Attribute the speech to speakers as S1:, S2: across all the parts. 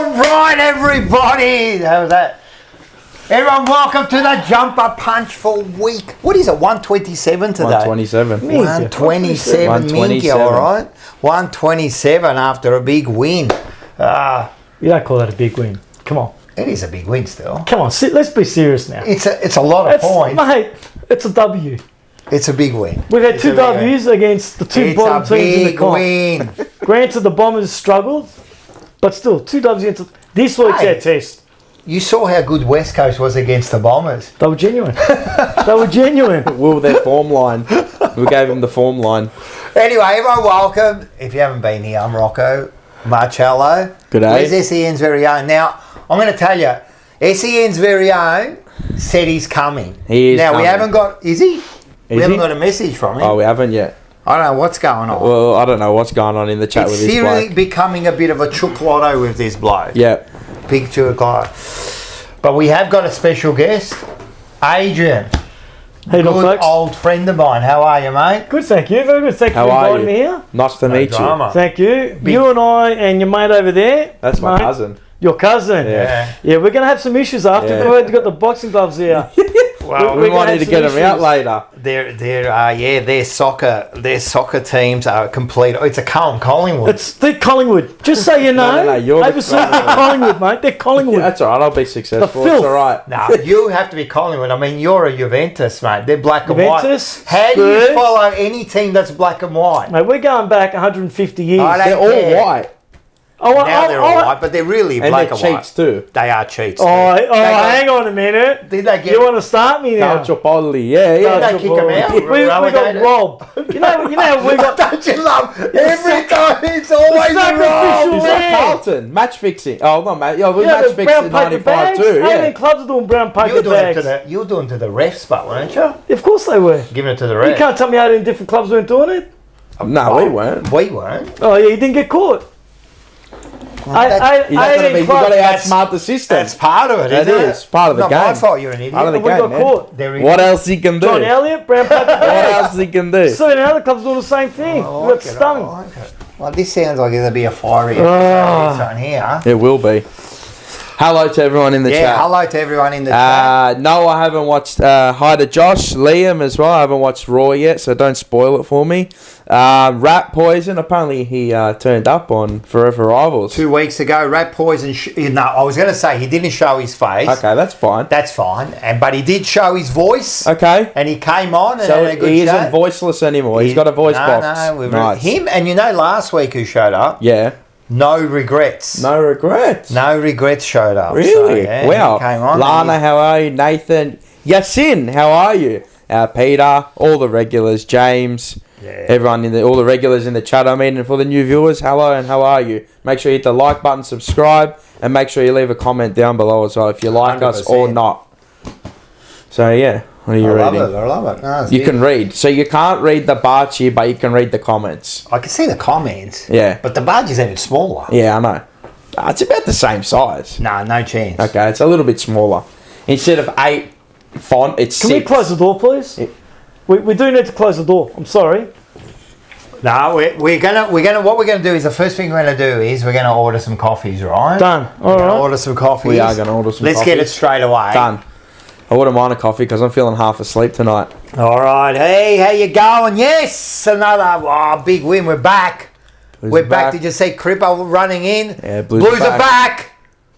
S1: Alright everybody, how was that? Everyone welcome to the Jumper Punch for week, what is it, 127 today?
S2: 127.
S1: 127 Minky, alright? 127 after a big win.
S3: You don't call that a big win. Come on.
S1: It is a big win still.
S3: Come on, let's be serious now.
S1: It's a lot of points.
S3: Mate, it's a W.
S1: It's a big win.
S3: We've had two W's against the two bottom teams in the comp.
S1: It's a big win.
S3: Granted, the Bombers struggled, but still, two W's against this week's our test.
S1: You saw how good West Coast was against the Bombers.
S3: They were genuine. They were genuine.
S2: We were their form line. We gave them the form line.
S1: Anyway, everyone welcome. If you haven't been here, I'm Rocco. Marcello.
S2: Good day.
S1: Where's SEN's very own? Now, I'm going to tell you, SEN's very own said he's coming.
S2: He is coming.
S1: We haven't got, is he? We haven't got a message from him.
S2: Oh, we haven't yet.
S1: I don't know what's going on.
S2: Well, I don't know what's going on in the chat with this bloke.
S1: It's seriously becoming a bit of a chook lotto with this bloke.
S2: Yeah.
S1: Big chook lotto. But we have got a special guest, Adrian.
S3: Hey,
S1: good old friend of mine. How are you, mate?
S3: Good, thank you. Very good. Thank you for inviting me here.
S2: Nice to meet you.
S3: Thank you. You and I and your mate over there.
S2: That's my cousin.
S3: Your cousin?
S1: Yeah.
S3: Yeah, we're going to have some issues after.
S2: Yeah.
S3: We've got the boxing gloves here.
S2: Well, we might need to get them out later.
S1: Their soccer teams are complete. It's a Collingwood.
S3: They're Collingwood. Just so you know.
S2: No, you're
S3: they're Collingwood, mate. They're Collingwood.
S2: Yeah, that's all right. I'll be successful.
S3: The filth.
S2: It's all right.
S1: No, you have to be Collingwood. I mean, you're a Juventus, mate. They're black and white. How do you follow any team that's black and white?
S3: Mate, we're going back 150 years.
S2: They're all white.
S1: Now they're all white, but they're really black and white.
S2: And they're cheats too.
S1: They are cheats.
S3: Hang on a minute.
S1: Did they get?
S3: You want to start me now?
S2: Calciopoli, yeah.
S1: Did they kick them out?
S3: We got robbed. You know we got.
S1: Don't you love every time? It's always
S3: sacrificial
S1: robbed.
S2: Is that Carlton? Match fixing. Oh, not match. Yeah, we match fixed in 95 too. Yeah.
S3: 18 clubs are doing brown paper bags.
S1: You were doing to the refs, but weren't you?
S3: Of course they were.
S1: Giving it to the refs.
S3: You can't tell me 18 different clubs weren't doing it.
S2: No, we weren't.
S1: We weren't.
S3: Oh yeah, you didn't get caught.
S2: You've got to outsmart the system.
S1: That's part of it, isn't it?
S2: It is part of the game.
S1: Not my fault you're an idiot.
S2: Part of the
S3: We
S2: game,
S3: got
S2: man.
S3: caught.
S2: What else he can do?
S3: John Elliott, brown paper
S2: What
S3: bags.
S2: else he can do?
S3: So now the clubs doing the same thing. We got stung.
S1: Well, this sounds like there'll be a fiery episode here.
S2: It will be. Hello to everyone in the chat.
S1: Yeah, hello to everyone in the chat.
S2: No, I haven't watched. Hi to Josh, Liam as well. I haven't watched Raw yet, so don't spoil it for me. Rat Poison, apparently he turned up on Forever Rivals.
S1: 2 weeks ago, Rat Poison. No, I was going to say he didn't show his face.
S2: Okay, that's fine.
S1: That's fine. But he did show his voice.
S2: Okay.
S1: And he came on and
S2: So
S1: had a good
S2: he
S1: show.
S2: isn't voiceless anymore. He's got a voice box.
S1: No,
S2: nice.
S1: Him, and you know last week who showed up?
S2: Yeah.
S1: No regrets.
S2: No regrets.
S1: No regrets showed up.
S2: Really?
S1: So, yeah,
S2: wow.
S1: He came on
S2: Lana, how are you? Nathan. Yasin, how are you? Peter, all the regulars, James, everyone all the regulars in the chat. I mean, and for the new viewers, hello and how are you? Make sure you hit the like button, subscribe, and make sure you leave a comment down below as well if you like 100%. Us or not. So yeah, what are you reading?
S1: I love it. No,
S2: you can read. So you can't read the Barchi, but you can read the comments.
S1: I can see the comments.
S2: Yeah.
S1: But the badge is even smaller.
S2: Yeah, I know. It's about the same size.
S1: No chance.
S2: Okay, it's a little bit smaller. Instead of 8 font, it's 6.
S3: Can we close the door, please?
S2: Yeah.
S3: We do need to close the door. I'm sorry.
S1: No, we're gonna what we're gonna do is the first thing we're gonna do is we're gonna order some coffees, right?
S3: Done. All right.
S1: Order some coffees.
S2: We are gonna order some.
S1: Let's
S2: coffees.
S1: get it straight away.
S2: Done. I wouldn't mind a coffee because I'm feeling half asleep tonight.
S1: All right. Hey, how you going? Yes, another big win. We're back. We're back. Did you see Crippo running in?
S2: Yeah, Blues
S1: are back.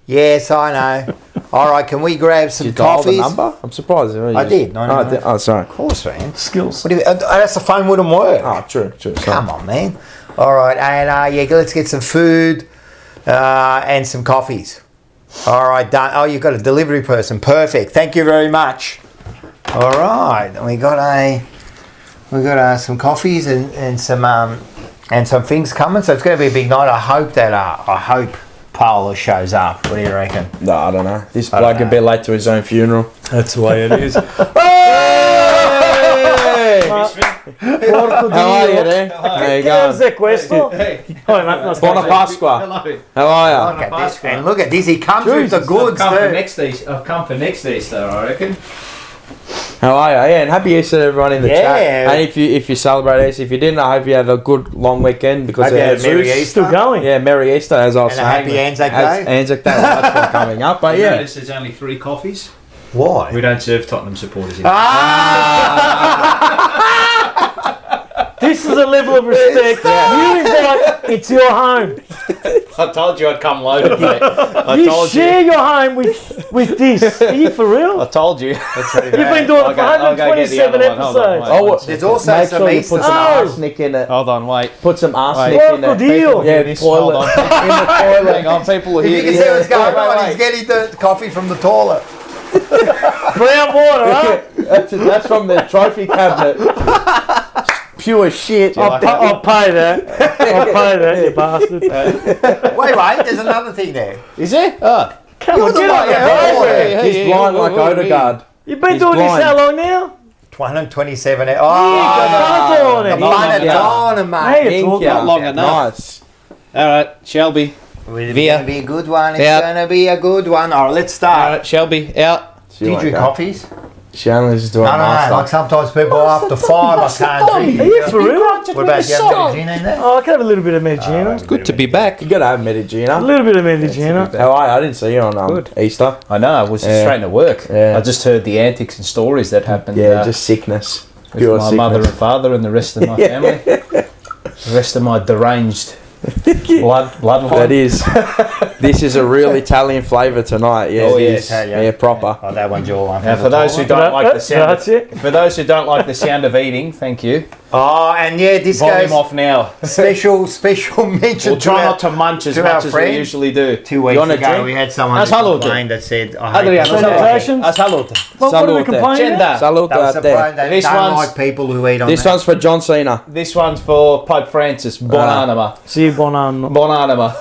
S1: Yes, I know. All right, can we grab some coffees?
S2: Did you dial the number? I'm surprised.
S1: I did.
S2: Oh, sorry.
S1: Of course, man.
S3: Skills.
S1: That's the phone wouldn't work.
S2: Oh, true.
S1: Come on, man. All right, and let's get some food and some coffees. All right, done. Oh, you've got a delivery person. Perfect. Thank you very much. All right, we got some coffees and some things coming. So it's going to be a big night. I hope Paolo shows up. What do you reckon?
S2: No, I don't know. This bloke could be late to his own funeral.
S3: That's the way it is.
S2: Hey!
S3: Porco
S2: How are you
S3: Dio.
S2: there? There you
S3: Che cos'è
S2: go.
S3: questo?
S4: Hey.
S3: Oh, no,
S2: Buona Pasqua.
S4: Hello.
S2: How are you?
S1: Look at this, and look at this. He comes with the goods,
S4: I've come for next Easter, I reckon.
S2: How are you? Yeah, and happy Easter to everyone in the
S1: Yeah.
S2: chat. And if you celebrate Easter, if you didn't, I hope you had a good long weekend because
S1: Hope you had a Merry
S2: Zeus.
S1: Easter.
S3: Still going.
S2: Yeah, Merry Easter as I was
S1: And a
S2: saying.
S1: happy Anzac
S2: As-
S1: Day.
S2: Anzac Day, well, that's one coming up. But
S4: You
S2: yeah,
S4: notice there's only 3 coffees.
S1: Why?
S4: We don't serve Tottenham supporters in
S3: This is a level of respect. You invite, it's your home.
S4: I told you I'd come loaded, mate.
S3: You share your home with this. Are you for real?
S4: I told you.
S3: You've been doing it for 127 episodes.
S2: oh,
S1: There's also
S2: make
S1: some
S2: sure you
S1: Easter
S2: put some
S3: Oh.
S2: arsenic in it.
S4: Hold on, wait.
S2: Put some arsenic
S3: Porco
S2: in it.
S3: Dio.
S2: Yeah,
S4: This-
S2: toilet.
S4: hold on.
S2: In the toilet.
S4: Hang on, people are
S1: If you
S4: here.
S1: can see what's going
S2: Wait,
S1: on,
S2: wait.
S1: he's getting the coffee from the toilet.
S3: Brown water, huh?
S2: That's from the trophy cabinet. Pure shit.
S3: I'll pay that. I'll pay that, you bastard.
S1: Wait, there's another thing there.
S4: Is there? Oh.
S3: Come on,
S1: the
S3: get
S1: one
S3: on
S1: that
S3: the
S1: bought
S3: road.
S1: it.
S2: He's blind like Odegaard.
S3: You've been
S2: He's
S3: doing
S2: blind.
S3: this how long now?
S1: 127.
S3: You
S1: Oh,
S3: got butter on
S1: the
S3: it.
S1: Banner, mate.
S3: Hey, it's all
S2: Yeah.
S4: Not long enough.
S2: Nice.
S4: All right, Shelby.
S1: It's
S4: Via.
S1: going to be a good one. It's
S4: Yeah.
S1: going to be a good one. All right, let's
S4: All
S1: start.
S4: right, Shelby, out.
S1: Do you drink coffees?
S2: Shanley's just doing
S1: No,
S2: master.
S1: like sometimes people after 5 I can't drink.
S3: Are you for real?
S1: What about you? Have Medellin in there?
S3: Oh, I can have a little bit of Medina.
S4: Good to be back.
S2: You gotta have
S3: A
S2: Medellina.
S3: little bit of Medina.
S2: How are you? I didn't see you on Easter.
S4: I know, I was
S2: Yeah.
S4: straight to work.
S2: Yeah.
S4: I just heard the antics and stories that happened
S2: Yeah, just sickness.
S4: with
S2: Pure
S4: my
S2: sickness.
S4: mother and father and the rest of my family. The rest of my deranged bloodline.
S2: That is. This is a real Italian flavour tonight. Yeah,
S4: Oh,
S2: it
S4: yes.
S2: is.
S1: Italian.
S2: Yeah, proper.
S1: Oh, that one's your one.
S4: Now, for those who don't like the sound,
S3: That's it.
S4: for those who don't like the sound of eating, thank you.
S1: Oh, and yeah, this
S4: Volume
S1: goes
S4: off now.
S1: special mention
S4: We'll try not to munch as
S1: to our
S4: much as we
S1: friend.
S4: usually do.
S1: 2 weeks
S2: You want a
S1: ago,
S2: drink?
S1: we had someone
S4: As
S1: who
S4: saluto.
S1: complained that said, I hate
S4: Adriano,
S1: people.
S3: Salutations.
S4: a salute.
S3: What are we
S2: Salute.
S3: complaining about?
S2: Salute
S1: That was
S2: out
S1: the
S2: there.
S1: point. They
S4: This
S1: don't
S4: one's-
S1: like people who eat on
S2: This
S1: that.
S2: one's for John Cena.
S4: This one's for Pope Francis. Bon anima.
S3: See you, bon anima.
S4: Bon anima.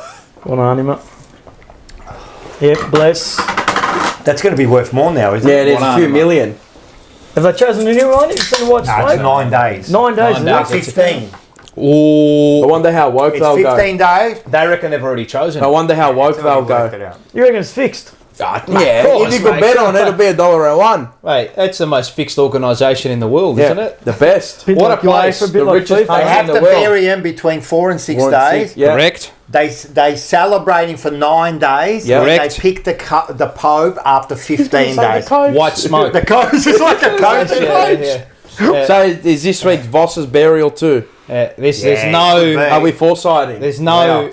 S3: Bon anima. Yep, bless.
S1: That's going to be worth more now, isn't
S2: Yeah,
S1: it?
S2: it is a few million.
S3: Have they chosen a new one? It's in white
S1: No, it's
S3: smoke?
S1: 9 days.
S3: 9 days, is
S4: Nine
S3: it?
S4: days.
S1: 15.
S2: I
S4: Ooh.
S2: wonder how woke
S1: It's
S2: they'll go.
S1: 15 days.
S4: They reckon they've already chosen.
S2: I wonder how woke they'll
S1: Worked
S2: go.
S1: it out.
S3: You reckon it's fixed?
S4: Ah,
S2: Yeah,
S4: of course,
S2: if you could
S4: mate.
S2: bet on it, it'll be $1.01.
S4: Wait, that's the most fixed organisation in the world,
S2: Yeah,
S4: isn't it?
S2: the best.
S3: Bit
S4: What
S3: like
S4: a place.
S3: UEFA, bit
S2: The
S3: like
S2: richest
S3: FIFA.
S1: They
S2: country
S1: have
S2: in
S1: to
S2: the world.
S1: bury him between 4 and 6
S2: One and
S1: days.
S2: six, yeah.
S4: Correct.
S1: They celebrating for 9 days.
S2: Yeah.
S1: and
S4: Correct.
S1: They pick the Pope after 15 days.
S4: White smoke.
S1: The coach is like a coach.
S4: Yeah.
S2: So is this week Voss's burial too?
S4: There's
S1: Yeah, could
S4: no.
S1: be.
S2: Are we foresighting?
S4: There's no.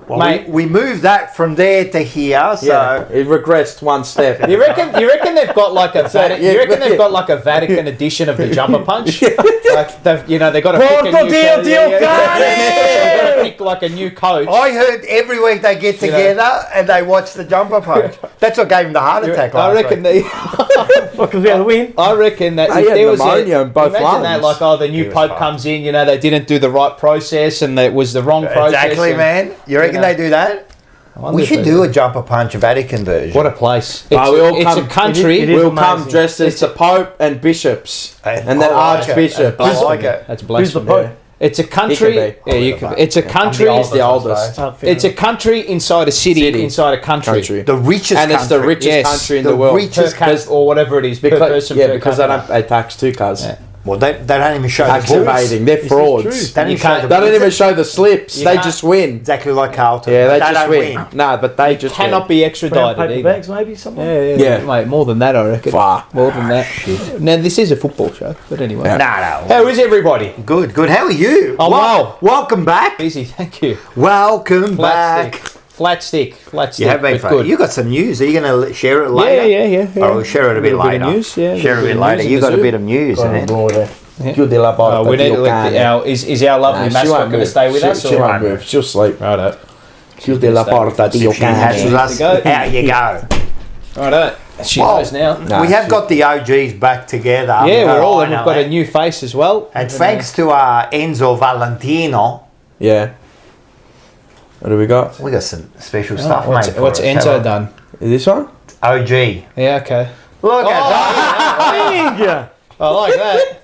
S1: Well,
S4: Mate.
S1: we moved that from there to here, so
S2: Yeah, it regressed one step.
S4: You reckon they've got like a
S2: yeah,
S4: you reckon they've
S2: yeah.
S4: got like a Vatican edition of the jumper punch? Like they've got to pick a
S3: Porco
S4: new
S3: Dio, Dio,
S4: They've got to pick like a new coach.
S1: I heard every week they get
S4: You know.
S1: together and they watch the jumper punch. That's what gave him the heart attack
S4: I
S1: last
S4: reckon
S1: week.
S3: Because we had a win.
S4: I reckon that
S2: They
S4: if
S2: had
S4: there was
S2: pneumonia in both
S4: imagine that
S2: lungs.
S4: like the new
S1: was
S4: pope
S1: fine.
S4: comes in, they didn't do the right process and it was the wrong process.
S1: Exactly,
S4: and
S1: man. You reckon
S4: know.
S1: they do that?
S4: I wonder
S1: We
S4: if
S1: should
S4: they
S1: do a jumper punch Vatican version.
S4: What a place! It's,
S2: we all
S4: it's
S2: come-
S4: a country.
S3: It is
S2: We'll come
S3: amazing.
S2: dressed as the Pope and bishops, and then
S1: I like it.
S2: Archbishop.
S1: I like it.
S4: That's
S3: Who's the
S4: blasphemy.
S3: Pope?
S4: It's a country.
S2: He could be.
S4: Yeah, you could. It's a country.
S2: He's the oldest
S4: It's a country inside a city, inside a country.
S1: The richest
S2: and it's the
S1: country.
S2: richest
S4: Yes,
S2: country in
S1: the
S2: the world.
S1: richest
S4: Per cap or whatever it is. Per person.
S2: yeah,
S4: per
S2: because they
S4: capita.
S2: don't pay tax too, cuz.
S4: Yeah.
S1: Well, they don't even show
S2: Tax
S1: the books.
S2: evading, they're frauds.
S3: true.
S1: They
S4: You
S1: don't, even show
S4: can't-
S1: the
S2: They don't
S1: books.
S2: even show the slips.
S4: You
S2: They
S4: can't-
S2: just win.
S1: Exactly like Carlton.
S2: Yeah, they
S1: don't
S2: just win. Nah, but they just
S4: Cannot be
S3: Brown
S4: extradited
S3: paper
S4: either.
S3: bags, maybe, someone?
S4: Yeah,
S2: Yeah.
S4: mate. More than that, I reckon.
S2: Far.
S4: More than that. Now this is a football show, but anyway.
S2: Yeah.
S1: No.
S4: How is everybody?
S1: Good, good. How are you?
S4: I'm well.
S1: Welcome back.
S4: Busy, thank you.
S1: Welcome
S4: Flat
S1: back.
S4: stick. Flat stick.
S1: You have been
S4: but
S1: fun.
S4: good.
S1: You got some news. Are you going to share it later?
S4: Yeah.
S1: Oh, we'll share it a bit
S4: Little
S1: later.
S4: of news, yeah.
S1: Share a bit
S4: of
S1: later.
S4: news
S1: You
S4: in the
S1: got a
S4: zoo.
S1: bit of news, man.
S2: Chiudi la porta.
S4: We need to
S2: Dio
S4: let
S2: cane.
S4: is our lovely
S2: Nah, she
S4: mascot
S2: won't
S4: going to
S2: move.
S4: stay with us?
S2: She
S4: or-
S2: won't move. She'll sleep.
S4: Righto.
S2: Chiudi la porta. Dio
S1: She has
S2: cane.
S1: us.
S4: There you go.
S1: Out you go.
S4: Righto. She
S1: Well,
S4: knows now.
S2: Nah,
S1: we have
S2: she-
S1: got the OGs back together.
S4: Yeah, we're all, and
S1: I
S4: we've got
S1: know
S4: a new face as well.
S1: And thanks to Enzo Valentino,
S2: Yeah. What do we got?
S1: we got some special stuff,
S4: What's,
S1: mate. for
S4: what's
S1: us.
S4: Enzo done?
S2: Is this one?
S1: OG.
S4: Yeah, okay.
S1: Look at that.
S3: Big!
S4: I like that.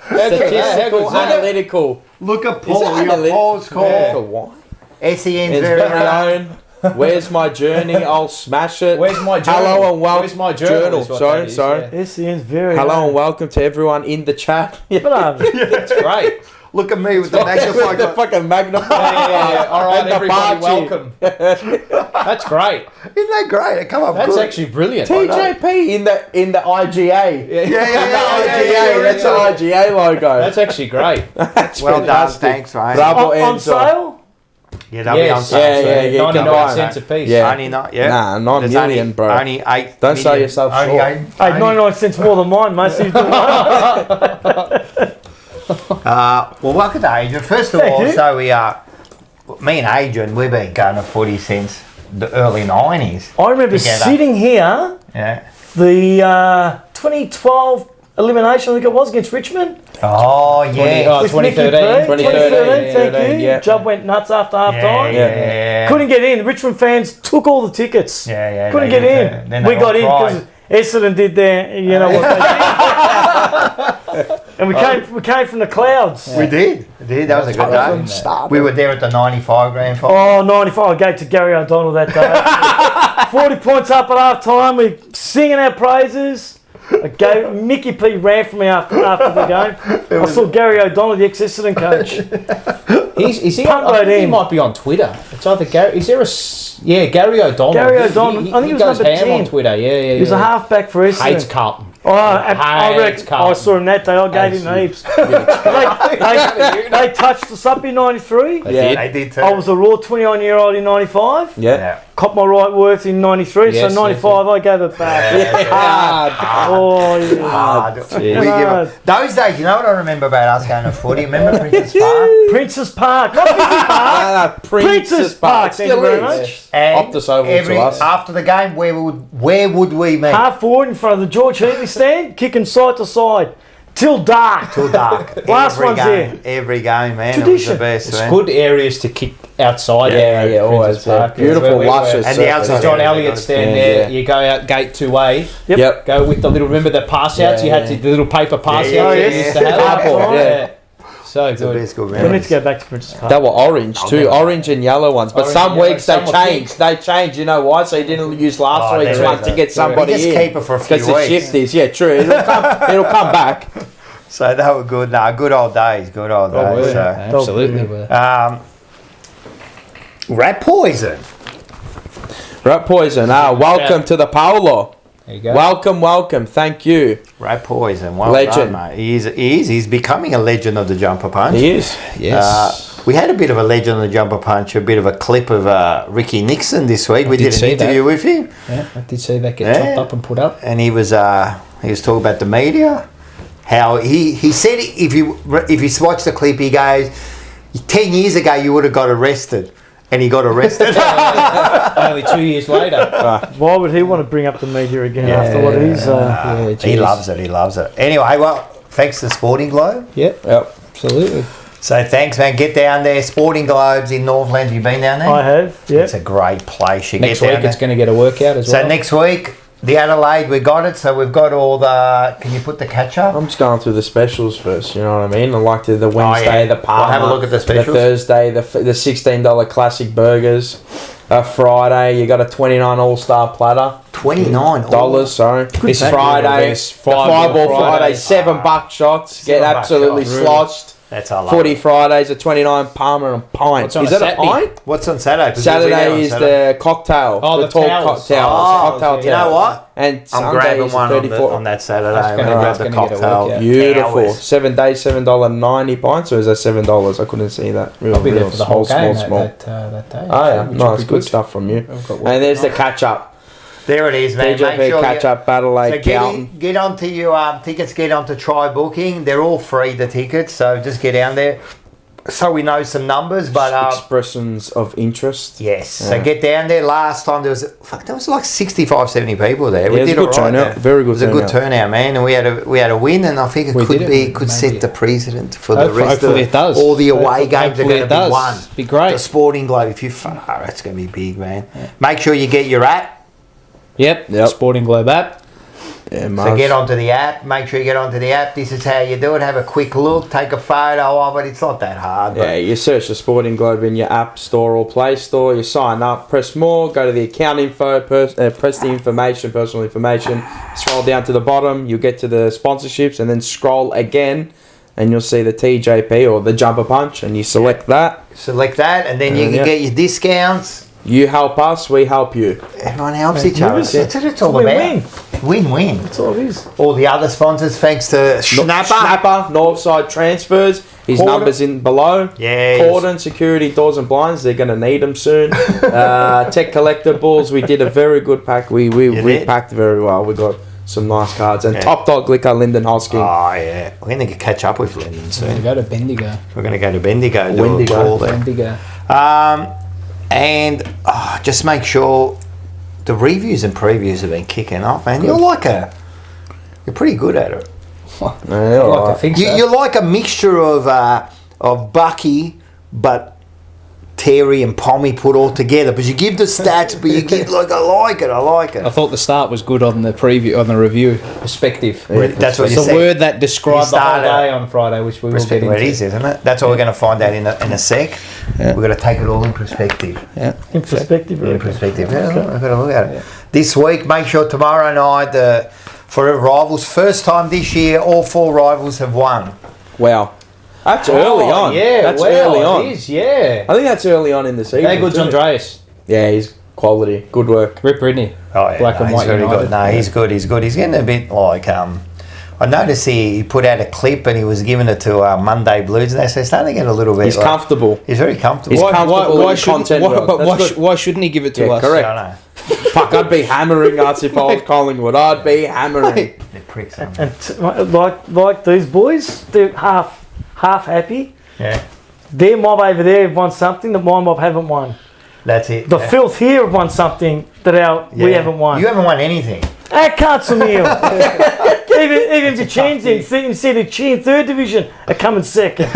S2: Statistical, analytical.
S1: Look at
S2: Is
S1: Paul.
S2: it
S1: We got
S2: analytical?
S1: Paul's call.
S2: Why?
S1: SEN's
S2: It's
S1: very
S2: very
S1: own.
S2: own. Where's my journey? I'll smash it.
S4: Where's my journal?
S2: Hello and welcome.
S4: Where's my journal? is what
S2: Sorry,
S4: that is,
S2: sorry.
S4: yeah.
S3: SEN's very.
S2: Hello and welcome to everyone in the chat.
S3: But,
S4: That's great.
S1: Look at me with the magnifying
S2: the
S1: glass.
S2: fucking magnifier.
S4: Yeah. All right,
S2: And the
S4: everybody,
S2: Barchi.
S4: welcome. That's great.
S1: Isn't that great? Come on,
S4: That's
S1: good.
S4: actually brilliant.
S2: TJP in the IGA.
S1: Yeah.
S2: That's the IGA logo.
S4: That's actually great.
S2: That's
S1: Well done.
S2: fantastic.
S1: Thanks, mate.
S2: Bravo
S3: on
S2: Enzo.
S3: sale?
S1: Yeah, they'll be on
S4: Yes.
S1: sale.
S2: Yeah, you can
S4: 99
S2: buy
S4: cents a piece.
S2: Yeah.
S1: Only not, yeah.
S2: Nah, 9
S1: There's
S2: million,
S1: only,
S2: bro.
S1: Only 8
S2: Don't sell
S1: million.
S2: yourself
S1: Only
S2: short.
S1: 8.
S3: Hey, 99 cents more than mine, mate. So you do
S1: Well, welcome to Adrian. First of
S3: Thank
S1: all,
S3: you.
S1: so we are, me and Adrian, we've been going to footy since the early 90s.
S3: I remember
S1: Together.
S3: sitting here,
S1: Yeah.
S3: the 2012 elimination, I think it was, against Richmond.
S1: Oh, yeah.
S3: With Mickey
S4: 2013.
S3: P.
S2: 2013,
S3: Thank
S2: yeah,
S3: you.
S2: yeah.
S3: Jubb went nuts after half time.
S1: Yeah.
S3: Couldn't get in. The Richmond fans took all the tickets.
S1: Yeah.
S3: Couldn't
S1: they
S3: get
S1: did.
S3: in.
S1: Then
S3: We
S1: they
S3: got
S1: all
S3: in
S1: cried.
S3: because Essendon did their, you know what they did. And we came from the clouds.
S1: We did. That was a good day. We were there at the 95 grand final.
S3: Oh, 95. I gave to Gary O'Donnell that day. 40 points up at half time. We singing our praises. Mickey P ran for me after the game. I saw Gary O'Donnell, the ex-Essendon coach.
S4: Is he?
S3: Punt
S4: I
S3: right
S4: think he
S3: in.
S4: might be on Twitter. It's either Gary. Is there Gary O'Donnell?
S3: Gary O'Donnell.
S4: He
S3: I think he was
S4: goes
S3: number
S4: ham
S3: 10.
S4: on Twitter. Yeah.
S3: He was a halfback for Essendon.
S4: Hates Carlton.
S3: Oh, I reckon I saw him that day. I gave him heaps. They touched us up in 93.
S2: Yeah.
S1: They did too.
S3: I was a raw 29-year-old in 95.
S2: Yeah.
S3: Copped my right worth in 93.
S4: Yes,
S3: so 95, I gave it back. Oh, yeah.
S1: Hard.
S4: Yeah.
S1: We give
S3: Hard.
S1: up. Those days, you know what I remember about us going to footy? Remember Princess Park?
S3: Princess Park. Not Busy Park.
S2: Princess Park.
S3: Thank you
S2: Still
S3: very
S2: is.
S3: much.
S1: And
S2: Optus Oval to us.
S1: after the game, where would we meet?
S3: Half forward in front of the George Heatley stand, kicking side to side. Till dark.
S1: Till dark.
S3: Last
S1: Every
S3: one's
S1: game, Every game, man.
S3: Tradition.
S1: It was the best.
S4: It's
S1: man.
S4: good areas to kick outside.
S2: Yeah, always.
S4: Princess Park.
S2: Beautiful,
S4: Where-
S2: luscious.
S1: And the
S2: surface.
S1: outside-
S4: John Elliott stand
S2: Yeah,
S4: there.
S2: yeah.
S4: You go out gate 2A.
S2: Yep.
S4: Go with the little. Remember the pass outs?
S2: Yeah,
S4: You had
S2: yeah.
S4: the little paper pass
S1: Yeah,
S4: outs
S1: yeah,
S4: that you
S1: yeah.
S4: used to have.
S2: Cardboard, yeah.
S4: So
S1: It's the
S4: good.
S1: best good
S3: We need
S1: memories.
S3: to go back to Princess Park.
S2: They were orange too, orange and yellow ones. But
S4: Orange
S2: some
S4: and yellow,
S2: weeks they
S4: some were
S2: changed. They changed. You know why? So you didn't use last
S1: Oh,
S2: week's
S1: there
S2: one
S1: is
S2: to
S1: a-
S2: get somebody
S1: just
S2: in.
S1: keep it for a few
S2: Because the
S1: weeks.
S2: shift is, yeah, true. It'll come back.
S1: So they were good. Nah, good old days. Good old days. So.
S4: Absolutely. were.
S1: Rat poison.
S2: Rat poison. Welcome to the Paolo.
S4: There you go.
S2: Welcome. Thank you.
S1: Rat poison. Well
S2: Legend.
S1: done, mate. He's becoming a legend of the jumper punch.
S2: He is.
S4: Yes.
S1: We had a bit of a legend of the jumper punch, a bit of a clip of Ricky Nixon this week. We
S4: did
S1: did an
S4: see
S1: interview with him,
S4: Yeah, I did see that get
S1: Yeah.
S4: chopped up and put up.
S1: and he was talking about the media. How he said if you watch the clip, he goes, 10 years ago you would have got arrested, and he got arrested.
S4: Only 2 years later.
S3: Why would he want to bring up the media again after what he's...
S4: Yeah,
S1: He loves it. He loves it. Anyway, well, thanks to Sporting Globe.
S4: Yep. Absolutely.
S1: So thanks, man. Get down there. Sporting Globes in Northland. You been down there?
S3: I have, yeah.
S1: It's a great place. You
S4: Next
S1: get down
S4: week it's
S1: there.
S4: going to get a workout as well.
S1: So next week, the Adelaide, we got it. So we've got all the. Can you put the catch up?
S2: I'm just going through the specials first. You know what I mean? I like the Wednesday,
S1: yeah.
S2: the Palmer.
S1: Well, have a look at the specials.
S2: The Thursday, the $16 classic burgers. Friday, you got a $29 all-star platter.
S1: $29.
S2: Sorry. This
S4: Thank you.
S2: Friday,
S4: There's
S2: the Fireball Friday,
S4: Fridays.
S2: $7 shots. Get
S1: $7
S2: absolutely
S1: shots.
S2: sloshed.
S1: That's a lot.
S2: Footy Fridays, a 29 Palmer and pint.
S4: What's on
S2: Is
S4: a
S2: that a
S4: Saturday?
S2: pint?
S1: What's on Saturday? 'Cause
S2: Saturday
S1: we'll be there on
S2: is
S1: Saturday.
S2: the cocktail.
S4: Oh, the
S2: tall
S4: towels.
S2: cocktails.
S1: Oh,
S2: cocktail
S1: you know
S2: towels.
S1: what?
S2: And
S1: I'm
S2: Sunday
S1: grabbing
S2: is
S1: one on,
S2: 34.
S1: on that Saturday.
S4: That's
S1: I'm
S4: gonna-
S1: going to grab
S4: that's
S1: the
S4: gonna get a
S1: cocktail.
S4: workout.
S2: Beautiful.
S1: Hours.
S2: 7 days, $7.90 pints, or is that $7? I couldn't see that. Real,
S4: I'll be there
S2: real
S4: for the whole
S2: small,
S4: game
S2: small.
S4: that day.
S2: Oh yeah,
S4: Which
S2: nice,
S4: will be
S2: good stuff from you.
S4: I've got
S2: And there's the
S4: work.
S2: catch up.
S1: There it is, man.
S2: DJP
S1: Make sure
S2: catch
S1: you-
S2: up, Battle
S1: So
S2: Lake, Carlton.
S1: get onto your tickets, get onto Try Booking. They're all free, the tickets, so just get down there so we know some numbers. But
S2: Expressions of interest.
S1: yes, so
S2: Yeah.
S1: get down there. Last time there was like 65, 70 people there.
S2: Yeah, it was a good
S1: all right
S2: turnout.
S1: there.
S2: Very good
S1: It was a good
S2: turnout.
S1: turnout, man, and we had a win, and I think it
S4: We
S1: could
S4: did
S1: be
S4: it.
S1: could
S4: Maybe.
S1: set the precedent for the
S4: Hopefully-
S1: rest of
S4: hopefully it does.
S1: all the away
S4: Hopefully-
S1: games are
S4: hopefully
S1: going
S4: it
S1: to be
S4: does.
S1: won.
S4: Be great.
S1: The Sporting Globe, if you it's going to be big, man. Make sure you get your app.
S4: Yep.
S2: Yep.
S4: Sporting Globe app.
S2: Yeah,
S1: So get onto the app. Make sure you get onto the app. This is how you do it. Have a quick look. Take a photo of it. It's not that hard.
S2: Yeah, you search the Sporting Globe in your app store or Play Store. You sign up, press more, go to the account info, press the information, personal information. Scroll down to the bottom. You'll get to the sponsorships, and then scroll again, and you'll see the TJP or the Jumper Punch, and you select that.
S1: Select that, and then you can get your discounts.
S2: You help us, we help you.
S1: Everyone helps each other. That's what it's all
S3: Win-win.
S1: about. Win-win.
S3: That's all it is.
S1: All the other sponsors, thanks to
S2: Snapper, Northside Transfers. His
S1: Porter.
S2: number's in below.
S1: Yes.
S2: Cordon, Security, Doors and Blinds. They're going to need them soon. Tech Collectibles. We did a very good pack. We
S1: did?
S2: packed very well. We got some nice cards. And Top Dog Liquor, Lyndon Hosking.
S1: Oh, yeah. We're going to catch up with Lyndon
S4: We're
S1: soon.
S4: going to go to Bendigo.
S1: We're going to go to Bendigo.
S4: Bendigo.
S1: And just make sure the reviews and previews have been kicking off, man. You're pretty good at it.
S2: Yeah, all
S4: I
S2: right.
S4: think so.
S1: You're like a mixture of Bucky, but Terry and Pommy put all together. Because you give the stats, but you give I like it.
S4: I thought the start was good on the preview, on the review perspective.
S1: That's what
S4: It's
S1: you
S4: the
S1: said.
S4: word that described the whole
S1: started-
S4: day on Friday, which we will get
S1: Perspective,
S4: into.
S1: it is, isn't it? That's what we're going to find out in a sec.
S4: Yeah.
S1: We've got to take it all in perspective.
S3: In perspective.
S1: In
S3: really.
S1: perspective. Yeah, I've got to look at it. This week, make sure tomorrow night for rivals, first time this year, all 4 rivals have won.
S2: Wow. That's early on.
S4: Yeah,
S2: that's
S4: well,
S2: early on.
S4: It is, yeah.
S2: I think that's early on in the season.
S4: How good's
S2: too.
S4: Andreas?
S2: Yeah, he's quality. Good work.
S4: Rip Ridney.
S1: Oh yeah,
S4: Black and
S1: he's
S4: white
S1: very
S4: United.
S1: good. No, he's good. He's good. He's getting a bit like I noticed he put out a clip and he was giving it to Monday Blues, and they're starting to get a little bit.
S2: He's comfortable.
S1: He's very comfortable.
S2: He's comfortable with content.
S4: Why shouldn't he give it to
S2: Yeah,
S4: us?
S2: correct.
S1: I know.
S2: Fuck, I'd be hammering us if I was Collingwood. I'd be hammering.
S1: They're pricks. Aren't they?
S3: And like these boys, they're half happy.
S1: Yeah,
S3: Their mob over there have won something that my mob haven't won.
S1: that's it.
S3: The filth here have won something that we haven't won.
S1: You haven't won anything.
S3: I can't meal. even the chains instead of Chi in 3rd division are coming second.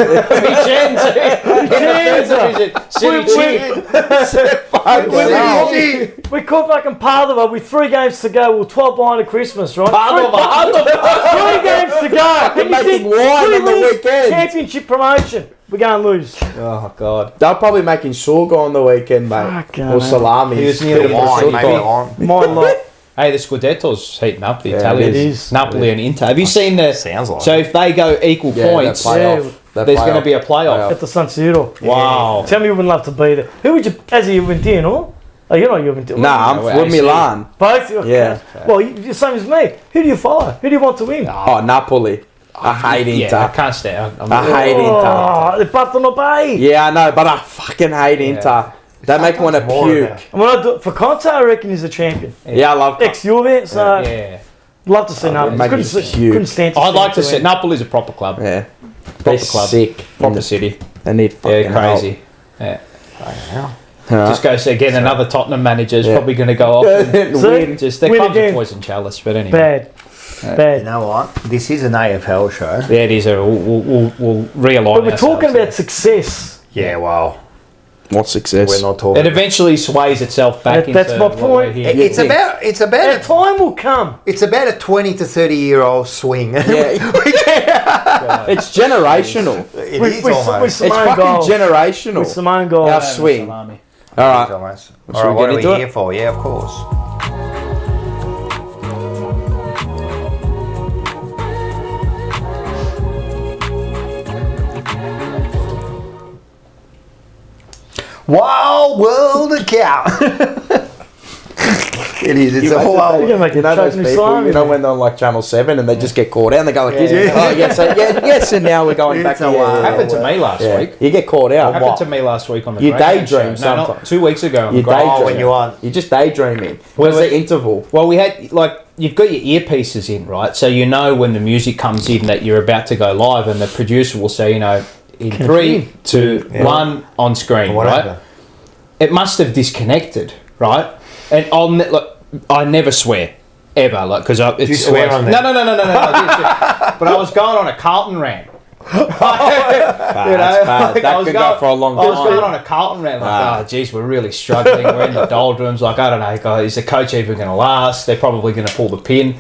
S3: We caught fucking Padova with 3 games to go. We're 12 behind at Christmas, right? 3 games to go.
S2: Fucking making wine on the weekend.
S3: Championship promotion. We're going to lose.
S2: Oh god, they're probably making sorgo on the weekend, mate,
S3: Fuck,
S2: or
S3: man.
S2: salami.
S4: He was nearly
S1: Wine, maybe
S4: Sorgo.
S1: wine.
S3: My lot.
S4: Hey, the Scudetto's heating up, the
S2: Yeah,
S4: Italians.
S3: it is.
S4: Napoli and Inter. Have you seen the...
S1: Sounds like
S4: So if they go equal points,
S2: playoff.
S4: there's going to be a playoff.
S3: At the San Siro.
S4: Wow.
S3: Tell me you would love to be there. Who would you, as a Juventino? Oh, you're not Juventino.
S2: Nah, I'm
S4: No,
S2: for
S4: AC.
S2: Milan.
S3: Both? Okay.
S2: Yeah.
S3: Well, you're the same as me. Who do you follow? Who do you want to win?
S2: Oh, Napoli. I hate
S4: Yeah, I
S2: Inter.
S4: can't stand.
S2: I hate Inter.
S3: Oh, the Bartolo Bay.
S2: Yeah, I know, but I fucking hate Inter. They make me want to
S1: More of
S2: puke.
S1: that.
S3: And when I do, for Conte, I reckon he's a champion.
S2: Yeah, I love.
S3: Ex-Juve, so
S4: Yeah.
S3: love to see Napoli.
S2: make
S3: Couldn't,
S2: me puke.
S3: couldn't stand
S4: I'd like to
S3: see
S4: see...
S3: win.
S4: Napoli's a proper club.
S2: Yeah,
S4: Proper
S2: they're
S4: club.
S2: sick.
S4: Proper city.
S2: They need fucking
S4: Yeah, crazy. Yeah.
S2: help.
S4: Just go see again. Another Tottenham manager's
S2: Yeah.
S4: probably going to go off. And
S3: See?
S2: Win.
S4: just their
S3: Win
S4: club's
S3: again.
S4: a poison chalice. But anyway,
S3: Bad.
S1: You
S3: Bad.
S1: know what? This is an AFL show.
S4: yeah, it is. We'll realign.
S3: But we're talking
S4: ourselves.
S3: about success.
S1: Yeah, well,
S2: What success?
S1: we're not talking.
S4: It eventually sways itself back into.
S3: That's my
S4: what
S3: point.
S4: we're here.
S1: It's about
S3: Our time will come.
S1: it's about a 20 to 30-year-old swing.
S2: Yeah. It's generational.
S1: It
S3: With-
S1: is
S3: with-
S1: almost.
S3: with
S2: It's
S3: Simone
S2: fucking
S3: goals.
S2: generational.
S3: With Simone Gold.
S2: Our swing.
S4: Salami.
S2: All
S1: It is
S2: right.
S1: almost.
S2: Should
S1: All right,
S2: we
S1: what
S2: get
S1: are we
S2: into it?
S1: here for? Yeah, of course. Wild World of Cow. It is. It's a
S3: You're
S1: wild.
S3: gonna make
S2: You know
S3: a
S2: those
S3: choking
S2: people,
S3: slime.
S2: you know when they're on like Channel 7 and they just get caught out and they go like this.
S1: Yeah.
S2: Oh, yes, and now we're going back
S1: It's
S2: to
S1: a wild
S4: Happened to me last
S2: Yeah.
S4: week.
S2: You get caught out.
S4: Happened
S2: What?
S4: to me last week on the
S2: You
S4: Greyhound
S2: daydream
S4: show. No, not
S2: sometimes.
S4: 2 weeks ago on
S2: You
S4: the Greyhound
S2: daydream.
S1: when
S4: show.
S1: you're on.
S2: You're just daydreaming.
S4: Well,
S2: Where's the interval?
S4: Well, we had you've got your earpieces in, right? So you know when the music comes in that you're about to go live, and the producer will say, in 3, 2, 1 on screen,
S1: Whatever.
S4: right? It must have disconnected, right? And I never swear ever, like because
S1: you swear on that?
S4: No. But I was going on a Carlton rant.
S2: That's bad.
S4: like, I
S2: That
S4: was
S2: could
S4: going-
S2: go for a long
S4: I was going
S2: time.
S4: on a Carlton rant, like, geez, we're really struggling. We're in the doldrums. Like, I don't know, guys, is the coach even going to last? They're probably going to pull the pin.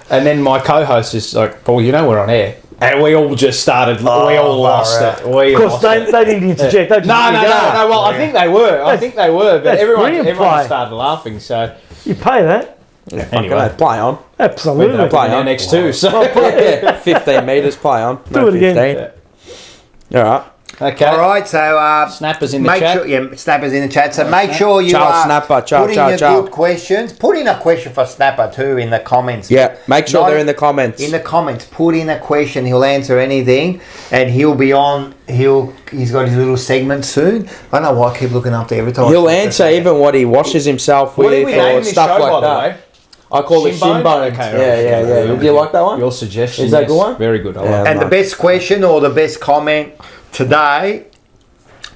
S4: And then my co-host is like, Paul, you know we're on air. And we all just started, we all lost it.
S3: Of course, they didn't interject. They just
S4: No. Well, I think they were. But
S3: that's
S4: everyone
S3: brilliant play.
S4: started laughing. So
S3: You pay that.
S4: anyway,
S2: play on.
S3: Absolutely.
S4: play on next two. So
S2: Yeah, 15 metres, play on.
S3: Do it again.
S2: 15. All right.
S4: okay.
S1: All right, so
S4: Snappers in the
S1: make
S4: chat.
S1: sure, snappers in the chat. So make sure you
S2: Charles
S1: are
S2: Snapper,
S1: put in your good questions. Put in a question for Snapper too in the comments.
S2: Yeah, make sure
S1: Not-
S2: they're in the comments.
S1: In the comments, put in a question. He'll answer anything, and he'll be on. He's got his little segment soon. I don't know why I keep looking up there every time.
S2: He'll answer even what he washes himself
S4: What
S2: with
S4: did we
S2: or
S4: name this
S2: stuff
S4: show,
S2: like
S4: by the
S2: that.
S4: way?
S2: I call it
S4: Shinboned?
S2: Shinboned.
S4: Okay,
S2: Yeah. Do you like that one?
S4: Your suggestion.
S2: Is that a good one?
S4: Very good. I like
S2: Yeah.
S4: it.
S1: And the best question or the best comment today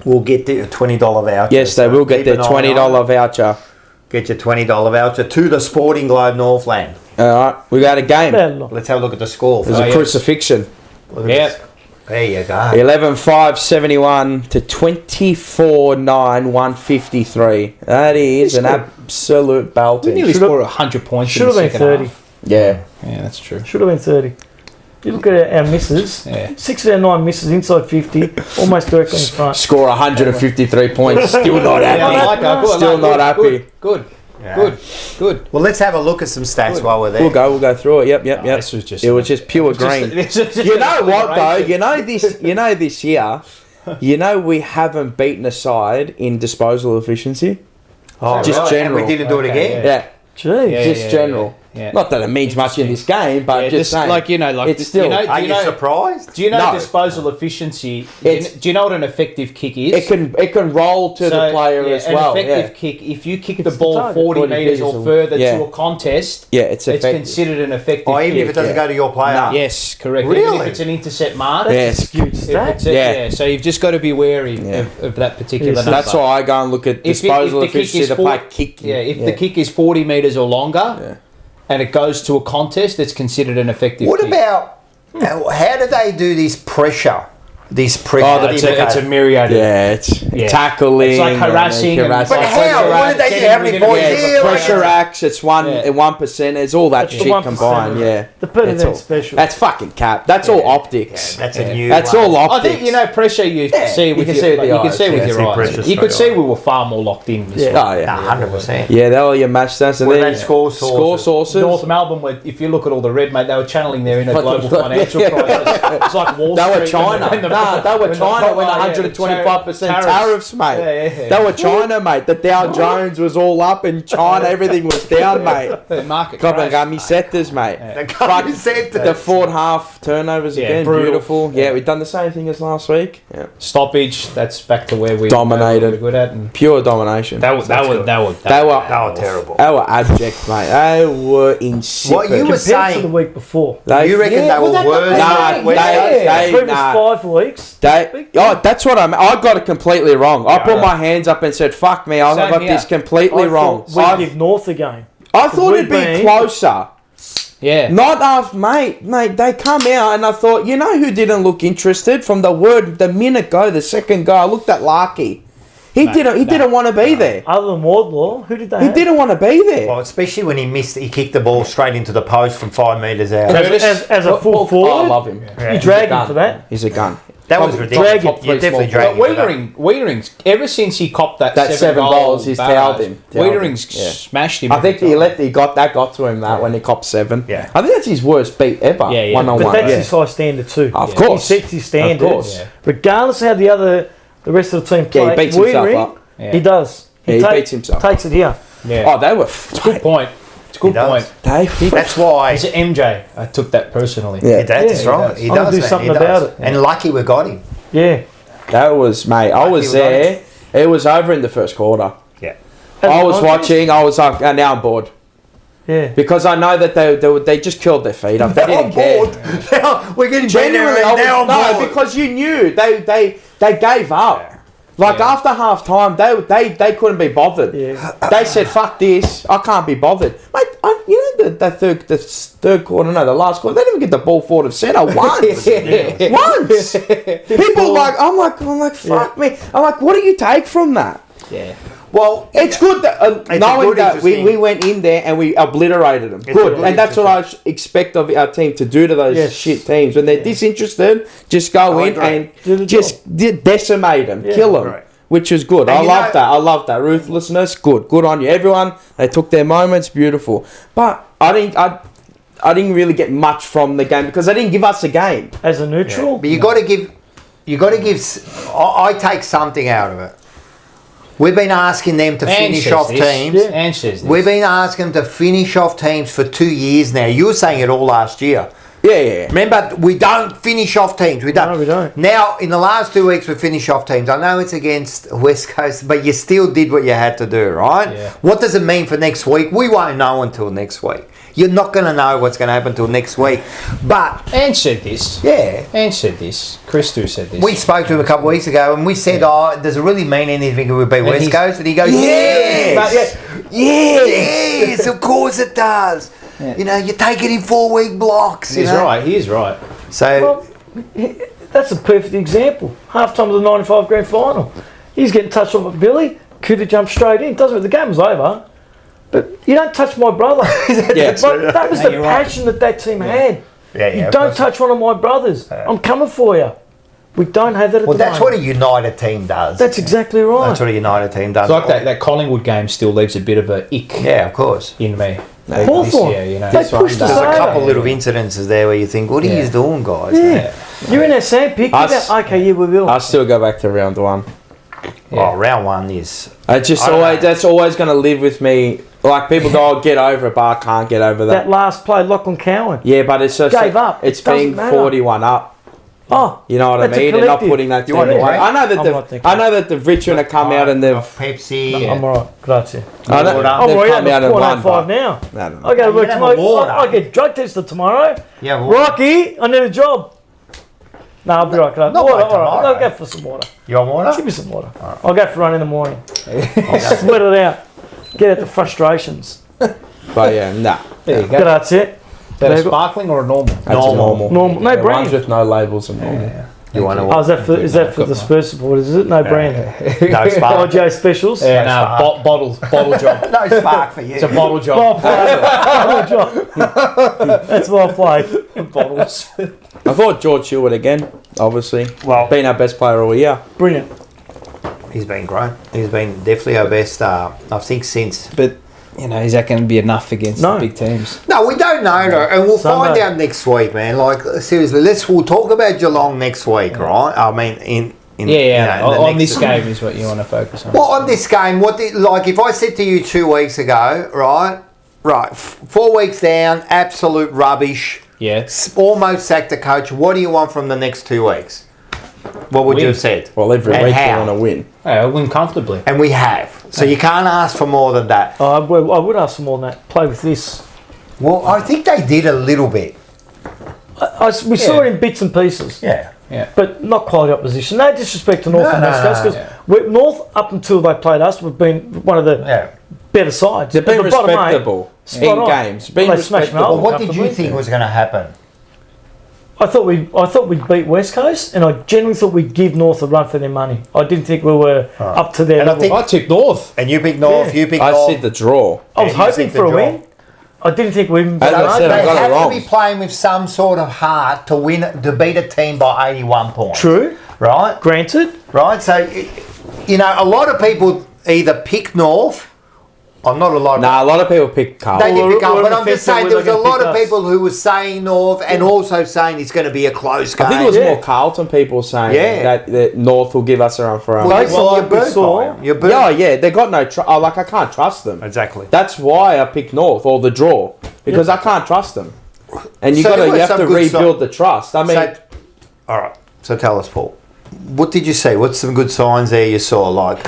S1: will get the $20 voucher.
S2: Yes, they
S1: So
S2: will get
S1: keep
S2: their
S1: an eye
S2: $20
S1: on it.
S2: voucher.
S1: Get your $20 voucher to the Sporting Globe Northland.
S2: All right, we got a game.
S1: Let's have a look at the score.
S2: There's
S4: Oh,
S2: a
S4: yeah.
S2: crucifixion.
S1: Look at
S4: Yeah.
S1: this. There you go.
S2: 11-5-71 to 24-9-153. That is an absolute
S4: We
S2: belting.
S4: nearly
S3: Should've-
S4: scored 100 points.
S3: Should
S4: in
S3: have
S4: the
S3: been
S4: second
S3: 30.
S4: half.
S2: Yeah.
S4: Yeah, that's true.
S3: Should have been 30. You look at our misses.
S4: Yeah.
S3: 6 out of 9 misses inside 50, almost directly in front.
S2: Score 153 points. Still not
S4: Yeah,
S2: happy.
S4: I like that. Good,
S2: Still not happy.
S4: Good.
S1: Yeah.
S4: Good.
S1: Well, let's have a look at some stats while we're there.
S2: We'll go through it. Yep.
S4: Oh, this was just.
S2: It was just pure green. You know what though? You know this year. You know we haven't beaten a side in disposal efficiency.
S1: Oh,
S2: Just
S1: right.
S2: general.
S1: And we didn't do it
S4: Okay,
S1: again.
S2: Yeah,
S3: Jeez.
S4: Yeah.
S2: just general.
S4: Yeah.
S2: Not that it means much in this game, but
S4: Yeah,
S2: just saying.
S4: like
S2: it's still.
S1: Are you surprised?
S4: Do you know
S2: No.
S4: disposal efficiency?
S2: It's-
S4: Do you know what an effective kick is?
S2: it can roll to the player as well.
S4: An effective
S2: Yeah.
S4: kick, if you kick
S3: It's
S4: the ball
S3: the target.
S4: 40
S2: 40
S4: metres or
S2: metres
S4: further
S2: yeah.
S4: to a contest,
S2: Yeah, it's
S4: it's
S2: effective.
S4: considered an effective
S1: Or even
S4: kick.
S1: if it doesn't
S2: yeah.
S1: go to your player?
S2: No.
S4: Yes, correct. Even
S1: Really?
S4: if it's an intercept mark.
S2: Yes.
S3: Huge
S4: If
S3: stat.
S4: it's a-
S2: Yeah.
S4: yeah. So you've just got to be wary
S2: Yeah.
S4: of that particular
S3: Yes,
S4: number.
S2: That's why I go and look at
S4: If
S2: disposal
S4: the kick
S2: efficiency.
S4: is
S2: The
S4: four-
S2: play kicking.
S4: Yeah, if the kick is 40 metres or longer
S2: Yeah.
S4: and it goes to a contest, it's considered an effective
S1: What
S4: kick.
S1: about how do they do this pressure? This pressure.
S2: Oh,
S4: It's a myriad of
S2: Yeah, it's
S4: Yeah.
S2: tackling.
S4: It's like harassing and-
S1: But
S4: Like
S1: how?
S4: pressure
S1: What did they do? How many
S4: getting
S1: points
S4: within-
S1: here?
S2: pressure acts. It's one
S4: Yeah.
S2: 1%. It's all that
S3: It's the
S2: shit
S3: 1%.
S2: combined. Yeah,
S3: The better
S2: That's
S3: than
S2: all.
S3: special.
S2: That's fucking cap. That's all optics.
S1: That's a new.
S2: That's
S1: one.
S2: all
S4: I
S2: optics.
S4: think pressure you see
S2: you
S4: with
S2: can
S4: your,
S2: see with the
S4: you can
S2: eyes.
S4: see with
S2: Yeah,
S4: your
S1: see
S4: eyes.
S1: pressure
S4: You
S1: straight
S4: could see
S1: away.
S4: we were far more locked in. This
S3: Yeah.
S2: Oh yeah.
S1: 100%.
S2: Yeah, they're all your match stats. And
S1: What
S2: then
S1: about score sources?
S2: Score sources.
S4: North Melbourne, if you look at all the red, mate, they were channeling their inner global
S2: Yeah.
S4: financial crisis. It's like Wall
S2: They
S4: Street.
S2: were China.
S4: when the-
S2: Nah, they were
S4: when the-
S2: China when
S4: oh, yeah,
S2: 125%
S4: tariffs.
S2: tariffs, mate.
S4: Yeah.
S2: They were China, mate. The Dow Jones was all up in China. Everything was down, mate.
S4: The market
S2: Couple of
S4: crashed.
S2: camisetas, mate.
S1: The company said
S2: The forward half turnovers
S4: Yeah,
S2: again,
S4: brutal.
S2: beautiful. Yeah, we've done the same thing as last week. Yeah.
S4: Stoppage. That's back to where we
S2: Dominated.
S4: We're good at. And
S2: Pure domination.
S4: that was
S2: They were
S1: They were terrible.
S2: They were abject, mate. They were insipid.
S1: What you were
S3: Compared to the
S1: saying?
S3: week before.
S1: You reckon
S4: Yeah,
S1: they
S4: well,
S1: were
S4: that-
S1: worse?
S2: Nah,
S1: than
S2: they-
S1: Wednesday?
S3: Previous
S2: nah.
S3: 5 weeks.
S2: That's what I got it completely wrong. I put my hands up and said, "Fuck me, I
S4: Same
S2: got
S4: here.
S2: this completely
S3: I
S2: wrong."
S3: thought we'd give North a game.
S2: I thought it'd be
S3: we've been-
S2: closer.
S4: Yeah.
S2: Not us, mate. They come out and I thought, you know who didn't look interested from the minute go, the second go. I looked at Larky. He didn't want to be there.
S3: Other than Wardlaw, who did they
S2: He
S3: have?
S2: didn't want to be there.
S1: Well, especially when he kicked the ball straight into the post from 5 metres out.
S4: Curtis-
S3: As a full forward,
S2: I love him.
S3: you drag him for that.
S2: He's a gun.
S1: That was
S2: Probably
S1: ridiculous.
S2: top three
S1: You definitely
S2: small
S1: dragged
S4: But
S1: him for that.
S4: Wiedering's ever since he copped that
S2: That seven goals, he's tailed him.
S4: Wiedering's
S2: Yeah.
S4: smashed him.
S2: I think
S4: every time.
S2: he got to him when he copped 7.
S1: Yeah.
S2: I think that's his worst beat ever.
S4: Yeah, yeah.
S2: One on
S3: But
S2: one.
S3: that's
S2: Yeah.
S3: his high standard too.
S2: Of
S3: He
S2: course.
S3: sets his standards.
S2: Of course.
S4: Yeah.
S3: Regardless of how the rest of the team
S2: Yeah,
S3: play.
S2: he beats himself
S3: Wiedering,
S2: up.
S4: Yeah.
S3: He does.
S2: Yeah, he beats himself
S3: Takes it here.
S4: Yeah.
S2: Oh, they were.
S4: It's a good point. It's a good
S1: He does.
S4: point.
S1: That's why.
S4: It's MJ. I took that personally.
S2: Yeah.
S1: That's
S3: Yeah,
S1: right.
S3: he
S1: He
S3: does. I'll
S1: does.
S3: do
S1: man,
S3: something
S1: he does.
S3: about it.
S1: And lucky we got him.
S3: Yeah.
S2: That was, mate. I
S1: Like
S2: was
S1: he was
S2: there. It was over in the first quarter.
S1: Yeah.
S2: I was watching. I was like, now I'm bored
S3: Yeah.
S2: because I know that they just killed their feet up. They didn't care.
S1: Now we're getting
S2: Genuinely,
S1: better. Now I'm
S2: no,
S1: bored.
S2: because you knew they gave up. Like
S4: Yeah.
S2: after half time, they couldn't be bothered.
S3: Yeah.
S2: They said, "Fuck this! I can't be bothered." Mate, you know the third quarter, no, the last quarter, they didn't even get the ball forward of centre once. Once. People I'm like, fuck me. I'm like, what do you take from that?
S4: Yeah.
S1: Well,
S2: It's good that
S1: a
S2: knowing
S1: good,
S2: that we
S1: interesting-
S2: went in there and we obliterated them.
S1: It's
S2: Good,
S1: good,
S2: and that's what I expect of our team to do to those
S3: Yes.
S2: shit teams when they're disinterested. Just go
S1: I
S2: in
S1: agree.
S2: and
S3: Do the
S2: just decimate them, kill them,
S1: right.
S2: which is good.
S1: And
S2: I
S1: you
S2: love
S1: know-
S2: that. I love that ruthlessness. Good on you, everyone. They took their moments, beautiful. But I didn't really get much from the game because they didn't give us a game.
S3: As a neutral,
S1: But you got to give. I take something out of it. We've been asking them to finish off teams.
S3: Yeah.
S4: And says this.
S1: We've been asking them to finish off teams for 2 years now. You were saying it all last year.
S2: Yeah.
S1: Remember, we don't finish off teams. We don't.
S3: No, we don't.
S1: Now, in the last 2 weeks, we finished off teams. I know it's against West Coast, but you still did what you had to do, right?
S4: Yeah.
S1: What does it mean for next week? We won't know until next week. You're not going to know what's going to happen until next week. But,
S4: And said this.
S1: yeah,
S4: And said this. Christo said this.
S1: we spoke to him a couple of weeks ago and we said, does it really mean anything if we beat West
S4: he's-
S1: Coast? And he goes, yes!
S4: But,
S1: Yes, of course it does.
S4: Yeah.
S1: You know, you take it in 4-week blocks.
S4: He's
S1: you know?
S4: right. He is right.
S1: So,
S3: well, that's a perfect example. Half time of the '95 grand final, he's getting touched on by Billy. Could have jumped straight in. Doesn't matter. The game was over. But you don't touch my brother.
S2: Yeah.
S3: Like, that was
S4: No,
S3: the
S4: you're right.
S3: passion that team had.
S1: yeah,
S3: You
S1: of
S3: don't
S1: course.
S3: touch one of my brothers. I'm coming for you. We don't have that at
S1: Well,
S3: the
S1: that's what
S3: moment.
S1: a United team does.
S3: That's exactly right.
S1: That's what a United team does.
S4: It's like that Collingwood game still leaves a bit of a ick
S1: Yeah, of course.
S4: in me.
S3: Hawthorn.
S4: This year, you know.
S3: They
S4: This one
S3: pushed us
S4: does.
S1: There's a
S3: over.
S1: couple little incidences there where you think, what are
S4: Yeah.
S1: you doing, guys?
S3: Yeah. You're in that sandpit.
S2: Us-
S3: Okay, yeah, we will.
S2: I still go back to round one.
S1: Oh, round one is...
S2: I just
S1: I don't
S2: always
S1: know.
S2: that's always going to live with me. Like people go, "Oh, get over it," but I can't get over that.
S3: that last play, Lachlan Cowan.
S2: Yeah, but it's just
S3: Gave up.
S2: It's
S3: It doesn't
S2: being
S3: matter.
S2: 41 up.
S3: Oh,
S2: You know what
S3: That's
S2: I
S3: a
S2: mean? And not
S3: collective.
S2: putting that
S1: You
S2: team
S1: want to
S2: away.
S1: wait?
S2: I know that
S3: I'm not thinking.
S2: I know that the Richmond have come out and they've.
S1: Pepsi.
S4: Yeah.
S3: I'm all right. Grazie.
S2: I know,
S1: Water.
S3: I'm
S2: they've
S3: all right.
S2: come out and won.
S3: 0.05
S2: but-
S3: now.
S2: No, no, no.
S3: I go to work
S1: You can have
S3: tomorrow.
S1: a water.
S3: I get drug tested tomorrow.
S1: Yeah, well,
S3: Rocky, I need a job. No, I'll be right.
S1: not
S3: Water,
S1: by
S3: all right.
S1: tomorrow.
S3: I'll go for some water.
S1: you want water?
S3: Give me some water. I'll go for a run in the morning. Sweat it out. Get out the frustrations.
S2: But yeah, nah.
S4: There you go.
S3: Grazie.
S4: Is that a sparkling or a normal?
S2: That's normal.
S3: Normal. No
S2: Yeah,
S3: brand.
S2: ones with no labels are normal.
S1: You want
S3: Oh, is that for the Spurs supporters? Is it no brand?
S1: No spark.
S3: LJ specials.
S4: Yeah,
S1: Spark.
S4: no, bottle job.
S1: No spark for you.
S4: It's a bottle job.
S3: Well played. Good job. That's well played.
S4: Bottles.
S2: I thought George Hewitt again, obviously.
S1: Well-
S2: Been our best player all year.
S3: Brilliant.
S1: He's been great. He's been definitely our best, I think, since...
S4: But, you know, is that going to be enough against
S3: No.
S4: the big teams?
S1: No, we don't know, no, and we'll
S3: Sunday.
S1: find out next week, man. Like, seriously, we'll talk about Geelong next week, right? I mean, in
S4: Yeah,
S1: you know, in the
S4: on
S1: next-
S4: this game is what you want to focus on.
S1: Well, on this game, like if I said to you 2 weeks ago, right, 4 weeks down, absolute rubbish,
S4: Yeah.
S1: almost sacked the coach. What do you want from the next 2 weeks? What would you
S4: Win.
S1: have said?
S2: Well, every
S1: And
S2: week
S1: how?
S2: you want to win.
S4: Yeah, win comfortably.
S1: And we have. So you can't ask for more than that.
S3: I would ask for more than that. Play with this.
S1: Well, I think they did a little bit.
S3: We saw it in bits and pieces.
S1: Yeah.
S4: Yeah.
S3: But not quality opposition. No disrespect to North and
S1: No,
S3: West
S1: no,
S3: Coast,
S1: no,
S3: because North, up until they played us, we've been one of the
S1: Yeah.
S3: better sides.
S2: They've been
S3: At the bottom eight,
S2: respectable
S3: spot
S2: in
S3: on.
S2: games. Been
S3: They smashed
S2: respectable.
S3: Melbourne.
S1: What did you
S3: comfortably.
S1: think was going to happen?
S3: I thought we'd beat West Coast, and I genuinely thought we'd give North a run for their money. I didn't think we were up to their
S1: And I
S3: level.
S1: think-
S4: I tipped North.
S1: And you picked North,
S3: Yeah.
S1: you picked
S2: I
S1: North.
S2: said the draw.
S3: I was
S1: Yeah, you
S3: hoping
S1: think
S3: for a
S1: the draw.
S3: win. I didn't think we'd
S2: As I said, I
S1: They
S2: got it
S1: have
S2: wrong.
S1: to be playing with some sort of heart to win, to beat a team by 81 points.
S3: True,
S1: Right?
S3: granted.
S1: Right? So, you know, a lot of people either pick North, or not a lot of
S2: Nah, a lot of people pick
S1: they
S2: Carlton.
S1: did pick up,
S3: Or
S1: but
S3: the
S1: I'm just
S3: fence
S1: saying
S3: that
S1: there was
S3: we're
S1: a
S3: gonna
S1: lot
S3: pick
S1: of
S3: us.
S1: people who were saying North and also saying it's going to be a close game.
S2: I think it was
S3: Yeah.
S2: more Carlton people saying
S1: Yeah.
S2: that North will give us a run for our
S1: Well,
S2: money.
S3: Based on
S1: you're
S3: what we
S1: burnt
S3: saw-
S1: by 'em. You're burnt.
S2: Yeah, they got no trust. Like, I can't trust them.
S1: Exactly.
S2: That's why I picked North or the draw, because I can't trust them. And
S1: So there
S2: you
S1: were
S2: have
S1: some
S2: to
S1: good
S2: rebuild the trust. I mean,
S1: So, all right. So tell us, Paul. What did you see? What's some good signs there you saw? Like,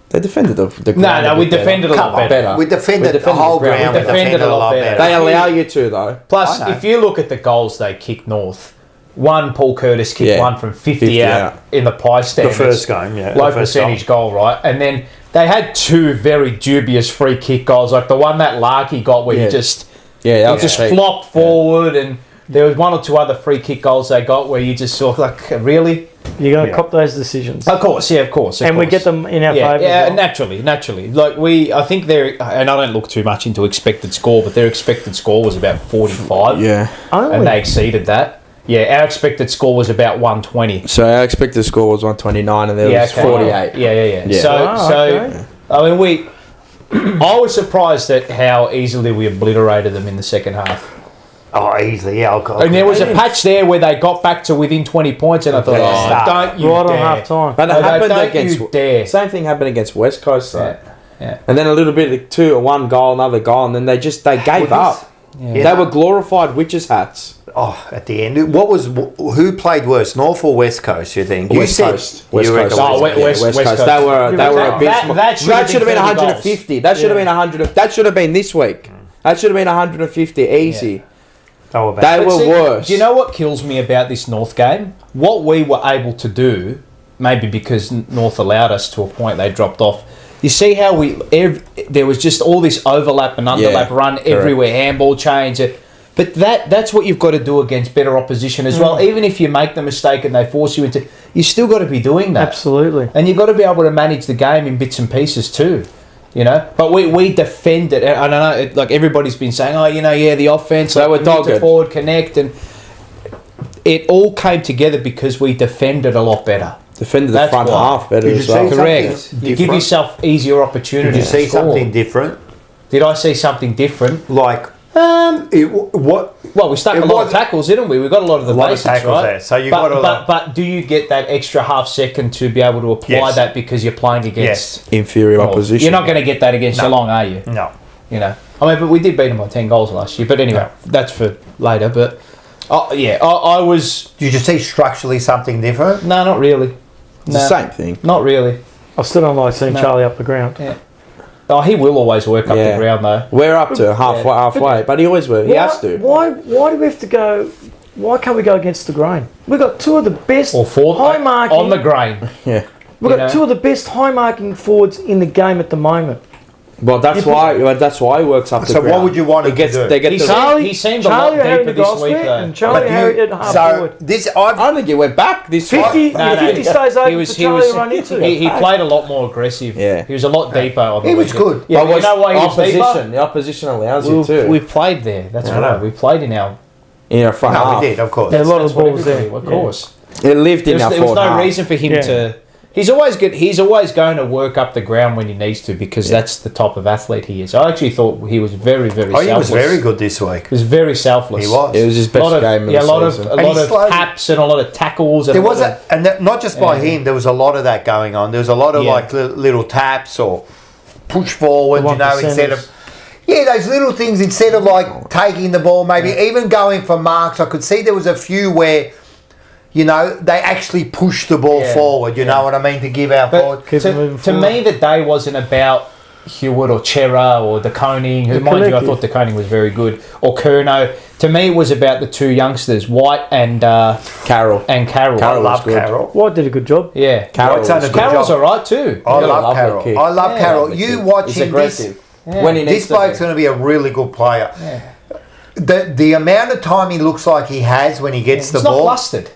S2: they defended the
S4: No,
S2: ground
S4: no,
S2: a
S4: we
S2: bit better.
S4: defended a lot
S1: Come on.
S4: better.
S1: We defended the
S2: defended
S1: whole
S2: the ground.
S1: ground.
S4: We defended a lot better.
S2: They allow you to, though.
S4: Plus,
S1: I know.
S4: if you look at the goals they kicked North, one Paul Curtis kicked
S2: Yeah.
S4: one from 50,
S2: 50
S4: out,
S2: out.
S4: in the pie stand.
S1: first game, yeah,
S4: Low
S1: the first
S4: percentage goal, right? And then they had two very dubious free kick goals, like the one that Larky got where
S2: Yeah.
S4: he just
S2: Yeah, that
S4: he
S2: was
S4: just
S2: cheap.
S4: flopped forward and There was one or two other free kick goals they got where you just saw like, really?
S3: You're going to cop those decisions.
S4: Of course.
S3: And we get them in our favour.
S4: Yeah, naturally. Like I think they're, and I don't look too much into expected score, but their expected score was about 45.
S2: Yeah.
S4: And they exceeded that. Yeah, our expected score was about 120.
S2: So our expected score was 129 and there was 48.
S4: Yeah. So I mean, I was surprised at how easily we obliterated them in the second half.
S1: Oh, easily, yeah.
S4: And there was a patch there where they got back to within 20 points, and I thought, don't you
S3: right
S4: dare.
S3: on half time.
S2: But it happened
S4: don't
S2: against
S4: you dare.
S2: Same thing happened against West Coast though.
S4: Yeah.
S2: And then a little bit of 2 or 1 goal, another goal, and then they gave up.
S4: Yeah.
S2: They were glorified witches' hats.
S1: Oh, at the end, who played worse, North or West Coast? You think?
S2: West Coast. West Coast.
S4: Oh, West Coast.
S2: They were abysmal.
S4: That should have been
S2: 150. That should have been 100. That should have been this week. That should have been 150 easy.
S1: Yeah.
S2: They were worse.
S4: Do you know what kills me about this North game? What we were able to do, maybe because North allowed us to a point, they dropped off. You see how there was just all this overlap and underlap run everywhere, handball change. But that's what you've got to do against better opposition as well. Even if you make the mistake and they force you into, you still got to be doing that.
S3: Absolutely.
S4: And you've got to be able to manage the game in bits and pieces too. You know, but we defended. I don't know. Like everybody's been saying, the offense.
S2: They were dogged.
S4: Forward connect, and it all came together because we defended a lot better.
S2: Defended the front half better as well.
S4: Correct. You give yourself easier opportunities.
S1: Did you see something different?
S4: Did I see something different?
S1: Like
S4: Well, we stuck a lot of tackles, didn't we? We got a lot of the basics, right?
S1: There. So you got
S4: but do you get that extra half second to be able to apply that because you're playing against
S2: inferior opposition?
S4: You're not going to get that against Geelong, are you?
S1: No.
S4: You know, but we did beat them by 10 goals last year. But anyway, that's for later. But I was.
S1: Did you see structurally something different?
S4: No, not really.
S2: It's the same thing.
S4: Not really.
S3: I still don't like seeing Charlie up the ground.
S4: Yeah. Oh, he will always work up the ground though.
S2: We're up to halfway, but he always will. He has to.
S3: Why do we have to go? Why can't we go against the grain? We've got 2 of the best high marking
S4: on the grain.
S2: Yeah.
S3: We've got 2 of the best high marking forwards in the game at the moment.
S2: Well, that's why he works up the ground.
S1: So what would you want him to do?
S2: They get
S4: he seemed a lot deeper this week though.
S3: And Charlie Harry at half forward.
S2: I don't think he went back this
S3: 50 stays open for Charlie to run into.
S4: He played a lot more aggressive.
S2: Yeah.
S4: He was a lot deeper on the
S1: He was good.
S4: Yeah, you know why he was deeper?
S2: The opposition allows you to.
S4: We played there. That's right. We played in our
S2: front half.
S1: No, we did, of course.
S3: Yeah, a lot of balls there.
S4: Of course.
S2: It lived in our
S4: There was
S2: forward half.
S4: no reason for him to. He's always good. He's always going to work up the ground when he needs to because that's the type of athlete he is. I actually thought he was very, very selfless.
S1: He was very good this week.
S4: He was very selfless.
S1: He was.
S2: It was his best game of the season.
S4: A lot of taps and a lot of tackles.
S1: There was not just by him. There was a lot of that going on. There was a lot of like little taps or push forward. Instead of those little things instead of like taking the ball, maybe even going for marks. I could see there was a few where. They actually pushed the ball forward, you know what I mean, to give our forward.
S4: To me, the day wasn't about Hewitt or Chera or De Koning, who, mind you, I thought De Koning was very good, or Curnow. To me, it was about the 2 youngsters, White and
S2: Carroll.
S1: I love Carroll.
S3: White did a good job.
S4: Yeah.
S1: Carroll's
S4: all right too.
S1: I love Carroll. I love Carroll. You watch him.
S2: When he
S1: this bloke's going to be a really good player. Yeah. The amount of time he looks like he has when he gets the ball.
S4: He's not flustered.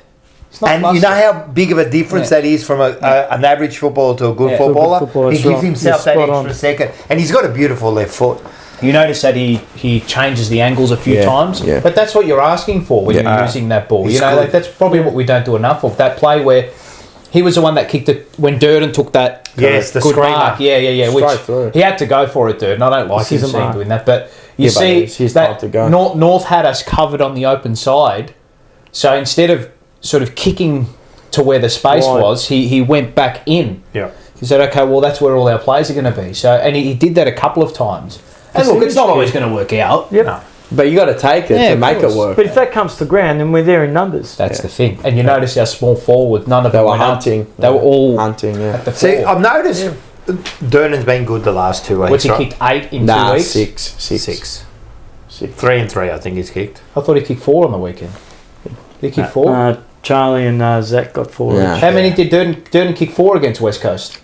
S1: And you know how big of a difference that is from an average footballer to a good footballer? He gives himself that extra second. And he's got a beautiful left foot.
S4: You notice that he changes the angles a few times, but that's what you're asking for when you're using that ball. That's probably what we don't do enough of. That play where he was the one that kicked it when Durden took that
S1: the
S4: good
S1: screamer.
S4: mark. Which he had to go for it, Durden. I don't like him doing that, but you see that North had us covered on the open side, so instead of sort of kicking to where the space was, he went back in.
S1: Yeah.
S4: He said, okay, well, that's where all our plays are going to be. So, and he did that a couple of times. And look, it's not always going to work out.
S3: Yep.
S1: No.
S2: But you got to take it to make it work.
S3: But if that comes to ground, then we're there in numbers.
S4: That's the thing. And you notice our small forward, none of them were
S2: hunting.
S4: They were all
S2: hunting,
S4: at the
S1: See,
S4: floor.
S1: I've noticed Durnan's been good the last 2 weeks.
S4: What's he kicked 8 in 2 weeks?
S2: 6.
S1: 3 and 3, I think he's kicked.
S4: I thought he kicked 4 on the weekend. Did he kick 4?
S3: Charlie and Zach got 4 each.
S4: How many did Durden kick 4 against West Coast?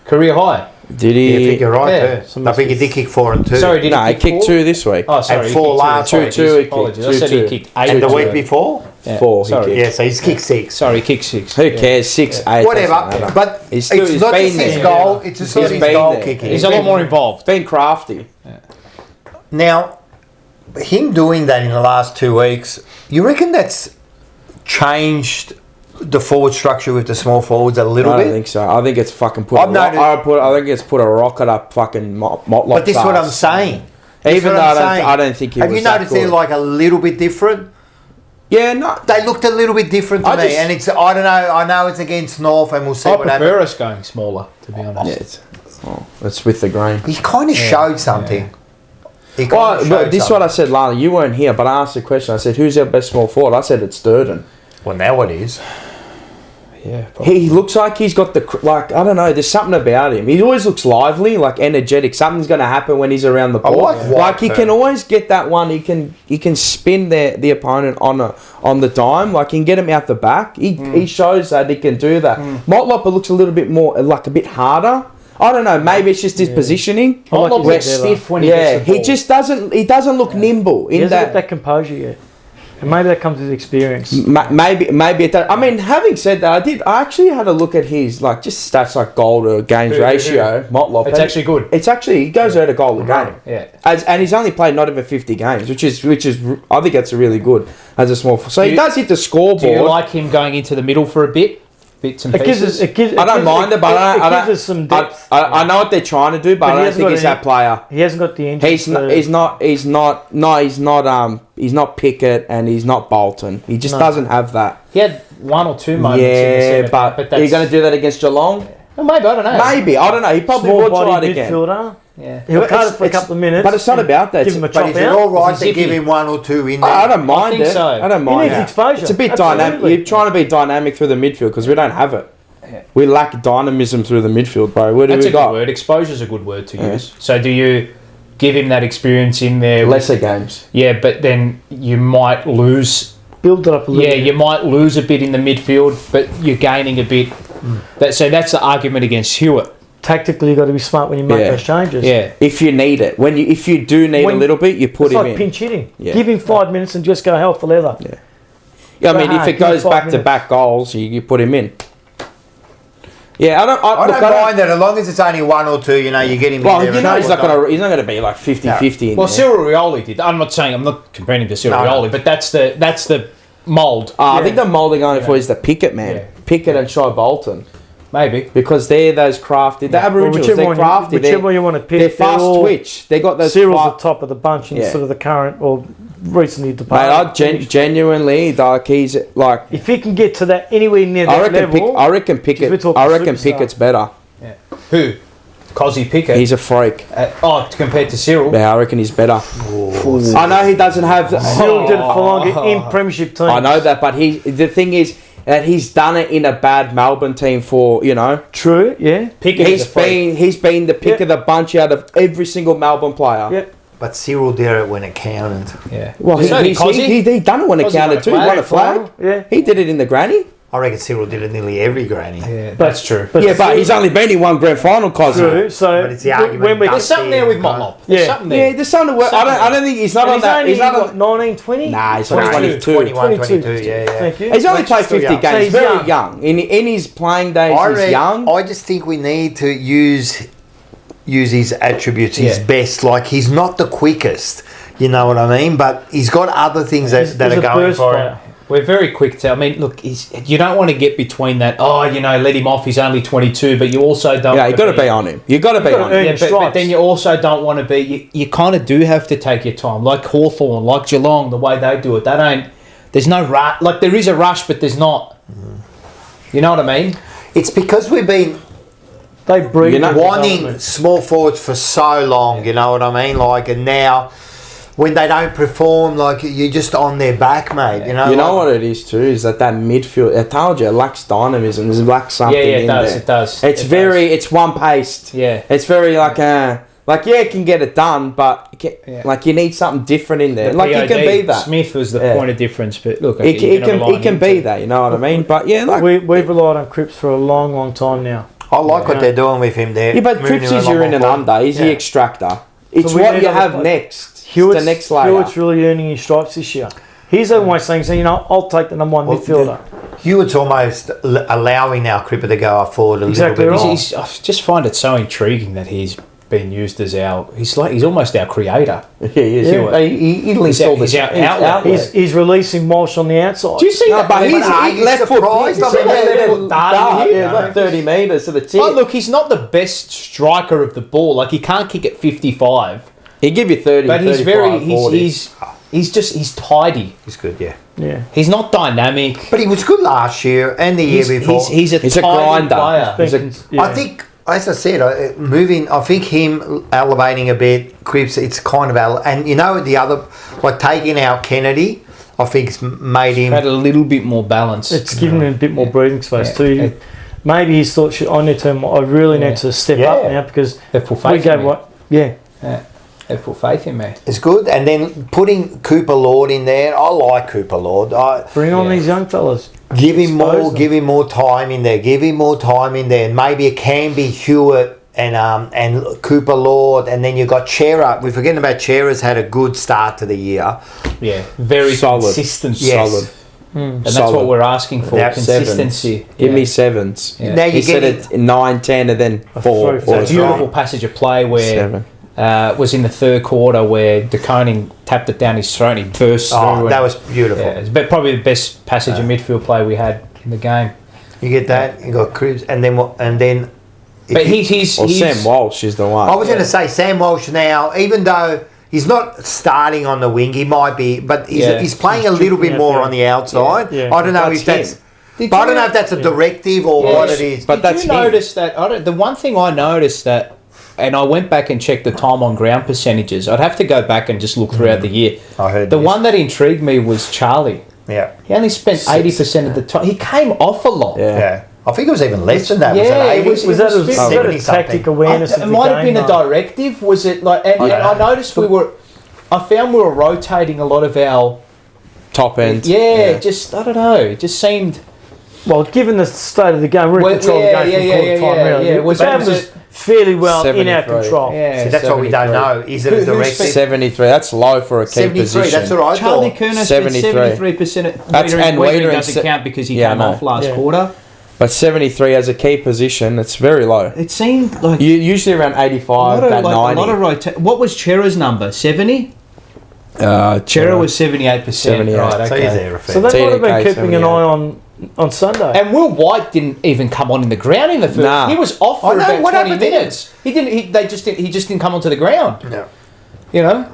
S4: Career high.
S2: Did
S1: Yeah, I think
S2: he?
S1: you're right.
S4: Yeah.
S1: Too. I think he did kick 4 and 2.
S4: Sorry, did
S2: No, he
S4: he kick
S2: kicked 2 this week.
S4: Oh, sorry.
S1: And
S4: he
S1: 4
S4: kicked
S1: last
S2: Two,
S1: week.
S2: two, he
S4: Apologies.
S2: kicked.
S4: I said
S2: Two,
S4: he
S2: two.
S4: kicked
S1: And
S4: 8.
S1: the week before?
S4: Yeah.
S2: 4.
S4: Sorry.
S2: He
S1: Yeah,
S2: kicked.
S1: so he's kicked 6.
S4: Sorry, he kicked 6.
S2: Who cares? 6, 8.
S1: Whatever.
S2: doesn't matter.
S1: But
S2: He's
S1: it's
S2: still-
S1: not
S2: he's
S1: just
S2: been
S1: his
S2: there.
S1: goal. It's just not
S2: He's
S1: his
S2: been
S1: goal
S2: there.
S1: kicking.
S4: He's a lot more involved.
S2: Been crafty.
S1: Now, him doing that in the last 2 weeks, you reckon that's changed the forward structure with the small forwards a little
S2: I
S1: bit?
S2: don't think so. I think it's fucking put.
S1: I've
S2: I think it's put a rocket up fucking Motlop.
S1: But this is what I'm saying.
S2: Even though I don't think he
S1: Have
S2: was
S1: you
S2: that
S1: noticed they're
S2: good.
S1: like a little bit different?
S2: Yeah, no.
S1: They looked a little bit different to
S2: I
S1: me,
S2: just-
S1: and it's I don't know. I know it's against North, and we'll see
S4: I
S1: what happens.
S4: prefer us going smaller, to be honest.
S2: Yeah, it's with the grain.
S1: He kind of showed something. He kind
S2: Well,
S1: of
S2: but
S1: showed
S2: this is what I
S1: something.
S2: said, Lana. You weren't here, but I asked the question. I said, "Who's our best small forward?" I said, "It's Durden."
S1: Well, now it is.
S4: Yeah.
S2: He looks like he's got the I don't know. There's something about him. He always looks lively, like energetic. Something's going to happen when he's around the
S1: I
S2: ball.
S1: like White
S2: Like he
S1: too.
S2: can always get that one. He can spin the opponent on the dime. Like he can get him out the back. He shows that he can do that. Motlop looks a little bit more like a bit harder. I don't know. Maybe it's just his positioning.
S3: I like
S4: Motlop
S3: his
S4: looks
S3: endeavour.
S4: stiff when he
S2: Yeah,
S4: gets the ball.
S2: he just doesn't. He doesn't look nimble
S3: He
S2: in
S3: hasn't got
S2: that.
S3: that composure yet. And maybe that comes with experience.
S2: Maybe it does. I mean, having said that, I actually had a look at his like just stats like goal to games ratio. Motlop.
S4: It's actually good.
S2: It's actually he goes out a goal a game.
S4: Yeah.
S2: And he's only played not even 50 games, which is I think that's really good as a small. So he does hit the scoreboard.
S4: Do you like him going into the middle for a bit? Bits and
S3: It gives
S4: pieces?
S3: us.
S2: I don't mind it, but
S3: it gives us some depth.
S2: I know what they're trying to do, but
S3: But he
S2: I don't
S3: hasn't
S2: think
S3: got
S2: he's
S3: any-
S2: that player.
S3: He hasn't got the engine.
S2: He's not Pickett and he's not Bolton. He just
S3: No.
S2: doesn't have that.
S4: He had 1 or 2 moments in the
S2: Yeah,
S4: centre,
S2: but
S4: that's...
S2: you're going to do that against Geelong?
S4: Well, maybe, I don't know.
S2: Maybe, I don't know. He probably
S3: Small
S2: will try
S3: body
S2: it again.
S3: midfielder.
S4: Yeah.
S3: He'll
S2: But
S3: cut
S2: it's-
S3: it for a couple of minutes.
S2: but it's not about that.
S3: Give him a
S1: But
S3: chop
S1: is it
S3: out.
S1: all right to
S4: Zippy.
S1: give him 1 or 2 in there?
S2: I don't mind
S4: think
S2: it.
S4: so.
S2: I don't
S3: He
S2: mind
S3: needs
S2: it.
S3: exposure.
S2: It's a bit
S3: Absolutely.
S2: dynamic. You're trying to be dynamic through the midfield because we don't have it.
S4: Yeah.
S2: We lack dynamism through the midfield, bro. What do
S4: That's
S2: we
S4: a
S2: got?
S4: good word. Exposure's a good word to
S2: Yeah.
S4: use. So do you give him that experience in there?
S2: Lesser games.
S4: Yeah, but then you might lose.
S3: Build it up a little
S4: Yeah,
S3: bit.
S4: you might lose a bit in the midfield, but you're gaining a bit. So that's the argument against Hewitt.
S3: Tactically, you've got to be smart when you make
S2: Yeah.
S3: those changes.
S4: Yeah.
S2: If you need it, if you do need a little bit, you put
S3: It's
S2: him
S3: like
S2: in.
S3: pinch hitting.
S2: Yeah.
S3: Give him 5 minutes and just go hell for leather.
S2: Yeah. Yeah, I
S3: Go
S2: mean, if
S3: hard,
S2: it
S3: give him
S2: goes
S3: 5
S2: back to
S3: minutes.
S2: back goals, you put him in. Yeah, I don't.
S1: I don't mind that as long as it's only 1 or 2. You know, you get him.
S2: Well,
S1: in there
S2: you
S1: and
S2: know, he's not
S1: whatnot.
S2: gonna. He's not gonna be like 50-50 in
S4: Well,
S2: there.
S4: Cyril Rioli did. I'm not comparing him to Cyril
S1: No, no.
S4: Rioli, but that's the mould.
S2: I think the mould they're going for is the Pickett man,
S4: Yeah.
S2: Pickett and Shy Bolton,
S4: Maybe.
S2: because they're those crafty. The Aboriginals,
S3: Well,
S2: they're crafty.
S3: whichever one you want to pick.
S2: They're fast
S3: all-
S2: twitch. They got those.
S3: Cyril's
S2: fi-
S3: the top of the bunch in
S2: Yeah.
S3: sort of the current or recently
S2: Mate,
S3: departed.
S2: genuinely, like he's like.
S3: If he can get to that anywhere near that
S2: I reckon
S3: level,
S2: I reckon Pickett.
S3: we're talking
S2: I reckon
S3: superstar.
S2: Pickett's better.
S4: Yeah. Who? Cozzy Pickett.
S2: He's a freak.
S4: Compared to Cyril.
S2: Yeah, I reckon he's better. I know he doesn't have.
S3: Cyril did it for longer in premiership teams.
S2: I know that, but the thing is that he's done it in a bad Melbourne team for
S3: True, yeah.
S4: Pickett is a freak.
S2: He's been the pick
S3: Yeah.
S2: of the bunch out of every single Melbourne player.
S3: Yeah.
S1: But Cyril did it when it counted.
S4: Yeah.
S2: Well,
S4: So did Cozzy.
S2: he done it when it
S4: Cozzy
S2: counted
S4: won a
S2: too. He
S4: flag.
S2: won a flag.
S3: Yeah.
S2: He did it in the granny.
S1: I reckon Cyril did it nearly every granny.
S4: Yeah, that's true.
S2: But he's only been in one grand final, Cozzy.
S3: True. So
S1: But it's the argument
S3: when we
S1: that-
S4: There's something there with Motlop. There's
S3: Yeah.
S4: something there.
S2: Yeah, there's something to work. I don't think he's not
S3: and
S2: on
S3: he's
S2: that.
S3: only
S2: He's not
S3: what,
S2: on.
S3: 19, 20?
S2: Nah, he's like
S4: 22.
S1: 21,
S3: 22.
S1: 22, yeah.
S3: Thank you.
S2: He's only
S1: Which
S2: played
S1: is still
S2: 50
S1: young.
S2: games.
S3: So he's
S2: very
S3: young.
S2: young. In his playing days, he's young.
S1: I just think we need to use his attributes, his
S4: Yeah.
S1: best. Like, he's not the quickest, you know what I mean? But he's got other things that
S3: He's
S1: are
S3: a
S1: going
S3: burst
S1: for him.
S3: player.
S4: We're very quick to. I mean, look, you don't want to get between that. Let him off. He's only 22, but you also don't.
S2: Yeah,
S4: want
S2: you got to be on him. You got to be
S3: gotta
S2: on
S3: earn
S2: him.
S4: Yeah, but
S3: stripes.
S4: then you also don't want to be. You kind of do have to take your time, like Hawthorn, like Geelong, the way they do it. They don't. There's no rush. Like there is a rush, but there's not. You know what I mean?
S1: It's because we've been
S3: They breed
S2: You're not
S1: wanting small forwards for so long, you know what I mean? Like, and now when they don't perform, like, you're just on their back, mate. You know,
S2: You know what it is too is that midfield. I told you, it lacks dynamism. It lacks something.
S4: Yeah,
S2: in
S4: it does.
S2: there.
S4: It does.
S2: It's
S4: It
S2: very. It's one paced.
S4: Yeah.
S2: It's very it can get it done, but
S4: Yeah.
S2: like you need something different in there.
S4: The
S2: Like he can
S4: POD,
S2: be that.
S4: Smith was the
S2: Yeah.
S4: point of difference, but look,
S2: He can be that. You know what I mean? But yeah, like
S3: We've relied on Cripps for a long, long time now.
S1: I like what they're doing with him there.
S2: Yeah, but Cripps is you're in and under. He's the extractor. It's what you have next. It's the next layer.
S3: Hewitt's really earning his stripes this year. He's almost saying, so, I'll take the number one midfielder.
S1: Hewitt's almost allowing our Cripper to go forward a little bit.
S3: Right.
S4: I just find it so intriguing that he's been used as he's almost our creator.
S2: Yeah, he is.
S1: Yeah. He links all this
S4: outlet.
S3: He's releasing Walsh on the outside.
S4: Do you see that?
S2: But he's left foot.
S1: surprised?
S2: Like 30 metres to the tip.
S4: Oh, look, he's not the best striker of the ball. Like, he can't kick at 55.
S2: He'll give you 30,
S4: But he's
S2: 35, 40.
S4: he's tidy.
S1: He's good, yeah.
S3: Yeah.
S4: He's not dynamic.
S1: But he was good last year and the year before.
S4: He's a
S2: He's a
S4: tidy
S2: grinder.
S4: player.
S1: I think, as I said, I think him elevating a bit, Cripps, it's kind of... And the other... Like, taking out Kennedy, I think it's made him...
S4: Had a little bit more balance.
S3: It's given him a bit more breathing space too. Maybe he's thought, I really need to step up now because
S4: They've put faith in me. They've put faith in me.
S1: It's good. And then putting Cooper Lord in there, I like Cooper Lord.
S3: Bring on these young fellas.
S1: Give him more time in there. And maybe it can be Hewitt and Cooper Lord, and then you got Chera. We're forgetting about Chera's had a good start to the year.
S4: Yeah, very
S2: Solid.
S4: consistent.
S1: Yes.
S2: Solid.
S4: And that's what we're asking for.
S1: That
S4: Consistency.
S2: Give me sevens.
S4: Yeah.
S1: Now you
S2: He said
S1: get
S2: it 9, 10, and then 4.
S3: It's a
S4: It's a beautiful passage of play where was in the third quarter where De Koning tapped it down his throat and he burst through.
S1: Oh, that was beautiful.
S4: Yeah, it's probably the best passage of midfield play we had in the game.
S1: You get that. You got Cripps, and then.
S4: But he's
S2: Sam Walsh is the one.
S1: I was going to say Sam Walsh now, even though he's not starting on the wing, he might be, but he's playing a little bit more on the outside.
S3: Yeah.
S1: I don't know if that's. But I don't know if that's a directive or what it is.
S2: But
S4: Did you notice that? The one thing I noticed that, and I went back and checked the time on ground percentages. I'd have to go back and just look throughout the year.
S1: I heard
S4: the
S1: this.
S4: one that intrigued me was Charlie.
S1: Yeah.
S4: He only spent 80% of the time. He came off a lot.
S1: Yeah. I think it was even less than that.
S4: Yeah,
S1: was
S3: Was that a tactic awareness?
S4: It might have been a directive. Was it like? And I noticed I found we were rotating a lot of our
S2: top end.
S4: Yeah, just I don't know. It just seemed.
S3: Well, given the state of the game, we're in control of the game from quarter time, really.
S4: Was
S3: the game was fairly well in our
S2: 73.
S3: control.
S4: Yeah,
S1: See, that's what we don't know. Is it a directive?
S2: 73. That's low for a key
S1: 73,
S2: position.
S1: that's what I
S4: Charlie
S1: thought.
S4: Kerner spent 73%.
S2: That's and
S4: Wiedering
S2: Wiedering
S4: doesn't count because he came off last quarter.
S2: But 73 as a key position, it's very low.
S4: It seemed like
S2: Usually around 85, that 90.
S4: A lot of what was Chera's number? 70. Chera was 78%.
S2: 78.
S4: Right, okay.
S1: So he's there a fair
S3: So they might have been
S2: TDK
S3: keeping an eye on Sunday.
S4: And Will White didn't even come on in the ground in the first.
S2: Nah.
S4: He was off for
S1: I know,
S4: about
S1: what
S4: 20
S1: happened
S4: minutes. He didn't. He just didn't come onto the ground.
S1: No.
S4: You know.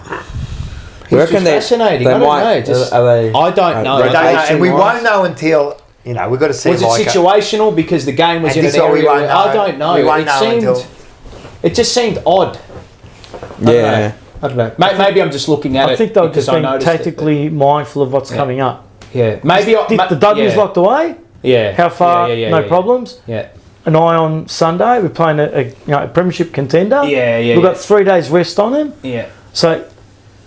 S2: We reckon
S4: Just fascinating. I don't know. Just,
S2: are they,
S4: I don't know.
S1: We don't know, and we
S2: Rotation-wise?
S1: won't know until we've got to see.
S4: Was it situational because the game was
S1: And
S4: in an
S1: this is what we
S4: area?
S1: won't know.
S4: I don't know.
S1: We won't know until.
S4: It just seemed odd.
S2: Yeah.
S4: I don't know. Maybe I'm just looking at it.
S3: I think they've
S4: because
S3: just
S4: I
S3: been
S4: noticed it,
S3: tactically mindful of what's coming up.
S4: but- yeah. Maybe
S3: The W's locked away.
S4: Yeah.
S3: How far?
S4: Yeah,
S3: No problems.
S4: Yeah.
S3: An eye on Sunday. We're playing a premiership contender.
S4: Yeah.
S3: We've got 3 days rest on him.
S4: Yeah.
S3: So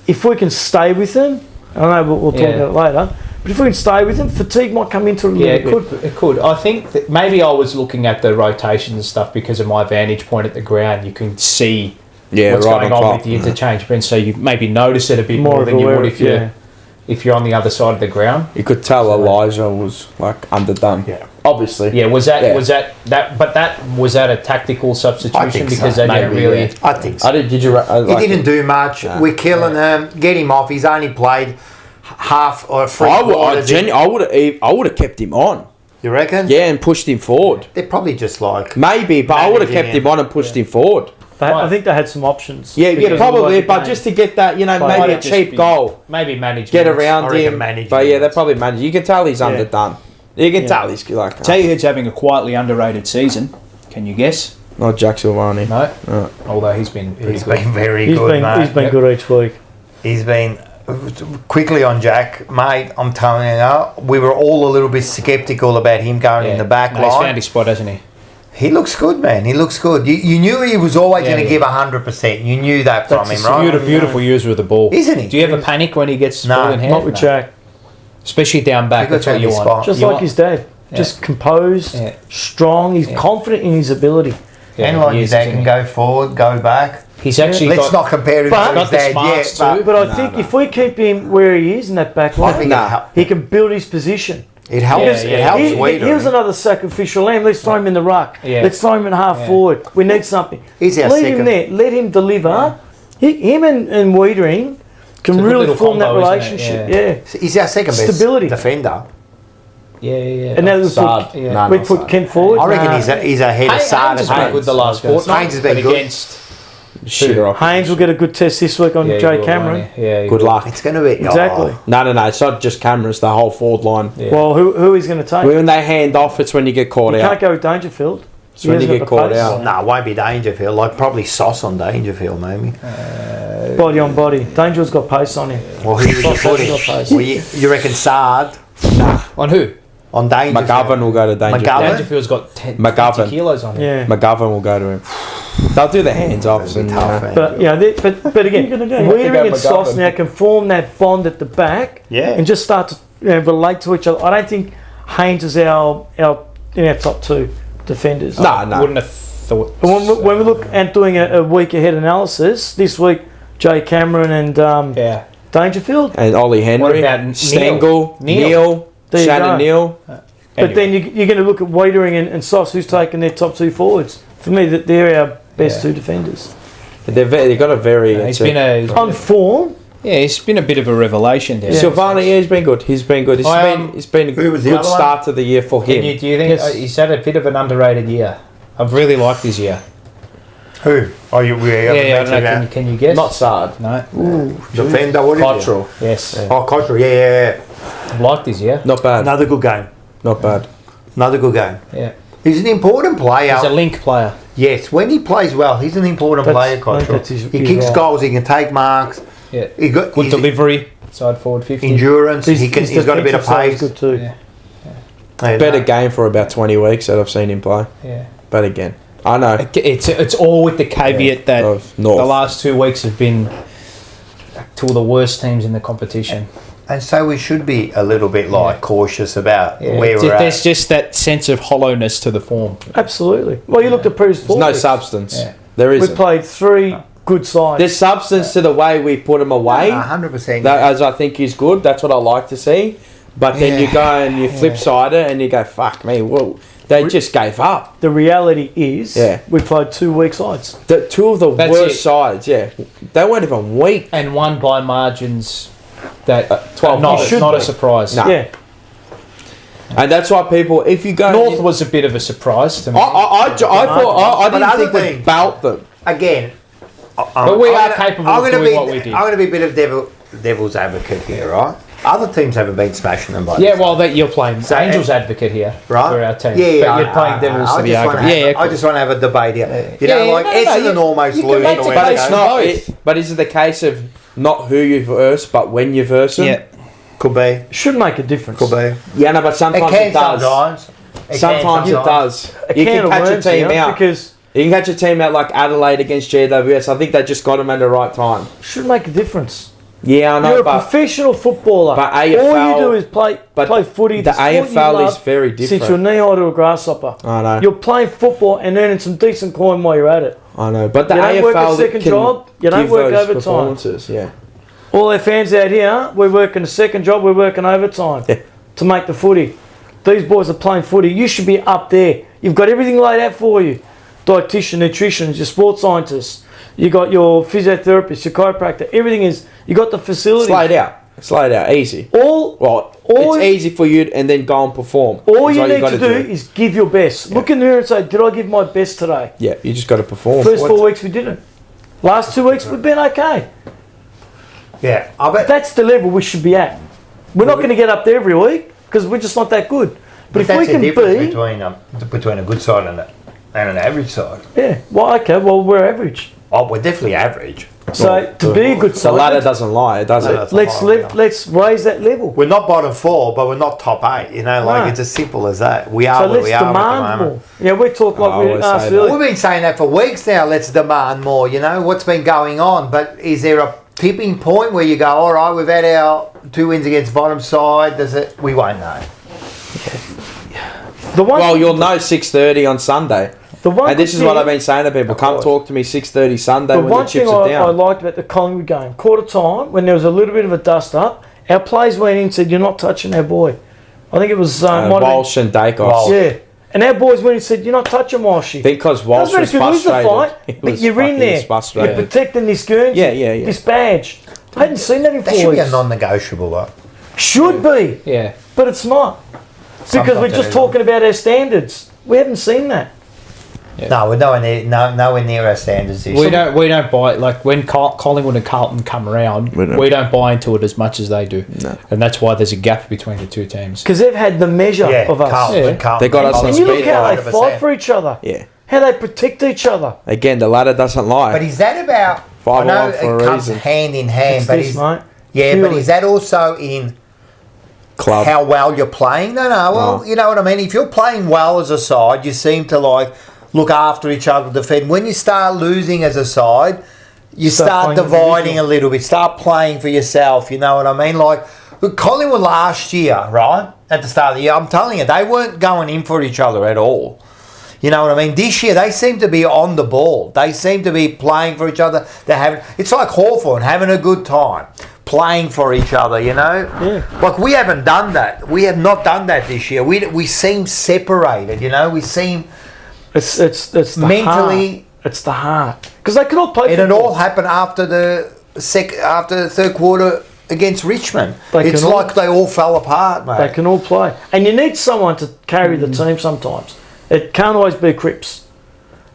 S3: if we can stay with him, I know we'll talk about it later. But if we can stay with him, fatigue might come into it a little bit.
S4: It could. I think that maybe I was looking at the rotations and stuff because of my vantage point at the ground. You can see what's going on with the interchange, and so you maybe notice it a bit more than you would if you're on the other side of the ground.
S2: You could tell Elijah was underdone.
S1: Yeah.
S2: Obviously.
S4: Yeah. Was that a tactical substitution because
S1: so.
S4: they didn't really?
S1: Yeah. I think so.
S2: Did you?
S1: He didn't do much.
S2: Nah.
S1: We're killing him. Get him off. He's only played half or three quarters.
S2: I would have kept him on.
S1: You reckon?
S2: Yeah, and pushed him forward.
S1: They're probably just like.
S2: Maybe, but I would have
S1: Managing
S2: kept
S1: him.
S2: him on and pushed him forward.
S3: I think they had some options.
S2: Yeah,
S3: because of
S2: probably,
S3: the
S2: but
S3: game.
S2: just to get that,
S3: Might
S2: maybe a
S4: just
S2: cheap
S4: be-
S2: goal.
S4: Maybe management.
S2: Get
S1: I
S2: around
S1: reckon
S2: him.
S1: management.
S2: But yeah, they're probably managed. You can tell he's underdone. You can tell he's like.
S4: Tell you who's having a quietly underrated season. Can you guess?
S2: Not Jack Silvani.
S4: No. Although he's been pretty
S1: He's
S4: good.
S1: been very
S3: He's
S1: good,
S3: been
S1: mate.
S3: he's been good each week.
S1: He's been quickly on Jack, mate. I'm telling you, we were all a little bit sceptical about him going in the back
S4: No, he's
S1: line.
S4: found his spot, hasn't he?
S1: He looks good, man. He looks good. You knew he was always going to give 100%. You knew that from him, right?
S4: Beautiful user of the ball.
S1: Isn't he?
S4: Do you ever panic when he gets
S1: No,
S4: ball in hand?
S3: Not with Jack.
S4: Especially down back.
S1: Because
S4: That's what you
S1: his
S4: want.
S1: spot.
S3: Just
S4: You
S3: like
S4: want-
S3: his dad. just composed,
S4: Yeah.
S3: strong. He's confident in his ability.
S1: And like his dad can go forward, go back.
S4: He's actually
S1: Let's not compare him
S3: But-
S1: to his
S4: got the
S1: dad
S4: smarts
S1: yet.
S4: too.
S3: But I think if we keep him where he is in that back
S1: I think
S3: line, he can build his position.
S1: it helps.
S4: Yeah,
S1: It
S4: yeah.
S1: helps
S3: He
S1: Weeder.
S3: was another sacrificial lamb. Let's throw him in the ruck.
S4: Yeah.
S3: Let's throw him in half forward. We need something.
S1: He's our
S3: Leave
S1: second.
S3: him there. Let him deliver. Him and Wiedering can
S4: It's a good
S3: really
S4: little
S3: form that
S4: combo, isn't it?
S3: relationship.
S4: Yeah.
S3: Yeah.
S1: He's our second best
S3: Stability.
S1: defender.
S4: Yeah.
S3: And now we
S2: Sard.
S3: put,
S4: Yeah.
S3: we
S2: not
S3: put
S2: Sard.
S3: Kent forward.
S1: I reckon
S3: Nah.
S1: he's ahead of
S4: Haynes
S1: Sard
S4: has
S1: as
S4: been
S1: well.
S4: good the last fortnight.
S1: Haynes has been
S4: but
S1: good.
S4: against
S2: Shit,
S3: Haynes will get a good test this week on
S4: Yeah,
S3: Jay
S4: he will,
S3: Cameron.
S4: won't he? Yeah, he
S2: Good
S4: will.
S2: luck.
S1: It's going to be
S3: Exactly.
S2: No. It's not just cameras. The whole forward line.
S4: Yeah.
S3: Well, who he's going to take?
S2: When they hand off, it's when you get caught
S3: You
S2: out.
S3: can't go with Dangerfield.
S2: It's when
S3: He
S2: you
S3: hasn't
S2: get
S3: got the
S2: caught
S3: pace.
S2: out.
S1: No, it won't be Dangerfield. Like probably Sauce on Dangerfield, maybe.
S3: Body on body. Dangerfield's got pace on him.
S1: Well, who would you
S3: Sauce
S1: put
S3: hasn't
S1: him?
S3: got pace.
S1: Well, you reckon Sard
S4: On who?
S1: on Dangerfield?
S2: McGovern will go to Dangerfield.
S1: McGovern?
S4: Dangerfield's got 10
S2: McGovern.
S4: 20 kilos on him.
S3: Yeah.
S2: McGovern will go to him. They'll do the hands offs and
S1: Tough, man.
S3: But yeah, but again, Wiedering and Sauce now can form that bond at the back,
S1: Yeah.
S3: and just start to relate to each other. I don't think Haynes is our top two defenders.
S2: No.
S4: Wouldn't have thought.
S3: But when we look at doing a week ahead analysis this week, Jay Cameron and
S4: Yeah.
S3: Dangerfield.
S2: And Ollie Henry,
S4: What about
S2: Stengel,
S4: Neil?
S2: Neil,
S3: There you
S2: Shannon
S3: go.
S2: Neil.
S3: But then you're going to look at Wiedering and Sauce, who's taken their top two forwards. For me, that they're our best two defenders.
S2: They've got a very.
S4: He's been a
S3: On form,
S4: he's been a bit of a revelation there.
S2: Silvani, yeah, he's been good. He's been good. It's been a
S1: Who was the
S2: good
S1: other one?
S2: start to the year for him.
S4: Do you think
S3: Yes.
S4: he's had a bit of an underrated year? I've really liked his year.
S1: Who? Oh, you
S4: I don't know. Can you guess?
S2: Not Sard.
S4: No.
S1: defender. What is it?
S2: Cottrell.
S4: Yes.
S1: Oh, Cottrell. Yeah.
S4: I've liked his year.
S2: Not bad.
S1: Another good game.
S2: Not bad.
S1: Another good game.
S4: Yeah.
S1: He's an important player.
S4: He's a link player.
S1: Yes, when he plays well, he's an important
S3: That's-
S1: player,
S3: I think
S1: Cottrell.
S3: that's his-
S1: He
S3: his
S1: kicks
S3: role.
S1: goals, he can take marks.
S4: Yeah.
S1: He got
S4: Good
S1: he's
S4: delivery. Side forward 50.
S1: endurance.
S3: his
S1: He's got a bit of
S3: defensive side is
S1: pace.
S3: good too.
S4: Yeah.
S1: And,
S2: Better game for about 20 weeks that I've seen him play.
S4: Yeah.
S2: But again, I know.
S4: It's all with the caveat that
S2: Of North.
S4: the last 2 weeks have been two of the worst teams in the competition.
S1: And so we should be a little bit cautious about
S4: Yeah.
S1: where we're
S4: There's
S1: at.
S4: just that sense of hollowness to the form.
S3: Absolutely. Well, you looked at previous
S2: There's
S3: four
S2: no
S3: weeks.
S2: substance.
S4: Yeah.
S2: There
S3: We
S2: isn't.
S3: played three good sides.
S2: There's substance to the way we put them away.
S1: 100%.
S2: That, as I think is good. That's what I like to see. But then you go and you flip side it and you go, fuck me. Well, they just gave up.
S3: The reality is, we played 2 weak sides.
S2: The two of the
S4: That's
S2: worst
S4: it.
S2: sides, they weren't even weak.
S4: And won by margins that
S2: 12
S4: not,
S2: points.
S4: not a surprise.
S2: No.
S3: Yeah.
S2: And that's why people, if you go...
S4: North was a bit of a surprise to me.
S2: I thought I
S1: But
S2: didn't
S1: other
S2: think we'd
S1: things-
S2: belt them.
S1: Again,
S4: But we are capable of doing what we did.
S1: I'm going to be a bit of devil's advocate here, right? Other teams haven't been smashing them by
S4: Yeah,
S1: this
S4: well, that you're playing
S1: So,
S4: Angels advocate here
S1: right?
S4: for our team.
S1: Yeah,
S4: but you're playing Devils
S1: I
S4: for the
S1: just wanna
S4: argument.
S1: have-
S4: Yeah,
S1: I just want to have a debate here. You
S4: Yeah,
S1: know,
S4: yeah,
S1: like
S4: no, no,
S1: Essendon
S4: you-
S1: almost
S4: you can
S1: lose
S4: make
S1: the
S4: the
S1: West
S2: But
S4: case
S2: it's
S1: Coast.
S2: not.
S4: both.
S2: But is it the case of not who you verse, but when you verse them?
S4: Yeah.
S1: Could be.
S3: Should make a difference.
S1: Could be.
S2: Yeah, no, but
S1: It
S2: sometimes
S1: can
S2: it does.
S1: sometimes.
S2: Sometimes it does.
S3: A
S2: You
S3: can
S2: can
S3: of
S2: catch a
S3: worms
S2: team
S3: here,
S2: out.
S3: because
S2: You can catch a team out like Adelaide against GWS. I think they just got them at the right time.
S3: should make a difference.
S2: Yeah, I know,
S3: You're a
S2: but
S3: professional footballer.
S2: but
S3: all
S2: AFL
S3: you do is play footy.
S2: the
S3: sport you
S2: AFL is
S3: love
S2: very
S3: Since you're
S2: different.
S3: knee high to a grasshopper.
S2: I know.
S3: You're playing football and earning some decent coin while you're at it.
S2: I know, but the
S3: You don't work a
S2: AFL
S3: second
S2: can
S3: job, you don't
S2: give
S3: work
S2: those
S3: overtime.
S2: performances. Yeah,
S3: All our fans out here, we're working a second job, we're working overtime
S2: Yeah.
S3: to make the footy. These boys are playing footy. You should be up there. You've got everything laid out for you. Dietitian, nutrition, your sports scientist. You got your physiotherapist, your chiropractor. Everything is. You got the facility.
S2: slide out, easy.
S3: All
S2: It's easy for you and then go and perform.
S3: All
S2: That's
S3: you
S2: what
S3: need
S2: gotta
S3: to do is give your best. Look in the mirror and say, did I give my best today?
S2: Yeah, you just got to perform.
S3: First 4 weeks we didn't. Last 2 weeks we've been okay.
S1: Yeah, I bet.
S3: That's the level we should be at. We're not going to get up there every week because we're just not that good. But if we
S1: that's the
S3: can
S1: difference
S3: be...
S1: between a good side and an average side.
S3: Yeah, well, okay, well, we're average.
S1: Oh, we're definitely average.
S3: So to be a good
S2: The ladder
S3: side,
S2: doesn't lie, does
S1: No,
S2: it?
S1: that's
S3: let's raise that level.
S1: We're not bottom 4, but we're not top 8. You know, like
S3: No.
S1: it's as simple as that. We are
S3: So
S1: where
S3: let's
S1: we are at the
S3: demand
S1: moment.
S3: more. Yeah, we talk like
S2: I
S3: we
S2: always
S3: asked
S2: say that.
S3: earlier.
S1: We've been saying that for weeks now. Let's demand more. You know what's been going on, but is there a tipping point where you go, all right, we've had our 2 wins against bottom side? Does it? We won't know.
S2: Well, you'll know 6:30 on Sunday. And this is what I've been saying to people. Come talk to me 6:30 Sunday when the chips are down.
S3: I liked about the Collingwood game, quarter time, when there was a little bit of a dust up, our players went in and said, "You're not touching our boy." I think it was
S2: Walsh and Dacos.
S3: Yeah. And our boys went and said, "You're not touching Walshy."
S2: I think because Walsh was frustrated.
S3: But you're in there. You're protecting this Guernsey, this badge. I hadn't seen that in 4 weeks.
S1: That should be a non-negotiable, though.
S3: Should be.
S4: Yeah.
S3: But it's not. Because we're just talking about our standards. We haven't seen that.
S1: Yeah. No, we're nowhere near our standards.
S4: We don't buy, like when Collingwood and Carlton come around, we don't buy into it as much as they do. No. And that's why there's a gap between the two teams.
S3: Because they've had the measure of us.
S1: Carlton.
S2: They got us on
S3: and
S2: speed.
S3: you look how they fight for each other.
S2: Yeah.
S3: How they protect each other.
S2: Again, the ladder doesn't lie.
S1: But is that about...
S2: 5
S1: I know
S2: for
S1: it
S2: a
S1: comes
S2: reason.
S1: hand in hand. But
S3: mate.
S1: Yeah,
S3: Purely.
S1: but is that also in...
S2: Club.
S1: How well you're playing? No. Well, you know what I mean? If you're playing well as a side, you seem to look after each other, defend. When you start losing as a side, you start dividing a little bit. Start playing for yourself. You know what I mean? Like with Collingwood last year, right at the start of the year, I'm telling you, they weren't going in for each other at all. You know what I mean? This year, they seem to be on the ball. They seem to be playing for each other. It's like Hawthorn having a good time. Playing for each other, you know?
S3: Yeah.
S1: Like, we haven't done that. We have not done that this year. We seem separated, you know? We seem...
S3: It's the
S1: mentally...
S3: heart. It's the heart. Because they could all play
S1: And it all happened after the third quarter against Richmond. It's like they all fell apart, mate.
S3: They can all play. And you need someone to carry the team sometimes. It can't always be Cripps.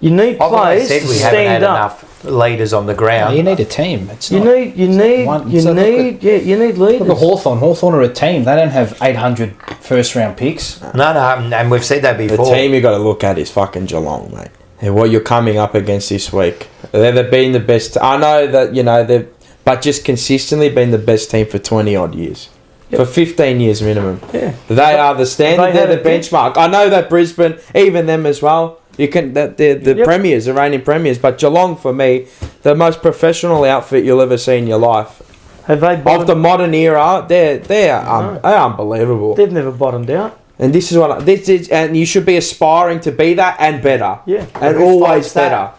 S3: You need players to stand up.
S1: Enough leaders on the ground.
S4: No, you need a team. It's
S3: you need leaders.
S4: Look at Hawthorn. Hawthorn are a team. They don't have 800 first-round picks.
S1: No, and we've said that before.
S2: The team you got to look at is fucking Geelong, mate. And what you're coming up against this week, they've been the best. I know that but just consistently been the best team for 20 odd years. Yep. For 15 years minimum.
S3: Yeah.
S2: They are the standard. They're the benchmark. I know that Brisbane, even them as well. You can they're the premiers, the reigning premiers. But Geelong, for me, the most professional outfit you'll ever see in your life.
S3: Have they
S2: of the modern era? They're unbelievable.
S3: They've never bottomed out.
S2: And this is and you should be aspiring to be that and better.
S3: Yeah.
S2: And always better.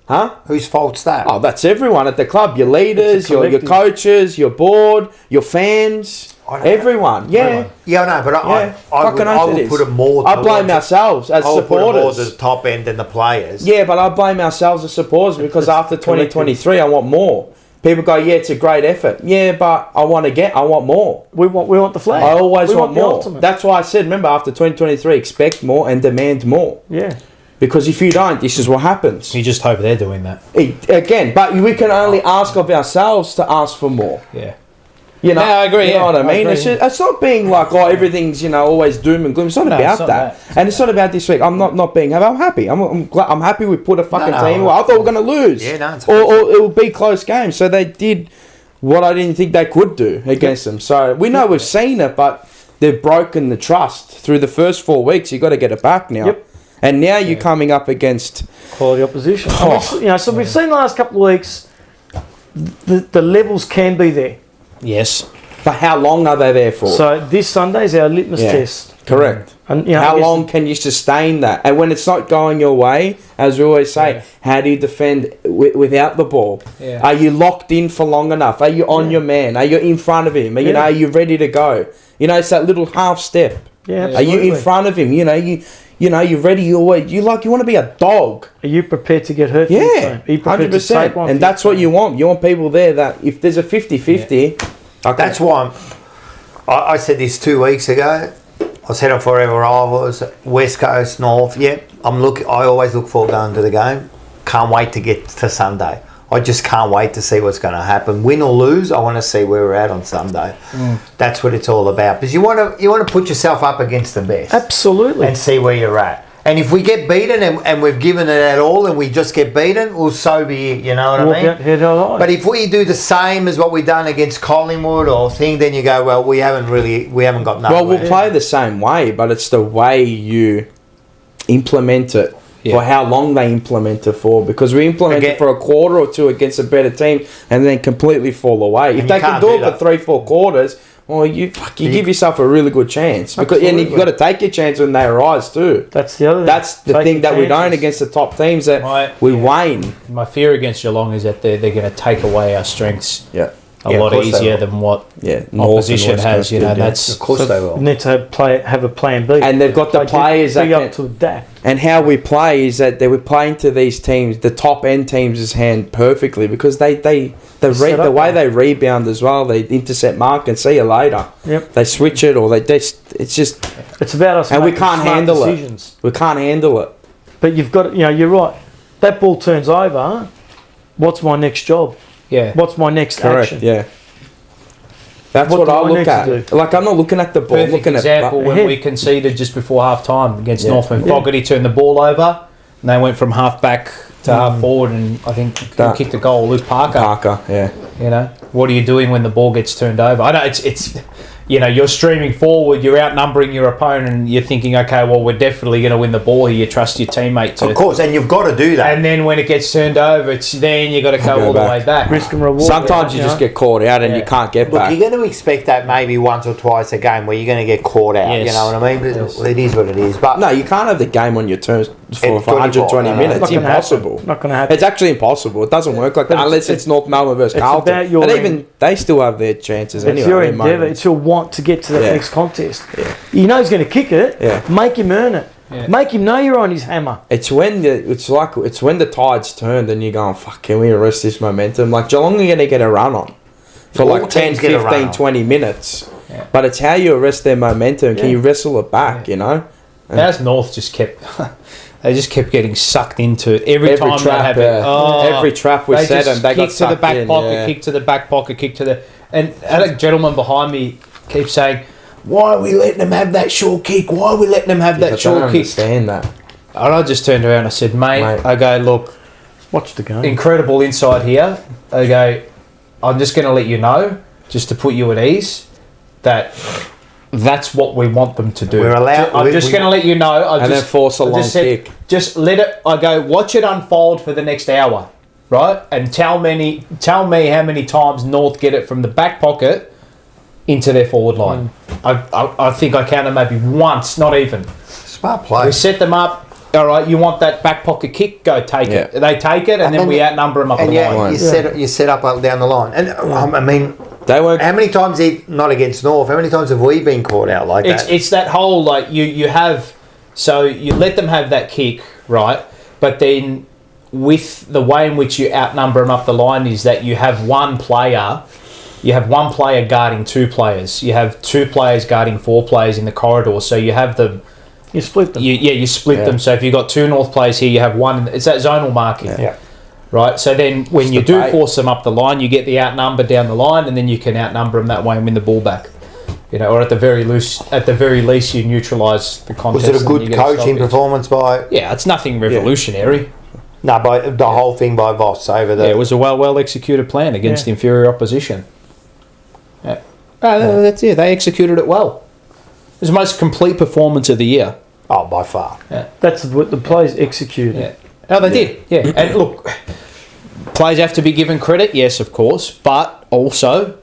S2: Huh?
S1: Whose fault's that?
S2: Oh, that's everyone at the club. Your leaders, your coaches, your board, your fans. Everyone, yeah.
S1: Yeah, no, but I would put it more...
S2: I blame ourselves as supporters.
S1: I would put it more to the top end than the players.
S2: Yeah, but I blame ourselves as supporters because after 2023, I want more. People go, yeah, it's a great effort. Yeah, but I want more.
S3: We want the flag.
S2: I always want more.
S3: Ultimate.
S2: That's why I said, remember, after 2023, expect more and demand more.
S3: Yeah.
S2: Because if you don't, this is what happens.
S4: You just hope they're doing that.
S2: Again, but we can only ask of ourselves to ask for more.
S4: Yeah.
S2: You know,
S4: I agree.
S2: You know what I mean? It's not being like, everything's, always doom and gloom. It's not about that. And it's not about this week. I'm not being happy. I'm happy. I'm happy we put a fucking team. Well, I thought we were going to lose.
S1: Yeah, no,
S2: or it will be close games. So they did what I didn't think they could do against them. So we know we've seen it, but they've broken the trust through the first 4 weeks. You've got to get it back now.
S3: Yep.
S2: And now you're coming up against
S3: quality opposition. So we've seen the last couple of weeks, the levels can be there.
S4: Yes.
S2: But how long are they there for?
S3: So this Sunday is our litmus test.
S2: Correct.
S3: And
S2: how long can you sustain that? And when it's not going your way, as we always say, how do you defend without the ball?
S4: Yeah.
S2: Are you locked in for long enough? Are you on your man? Are you in front of him? Are you ready to go? It's that little half step.
S3: Yeah,
S2: absolutely. Are you in front of him? You're ready. You want to be a dog.
S3: Are you prepared to get hurt?
S2: Yeah, 100%. And that's what you want. You want people there that if there's a 50-50...
S1: That's why I said this 2 weeks ago. I said it forever. I was West Coast, North. Yeah, I always look forward going to the game. Can't wait to get to Sunday. I just can't wait to see what's going to happen. Win or lose, I want to see where we're at on Sunday. That's what it's all about. Because you want to put yourself up against the best.
S3: Absolutely.
S1: And see where you're at. And if we get beaten and we've given it at all and we just get beaten, well, so be it, you know what I mean? But if we do the same as what we've done against Collingwood or thing, then you go, well, we haven't got nowhere.
S2: Well, we'll play the same way, but it's the way you implement it. For how long they implement it for. Because we implement it for a quarter or two against a better team and then completely fall away. If they can do it for 3-4 quarters, well, you give yourself a really good chance because and you've got to take your chance when they arise too.
S3: That's the other thing.
S2: That's the thing that we don't against the top teams that we wane.
S4: My fear against Geelong is that they're going to take away our strengths.
S2: Yeah.
S4: A lot easier than what opposition has. You know, that's
S1: of course they will.
S3: You need to have a plan B,
S2: and they've got the players that
S3: up to adapt.
S2: And how we play is that they were playing to these teams, the top end teams' hand perfectly because the way they rebound as well, they intercept mark and see you later.
S3: Yep.
S2: They switch it or it's
S3: about us.
S2: And we can't handle
S3: decisions.
S2: it. We can't handle it.
S3: But you've got, you're right. That ball turns over. What's my next job?
S4: Yeah.
S3: What's my next action?
S2: Yeah. That's what I look at. Like, I'm not looking at the ball.
S4: Perfect
S2: looking
S4: example
S2: at
S4: when we conceded just before half time against Northman. Fogarty turned the ball over and they went from half back to half forward, and I think who kicked the goal? Luke Parker.
S2: Yeah.
S4: You know, what are you doing when the ball gets turned over? I know it's you know, you're streaming forward, you're outnumbering your opponent, and you're thinking, okay, well, we're definitely going to win the ball here. You trust your teammate to.
S1: Of course, and you've got to do that.
S4: And then when it gets turned over, then you got to go all the way back.
S3: Risk and reward.
S2: Sometimes you just get caught out and you can't get
S1: Look,
S2: back.
S1: you're going to expect that maybe once or twice a game where you're going to get caught out.
S4: Yes.
S1: You know what I mean? But
S4: Yes.
S1: it is what it is. But
S2: No, you can't have the game on your terms for 120
S1: No.
S2: minutes.
S3: Not gonna
S2: Impossible.
S3: happen. Not going to happen.
S2: It's actually impossible. It doesn't work like
S3: But
S2: that unless it's North Melbourne versus
S3: it's
S2: Carlton.
S3: about your
S2: And even they still have their chances
S3: It's
S2: anyway.
S3: your
S2: in
S3: endeavour.
S2: moments.
S3: It's your want to get to that
S2: Yeah.
S3: next contest. You know he's going to kick it.
S2: Yeah.
S3: Make him earn it.
S4: Yeah.
S3: Make him know you're on his hammer.
S2: It's when the tide's turned and you're going, fuck, can we arrest this momentum? Like, Geelong are going to get a run on for
S1: All
S2: like 10,
S1: teams get a run
S2: 15,
S1: on.
S2: 20 minutes.
S4: Yeah.
S2: But it's how you arrest their momentum. Can
S3: Yeah.
S2: you wrestle it back, you know?
S4: As North just kept, they just kept getting sucked into it every time
S2: trap,
S4: they have it. Oh,
S2: every trap we
S4: they
S2: set
S4: just
S2: them, they got
S4: kick to the
S2: sucked
S4: back
S2: in,
S4: pocket,
S2: yeah.
S4: kick to the back pocket, kick to the, and a gentleman behind me keeps saying, "Why are we letting them have that short kick? Why are we letting them have
S2: Yeah,
S4: that
S2: but
S4: short
S2: I don't
S4: kick?"
S2: understand that.
S4: And I just turned around and I said, mate, I go, look,
S3: Watch the game.
S4: incredible insight here. I go, I'm just going to let you know, just to put you at ease, that that's what we want them to do.
S1: We're allowed-
S4: I'm just going to let you know.
S2: And then force a long kick.
S4: Just let it. I go, watch it unfold for the next hour, right? And tell me how many times North get it from the back pocket into their forward line. I think I counted maybe once, not even.
S1: smart play.
S4: We set them up. All right, you want that back pocket kick? Go take it. They take it, and then we outnumber them up
S1: And
S4: the line.
S1: you set up down the line. And I mean,
S2: They weren't.
S1: how many times not against North? How many times have we been caught out like that?
S4: It's that whole like you have, so you let them have that kick, right? But then with the way in which you outnumber them up the line is that you have one player guarding two players. You have two players guarding four players in the corridor. So you have them.
S3: You split them.
S4: You split them. So if you've got two North players here, you have one. It's that zonal marking.
S1: Yeah.
S4: Right. So then when you
S2: the
S4: do
S2: bait.
S4: force them up the line, you get the outnumber down the line, and then you can outnumber them that way and win the ball back. You know, or at the very least, you neutralise the contest.
S1: Was it a
S4: and
S1: good
S4: you get a
S1: coaching
S4: stoppage.
S1: performance by?
S4: Yeah, it's nothing revolutionary.
S1: No, by the whole thing by Voss over the.
S4: Yeah, it was a well executed plan against inferior opposition. Yeah. That's it. They executed it well. It was the most complete performance of the year.
S1: Oh, by far.
S3: That's what the players executed.
S4: Yeah. Oh, they did. Yeah. And look, players have to be given credit, yes, of course, but also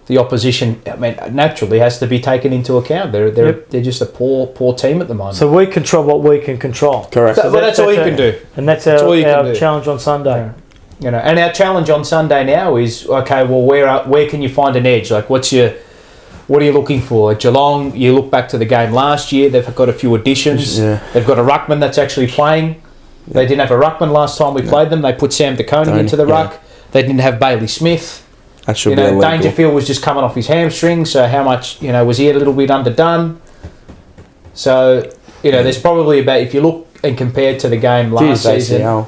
S4: the opposition, I mean, naturally has to be taken into account. They're just a poor team at the moment.
S3: So we control what we can control.
S2: Correct.
S4: Well, that's all you can do.
S3: And that's
S4: all
S3: our
S4: you can do.
S3: challenge on Sunday.
S4: You know, and our challenge on Sunday now is, okay, well, where can you find an edge? Like, what are you looking for? Like Geelong, you look back to the game last year, they've got a few additions.
S2: Yeah.
S4: They've got a ruckman that's actually playing. They didn't have a ruckman last time we played them. They put Sam DeConey into the ruck. They didn't have Bailey Smith.
S2: That should be illegal.
S4: Dangerfield was just coming off his hamstring, so how much, was he a little bit underdone? So, there's probably about, if you look and compare to the game last season,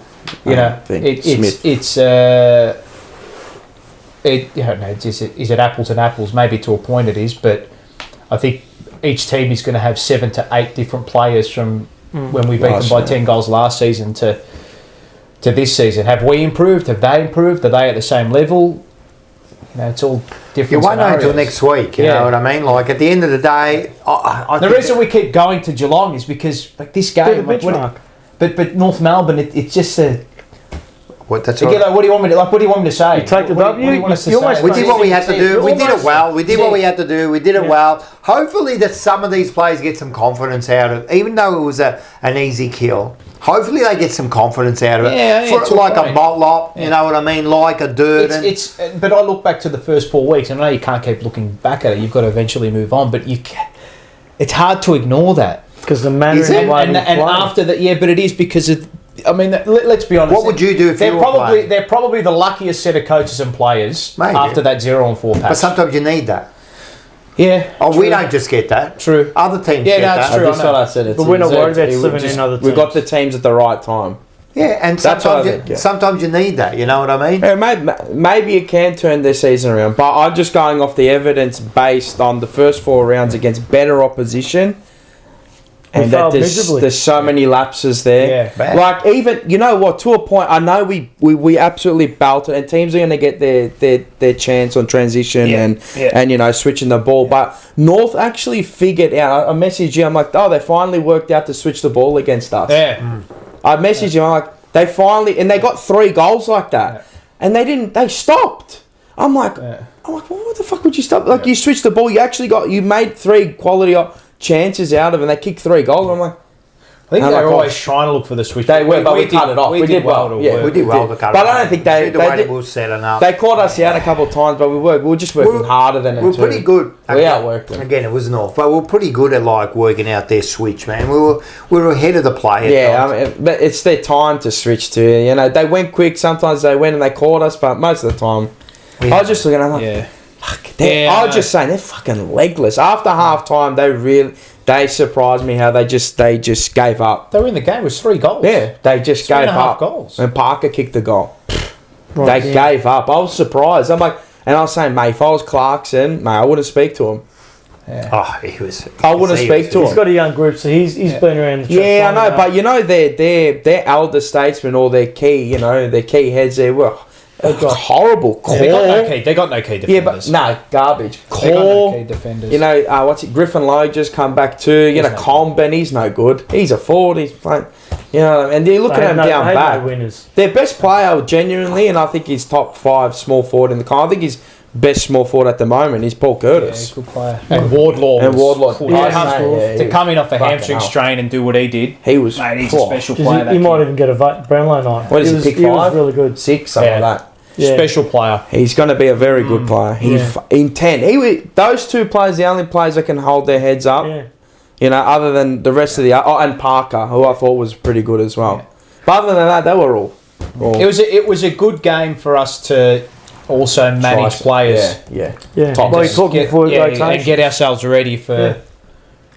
S4: is it apples and apples? Maybe to a point it is, but I think each team is going to have 7 to 8 different players from when we beat them by 10 goals last season to this season. Have we improved? Have they improved? Are they at the same level? It's all different.
S1: You won't know
S4: scenarios.
S1: until next week. You know what I mean? Like at the end of the day,
S4: the reason we keep going to Geelong is because like this game,
S3: They're the benchmark.
S4: but North Melbourne, it's just
S1: What? That's
S4: Again,
S1: right.
S4: like, what do you want me to like? What do you want me to say?
S3: You take the
S4: What
S3: W,
S4: do you want us to
S3: you
S4: say?
S3: almost
S1: We did what we had to do. We did it
S3: Almost.
S1: well. We did what we
S4: Yeah.
S1: had to do. We did it well. Hopefully that some of these players get some confidence out of, even though it was an easy kill. Hopefully they get some confidence out of it.
S4: Yeah,
S1: For
S4: to a
S1: like a
S4: point.
S1: Motlop, you know what I mean? Like a Durden.
S4: But I look back to the first 4 weeks, and I know you can't keep looking back at it. You've got to eventually move on, but it's hard to ignore that.
S3: Because the manner
S1: Is
S3: in
S1: it?
S3: the way
S4: And
S3: we play.
S4: after that, yeah, but it is because of. I mean, let's be honest.
S1: What would you do if you were playing?
S4: They're probably the luckiest set of coaches and players
S1: Maybe.
S4: after that 0-4 patch.
S1: But sometimes you need that.
S4: Yeah.
S1: Oh, we
S4: true.
S1: don't just get that.
S4: True.
S1: Other teams
S4: Yeah,
S1: get
S4: no,
S1: that.
S4: it's true.
S2: That's
S4: I know.
S2: what I said. It's
S3: But we're not worried about
S2: it-
S3: 17 other
S2: We got
S3: teams.
S2: the teams at the right time.
S1: Yeah, and
S2: That's what I
S1: sometimes
S2: think, yeah.
S1: sometimes you need that. You know what I mean?
S2: Yeah, maybe it can turn their season around, but I'm just going off the evidence based on the first 4 rounds against better opposition, and that
S3: failed miserably.
S2: there's so many lapses there.
S4: Yeah,
S1: bad.
S2: Like even you know what, to a point, I know we absolutely belted, and teams are going to get their chance on transition and you know switching the ball. But North actually figured out. I messaged you. I'm like, oh, they finally worked out to switch the ball against us.
S4: Yeah.
S2: I messaged you. I'm like, they finally, and they got 3 goals like that, and they didn't. They stopped. I'm like, well, what the fuck would you stop? Like you switched the ball. You made 3 quality chances out of it, and they kicked 3 goals. I'm like,
S4: I think
S2: Oh
S4: they
S2: my
S4: were always
S2: gosh.
S4: trying to look for the switch.
S2: They were, but we cut it off.
S4: We
S2: We
S4: did
S2: did
S4: well
S2: well.
S4: to
S2: Yeah,
S4: work.
S1: We did well to cut
S2: But
S1: it
S2: I don't
S1: off.
S2: think they-
S1: Did the
S2: they
S1: way
S2: did-
S1: that we were setting up.
S2: they caught us out a couple of times, but we were just working harder than them.
S1: We were pretty good.
S2: We outworked them.
S1: Again, it was North, but we were pretty good at like working out their switch, man. We were ahead of the play. at
S2: Yeah,
S1: times.
S2: I mean, but it's their time to switch to. You know, they went quick. Sometimes they went and they caught us, but most of the time, I was just looking at them.
S4: Yeah.
S2: I was just saying they're fucking legless. After half time, they surprised me how they just gave up.
S4: They were in the game. It was 3 goals.
S2: Yeah, they just
S4: 3.5
S2: gave up.
S4: goals.
S2: And Parker kicked the goal.
S3: Right,
S2: They
S3: yeah.
S2: gave up. I was surprised. I'm like, and I was saying, mate, if I was Clarkson, mate, I wouldn't speak to him.
S1: Oh, he was.
S2: I wouldn't speak to
S3: He's
S2: him.
S3: got a young group, so he's been around the track
S2: Yeah, I
S3: long
S2: know,
S3: enough.
S2: but you know, their elder statesmen or their key heads there were horrible. Core.
S4: They got no key defenders.
S2: Yeah, but no, garbage.
S4: They got no
S2: Core.
S4: key defenders.
S2: You know, what's it? Griffin Lowe just come back too. You know,
S4: no
S2: Comben, he's no good. He's a forward. He's playing. You know, and you're looking
S3: They
S2: at
S3: had
S2: him down
S3: they had
S2: back.
S3: no winners.
S2: Their best player, genuinely, and I think he's top 5 small forward in the country. I think he's best small forward at the moment is Paul
S4: Yeah,
S2: Curtis.
S4: good player. And Wardlaw.
S2: And
S4: was
S2: Wardlaw.
S4: cool.
S2: Yeah,
S4: To come-
S2: yeah,
S4: to come in off a
S2: fucking
S4: hamstring
S2: hell.
S4: strain and do what he did.
S2: He was.
S4: Mate, he's a special
S3: He
S4: player. that
S3: might
S4: kid.
S3: even get a Brownlow night.
S2: What is he,
S3: was,
S2: pick
S3: he was
S2: 5?
S3: really good.
S2: 6, something
S4: Yeah.
S2: like that.
S3: Yeah.
S4: Special player.
S2: He's going to be a very good player. He's
S3: Yeah.
S2: intent. Those 2 players, the only players that can hold their heads up.
S3: Yeah.
S2: You know, other than the rest of the and Parker, who I thought was pretty good as well. But other than that, they were all.
S4: It was a good game for us to also manage players.
S2: Yeah.
S3: Yeah.
S2: Top
S3: Well,
S2: just
S3: you're talking for
S4: and
S3: rotation.
S4: get ourselves ready for
S3: Yeah.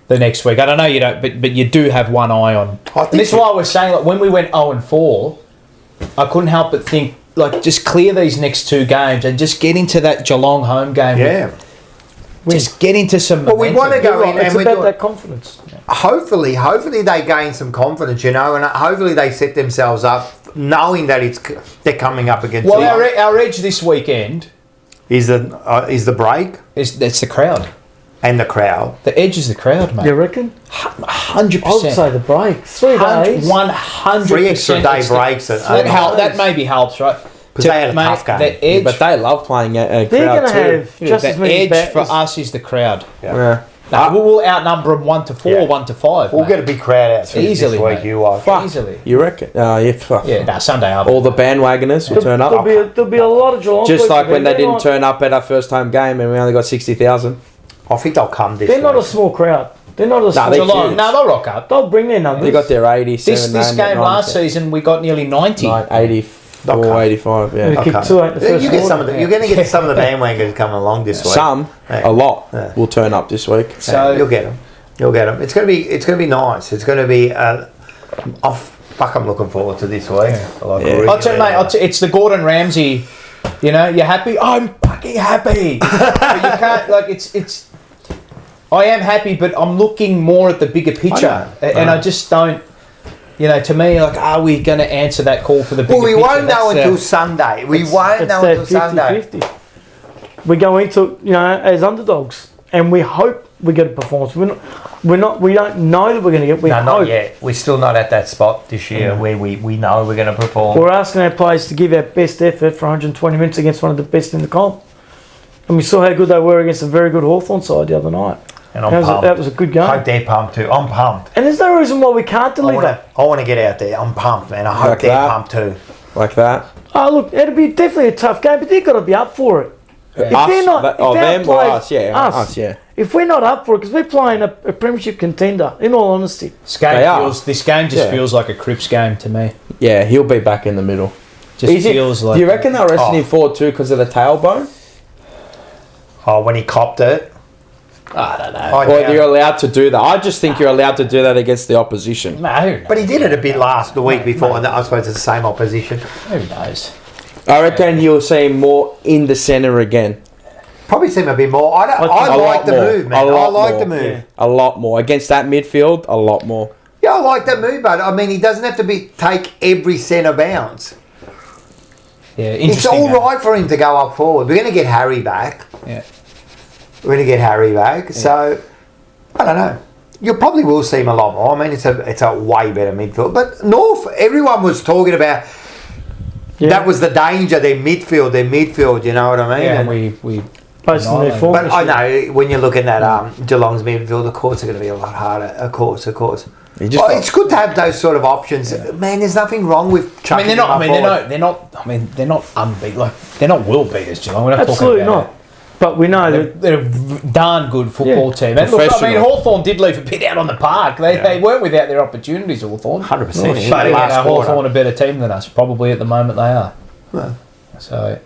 S4: the next week. I don't know you don't, but you do have one eye on.
S1: I think
S4: And this is why I was saying, like, when we went 0-4, I couldn't help but think, like, just clear these next 2 games and just get into that Geelong home game.
S1: Yeah.
S4: Just get into some.
S1: Well, we
S4: momentum.
S1: want to go in
S3: It's
S1: and we
S3: about that confidence.
S1: hopefully they gain some confidence, you know, and hopefully they set themselves up knowing that they're coming up against.
S4: Well,
S1: Geelong.
S4: our edge this weekend
S1: is the break
S4: that's the crowd.
S1: and the crowd.
S4: The edge is the crowd, mate.
S3: You reckon?
S4: 100%.
S3: I would say the break. 3 days.
S4: 100%.
S1: 3 extra day breaks.
S4: That maybe helps, right?
S1: Because they had a tough game.
S4: The edge,
S2: But they love playing a
S3: They're
S2: crowd
S3: going to
S2: too.
S3: have just as
S4: the
S3: many
S4: edge for
S3: battles.
S4: us is the crowd.
S2: Yeah.
S4: No, we'll outnumber them 1-4,
S1: Yeah.
S4: 1-5.
S1: We'll
S4: mate.
S1: get a big crowd out
S4: Easily,
S1: this week.
S4: mate.
S1: You are.
S2: Fuck.
S4: Easily.
S2: You reckon? Yeah, fuck.
S4: Yeah, no, Sunday after.
S2: All the bandwagoners will turn up.
S3: There'll be a lot of Geelong.
S2: Just
S3: people
S2: like when
S3: there.
S2: they didn't turn up at our first home game and we only got 60,000.
S1: I think they'll come this
S3: They're
S1: week.
S3: not a small crowd. They're not a small
S2: they-
S4: Geelong.
S2: huge.
S4: No, they'll rock up.
S3: They'll bring their numbers.
S2: They got their 87,
S4: This game last season, we got nearly 90.
S2: 84,
S1: Okay.
S2: 85,
S3: They
S2: yeah.
S3: kicked 2 8 the first
S1: You get some
S3: quarter.
S1: of you're going to get some of the bandwagons coming along this week.
S2: Some,
S1: Yeah.
S2: a lot,
S1: Yeah.
S2: will turn up this week.
S4: So
S1: You'll get them. You'll get them. It's going to be nice. It's going to be. I'm looking forward to this week. Like,
S2: Yeah.
S1: really,
S4: I'll tell you, mate, it's the Gordon Ramsay. You know, you're happy? I'm fucking happy. But you can't, like, it's. I am happy, but I'm looking more at the bigger picture. And I just don't. You know, to me, like, are we going to answer that call for the bigger
S1: Well, we
S4: picture?
S1: won't know
S4: That's,
S1: until Sunday. We won't
S3: It's
S1: know
S3: that
S1: until Sunday.
S3: 50-50. We go into, as underdogs. and we hope we get a performance. We don't know that we're going to get. We hope.
S1: Not yet. We're still not at that spot this year where we know we're going to perform.
S3: We're asking our players to give our best effort for 120 minutes against one of the best in the comp. And we saw how good they were against a very good Hawthorn side the other night.
S1: And I'm pumped.
S3: That was a good game.
S1: I hope they're pumped too. I'm pumped.
S3: And there's no reason why we can't deliver.
S1: I want to get out there. I'm pumped, man. I hope
S2: Like
S1: they're
S2: that.
S1: pumped too.
S2: Like that.
S3: Oh, look, it'll be definitely a tough game, but they've got to be up for it. If they're not, if our
S2: them or
S3: players-
S2: us? Yeah, us. Yeah.
S3: If we're not up for it, because we're playing a premiership contender, in all honesty.
S4: This
S2: They are.
S4: game just
S2: Yeah.
S4: feels like a Crips game to me.
S2: Yeah, he'll be back in the middle.
S4: Just feels like.
S2: Do you reckon they're resting him forward too because of the tailbone?
S1: Oh, when he copped it.
S4: I don't know.
S2: Or you're allowed to do that? I just think you're allowed to do that against the opposition.
S4: No,
S1: But he did it a bit the week before, and I suppose it's the same opposition.
S4: who knows?
S2: I reckon you'll see him more in the centre again.
S1: Probably see him a bit more. I
S2: A
S1: like
S2: lot
S1: the
S2: more.
S1: move, man.
S2: A
S1: I
S2: lot
S1: like
S2: more.
S1: the move.
S3: Yeah.
S2: A lot more. Against that midfield, a lot more.
S1: Yeah, I like that move, but I mean, he doesn't have to take every centre bounce.
S4: Yeah,
S1: It's
S4: interesting.
S1: all right for him to go up forward. We're going to get Harry back.
S4: Yeah.
S1: We're going to get Harry back. So, I don't know. You probably will see him a lot more. I mean, it's a way better midfield. But North, everyone was talking about that was the danger, their midfield, you know what I mean?
S4: Yeah,
S1: And-
S4: we
S3: Based on their form.
S1: but I know, when you're looking at Geelong's midfield, of course, they're going to be a lot harder. Of course. It's good to have those sort of options. Yeah. Man, there's nothing wrong with
S4: I
S1: chucking
S4: mean,
S1: them up forward.
S4: they're not unbeat. Like they're not world beaters, Geelong. We're not
S3: Absolutely
S4: talking about
S3: not. But we know that
S4: They're a darn good football team. And look, I mean,
S2: Professional.
S4: Hawthorn did leave a bit out on the park. They weren't without their opportunities, Hawthorn.
S1: 100%.
S4: But again,
S1: Last quarter.
S4: Hawthorn a better team than us. Probably at the moment they are.
S1: Well.
S4: So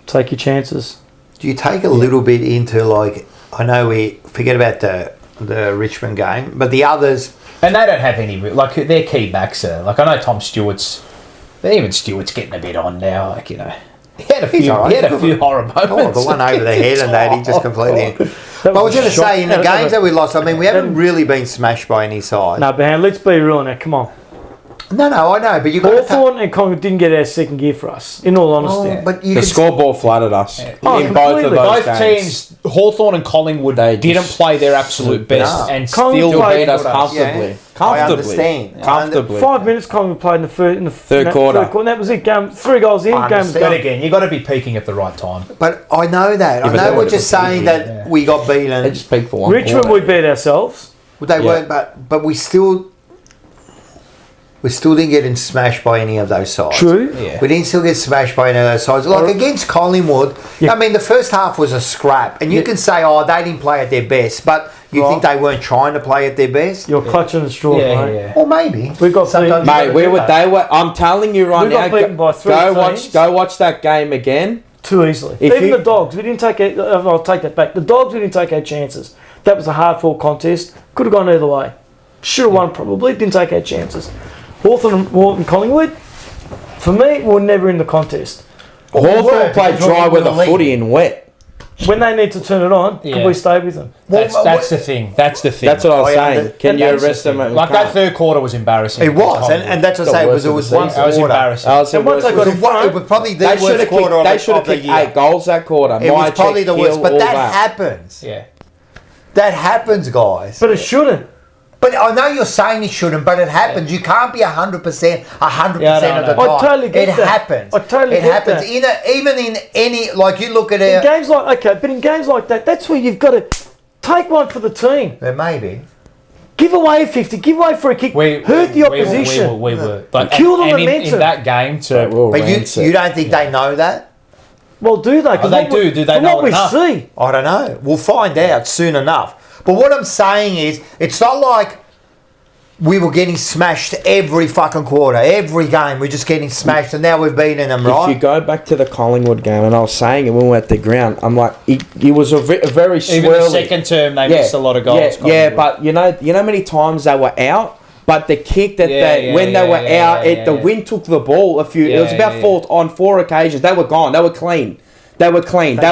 S3: take your chances.
S1: Do you take a little bit into, like, I know we forget about the Richmond game, but the others...
S4: and they don't have any like their key backs are like I know Tom Stewart's, but even Stewart's getting a bit on now. Like he had a few,
S1: all right.
S4: he had a few horror moments.
S1: Oh, the one over the head and that, he just completely... But I was going to say, in the games that we lost, I mean, we haven't really been smashed by any side.
S3: No, but let's be real now. Come on.
S1: No, I know, but you got
S3: Hawthorn and Collingwood didn't get our second gear for us, in all honesty.
S1: but you
S2: The
S1: can
S2: scoreboard flooded us in
S3: Oh,
S2: both of
S3: completely.
S2: those
S4: Both
S2: games.
S4: teams, Hawthorn and Collingwood,
S2: They
S4: didn't
S2: just-
S4: play their absolute best
S1: No.
S4: and
S3: Collingwood
S4: still
S3: played
S2: beat us
S4: beat us.
S2: comfortably.
S1: Yeah.
S2: Comfortably.
S1: I understand.
S2: Comfortably.
S3: 5 minutes Collingwood played in the
S2: Third quarter.
S3: And that was it. Game, 3 goals in,
S1: I
S3: game was
S1: understand.
S4: But
S3: done.
S4: again, you got to be peaking at the right time.
S1: But I know that. I
S2: but
S1: know
S2: they
S1: what
S2: would've
S1: you're
S2: been
S1: saying,
S2: thinking,
S1: that we got
S2: They
S1: beaten.
S2: just peaked for one
S3: Richmond,
S2: quarter.
S3: we beat ourselves.
S1: They
S2: Yeah.
S1: weren't, but we still didn't get smashed by any of those sides.
S3: True.
S4: Yeah.
S1: We didn't still get smashed by any of those sides. Like against Collingwood,
S3: Yeah.
S1: I mean, the first half was a scrap. And you can say, oh, they didn't play at their best. But you think they weren't trying to play at their best?
S3: You're clutching the straw, mate.
S1: Or maybe.
S3: We got
S1: Sometimes
S3: beaten.
S1: you
S2: Mate,
S1: gotta do that.
S2: I'm telling you right
S3: We got
S2: now,
S3: beaten by 3 teams.
S2: go watch that game again.
S3: Too easily.
S2: If
S3: Even
S2: you-
S3: the Dogs, we didn't take it. I'll take that back. The Dogs, we didn't take our chances. That was a hard-fought contest. Could have gone either way. Should have won probably. Didn't take our chances. Hawthorn and Collingwood, for me, were never in the contest.
S2: Hawthorn played
S1: because
S2: dry
S1: we're
S2: with
S1: the
S2: a
S1: league.
S2: footy and wet.
S3: When they need to turn it on,
S4: Yeah.
S3: can we stay with them?
S4: That's the thing. That's the thing.
S2: That's what I was
S1: I
S2: saying.
S1: under-
S2: Can you
S4: That's the
S2: arrest them?
S4: thing.
S2: and
S4: Like
S2: can't?
S4: that third quarter was embarrassing.
S1: It was. And that's what I'm saying. It was
S2: worst
S1: one
S2: of
S4: That was
S1: quarter.
S4: embarrassing.
S2: I was
S3: And once
S2: worst
S3: they got
S2: of
S3: in
S2: the-
S3: front,
S1: It was probably the
S2: they should
S1: worst
S2: have
S1: quarter
S2: kicked, they
S1: of
S2: should have
S1: the
S2: kicked
S1: year.
S2: 8 goals that quarter.
S1: It was
S2: My
S1: probably
S2: check,
S1: the worst.
S2: kill,
S1: But
S2: all
S1: that happens.
S4: Yeah.
S1: That happens, guys.
S3: But it shouldn't.
S1: But I know you're saying it shouldn't, but it happens. You can't be 100% of
S4: Yeah,
S1: the
S4: no,
S1: time.
S4: no.
S3: I totally get
S1: it
S3: that.
S1: happens.
S3: I totally
S1: it
S3: get
S1: happens.
S3: that.
S1: Even in any, like you look at
S3: In
S1: it,
S3: games like but in games like that, that's where you've got to take one for the team.
S1: maybe.
S3: Give away 50. Give away free kick. Hurt the opposition.
S4: We were. But,
S3: Kill the
S4: and
S3: momentum.
S4: in that game,
S2: So
S4: too.
S2: we'll
S1: But
S2: rinse
S1: you
S2: it.
S1: don't think they know that?
S3: Well, do they? 'Cause
S4: Oh, they
S3: what we-
S4: do. Do they
S3: from
S4: know
S3: what
S4: it
S3: we
S4: enough?
S3: see?
S1: I don't know. We'll find out soon enough. But what I'm saying is, it's not like we were getting smashed every fucking quarter, every game. We're just getting smashed, and now we've beaten them,
S2: If you
S1: right?
S2: go back to the Collingwood game, and I was saying it when we were at the ground, I'm like, it was a very swirly.
S4: Even the second term, they missed a lot of goals.
S2: Yeah, but you know how many times they were out. But the kick that when they were out, the wind took the ball a few.
S4: Yeah,
S2: it was about on 4 occasions. They were gone. They were clean. They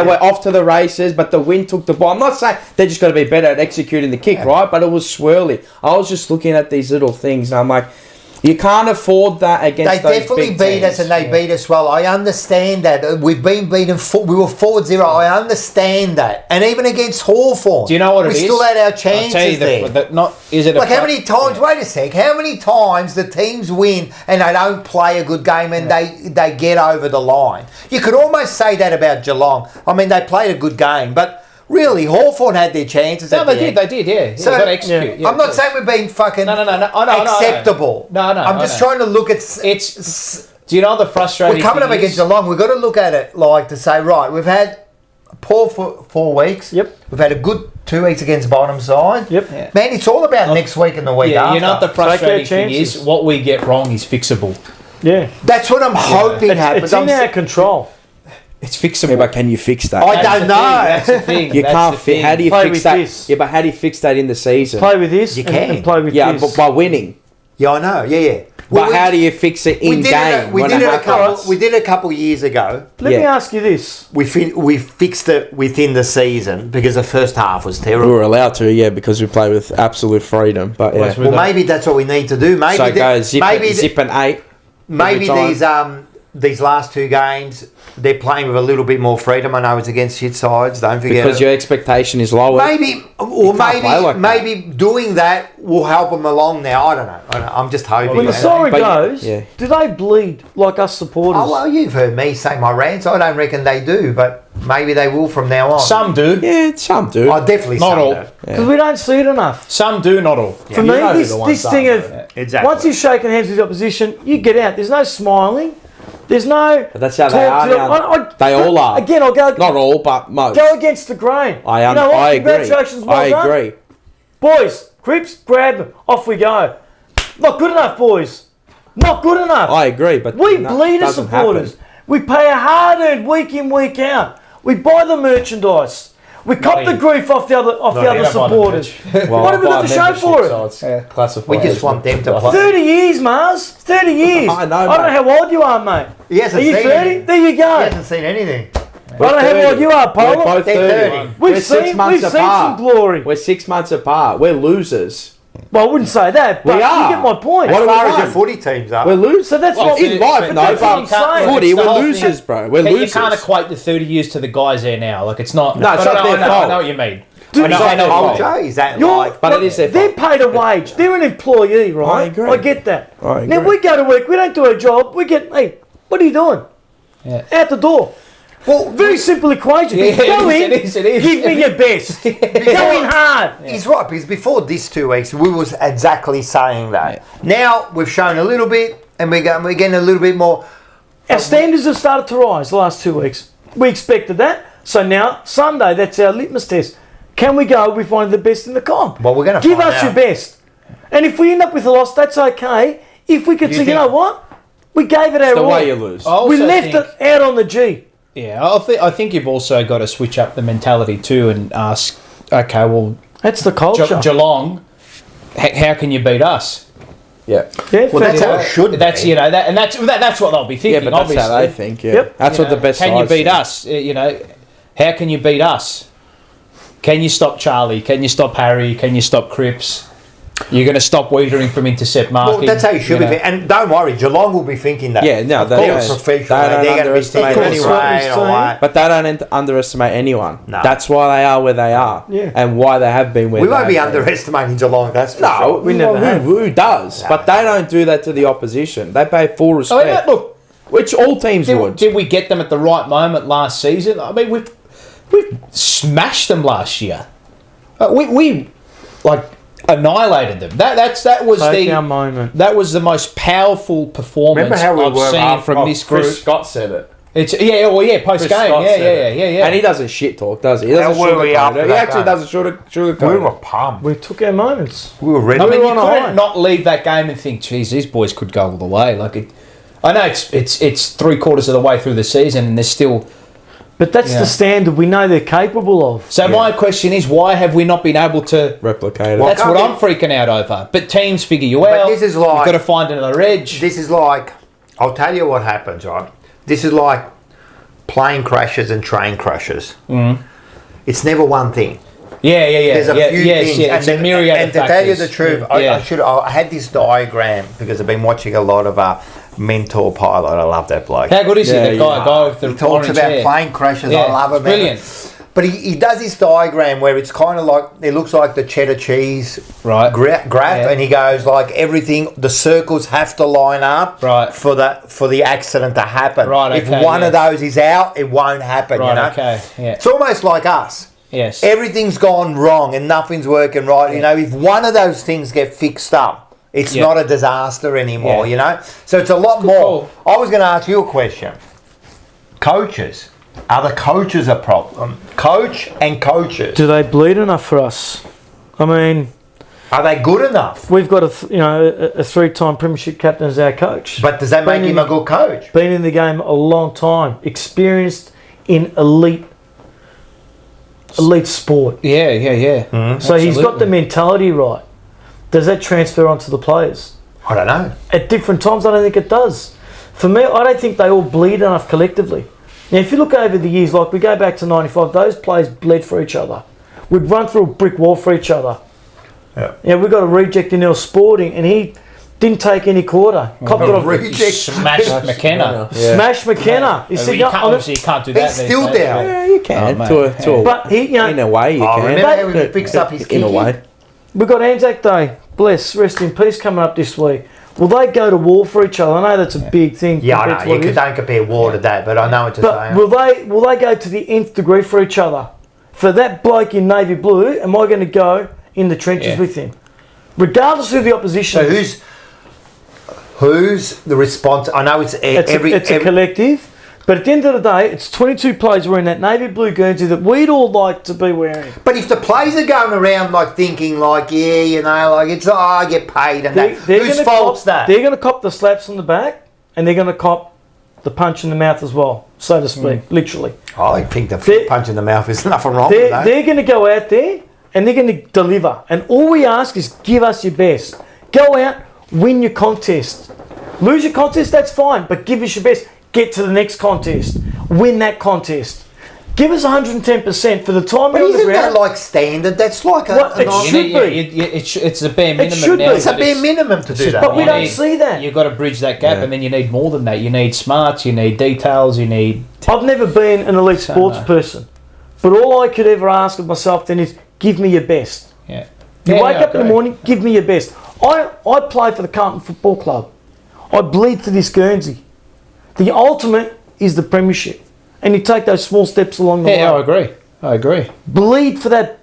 S2: were off to the races, but the wind took the ball. I'm not saying they're just got to be better at executing the kick, right? But it was swirly. I was just looking at these little things, and I'm like, You can't afford that against
S1: They
S2: those
S1: definitely
S2: big
S1: beat
S2: teams.
S1: us and they beat us well. I understand that. We've been beaten. We were 4-0. I understand that. And even against Hawthorn,
S4: Do you know what it is?
S1: we still had our
S4: I'll tell
S1: chances
S4: you
S1: there.
S4: is it
S1: Like how many times? Wait a sec. How many times the teams win and they don't play a good game and they get over the line? You could almost say that about Geelong. I mean, they played a good game, but really, Hawthorn had their chances.
S4: No,
S1: at the
S4: they
S1: end.
S4: did. They did. Yeah.
S1: So,
S4: They got to execute. Yeah,
S1: I'm not saying we're being fucking
S4: No. I know.
S1: acceptable.
S4: No.
S1: I'm just trying to look at.
S4: It's. Do you know the frustrating?
S1: We're coming up
S4: thing
S1: against
S4: is?
S1: Geelong. We've got to look at it like to say, right, we've had a poor 4 weeks.
S3: Yep.
S1: We've had a good 2 weeks against bottom side.
S3: Yep.
S4: Yeah.
S1: Man, it's all about next week and the week
S4: Yeah,
S1: after.
S4: you know what the frustrating thing
S3: chances.
S4: is? What we get wrong is fixable.
S3: Yeah.
S1: That's what I'm hoping happens.
S3: It's in our control.
S4: It's fixable.
S2: Yeah, but can you fix that?
S1: I
S4: That's
S1: don't
S4: the
S1: know.
S4: thing, That's the thing.
S2: You
S4: That's
S2: can't
S4: the
S2: fit.
S4: thing.
S2: How do you
S3: Play
S2: fix
S3: with
S2: that?
S3: this.
S2: Yeah, but how do you fix that in the season?
S3: Play with this
S1: You
S3: and
S1: can.
S3: play with
S2: Yeah,
S3: this.
S2: but by winning.
S1: Yeah, I know. Yeah.
S2: But how do you fix it in game
S1: We
S2: when
S1: did
S2: it
S1: it a
S2: happens?
S1: couple. We did it a couple years ago.
S3: Let me
S2: Yeah.
S3: ask you this.
S1: We fixed it within the season because the first half was
S2: We
S1: terrible.
S2: were allowed to, yeah, because we play with absolute freedom. But yeah,
S1: Well, maybe that's what we need to do. Maybe
S2: so go zip,
S1: maybe
S2: zip and 8.
S1: maybe
S2: every time.
S1: these last 2 games they're playing with a little bit more freedom. I know it's against shit sides. Don't forget
S2: Because
S1: it.
S2: your expectation is lower.
S1: Maybe
S2: You can't play like that.
S1: maybe doing that will help them along now. I don't know. I'm just hoping.
S3: When the siren
S2: But-
S3: goes,
S2: yeah.
S3: do they bleed like us supporters?
S1: Oh well, you've heard me say my rants. I don't reckon they do, but maybe they will from now on.
S4: Some do.
S2: Yeah, some do.
S1: I definitely
S4: Not
S1: some
S4: all.
S1: do.
S3: Because we don't see it enough.
S4: Some do, not all.
S3: For me, this thing of
S1: Exactly.
S3: once you've shaken hands with the opposition, you get out. There's no smiling. There's no.
S2: But that's how they
S3: talk
S2: are
S3: to
S2: now. They all are.
S3: Again, I'll go.
S2: Not all, but most.
S3: Go against the grain.
S2: I
S3: you know what?
S2: agree.
S3: Congratulations, well
S2: I
S3: done.
S2: agree.
S3: Boys, Crips, grab them. Off we go. Not good enough, boys. Not good enough.
S2: I agree, but
S3: We
S2: no,
S3: bleed as
S2: doesn't
S3: supporters.
S2: happen.
S3: We pay a hard-earned week in, week out. We buy the merchandise. We cop the
S4: here.
S3: grief off the other supporters.
S2: Well,
S3: What have we
S2: I
S3: got to
S2: buy
S3: show
S2: membership,
S3: for it?
S2: so it's classified
S1: We just
S2: as-
S1: want them to play.
S3: 30 years, Mars. 30 years.
S2: I know,
S3: I don't
S2: mate.
S3: know how old you are, mate.
S1: He hasn't
S3: Are you
S1: seen
S3: 30?
S1: anything.
S3: There you
S1: He
S3: go.
S1: hasn't seen anything.
S3: I don't know how old you are,
S2: We're
S3: Polo.
S2: both
S1: They're
S2: 30.
S1: 30.
S2: We're
S3: We've
S2: 6
S3: seen
S2: months
S3: some
S2: apart.
S3: glory.
S2: We're 6 months apart. We're losers.
S3: Well, I wouldn't say that, but
S2: We are.
S3: you get my point.
S2: What
S1: As
S2: do we
S1: far as your
S2: want?
S1: footy teams are.
S2: We're losers.
S3: So that's
S4: Well,
S3: what
S2: in life, no,
S3: that's what I'm
S2: but
S3: saying.
S2: footy,
S4: It's the
S2: we're
S4: whole
S2: losers,
S4: thing.
S2: bro. We're
S4: You
S2: losers.
S4: can't equate the 30 years to the guys there now. Like it's not.
S2: No, it's
S4: but
S2: not
S4: I
S2: their
S4: know,
S2: fault.
S4: I know what you mean.
S3: Dude,
S4: I know,
S3: it's
S4: I know
S3: not
S4: what you
S1: Culture, is that
S3: You're-
S1: like?
S2: But it is their
S3: They're
S2: fault.
S3: paid a wage. They're an employee, right?
S2: I agree.
S3: I get that.
S2: I
S3: Now
S2: agree.
S3: we go to work. We don't do our job. We get, hey, what are you doing?
S4: Yeah.
S3: Out the door.
S1: Well,
S3: Very simple equation.
S4: Yeah,
S3: Go
S4: it
S3: in.
S4: is, it is.
S3: Give me your best. Go in hard.
S1: he's right because before this 2 weeks we was exactly saying that. Now we've shown a little bit, and we're getting a little bit more.
S3: Our standards have started to rise the last 2 weeks. We expected that. So now, Sunday, that's our litmus test. Can we go with one of the best in the comp?
S1: Well, we're going to
S3: Give
S1: find
S3: us your
S1: out.
S3: best. And if we end up with a loss, that's okay. If we could
S1: You
S3: say, you
S1: think-
S3: know what? We gave it our
S2: the
S3: all.
S2: way you lose.
S4: I
S3: We
S4: also
S3: left
S4: think-
S3: it out on the G.
S4: Yeah, I think you've also got to switch up the mentality too and ask, okay, well,
S3: That's the culture.
S4: Geelong, how can you beat us?
S2: Yeah.
S3: Yeah,
S1: Well, that's
S3: fair.
S1: how it should
S4: That's
S1: be.
S4: that's what they'll be
S2: Yeah,
S4: thinking.
S2: but that's
S4: obviously,
S2: how they think, yeah.
S3: Yep.
S2: That's
S4: You
S2: what the
S4: know,
S2: best
S4: Can you
S2: sides
S4: beat
S2: think.
S4: us? How can you beat us? Can you stop Charlie? Can you stop Harry? Can you stop Cripps? You're going to stop Wiedering from intercept marking.
S1: Well, that's how you should
S4: know.
S1: be. And don't worry, Geelong will be thinking that.
S2: Yeah, no,
S1: of
S2: they
S1: course,
S2: don't.
S1: professional.
S2: They don't
S1: They're going to be
S2: underestimate
S1: thinking
S3: anyone.
S1: right away.
S2: But they don't underestimate anyone.
S1: No.
S2: That's why they are where they are.
S3: Yeah.
S2: And why they have been where
S1: We
S2: they
S1: won't be
S2: have been.
S1: underestimating Geelong. That's for
S2: No,
S1: sure.
S3: We never have.
S2: who does? But they don't do that to the opposition. They pay full
S4: I
S2: respect.
S4: mean, look,
S2: which all teams would.
S4: did we get them at the right moment last season? I mean, we've smashed them last year. We annihilated them. That was
S3: Take our moment.
S4: that was the most powerful performance
S1: Remember how we
S4: I've
S1: were
S4: seen
S1: after
S4: from this group.
S2: Scott said it.
S4: It's post
S2: Chris
S4: game.
S2: Scott
S4: Yeah,
S2: said
S4: yeah.
S2: And he doesn't shit talk, does he? He
S1: How
S2: doesn't
S1: were we
S2: sugarcoat
S1: after
S2: it. He
S1: that
S2: actually
S1: game?
S2: doesn't sugarcoat
S1: We
S2: it.
S1: were pumped.
S3: We took our moments.
S1: We were ready.
S4: I mean,
S3: We
S4: you
S3: were on a
S4: couldn't
S3: high.
S4: not leave that game and think, "Geez, these boys could go all the way." I know it's 3/4 of the way through the season, and there's still.
S3: But that's
S4: Yeah.
S3: the standard we know they're capable of.
S4: So my question is, why have we not been able to?
S2: Replicate it.
S1: Well,
S4: That's what
S1: can't
S4: I'm freaking out over. But teams figure you
S1: But
S4: out.
S1: this is like-
S4: you've got to find another edge.
S1: This is like, I'll tell you what happens, right? This is like plane crashes and train crashes. It's never one thing.
S4: Yeah.
S1: There's a few things.
S4: Yeah. It's a myriad
S1: and
S4: of
S1: to tell you
S4: factors.
S1: the truth,
S4: Yeah.
S1: I had this diagram because I've been watching a lot of Mentor Pilot. I love that bloke.
S4: How good is
S2: Yeah,
S4: he? The guy with the
S1: He talks
S4: orange
S1: about
S4: hair.
S1: plane crashes.
S4: Yeah,
S1: I love it.
S4: brilliant.
S1: But he does this diagram where it's kind of like, it looks like the cheddar cheese
S4: Right.
S1: graph,
S4: Yeah.
S1: and he goes like everything, the circles have to line up
S4: Right.
S1: for the accident to happen.
S4: Right,
S1: If
S4: okay,
S1: one of
S4: yes.
S1: those is out, it won't happen,
S4: Right,
S1: you know?
S4: okay, yeah.
S1: It's almost like us.
S4: Yes.
S1: Everything's gone wrong and nothing's working right. You know, if one of those things get fixed up, it's
S4: Yeah.
S1: not a disaster anymore,
S4: Yeah.
S1: you know? So it's a lot
S4: good
S1: more.
S4: call.
S1: I was going to ask you a question. Coaches. Are the coaches a problem? Coach and coaches.
S3: Do they bleed enough for us? I mean,
S1: Are they good enough?
S3: we've got a three-time premiership captain as our coach.
S1: But does that make him a good coach?
S3: Been in the game a long time, experienced in elite sport.
S4: Yeah.
S3: So he's got the
S4: Absolutely.
S3: mentality right. Does that transfer onto the players?
S1: I don't know.
S3: At different times, I don't think it does. For me, I don't think they all bleed enough collectively. Now, if you look over the years, like we go back to 95, those players bled for each other. We'd run through a brick wall for each other.
S1: Yeah.
S3: We got a reject in our Sporting, and he didn't take any quarter. Copped it off.
S1: Reject.
S4: Smashed McKenna.
S2: Yeah.
S3: Smash McKenna. You see,
S4: You can't, obviously, you can't do that.
S1: He's
S4: these
S1: still
S4: days.
S1: down.
S2: Yeah, you can.
S4: Oh,
S2: to a,
S3: but he,
S2: in a way, you
S1: Oh,
S2: can.
S1: remember how he fixed up his
S2: In a
S1: kicking?
S2: way.
S3: we got Anzac Day. Bless, rest in peace, coming up this week. Will they go to war for each other? I know that's a big thing.
S1: Yeah, I
S3: compared
S1: know.
S3: to what it is.
S1: Don't compare war to that, but I know what you're
S3: But
S1: saying.
S3: will they go to the nth degree for each other? For that bloke in navy blue, am I going to go in the trenches
S4: Yeah.
S3: with him? Regardless of the opposition.
S1: So who's the response? I know it's
S3: it's a collective, but at the end of the day, it's 22 players wearing that navy blue Guernsey that we'd all like to be wearing.
S1: But if the players are going around like thinking like, yeah, you know, like it's I get paid and that, whose
S3: gonna
S1: fault's
S3: cop,
S1: that?
S3: They're going to cop the slaps on the back, and they're going to cop the punch in the mouth as well, so to speak, literally.
S1: I think the
S3: They're-
S1: punch in the mouth is nothing wrong with
S3: They're,
S1: that.
S3: they're going to go out there and they're going to deliver. And all we ask is give us your best. Go out, win your contest. Lose your contest, that's fine, but give us your best. Get to the next contest. Win that contest. Give us 110% for the time
S1: But
S3: you're on the
S1: isn't that
S3: ground.
S1: like standard? That's like a,
S3: Well,
S1: a
S3: it
S1: nice-
S3: should be.
S4: It's a bare minimum
S3: should
S4: now.
S3: be.
S1: it's a
S4: but
S1: bare minimum to do
S4: just-
S1: that.
S3: But we
S4: You
S3: don't
S4: need-
S3: see that.
S4: You've got to bridge that gap,
S2: Yeah.
S4: and then you need more than that. You need smarts, you need details, you need.
S3: I've never been an elite sports person, but all I could ever ask of myself then is give me your best.
S4: Yeah.
S3: You
S4: Yeah,
S3: wake
S4: I
S3: up in the
S4: agree.
S3: morning, give me your best. I play for the Carlton Football Club. I bleed for this Guernsey. The ultimate is the premiership. And you take those small steps along the
S4: Yeah,
S3: way.
S4: I agree.
S3: Bleed for that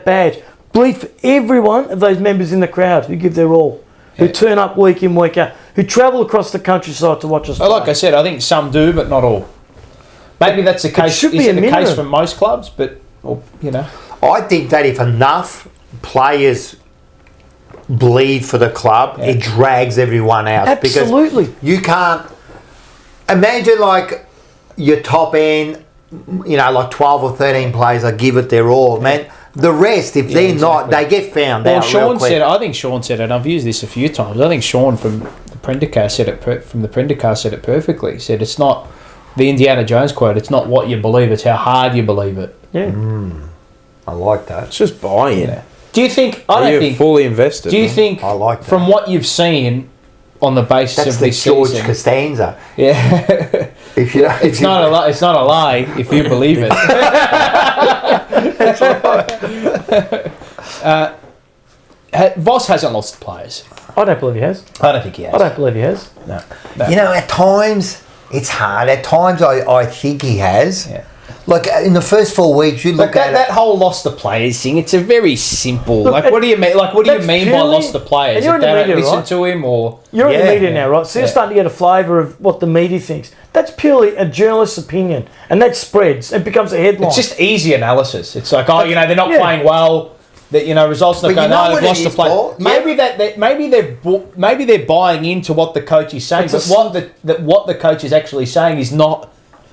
S3: badge. Bleed for every one of those members in the crowd who give their all, who turn up week in, week out, who travel across the countryside to watch us play.
S4: Like I said, I think some do, but not all. Maybe that's the case.
S3: should be
S4: Is
S3: a
S4: it the case
S3: minimum.
S4: for most clubs? But you know,
S1: I think that if enough players bleed for the club, it drags everyone out.
S3: Absolutely.
S1: Because you can't imagine like your top end, you know, like 12 or 13 players that give it their all, man. The rest, if they're not, they get found
S4: well,
S1: out real
S4: Sean
S1: quick.
S4: said. I think Sean said it. And I've used this a few times. I think Sean from the Prendergast said it perfectly. He said it's not the Indiana Jones quote. It's not what you believe. It's how hard you believe it.
S3: Yeah.
S1: I like that.
S2: It's just buying.
S4: Yeah. Do you think? I don't
S2: You're
S4: think.
S2: fully invested.
S4: Do you think?
S1: I like that.
S4: From what you've seen on the basis
S1: That's
S4: of
S1: the
S4: this
S1: George
S4: season,
S1: Costanza.
S4: yeah,
S1: If you,
S4: it's not a lie. It's not a lie if you believe it. Voss hasn't lost players.
S3: I don't believe he has.
S4: I don't think he has.
S3: I don't believe he has.
S4: No.
S1: You know, at times it's hard. At times I think he has.
S4: Yeah.
S1: Like in the first 4 weeks, you look
S4: But
S1: at
S4: that
S1: it.
S4: whole lost the players thing, it's a very simple.
S3: Look,
S4: like, what do you mean? Like, what do you
S3: that's
S4: mean by
S3: purely-
S4: lost the players?
S3: and you're
S4: If
S3: in the
S4: they don't
S3: media,
S4: listen
S3: right?
S4: to him, or
S3: You're in
S1: Yeah,
S3: the media
S4: yeah,
S3: now, right? So you're
S4: yeah.
S3: starting to get a flavour of what the media thinks. That's purely a journalist's opinion, and that spreads. It becomes a headline.
S4: it's just easy analysis. It's like, oh, you know, they're not
S3: Yeah.
S4: playing well. That results not
S1: But you
S4: going.
S1: know
S4: No,
S1: what
S4: they've
S1: it
S4: lost the
S1: is,
S4: play.
S1: Paul?
S4: Maybe they're buying into what the coach is saying,
S3: It's
S4: but what the coach is actually saying is not.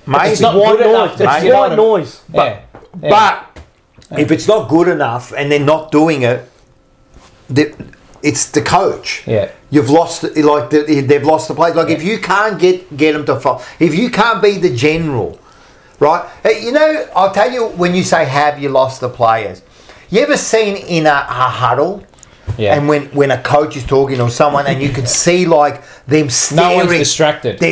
S1: Maybe.
S4: It's not
S3: white
S4: good enough.
S3: noise.
S4: to-
S3: It's
S4: you know
S3: white
S4: what I mean?
S3: noise.
S4: Yeah. Yeah.
S1: But if it's not good enough and they're not doing it, it's the coach.
S4: Yeah.
S1: You've lost, they've lost the place. Like if you can't get them to follow, if you can't be the general, right? You know, I'll tell you, when you say have you lost the players, you ever seen in a huddle?
S4: Yeah.
S1: And when a coach is talking or someone, and you can see like them staring.
S4: No one's distracted.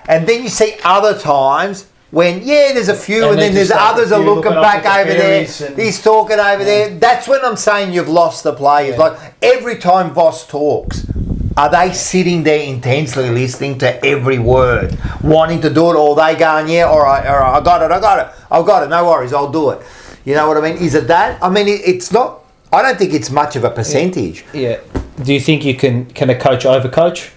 S1: And then you see other times when, there's a few, and then there's others are looking back over there. He's talking over there. That's when I'm saying you've lost the players.
S4: Yeah.
S1: Like every time Voss talks, are they sitting there intensely listening to every word, wanting to do it, or are they going, all right, I got it, no worries, I'll do it. You know what I mean? Is it that? I mean, it's not. I don't think it's much of a percentage.
S4: Yeah. Do you think you can a coach overcoach?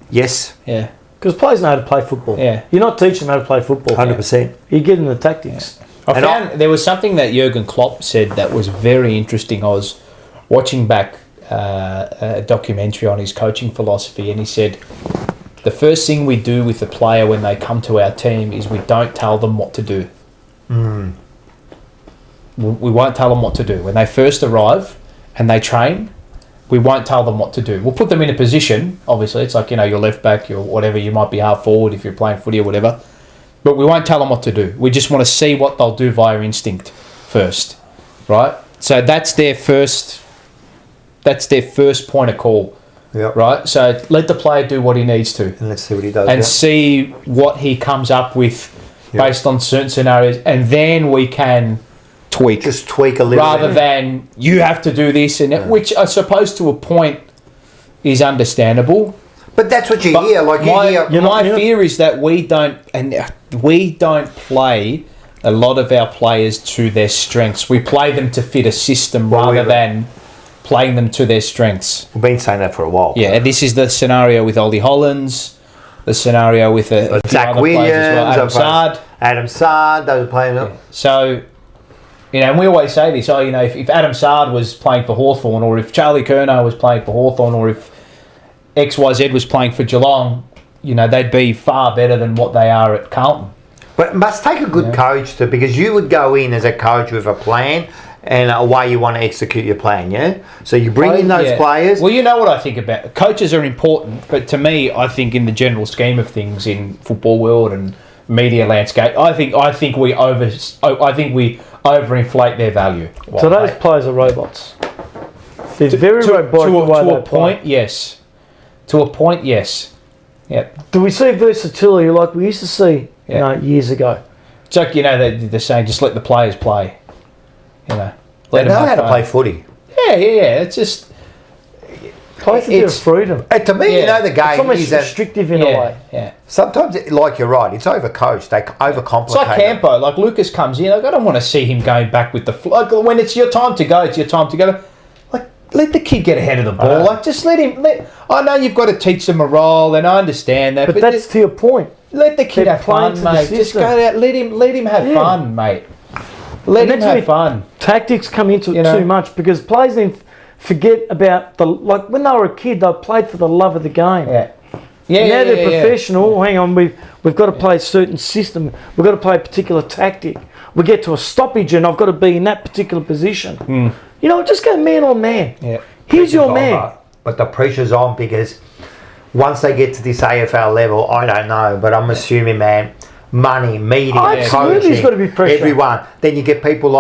S1: Yes.
S4: Yeah.
S3: Because players know how to play football.
S4: Yeah.
S3: You're not teaching them how to play football.
S1: 100%.
S3: You give them the tactics.
S4: I found there was something that Jurgen Klopp said that was very interesting. I was watching back a documentary on his coaching philosophy, and he said the first thing we do with the player when they come to our team is we don't tell them what to do. We won't tell them what to do. When they first arrive and they train, we won't tell them what to do. We'll put them in a position, obviously. It's like, your left back, your whatever, you might be half forward if you're playing footy or whatever. But we won't tell them what to do. We just want to see what they'll do via instinct first, right? So that's their first point of call, right? So let the player do what he needs to.
S1: And let's see what he does.
S4: And see what he comes up with based on certain scenarios. And then we can tweak.
S1: Just tweak a little
S4: rather
S1: bit.
S4: than you have to do this and that, which I suppose to a point is understandable.
S1: But that's what you
S4: But
S1: hear. Like
S4: my fear is that we don't play a lot of our players to their strengths. We play them to fit a system rather than playing them to their strengths.
S1: We've been saying that for a while.
S4: Yeah, and this is the scenario with Ollie Hollands, the scenario with a few
S1: Zach
S4: other
S1: Williams,
S4: players as well.
S1: Adam Sard, those are playing.
S4: Yeah. So, and we always say this, if Adam Sard was playing for Hawthorn, or if Charlie Curnow was playing for Hawthorn, or if XYZ was playing for Geelong, they'd be far better than what they are at Carlton.
S1: But it must take a good coach to, because you would go in as a coach with a plan and a way you want to execute your plan, yeah? So you bring in those players.
S4: Well, you know what I think about coaches are important, but to me, I think in the general scheme of things in football world and media landscape, I think we overinflate their value.
S3: Today's players are robots. They're very robotic.
S4: To a point, yes. To a point, yes. Yeah.
S3: Do we see versatility like we used to see years ago?
S4: It's like, they're saying just let the players play. Let
S1: They
S4: them
S1: know
S4: have
S1: how to
S4: fun.
S1: play footy.
S4: Yeah. It's just...
S3: Plays a bit of freedom.
S1: And to me, the game
S3: It's almost
S1: is
S3: restrictive in a way.
S4: Yeah.
S1: sometimes, like you're right, it's overcoached. They overcomplicate.
S4: It's like Campo. Like Lucas comes in, I don't want to see him going back with the... when it's your time to go, it's your time to go. Like, let the kid get ahead of the ball. Like, just let him... I know you've got to teach them a role, and I understand that.
S3: But that's to your point.
S4: Let the kid have fun, mate. Just go out. Let him have fun, mate. Let him have fun.
S3: Tactics come into it too much, because players then forget about when they were a kid, they played for the love of the game. Now they're professional. Hang on, we've got to play a certain system. We've got to play a particular tactic. We get to a stoppage, and I've got to be in that particular position. Just go man on man.
S4: Yeah.
S3: Here's your man.
S1: But the pressure's on, because once they get to this AFL level, I don't know, but I'm assuming, man, money, media,
S3: absolutely, there's got to be pressure.
S1: Everyone. Then you get people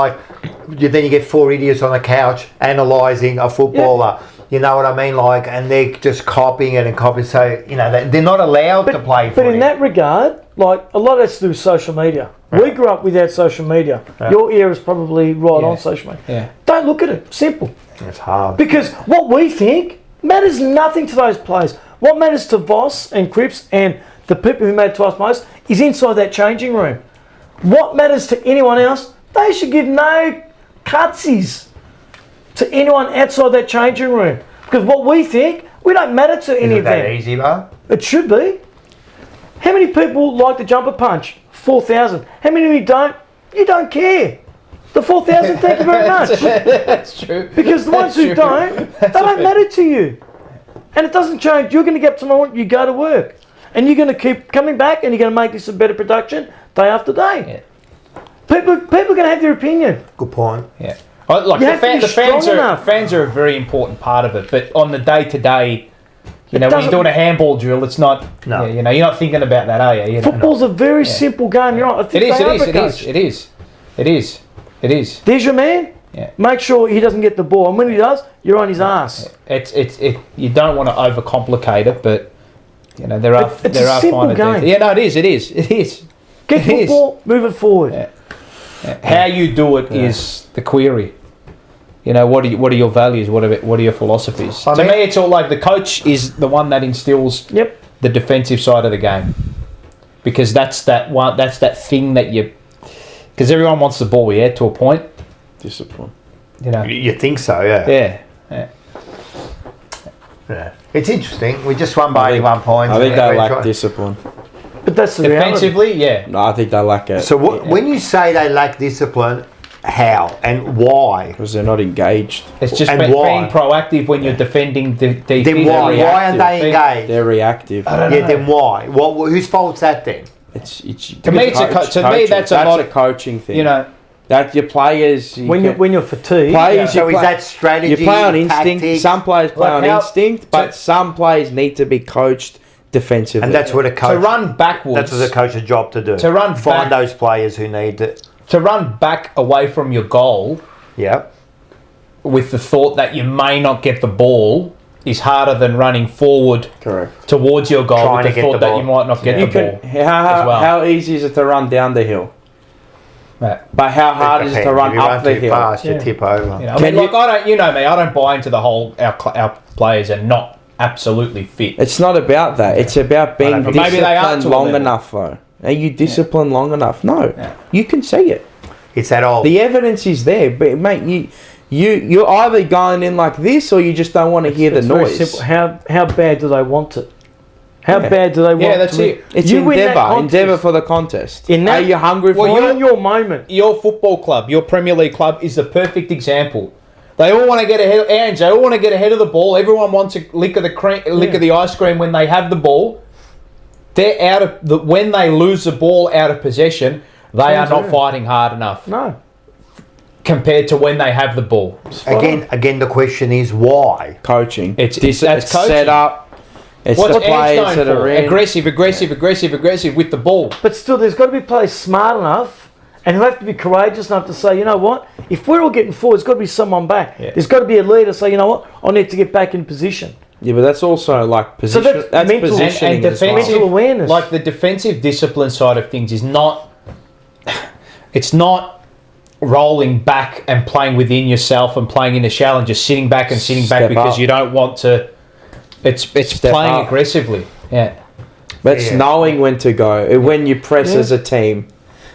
S1: then you get four idiots on the couch analysing a footballer. Yeah. You know what I mean? And they're just copying it and copying. So, they're not allowed to play
S3: But in that regard, a lot of that's to do with social media. Right. We grew up without social media. Right. Your era is probably on social media.
S4: Yeah.
S3: Don't look at it. Simple.
S1: It's hard.
S3: Because what we think matters nothing to those players. What matters to Voss and Cripps and the people who matter to us most is inside that changing room. What matters to anyone else, they should give no cutsies to anyone outside that changing room. Because what we think, we don't matter to any of them.
S1: Isn't that easy, though?
S3: It should be. How many people like the jumper punch? 4,000. How many of you don't? You don't care. The 4,000, thank you very much.
S4: That's true.
S3: Because the ones who don't, they don't matter to you. And it doesn't change. You're going to get up tomorrow, you go to work. And you're going to keep coming back, and you're going to make this a better production day after day.
S4: Yeah.
S3: People are going to have their opinion.
S1: Good point.
S4: Yeah. The fans are a very important part of it. But on the day-to-day, You know, when you're doing a handball drill, it's not.
S1: No.
S4: You know, you're not thinking about that, are you?
S3: Football's a very simple game. You're right. I think
S4: It is.
S3: There's your man.
S4: Yeah.
S3: Make sure he doesn't get the ball, and when he does, you're on his ass.
S4: You don't want to overcomplicate it, but you know there are
S3: It's a simple
S4: finer
S3: game.
S4: details. Yeah, no, it is.
S3: Get
S4: It is.
S3: football, move it forward.
S4: Yeah. How you do it is the query. You know, what are your values? What are your philosophies? To me, it's all like the coach is the one that instills the defensive side of the game, because that's that thing that you. Because everyone wants the ball, to a point.
S2: Discipline.
S4: You know.
S1: You think so, yeah. Yeah. It's interesting. We just won by 81 points.
S2: I think they lack discipline.
S3: But that's the reality.
S4: Defensively, yeah.
S2: No, I think they lack it.
S1: So when you say they lack discipline, how and why?
S2: Because they're not engaged.
S4: It's just
S1: And
S4: being
S1: why?
S4: proactive when you're defending the
S1: Then why? Why aren't they engaged?
S2: They're reactive.
S1: Then why? Whose fault's that then?
S2: It's
S4: To me, that's
S2: a coaching thing.
S4: You know,
S2: that your players
S3: When you're fatigued,
S1: So is that strategy?
S2: You play on instinct.
S1: tactics?
S2: Some players play on instinct, but some players need to be coached defensively.
S1: And that's what a coach.
S4: to run backwards.
S1: That's what a coach's job to do.
S4: To run
S1: find
S4: back-
S1: those players who need it.
S4: To run back away from your goal
S1: Yeah.
S4: with the thought that you may not get the ball is harder than running forward
S2: correct.
S4: towards your goal
S1: Trying
S4: with
S1: to
S4: the
S1: get
S4: thought
S1: the
S4: that
S1: ball.
S4: you might not get
S2: You
S4: the
S2: can,
S4: ball.
S2: how easy is it to run down the hill?
S4: Right.
S2: But how hard is it to run up the
S1: too
S2: hill?
S1: fast, you tip over.
S4: You know, I mean, look, I don't. You know me. I don't buy into the whole our players are not absolutely fit.
S2: It's not about that. It's about being
S4: But maybe they are
S2: disciplined
S4: to a
S2: long
S4: level.
S2: enough, though. Are you disciplined long enough? No.
S4: Yeah.
S2: You can see it.
S1: It's that old.
S2: The evidence is there, but mate, you're either going in like this or you just don't want to hear the
S3: it's very
S2: noise.
S3: simple. How bad do they want it? How bad do they want it?
S4: Yeah, that's
S3: to
S4: it.
S2: It's
S3: you win that
S2: endeavour
S3: contest.
S2: for the contest.
S3: In that-
S2: Are you hungry for
S3: You're
S2: it?
S3: in your moment.
S4: Your football club, your Premier League club, is the perfect example. They all want to get ahead. They all want to get ahead of the ball. Everyone wants a lick of the ice cream when they have the ball. They're out of when they lose the ball out of possession. They are not fighting hard enough.
S3: No.
S4: Compared to when they have the ball.
S1: Again, the question is why?
S2: Coaching.
S4: That's
S2: it's
S4: coaching.
S2: set up. It's
S4: What's
S2: the players
S4: Ange
S2: that
S4: known
S2: are
S4: for?
S2: in.
S4: Aggressive with the ball.
S3: But still, there's got to be players smart enough and who have to be courageous enough to say, you know what? If we're all getting forward, there's got to be someone back.
S4: Yeah.
S3: There's got to be a leader say, you know what? I need to get back in position.
S2: Yeah, but that's also like position.
S3: So that's mental-
S2: positioning
S4: and
S2: as well.
S3: mental awareness.
S4: Like the defensive discipline side of things is not. It's not rolling back and playing within yourself and playing in the shell and just sitting back
S2: Step
S4: because
S2: up.
S4: you don't want to. It's
S2: Step
S4: playing
S2: up.
S4: aggressively. Yeah.
S2: But it's knowing when to go. When you press as a team.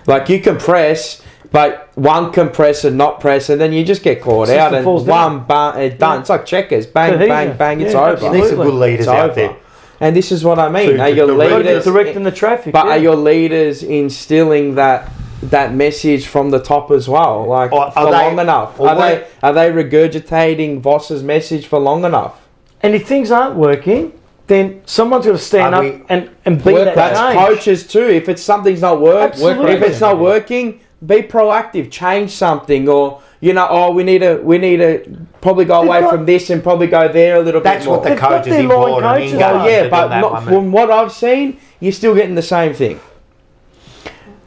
S2: Like you can press, but one can press and not press, and then you just get caught out and
S3: falls
S2: one
S3: down.
S2: bang, it's done. It's like checkers. Bang,
S3: Cohesion.
S2: bang, bang, it's
S3: Yeah,
S2: over.
S3: absolutely.
S1: There's some good leaders
S2: It's
S1: out
S2: over.
S1: there.
S2: And this is what I mean.
S1: To
S2: Are your
S1: direct-
S2: leaders
S3: Directing the traffic.
S2: But are your leaders instilling that message from the top as well? Like
S1: Or
S2: for
S1: are they-
S2: long enough?
S1: or
S2: Are they regurgitating Voss's message for long enough?
S3: And if things aren't working, then someone's got to stand
S1: Are
S3: up
S1: we-
S3: and be
S4: Work
S3: that
S2: That's
S3: change.
S2: coaches too. If it's something's not
S3: Absolutely.
S2: if it's not working, be proactive. Change something, or we need to probably go
S3: They've
S2: away
S3: got-
S2: from this and probably go there a little
S1: That's
S2: bit more.
S1: what the
S3: They've got
S1: coach is
S3: their line
S1: important.
S3: coaches.
S1: engaged
S3: Oh,
S2: Yeah,
S1: to
S2: but
S1: do that
S2: not,
S1: one.
S2: from what I've seen, you're still getting the same thing.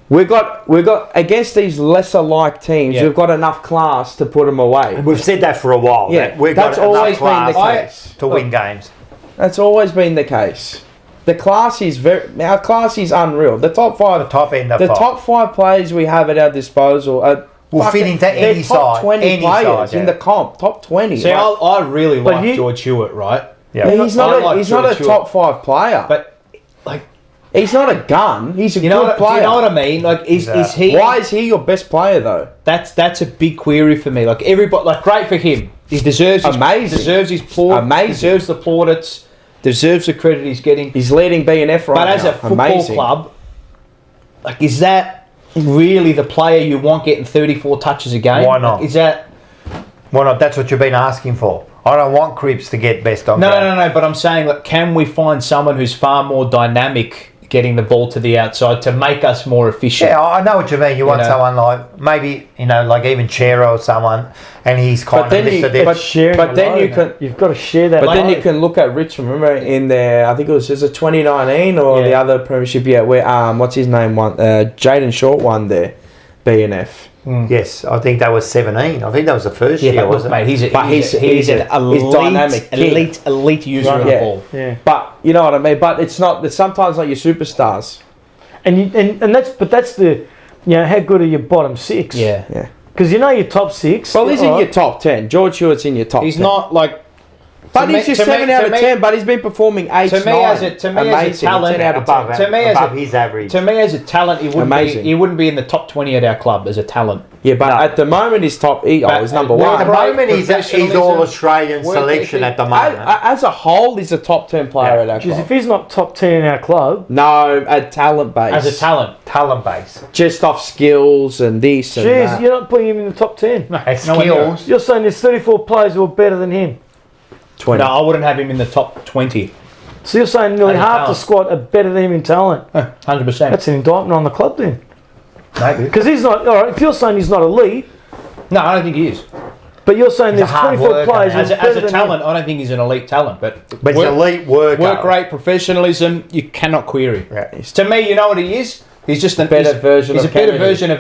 S2: We've got against these lesser like teams.
S4: Yeah.
S2: We've got enough class to put them away.
S1: We've said that for a while.
S2: Yeah,
S1: that we've
S2: that's
S1: got
S2: always
S1: enough
S2: been the
S1: class
S2: case.
S1: to win games.
S2: That's always been the case. The class is our class is unreal. The top five,
S1: The top end of
S2: the
S1: five.
S2: top 5 players we have at our disposal are
S1: Will fit into
S2: they're
S1: any
S2: top
S1: side,
S2: 20
S1: any
S2: players
S1: side,
S2: in
S1: yeah.
S2: the comp. Top 20.
S4: See,
S2: Like,
S4: I really
S3: But
S4: like
S3: you-
S4: George Hewitt, right?
S1: Yeah.
S2: he's not
S4: I like
S2: he's not a
S4: George
S2: top 5 player.
S4: But like,
S2: He's not a gun. He's a
S4: you know
S2: good
S4: what? Do
S2: player.
S4: you know what I mean? Like, is he?
S2: Why is he your best player though?
S4: That's a big query for me. Like everybody, like great for him. He deserves
S2: Amazing.
S4: Deserves his plaudits.
S2: Amazing.
S4: Deserves the plaudits. Deserves the credit he's getting.
S2: He's leading BNF right
S4: But
S2: now.
S4: as a football
S2: Amazing.
S4: club, like, is that really the player you want getting 34 touches a game?
S1: Why not?
S4: Like, is that?
S1: Why not? That's what you've been asking for. I don't want Cripps to get best on
S4: No,
S1: ground.
S4: no. But I'm saying, like, can we find someone who's far more dynamic getting the ball to the outside to make us more efficient.
S1: Yeah, I know what you mean. You want
S4: know.
S1: someone like maybe like even Chero or someone, and he's kind of lifted it.
S3: You've got to share that.
S2: But then you can look at Richmond. Remember in there, I think it was 2019 or the other premiership year where what's his name won? Jaden Short won there, BNF.
S1: Yes, I think that was 17. I think that was the first year, wasn't it?
S4: He's an elite user of the ball.
S3: Yeah.
S2: But you know what I mean. But it's not. It's sometimes like your superstars.
S3: And that's the, how good are your bottom six?
S4: Yeah.
S3: Because your top six.
S2: Well, he's in your top 10. George Hewitt's in your top 10.
S4: He's not like.
S2: But he's just 7 out of 10. But he's been performing 8, 9.
S4: As a talent,
S1: 10 out of 10. Above his average.
S4: To me, as a talent, he wouldn't be in the top 20 at our club as a talent.
S2: Yeah, but at the moment he's he's number one.
S1: At the moment he's all Australian selection at the moment.
S2: As a whole, he's a top 10 player at our club.
S3: If he's not top 10 in our club,
S2: no, at talent base.
S4: As a talent
S1: base,
S2: just off skills and this and that.
S3: You're not putting him in the top 10.
S4: No,
S1: skills.
S3: You're saying there's 34 players who are better than him.
S2: 20.
S4: No, I wouldn't have him in the top 20.
S3: So you're saying nearly half the squad are better than him in talent.
S4: 100%.
S3: That's an indictment on the club then.
S1: Maybe.
S3: Because he's not, all right, if you're saying he's not elite.
S4: No, I don't think he is.
S3: But you're saying there's 24 players
S4: as a talent, I don't think he's an elite talent. But
S1: he's an elite worker.
S4: Work rate, professionalism, you cannot query.
S1: Yeah.
S4: To me, you know what he is? He's just
S2: a better version
S4: of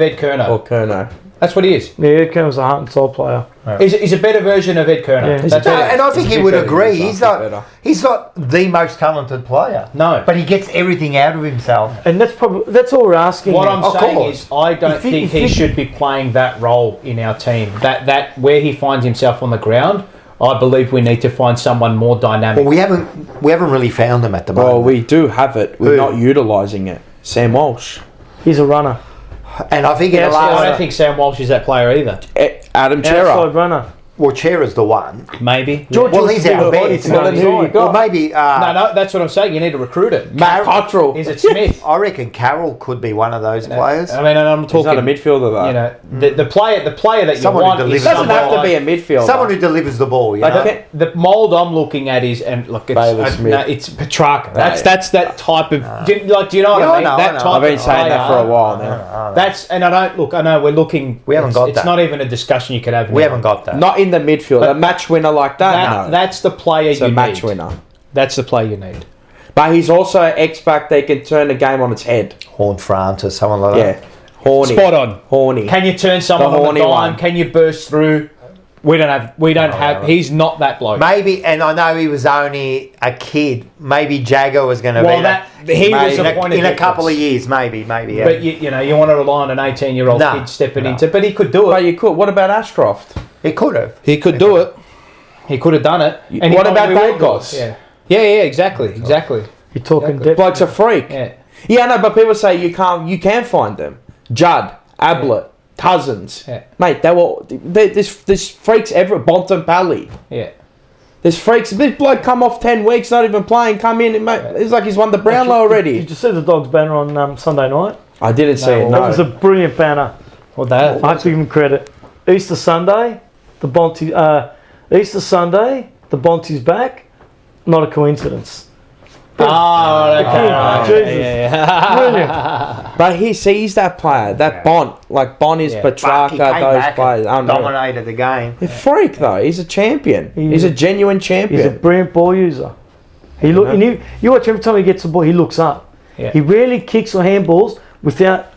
S4: Ed Kerno.
S2: Or Kerno.
S4: That's what he is.
S3: Yeah, Ed Kerno's a heart and soul player.
S4: Right. He's a better version of Ed Kerno.
S3: Yeah.
S1: And I think he would agree. He's not the most talented player.
S4: No.
S1: But he gets everything out of himself.
S3: And that's all we're asking.
S4: What I'm saying is I don't think he should be playing that role in our team. That where he finds himself on the ground, I believe we need to find someone more dynamic.
S1: Well, we haven't really found him at the moment.
S2: Well, we do have it. We're not utilising it. Sam Walsh.
S3: He's a runner.
S1: And I think
S4: I don't think Sam Walsh is that player either.
S2: Adam
S3: Outside
S2: Chera.
S3: runner.
S1: Well, Chera's the one.
S4: Maybe.
S1: Well, he's our best.
S2: Well, then who you got?
S1: Well, maybe...
S4: no, that's what I'm saying. You need to recruit it.
S2: Matt Cottrell.
S4: Is it Smith?
S1: I reckon Carroll could be one of those players.
S4: I mean, and I'm talking...
S2: He's not a midfielder, though.
S4: The player that
S1: Someone
S4: you want...
S1: who
S2: It doesn't have to be a midfielder.
S1: Someone who delivers the ball, you know?
S4: The mould I'm looking at is... And look, it's Petrarca. That's that type of... Do you know what I mean? That type
S2: I've been saying that for a while now.
S4: And I know we're looking...
S1: We haven't got that.
S4: It's not even a discussion you could have.
S1: We haven't got that.
S2: Not in the midfield. A match winner like that. No.
S4: That's the player
S2: It's
S4: you
S2: a
S4: need.
S2: match winner.
S4: That's the player you need.
S2: But he's also an X-Pac that can turn the game on its head.
S1: Horn Francis, someone like that.
S2: Yeah. Horny.
S4: Spot on.
S2: Horny.
S4: Can you turn someone on the dime?
S2: one.
S4: Can you burst through? We don't have. He's not that bloke.
S1: Maybe, and I know he was only a kid. Maybe Jagger was going to be that.
S4: He was a point
S1: in a couple of years, maybe. Yeah.
S4: But you want to rely on an 18-year-old kid stepping into. But he could do it.
S2: But you could. What about Ashcroft?
S1: He could have.
S4: He could do it. He could have done it.
S2: And what about Dacos?
S4: Yeah, exactly.
S3: You're talking depth.
S2: Bloke's a freak.
S4: Yeah,
S2: no, but people say you can find them. Judd, Ablett, Cousins.
S4: Yeah.
S2: Mate, there's freaks everywhere. Bontempelli.
S4: Yeah.
S2: There's freaks. This bloke come off 10 weeks, not even playing, come in, and mate, it's like he's won the Brownlow already.
S3: Did you see the Dogs banner on Sunday night?
S2: I didn't see it, no.
S3: That was a brilliant banner.
S4: Well, that.
S3: I have to give him credit. Easter Sunday, the Bonte's back. Not a coincidence.
S4: Okay.
S3: Brilliant.
S2: But he sees that player, that Bont. Like Bont is Petrarca, those players.
S1: Dominated the game.
S2: He's a freak, though. He's a champion. He's a genuine champion.
S3: He's a brilliant ball user. You watch every time he gets the ball, he looks up.
S4: Yeah.
S3: He rarely kicks or handballs without...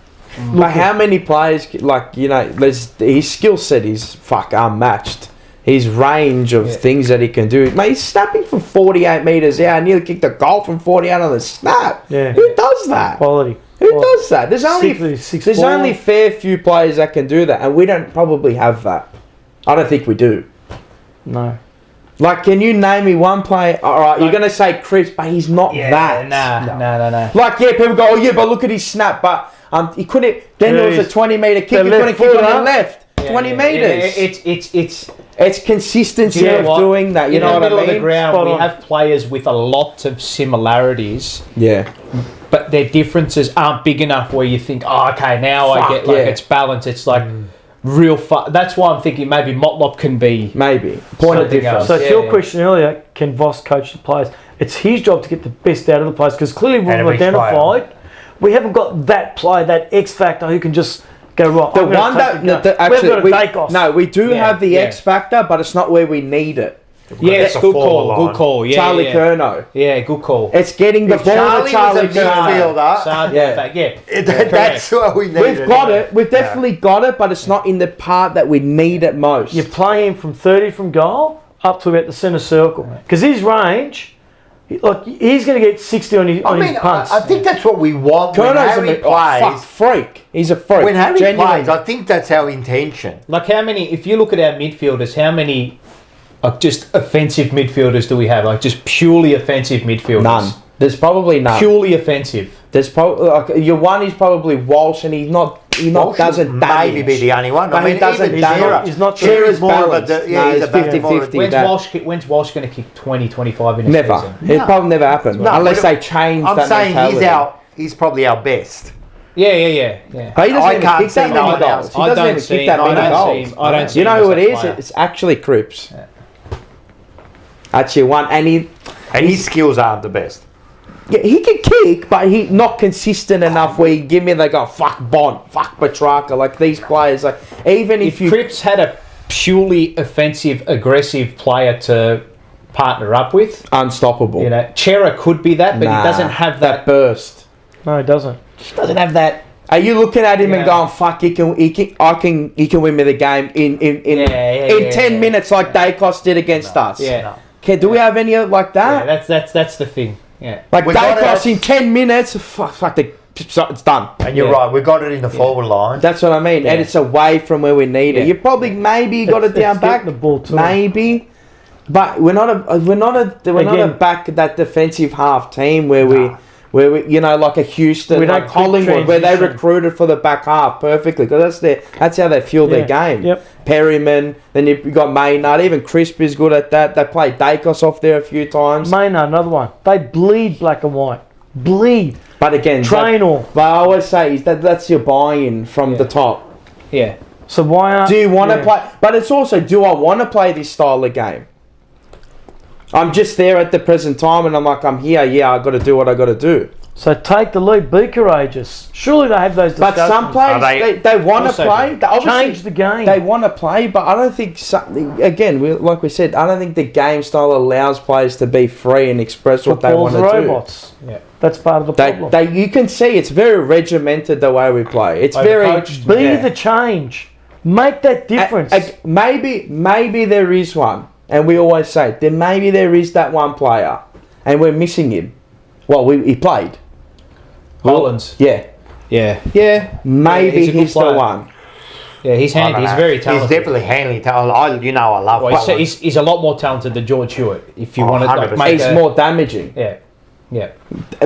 S2: But how many players, his skill set is unmatched. His range of things that he can do. Mate, he's snapping from 48 metres out. I nearly kicked a goal from 48 on the snap.
S3: Yeah.
S2: Who does that?
S3: Quality.
S2: Who does that? There's only
S3: there's
S2: only fair few players that can do that, and we don't probably have that. I don't think we do.
S3: No.
S2: Like, can you name me one player? All right, you're going to say Chris, but he's not that.
S4: No.
S2: Like, people go, but look at his snap, but he couldn't. Then there was a 20-metre kick. He couldn't kick on the left. 20 metres. It's consistency of doing that. You know what I mean?
S4: In the middle of the ground, we have players with a lot of similarities.
S2: Yeah.
S4: But their differences aren't big enough where you think, I get it's balanced. It's like real fun. That's why I'm thinking maybe Motlop can be
S2: Maybe. Point of
S4: something
S2: difference.
S4: else.
S3: So to your question earlier, can Voss coach the players? It's his job to get the best out of the players because clearly we've
S1: every
S3: identified we haven't got that player, that X factor who can just go right.
S2: The one that we do
S4: Yeah,
S2: have the
S4: yeah.
S2: X factor, but it's not where we need it.
S4: Yeah,
S1: That's
S4: it's
S1: a
S4: good
S1: forward
S4: call.
S1: line.
S4: Good call. Yeah,
S2: Charlie
S4: yeah.
S2: Curnow.
S4: Yeah, good call.
S2: It's getting the
S1: If
S2: ball to
S1: Charlie was
S2: Charlie
S1: a
S2: Curnow.
S1: midfielder,
S4: Sard
S2: Yeah.
S4: back, yeah.
S1: that's what we need.
S2: We've got it. We've definitely got it, but it's not in the part that we need it most.
S3: You play him from 30 from goal up to about the centre circle because his range, like he's going to get 60 on his punts.
S1: I think that's what we want when
S2: Curnow's
S1: Harry
S2: a
S1: plays.
S2: freak. He's a freak.
S1: When Harry
S2: Genuinely.
S1: plays, I think that's our intention.
S4: Like how many? If you look at our midfielders, how many? Just offensive midfielders do we have? Like just purely offensive midfielders.
S2: None. There's probably none.
S4: Purely offensive.
S2: There's probably your one is probably Walsh, and he
S1: Walsh
S2: doesn't damage.
S1: maybe be the only one.
S2: But he doesn't
S1: even
S2: damage.
S1: Shearer.
S3: He's not
S2: Shearer's
S1: more of a
S2: balanced.
S1: yeah,
S2: No,
S1: he's
S2: it's
S1: a bit more of a-
S2: 50-50.
S4: When's Walsh going to kick 20, 25 in a
S2: Never.
S4: season?
S2: It'll probably never happen
S1: No,
S2: unless
S1: but
S2: they change
S1: I'm
S2: that
S1: saying
S2: mentality.
S1: he's probably our best.
S4: Yeah.
S2: But he doesn't
S1: I
S2: even
S1: can't
S2: kick that
S1: see no
S2: many
S1: one
S2: goals.
S1: else.
S2: He doesn't even kick that many goals.
S4: I don't see
S2: You know
S4: him
S2: who
S4: as
S2: it
S4: a
S2: is?
S4: player.
S2: It's actually Cripps. Actually, one, and
S1: His skills aren't the best.
S2: he can kick, but he not consistent enough. Where you give me they go fuck Bond, fuck Petrarca, like these players. Like even
S4: If Cripps had a purely offensive, aggressive player to partner up with,
S2: unstoppable.
S4: you know, Chera could be that, but
S2: Nah,
S4: he doesn't have that.
S2: burst.
S3: No, he doesn't.
S4: Doesn't have that.
S2: Are you looking at him and
S4: Yeah.
S2: going, "Fuck, he can win me the game in 10 minutes like Dacos did against us"?
S4: Yeah,
S2: Okay, do we have any like that?
S4: yeah. That's the thing. Yeah.
S2: Like
S1: We got
S2: Dacos
S1: it.
S2: in 10 minutes, fuck, it's done.
S1: And you're
S4: Yeah.
S1: right, we got it in the forward line.
S2: That's what I mean, and
S4: Yeah.
S2: it's away from where we need
S4: Yeah.
S2: it. You probably maybe got it down
S3: It's
S2: back,
S3: getting the ball to him.
S2: maybe, but we're not a
S3: Again-
S2: back that defensive half team where we like a Houston,
S3: We don't
S2: like
S3: quick
S2: Collingwood, where they
S3: transition.
S2: recruited for the back half perfectly because that's how they fuel their game.
S3: Yep.
S2: Perryman, then you've got Maynard, even Crisp is good at that. They played Dacos off there a few times,
S3: Maynard, another one. They bleed black and white. Bleed.
S2: but again,
S3: Train all.
S2: but I always say is that's your buy-in from the top.
S4: Yeah.
S3: So why aren't...
S2: Do you want to
S3: yeah.
S2: play? But it's also, do I want to play this style of game? I'm just there at the present time, and I'm like, I'm here. Yeah, I got to do what I got to do.
S3: So take the lead. Be courageous. Surely they have those
S2: But
S3: discussions.
S2: some players, they want to
S4: also
S2: play. They obviously,
S3: Change the game.
S2: They want to play, but I don't think something. Again, like we said, I don't think the game style allows players to be free and express what they want
S3: Football's
S2: to do.
S3: robots.
S4: Yeah.
S3: That's part of the problem.
S2: You can see it's very regimented the way we play. It's very
S4: Overcoached.
S3: Be
S2: yeah.
S3: the change. Make that difference.
S2: Maybe there is one, and we always say maybe there is that one player, and we're missing him. Well, he played.
S4: Hollands.
S2: Yeah,
S4: Yeah.
S2: maybe
S4: he's a good
S2: he's the
S4: player.
S2: one.
S4: Yeah, he's handy. He's very talented.
S1: He's definitely handy talented. I love
S4: Well,
S1: him.
S4: he's a lot more talented than George Hewitt. If you
S1: Oh,
S4: want to like,
S1: 100%.
S4: make
S2: He's
S4: a,
S2: more damaging.
S4: Yeah.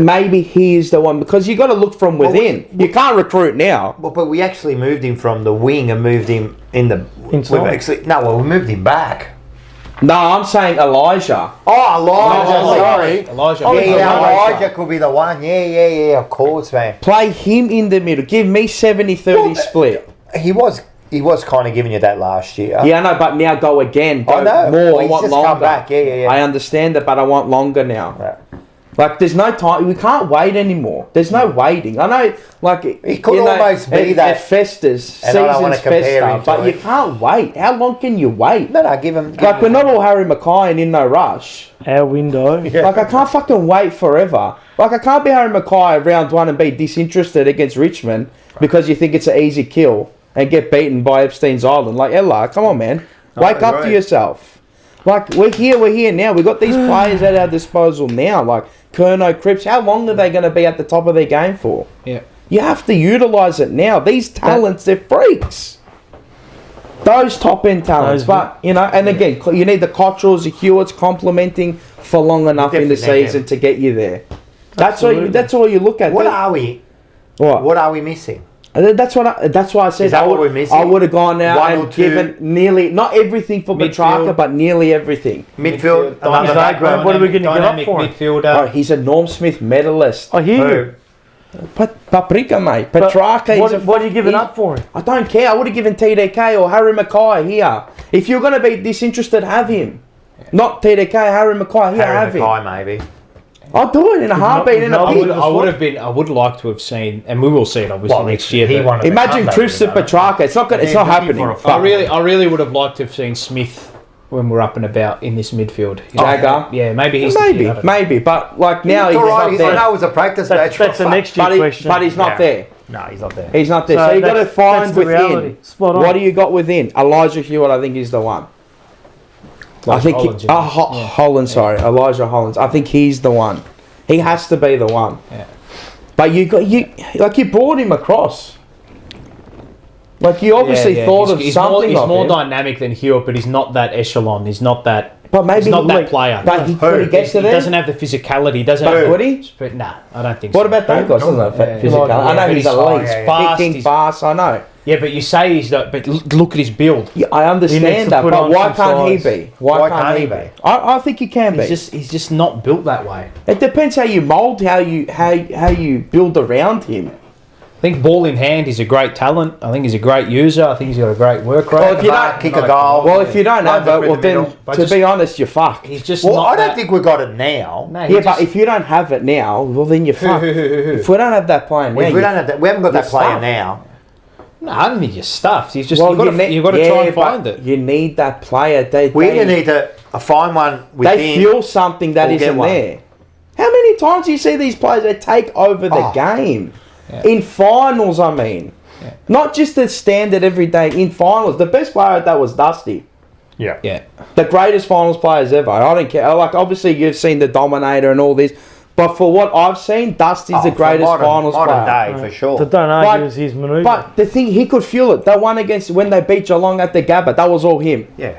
S2: Maybe he is the one because you got to look from within. You can't recruit now.
S1: Well, but we actually moved him from the wing and moved him in the...
S3: Inside.
S1: we moved him back.
S2: No, I'm saying Elijah.
S1: Oh, Elijah,
S2: Elijah.
S1: sorry.
S4: Elijah.
S1: Elijah could be the one. Yeah, of course, man.
S2: Play him in the middle. Give me 70-30
S1: Well,
S2: split.
S1: He was kind of giving you that last year.
S2: Yeah, I know, but now go again. Go
S1: I know.
S2: more.
S1: Well,
S2: I
S1: he's
S2: want
S1: just
S2: longer.
S1: come back. Yeah.
S2: I understand that, but I want longer now.
S1: Right.
S2: Like, there's no time. We can't wait anymore. There's no waiting. I know, like...
S1: It could almost be that-
S2: It festers.
S1: And I don't wanna
S2: Seasons
S1: compare him
S2: fester.
S1: to
S2: But
S1: it.
S2: you can't wait. How long can you wait?
S1: No, give him...
S2: Like, we're not all Harry Mackay and in no rush.
S3: Our window.
S2: Like, I can't fucking wait forever. Like, I can't be Harry Mackay round one and be disinterested against Richmond because you think it's an easy kill and get beaten by Epstein's Island. Like, Ella, come on, man. Wake up to
S1: agree.
S2: yourself. Like, we're here now. We've got these players at our disposal now. Like, Curnow, Cripps, how long are they going to be at the top of their game for?
S4: Yeah.
S2: You have to utilise it now. These talents, they're freaks. Those top-end talents.
S3: Those-
S2: But, and again, you need the Cottrells, the Hewitts complementing for long enough in the
S1: Definitely need
S2: season
S1: them.
S2: to get you there. That's
S3: Absolutely.
S2: all you look at.
S1: What are we?
S2: What?
S1: What are we missing?
S2: That's why I said
S1: Is that what we're missing?
S2: I would have gone out
S1: One or
S2: and
S1: two?
S2: given nearly, not everything for
S4: Midfield.
S2: Petrarca, but nearly everything.
S1: Midfield, another
S3: Dynamic,
S1: background.
S3: what are we gonna give up
S4: dynamic
S3: for him?
S4: midfielder.
S2: Oh, he's a Norm Smith medalist.
S3: I hear you.
S2: Paprika, mate.
S3: But
S2: Petrarca.
S3: what are you giving up for him?
S2: I don't care. I would have given TDK or Harry Mackay here. If you're going to be disinterested, have him. Not TDK, Harry Mackay here.
S1: Harry
S2: have him.
S1: Mackay, maybe.
S2: I'll do it in a heartbeat. In a pig.
S4: I would like to have seen, and we will see it obviously next year. but
S2: Imagine Tristan Petrarca. It's not happening.
S4: I really would have liked to have seen Smith when we're up and about in this midfield.
S2: Jagger.
S4: Yeah, maybe he's the kid, I don't know.
S2: maybe. But like now he's not
S1: I
S2: there.
S1: know it was a practice match.
S3: That's the next year question.
S2: But he's not there.
S1: No, he's not there.
S2: He's not there. So you got to
S3: that's
S2: find
S3: the reality.
S2: within.
S3: Spot on.
S2: What do you got within? Elijah Hewitt, I think, is the one. I think
S4: Hollands,
S2: Holland. Sorry, Elijah Hollands. I think he's the one. He has to be the one.
S4: Yeah.
S2: But you brought him across. Like you obviously thought of something.
S4: He's
S2: of
S4: more
S2: him.
S4: dynamic than Hewitt, but he's not that echelon. He's not that.
S2: But maybe
S4: he's not that player.
S2: But could he get to
S4: He
S2: there?
S4: doesn't have the physicality. He doesn't.
S2: But
S4: have,
S2: could he?
S4: But nah, I don't think
S2: What
S4: so.
S2: about that guy? Doesn't have physical. I know he's elite.
S4: He's fast.
S2: Kicking fast. I know.
S4: Yeah, but you say he's not. But look at his build.
S2: Yeah, I
S3: He needs
S2: understand
S3: to
S2: that,
S3: put
S2: but
S3: on
S2: why
S3: some
S2: can't he
S3: size.
S2: be? Why can't he be? I think he can be.
S4: He's just not built that way.
S2: It depends how you mould, how you build around him.
S4: I think ball in hand, he's a great talent. I think he's a great user. I think he's got a great work rate.
S2: Well, if you don't
S1: kick a goal.
S2: Well, if you don't have it,
S1: Run
S2: well
S1: through the
S2: then,
S1: middle.
S2: to be honest, you're fucked.
S4: He's just
S1: Well,
S4: not
S1: I don't
S4: that-
S1: think we got it now.
S4: No, he
S2: Yeah,
S4: just-
S2: but if you don't have it now, well then you're fucked.
S4: who?
S2: If we don't have that player now,
S1: If we don't have that, we haven't got that player
S2: stuffed.
S1: now.
S4: No, I don't think you're stuffed. He's just
S2: well,
S4: you've got to try and find it.
S2: You need that player.
S1: We either need to find one within.
S2: They fuel something that
S1: or get
S2: isn't
S1: one.
S2: there. How many times do you see these players that take over the game?
S4: Yeah.
S2: In finals, I mean.
S4: Yeah.
S2: Not just the standard every day, in finals. The best player at that was Dusty.
S1: Yeah.
S4: Yeah.
S2: The greatest finals players ever. I don't care. Like, obviously, you've seen the Dominator and all this. But for what I've seen, Dusty's the greatest finals
S1: modern
S2: player.
S1: day, for sure.
S3: So don't argue
S2: But-
S3: it was his manoeuvre.
S2: But the thing, he could fuel it. That one against, when they beat Geelong at the Gabba, that was all him.
S1: Yeah.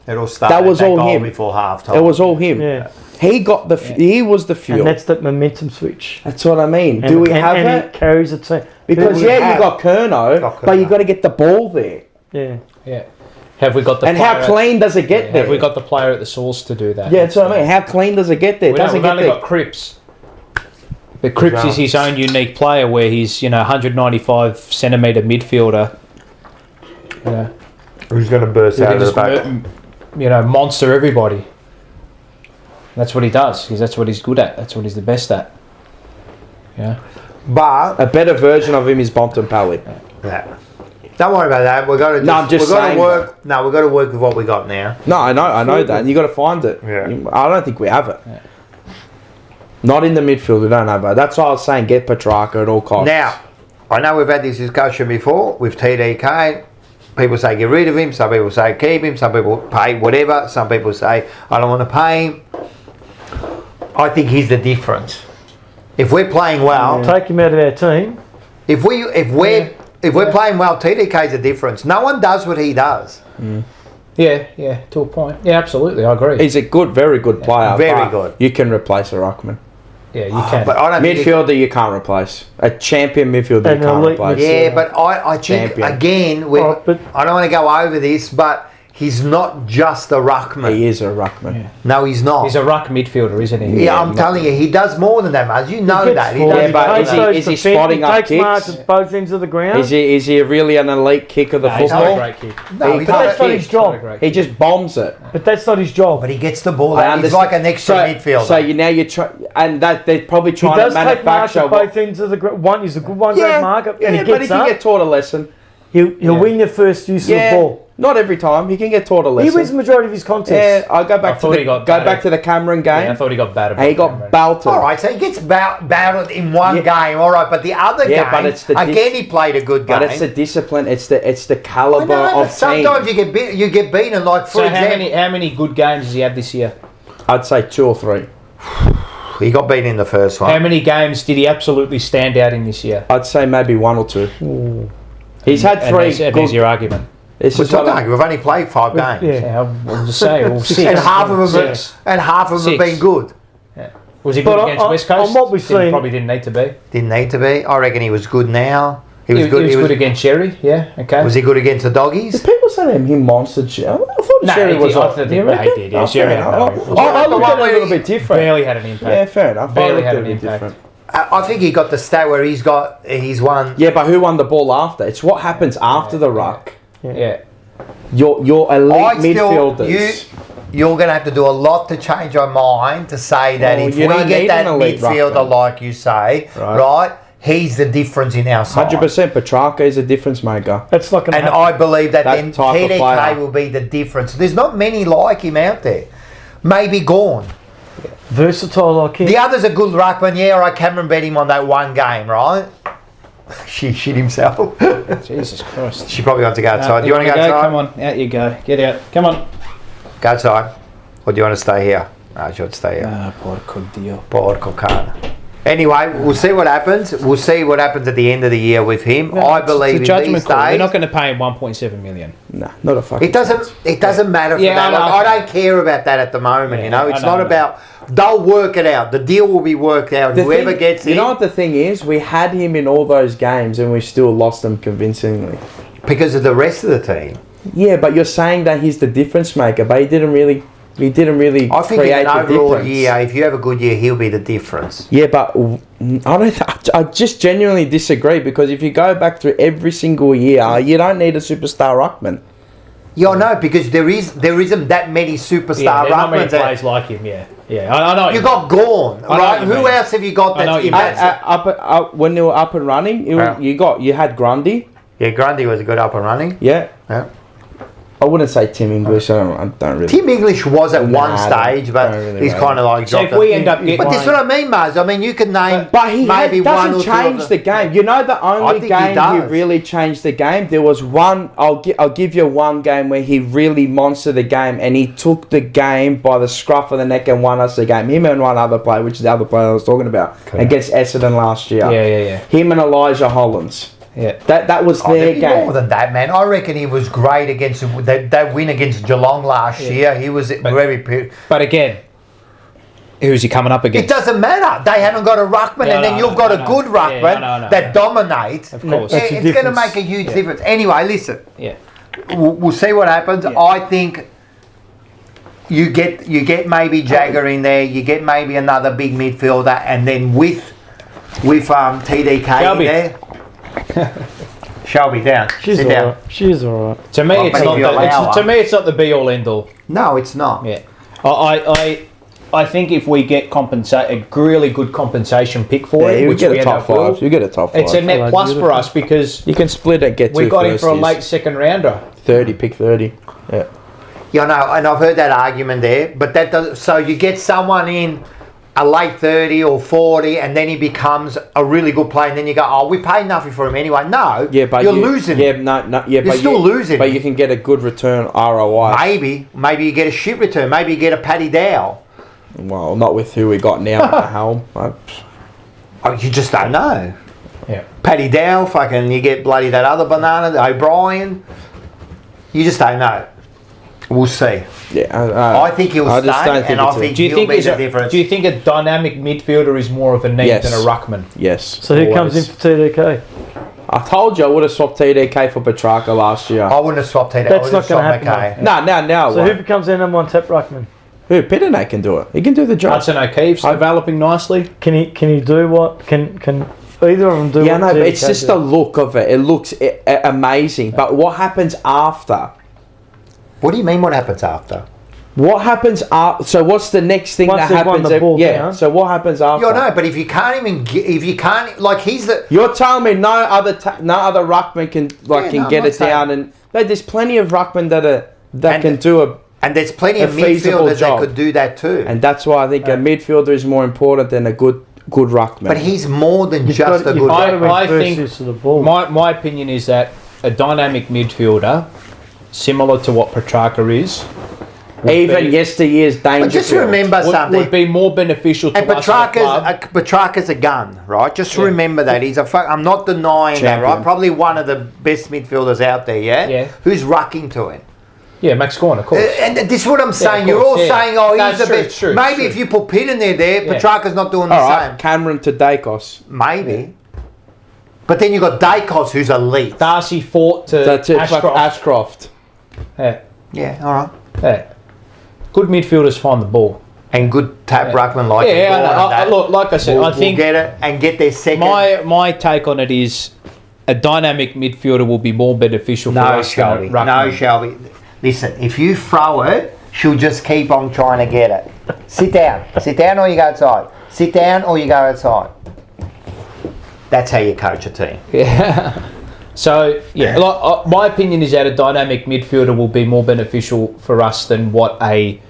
S1: It all started.
S2: That was all
S1: goal
S2: him.
S1: before half time.
S2: It was all him.
S3: Yeah.
S2: He got the, he was the fuel.
S3: And that's that momentum switch.
S2: That's what I mean.
S3: And,
S2: Do we
S3: and,
S2: have
S3: and
S2: it?
S3: he carries the team.
S2: Because
S1: Do we
S2: you
S1: have-
S2: got Kerno, but you got to get the ball there.
S3: Yeah.
S4: Yeah. Have we got the
S2: And
S4: player
S2: how clean does it get there?
S4: Have we got the player at the source to do that?
S2: Yeah, that's what I mean. How clean does it get there?
S4: We've only got Cripps. But Cripps is his own unique player where he's, 195 centimetre midfielder.
S1: Who's going to burst
S4: Who
S1: out
S4: can
S1: of the
S4: just,
S1: back?
S4: monster everybody. That's what he does. Because that's what he's good at. That's what he's the best at. Yeah.
S1: But
S2: A better version of him is Bontempelli.
S1: yeah. Don't worry about that. We're going to.
S2: No, I'm just
S1: we've got to
S2: saying
S1: work. No, we've got to work with what we got now.
S2: No, I know that. And you got to find it.
S1: Yeah.
S2: I don't think we have it.
S4: Yeah.
S2: Not in the midfield, we don't have it. That's why I was saying get Petrarca at all costs.
S1: Now, I know we've had this discussion before with TDK. People say get rid of him. Some people say keep him. Some people pay whatever. Some people say I don't want to pay him. I think here's the difference. If we're playing well,
S3: Take him out of our team.
S1: if we're playing well, TDK's a difference. No one does what he does.
S4: Yeah, to a point. Yeah, absolutely. I agree.
S2: He's a good, very good player.
S1: Very
S2: but
S1: good.
S2: You can replace a ruckman.
S4: Yeah, you can.
S1: But I don't think
S2: Midfielder you can't replace. A champion midfielder
S3: An
S2: you can't
S3: elite
S2: replace.
S1: Yeah, but I think
S2: Champion.
S1: again,
S3: But
S1: I don't want to go over this, but he's not just a ruckman.
S2: He is a ruckman.
S4: Yeah.
S1: No, he's not.
S4: He's a ruck midfielder, isn't he?
S1: yeah, I'm telling you, he does more than that, Maz. You know
S3: gets
S1: that. He
S3: forward,
S1: does
S2: Yeah, but
S3: takes
S2: is he-
S3: those
S2: is he
S3: defend-
S2: spotting up
S3: takes
S2: kicks?
S3: marks at both ends of the ground.
S2: Is he really an elite kick of the
S4: No, he's not
S2: football?
S4: a great kick.
S1: No,
S2: He
S1: he's
S3: but
S1: not
S3: that's
S1: a
S3: not
S1: kick.
S3: his job.
S2: He just bombs it.
S3: But that's not his job.
S1: But he gets the ball.
S2: I
S1: Out. He's
S2: understand.
S1: like an extra midfielder.
S2: So you now and that they're probably
S3: He
S2: trying
S3: does
S2: to
S3: take marks
S2: manufacture.
S3: at both ends of the ground. One is a good one,
S2: yeah,
S3: great marker, and he
S2: but
S3: gets
S2: he can
S3: up.
S2: get taught a lesson.
S3: He'll win the first use of the ball.
S2: Not every time. He can get taught a lesson.
S3: He wins the majority of his contests.
S2: Yeah, I go
S4: I
S2: back
S4: thought he got battered.
S2: back to the Cameron game.
S4: Yeah, I thought he got battered.
S2: and he got belted.
S1: all right, so he gets battled in one
S2: Yeah.
S1: game. All right, but the other
S2: Yeah,
S1: game,
S2: but it's the
S1: again, he played a good game.
S2: But it's the discipline. It's the
S1: I
S2: caliber
S1: know, but
S2: of
S1: sometimes
S2: team.
S1: you get beaten. Like for
S4: So
S1: example,
S4: how many good games has he had this year?
S2: I'd say 2 or 3.
S1: he got beaten in the first one.
S4: How many games did he absolutely stand out in this year?
S2: I'd say maybe 1 or 2. He's had 3.
S4: There's your argument.
S2: This
S1: We're
S2: is what
S1: talking, we've only played 5 games,
S3: Yeah.
S4: Yeah, I'll just say, well, 6.
S1: and half of them,
S4: Six.
S1: have
S4: Six.
S1: been good.
S4: Was he good
S3: But
S4: against
S3: on-
S4: West Coast?
S3: on what we've seen-
S4: Probably didn't need to be.
S1: Didn't need to be. I reckon he was good now. He was good.
S4: He was good against Sherry. Yeah, okay.
S1: Was he good against the
S2: Did
S1: doggies?
S2: people say him monstered Sherry? I thought
S4: No,
S2: Sherry
S4: he
S2: was
S4: did. I
S2: off.
S4: thought
S2: Do you
S4: he
S2: reckon?
S4: did, yeah.
S2: Oh,
S4: Sherry
S2: fair
S4: had
S2: enough.
S4: no-
S2: I looked at it a
S1: where
S2: little
S1: he
S2: bit different.
S4: Barely had an impact.
S2: Yeah, fair enough.
S4: Barely
S2: I
S4: had
S2: looked
S4: an
S2: at it
S4: impact.
S2: different.
S1: I think he got the stat where he's won.
S2: Yeah, but who won the ball after? It's what happens after the ruck.
S4: Yeah.
S2: Your elite midfielders.
S1: You're going to have to do a lot to change your mind to say that if we
S2: you don't
S1: get
S2: need
S1: that
S2: an elite
S1: midfielder
S2: ruckman.
S1: like you say, right, he's the difference in our side.
S2: 100% Petrarca is a difference maker.
S3: That's not going to
S1: And
S3: happen.
S1: I believe that
S2: That
S1: then
S2: type of
S1: TDK
S2: player.
S1: will be the difference. There's not many like him out there. Maybe Gorn.
S3: Versatile like him.
S1: The other's a good ruckman. Yeah, all right, Cameron beat him on that one game, right? She shit himself.
S4: Jesus Christ.
S1: She probably wants to go outside. Do you want to go outside?
S4: Come on, out you go. Get out. Come on.
S1: Go outside. Or do you want to stay here? No, she wants to stay here.
S4: Porco Dio.
S1: Porco cane. Anyway, we'll see what happens. We'll see what happens at the end of the year with him. I believe
S4: It's a
S1: in these
S4: judgment call. We're
S1: days.
S4: not going to pay him 1.7 million.
S2: Nah, not a fucking.
S1: It doesn't matter for
S4: Yeah,
S1: that.
S4: I know.
S1: Like, I don't care about that at the moment.
S4: Yeah,
S1: you know,
S4: I
S1: it's
S4: know,
S1: not
S4: I know.
S1: about. They'll work it out. The deal will be worked out. Whoever gets in.
S2: You know what the thing is? We had him in all those games and we still lost them convincingly.
S1: Because of the rest of the team.
S2: Yeah, but you're saying that he's the difference maker, but he didn't really
S1: I think
S2: create
S1: in an
S2: the
S1: overall
S2: difference.
S1: year, if you have a good year, he'll be the difference.
S2: Yeah, but I just genuinely disagree because if you go back through every single year, you don't need a superstar ruckman.
S1: Yeah, I know, because there isn't that many superstar
S4: Yeah, there's not many
S1: ruckmans.
S4: players like him, yeah. Yeah, I know.
S1: You got Gorn,
S4: I know
S1: right?
S4: what you
S1: Who
S4: mean.
S1: else have you got
S4: I know
S1: that's
S4: what you mean.
S2: Up when they were up and running, you had Grundy.
S1: Yeah, Grundy was a good up and running.
S2: Yeah.
S1: Yeah.
S2: I wouldn't say Tim English. I don't really.
S1: Tim English was at one
S2: Nah,
S1: stage, but
S2: don't really
S1: he's
S2: rate
S1: kind of like
S4: So
S1: dropped
S4: if we
S1: it.
S4: end up getting...
S1: But this is what I mean, Maz. I mean, you can name
S2: But he
S1: maybe one or
S2: doesn't
S1: two
S2: change
S1: of
S2: the game. You know, the only
S1: think he
S2: game he
S1: does.
S2: really changed the game. There was one. I'll give you one game where he really monstered the game, and he took the game by the scruff of the neck and won us the game. Him and one other player, which is the other player I was talking about, against Essendon last year.
S4: Yeah.
S2: Him and Elijah Hollands.
S4: Yeah.
S2: That was
S1: Oh,
S2: their
S1: there'd be
S2: game.
S1: more than that, man. I reckon he was great against that win against Geelong last year. He was very.
S4: But again, who's he coming up
S1: It
S4: against?
S1: doesn't matter. They haven't got a ruckman,
S4: Yeah,
S1: and then
S4: I
S1: you've
S4: know,
S1: got
S4: I
S1: a
S4: know.
S1: good ruckman
S4: Yeah, I know.
S1: that dominates.
S4: Of course.
S3: That's the
S1: It's going to
S3: difference.
S1: make a huge difference. Anyway, listen.
S4: Yeah.
S1: We'll see what happens. I think you get maybe Jagger in there. You get maybe another big midfielder, and then with TDK
S4: Shelby.
S1: in there. Shelby down.
S3: She's
S1: Sit
S3: all
S1: down.
S3: right. She's all right.
S4: To me,
S1: Well,
S4: it's
S1: maybe
S4: not
S1: you'll allow
S4: to me, it's not the be-all, end-all.
S1: No, it's not.
S4: Yeah. I think if we get a really good compensation pick for him,
S2: You
S4: which
S2: get
S4: we
S2: a
S4: end
S2: top
S4: up will,
S2: five. You get a top five.
S4: it's a net
S3: Alright,
S4: plus for
S3: beautiful.
S4: us because
S2: You can split it. Get
S4: we
S2: two
S4: got him for a
S2: firsties.
S4: late second rounder.
S2: 30. Pick 30. Yeah.
S1: Yeah, no, and I've heard that argument there, but that does. So you get someone in a late 30 or 40, and then he becomes a really good player, and then you go, oh, we paid nothing for him anyway. No,
S2: Yeah, but
S1: you're losing.
S2: Yeah, no, yeah,
S1: You're still losing.
S2: But you can get a good return ROI.
S1: Maybe you get a shit return. Maybe you get a Paddy Dow.
S2: Well, not with who we got now at the helm.
S1: Oh, you just don't know.
S4: Yeah.
S1: Paddy Dow, fucking, you get bloody that other banana, O'Brien. You just don't know. We'll see.
S2: Yeah,
S1: I think he'll
S2: I just
S1: stay,
S2: don't think
S1: and I
S2: it's a-
S1: think
S4: Do you
S1: he'll
S4: think
S1: be the difference.
S4: do you think a dynamic midfielder is more of a need
S2: Yes.
S4: than a ruckman?
S2: yes.
S3: So who comes in for TDK?
S2: I told you I would have swapped TDK for Petrarca last year.
S1: I wouldn't have swapped it.
S3: That's not gonna happen,
S1: happen.
S2: No.
S3: So who becomes their number one tap ruckman?
S2: Who? Pitternack can do it. He can do the job.
S4: Hudson O'Keefe's developing nicely.
S3: Can he do what? Can either of them do?
S2: Yeah,
S3: what
S2: no, but it's
S3: TDK
S2: just
S3: do?
S2: the look of it. It looks amazing. But what happens after?
S1: What do you mean? What happens after?
S2: What happens after? So what's the next thing
S3: Once
S2: that
S3: they've won
S2: happens?
S3: the ball
S2: Yeah.
S3: down.
S2: So what happens after?
S1: Yeah, no, but if you can't even, if you can't, like he's the.
S2: You're telling me no other ruckman can
S1: Yeah, no, I'm
S2: get
S1: not
S2: it down,
S1: saying-
S2: and there's plenty of ruckmen that
S1: And-
S2: can do a,
S1: And there's plenty of
S2: a feasible
S1: midfielders that
S2: job.
S1: could do that too.
S2: and that's why I think a midfielder is more important than a good ruckman.
S1: But he's more than
S3: You've
S1: just
S3: got-
S1: a
S3: you've
S1: good.
S3: got to win
S4: I
S3: first
S4: think
S3: use of the ball.
S4: My opinion is that a dynamic midfielder, similar to what Petrarca is,
S2: even yesteryear's danger.
S1: But just remember something.
S4: would be more beneficial to
S1: And
S4: us as a club.
S1: Petrarca's a gun, right? Just remember that he's a. I'm not denying that, right?
S2: Champion.
S1: Probably one of the best midfielders out there. Yeah.
S4: Yeah.
S1: Who's rucking to him?
S4: Yeah, Max Gorn, of course.
S1: And this is what I'm saying.
S4: of
S1: You're all
S4: course, yeah.
S1: saying, "Oh,
S4: That's
S1: he's the
S4: true,
S1: best."
S4: true,
S1: Maybe
S4: true.
S1: if you put Pitt in there,
S4: Yeah.
S1: Petrarca's not doing the
S2: all right,
S1: same.
S2: Cameron to Dacos.
S1: Maybe. But then you got Dacos, who's elite.
S4: Darcy fought to
S2: That's it.
S4: Ashcroft.
S2: Ashcroft.
S4: Yeah,
S1: Yeah. All right.
S4: yeah. Good midfielders find the ball.
S1: and good tap ruckman like
S4: Yeah,
S1: Gordon, that
S4: look, like I said,
S1: will
S4: I think
S1: get it and get their second.
S4: my take on it is a dynamic midfielder will be more beneficial for
S1: No,
S4: us than a
S1: Shelby.
S4: ruckman.
S1: No, Shelby. Listen, if you throw it, she'll just keep on trying to get it. Sit down. Sit down or you go outside. Sit down or you go outside. That's how you coach a team.
S4: Yeah. So, like, my opinion is that a dynamic midfielder will be more beneficial for us than what a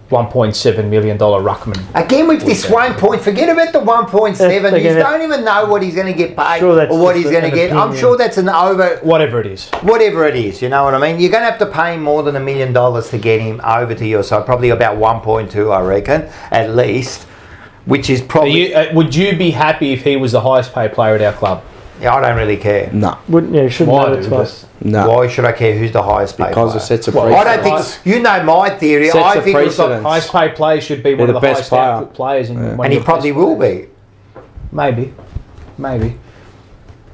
S4: $1.7 million ruckman.
S1: Again, with this 1 point, forget about the 1.7. You don't even know what he's going to get paid
S3: Sure, that's
S1: or what
S3: just
S1: he's going to
S3: an
S1: get. I'm
S3: opinion.
S1: sure that's an over,
S4: Whatever it is.
S1: whatever it is. You know what I mean? You're going to have to pay him more than $1 million to get him over to your side. Probably about 1.2, I reckon, at least. Which is probably.
S4: Would you be happy if he was the highest paid player at our club?
S1: Yeah, I don't really care.
S2: No.
S3: Wouldn't you? Shouldn't
S4: Why,
S3: matter to
S4: dude?
S3: us.
S2: No.
S1: Why should I care who's the highest paid
S2: Because
S1: player?
S2: it sets a
S4: Well,
S1: I
S2: precedent.
S1: don't think. You know my theory.
S2: Sets
S1: I
S2: a
S1: think it was
S2: precedent.
S4: Highest paid player should be one
S2: They're
S4: of
S2: the
S4: the
S2: best
S4: highest
S2: player.
S4: output players.
S1: and he probably will be.
S4: Maybe.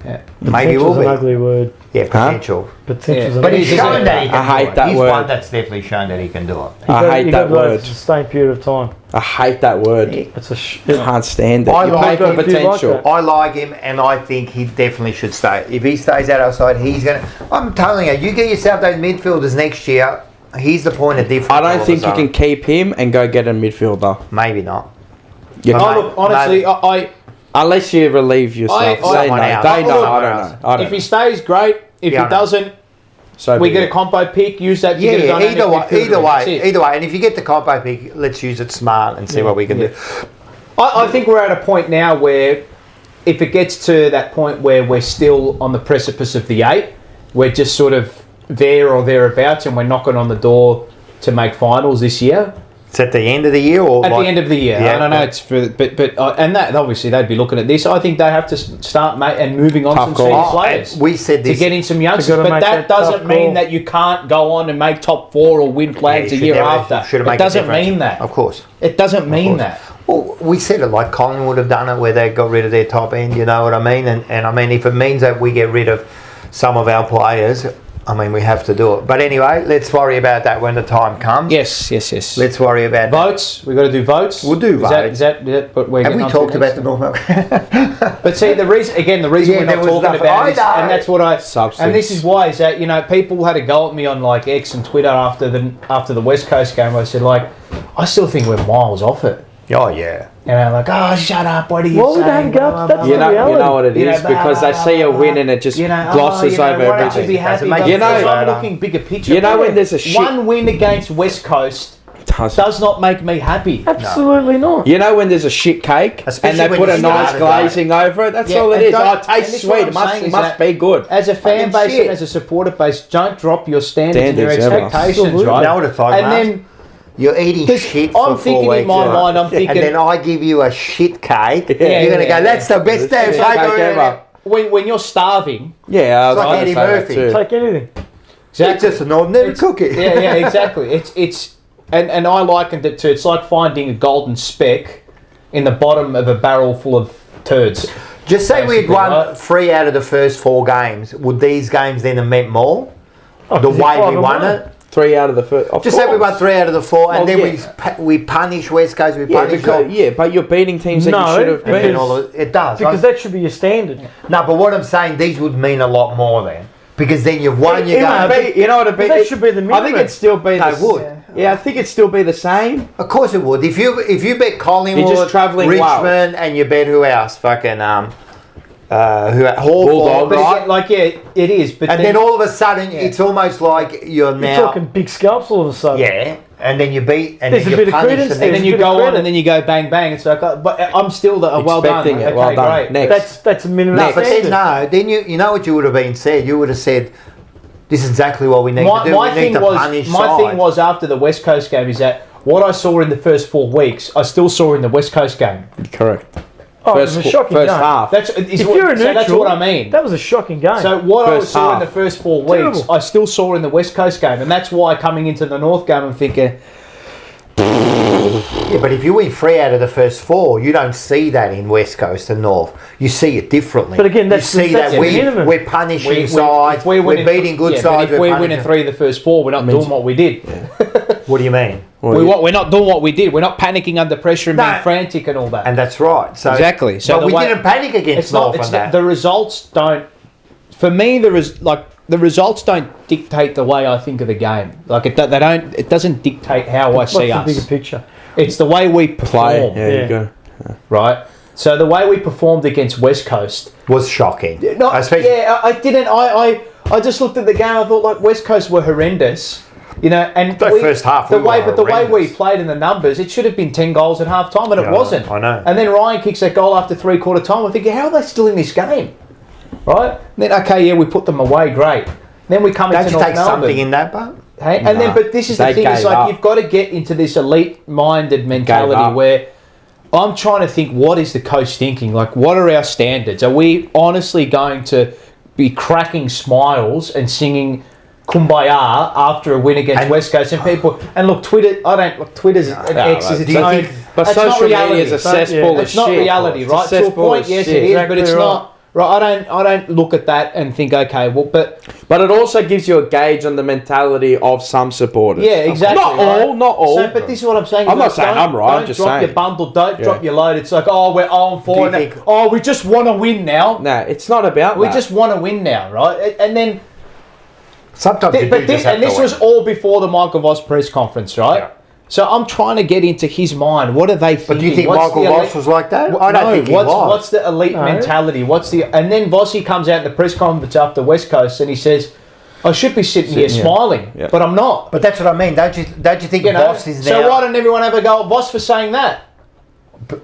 S4: Yeah.
S1: Maybe he will
S3: Potential's an
S1: be.
S3: ugly word.
S1: Yeah, potential.
S3: Potential's
S4: Yeah.
S1: But
S3: an
S1: he's
S4: Isn't
S1: shown
S4: it?
S1: that he can
S2: I hate
S1: do it.
S2: that
S1: He's
S2: word.
S1: one that's definitely shown that he can do it.
S2: I hate that
S3: For a
S2: word.
S3: sustained period of time.
S2: I hate that word.
S3: It's a
S2: Can't stand it.
S1: I
S2: You
S1: like
S2: pay
S1: it
S2: for
S1: if you
S3: like
S2: potential.
S3: that.
S1: I like him, and I think he definitely should stay. If he stays at our side, he's going to... I'm telling you, you get yourself those midfielders next year, he's the point of difference.
S2: I
S1: all
S2: don't
S1: of
S2: think
S1: a
S2: you
S1: sudden.
S2: can keep him and go get a midfielder.
S1: Maybe not.
S2: You
S1: But
S2: can't-
S4: Oh, look, honestly,
S1: Maybe.
S4: I
S2: unless you relieve yourself.
S4: I-
S2: They
S1: someone
S2: know.
S1: else.
S2: They know.
S1: Someone
S2: I don't
S1: else.
S2: know. I don't
S4: if he stays, great. If
S1: Yeah, I
S4: he
S1: know.
S4: doesn't,
S2: So
S4: we
S2: be
S4: get a
S2: it.
S4: compo pick, use that to
S1: Yeah,
S4: get a dynamic
S1: either way,
S4: midfielder, that's it.
S1: either way. And if you get the compo pick, let's use it smart and see what we can do.
S4: I think we're at a point now where if it gets to that point where we're still on the precipice of the 8, we're just sort of there or thereabouts and we're knocking on the door to make finals this year.
S1: It's at the end of the year or
S4: At the end of the year.
S1: Yeah,
S4: I don't know,
S1: yeah.
S4: it's for, but and that obviously they'd be looking at this. I think they have to start and moving on
S2: Tough
S4: some
S2: call.
S4: senior
S1: Oh,
S4: players.
S1: and we said
S4: To
S1: this.
S4: get in some youngsters,
S3: gotta
S4: but
S3: make
S4: that
S3: that tough
S4: doesn't mean
S3: call.
S4: that you can't go on and make top 4 or win flags a
S1: Yeah,
S4: year after. It doesn't mean that.
S1: Of course.
S4: It doesn't mean
S1: course.
S4: that.
S1: Well, we said it like Colin would have done it where they got rid of their top end, you know what I mean? And I mean, if it means that we get rid of some of our players, I mean, we have to do it. But anyway, let's worry about that when the time comes.
S4: Yes.
S1: Let's worry about that.
S4: Votes. We've got to do votes.
S1: We'll do votes.
S4: Is that what we're
S1: Have
S4: getting
S1: we
S4: on to
S1: talked about
S4: next?
S1: the North?
S4: But see, the reason
S1: Yeah,
S4: we're
S1: there
S4: not
S1: was
S4: talking
S1: nothing.
S4: about
S1: I
S4: is,
S1: know.
S4: and that's what I
S2: Substance.
S4: and this is why is that people had a go at me on like X and Twitter after the West Coast game. I said like, I still think we're miles off it.
S1: Oh, yeah.
S4: And I'm like, oh, shut up! What are you
S3: What would
S4: saying?
S3: they go? That's
S2: You
S3: the
S2: know
S3: reality.
S2: what it
S4: You know,
S2: is because they see a win and it just glosses over
S4: why don't you
S2: everything.
S4: be happy?
S1: Doesn't make
S4: But
S1: you
S4: because
S1: feel
S4: I'm
S1: better.
S4: looking bigger picture.
S2: You know when there's a shit-
S4: one win against West Coast does not make me happy.
S3: Absolutely not.
S2: You know when there's a shit cake
S1: Especially
S2: and they
S1: when
S2: put
S1: you
S2: a nice
S1: started
S2: glazing over it? That's
S4: Yeah,
S2: all it
S4: and
S2: is.
S4: don't-
S2: Oh, it
S4: and
S2: tastes
S4: this is what
S2: sweet.
S4: I'm
S2: Must
S4: saying is
S2: must
S4: that
S2: be good.
S4: As a fan
S1: Fucking
S4: base
S1: shit.
S4: and as a supporter base, don't drop your standards and your
S2: Standards, ever.
S4: expectations,
S3: Absolutely.
S4: right?
S1: You know what it's like,
S4: and
S1: Mars?
S4: then
S1: You're eating
S4: Because
S1: shit
S4: I'm
S1: for 4
S4: thinking
S1: weeks.
S4: in my
S1: right?
S4: mind, I'm thinking-
S1: And then I give you a shit cake.
S2: Yeah,
S1: you're going to
S4: yeah,
S1: go, that's the best damn
S2: It's
S1: cake
S2: like
S1: I've ever
S2: ever.
S4: when you're starving,
S2: Yeah, I was
S1: like
S2: going to
S1: Eddie
S2: say that
S1: Murphy.
S2: too.
S3: Take anything.
S1: It's just an ordinary cookie.
S4: yeah, exactly. It's and I likened it to it's like finding a golden speck in the bottom of a barrel full of turds.
S1: Just say we'd
S4: Basically,
S1: won
S4: right?
S1: 3 out of the first 4 games. Would these games then have meant more?
S3: Oh,
S1: The
S3: 'cause you're
S1: way
S3: 5
S1: we
S3: and
S1: won
S3: 1.
S1: it?
S2: 3 out of the first. Of
S1: Just say we
S2: course.
S1: won 3 out of the 4, and
S2: Oh,
S1: then
S2: yeah.
S1: we punish West Coast, we
S2: Yeah,
S1: punish
S2: because,
S1: them.
S2: yeah, but you're beating teams that
S3: No,
S2: you should have
S3: because-
S2: beaten.
S1: It does.
S3: Because that should be your standard.
S1: No, but what I'm saying, these would mean a lot more then. Because then you've won your
S2: It
S1: game.
S2: would be, you know what it'd be?
S3: But that should be the
S2: I think
S3: minimum.
S2: it'd still be
S1: They
S2: the
S1: would.
S2: Yeah, I think it'd still be the same.
S1: Of course it would. If you bet Collingwood,
S2: You're just travelling
S1: Richmond,
S2: well.
S1: and you bet who else? Fucking Hawthorn.
S2: Bulldog,
S4: But
S1: right?
S4: again, like it is. But
S1: And then all of a sudden, it's almost like you're
S3: You're
S1: now.
S3: talking big scalps all of a sudden.
S1: Yeah, and then you beat, and
S3: There's
S1: then
S3: a
S1: you
S3: bit of
S1: punish,
S3: credence
S1: and
S3: there.
S1: then
S4: and
S1: you.
S4: you
S3: bit of
S4: go on
S3: credit.
S4: and then you go bang bang. It's like, but I'm still well done.
S2: Expecting it.
S4: Okay,
S2: Well done.
S4: great.
S2: Next.
S3: That's a minimum
S1: No, but then
S3: standard.
S1: then you know what you would have been said. You would have said, "This is exactly what we need to do.
S4: My
S1: We need
S4: thing
S1: to
S4: was
S1: punish
S4: my
S1: sides."
S4: thing was after the West Coast game is that what I saw in the first 4 weeks, I still saw in the West Coast game.
S2: Correct.
S3: Oh, it was a shocking
S2: first
S3: game.
S2: half.
S3: If you're a
S4: so that's
S3: neutral,
S4: what I mean.
S3: that was a shocking game.
S4: So what I
S2: First
S4: saw in
S2: half.
S4: the first 4 weeks,
S3: Terrible.
S4: I still saw in the West Coast game, and that's why coming into the North game, I'm thinking,
S1: Yeah, but if you win 3 out of the first 4, you don't see that in West Coast and North. You see it differently.
S3: But again, that's-
S1: you see
S3: that's
S1: that
S3: the minimum.
S1: we're punishing sides.
S4: if
S1: We're
S4: winning-
S1: beating good
S4: yeah,
S1: sides.
S4: But if we're
S1: punishing-
S4: winning 3 of the first 4, we're not doing what we did.
S1: What do you mean?
S4: We're not doing what we did. We're not panicking under pressure and
S1: No.
S4: being frantic and all that.
S1: And that's right. So
S4: Exactly. So
S1: but
S4: the
S1: we
S4: way-
S1: didn't panic against North on that.
S4: The results don't. For me, the results don't dictate the way I think of the game. Like it doesn't dictate how I
S3: What's
S4: see
S3: the
S4: us.
S3: bigger picture?
S4: It's the way we perform.
S2: Play. Yeah,
S3: Yeah.
S2: you go.
S4: Right. So the way we performed against West Coast.
S1: Was shocking.
S4: No,
S1: Especially-
S4: yeah, I didn't. I just looked at the game. I thought like West Coast were horrendous. You know, and
S1: The first half,
S4: the
S1: we
S4: way,
S1: were
S4: but the way we
S1: horrendous.
S4: played in the numbers, it should have been 10 goals at half time, and
S1: Yeah,
S4: it wasn't.
S1: I know.
S4: And then Ryan kicks that goal after 3/4 time. I'm thinking, how are they still in this game? Right? And then okay, yeah, we put them away, great. Then we come
S1: Don't
S4: into
S1: you
S4: North
S1: take
S4: Melbourne.
S1: something in that, but
S4: Hey? And then, but this is the
S2: They
S4: thing: it's
S2: gave
S4: like
S2: up.
S4: you've got to get into this elite-minded mentality
S2: up.
S4: where I'm trying to think, what is the coach thinking? Like, what are our standards? Are we honestly going to be cracking smiles and singing "Kumbaya" after a win against
S1: And-
S4: West Coast? And people and look, Twitter. I don't look. Twitter's and X is its
S1: do you
S4: own.
S1: think-
S2: But
S4: that's not
S2: social media
S4: reality.
S2: is a cesspool of
S4: It's
S2: shit.
S4: not reality,
S2: It's a
S4: right? To a
S2: cesspool
S4: point,
S2: of
S4: yes,
S2: shit.
S4: it is, but it's
S3: Exactly
S4: not. Right, I don't look at that and think, okay, well, but
S2: But it also gives you a gauge on the mentality of some supporters.
S4: yeah, exactly.
S2: Not
S4: right?
S2: all, not all.
S4: So, but this is what I'm saying.
S2: I'm not
S4: like,
S2: saying
S4: don't-
S2: I'm right, I'm
S4: Don't
S2: just
S4: drop
S2: saying.
S4: your bundle. Don't
S2: Yeah.
S4: drop your load. It's like, oh, we're 0-4.
S1: Do you think-
S4: Oh, we just want to win now.
S2: Nah, it's not about
S4: We
S2: that.
S4: just want to win now, right? And then,
S1: sometimes you do
S4: but
S1: just
S4: this,
S1: have
S4: and this
S1: to
S4: was
S1: win.
S4: all before the Michael Voss press conference, right?
S1: Yeah.
S4: So I'm trying to get into his mind. What are they thinking?
S1: But do you think
S4: What's
S1: Michael
S4: the
S1: Voss
S4: elite-
S1: was like that?
S4: What-
S1: I don't
S4: no,
S1: think he
S4: what's,
S1: was.
S4: What's the elite
S3: No.
S4: mentality? And then Vossi comes out in the press conference after West Coast and he says, I should be sitting here
S2: Sitting here.
S4: smiling,
S2: Yeah.
S4: but I'm not.
S1: But that's what I mean. Don't you think
S4: You know?
S1: Voss is now?
S4: So why don't everyone have a go at Voss for saying that?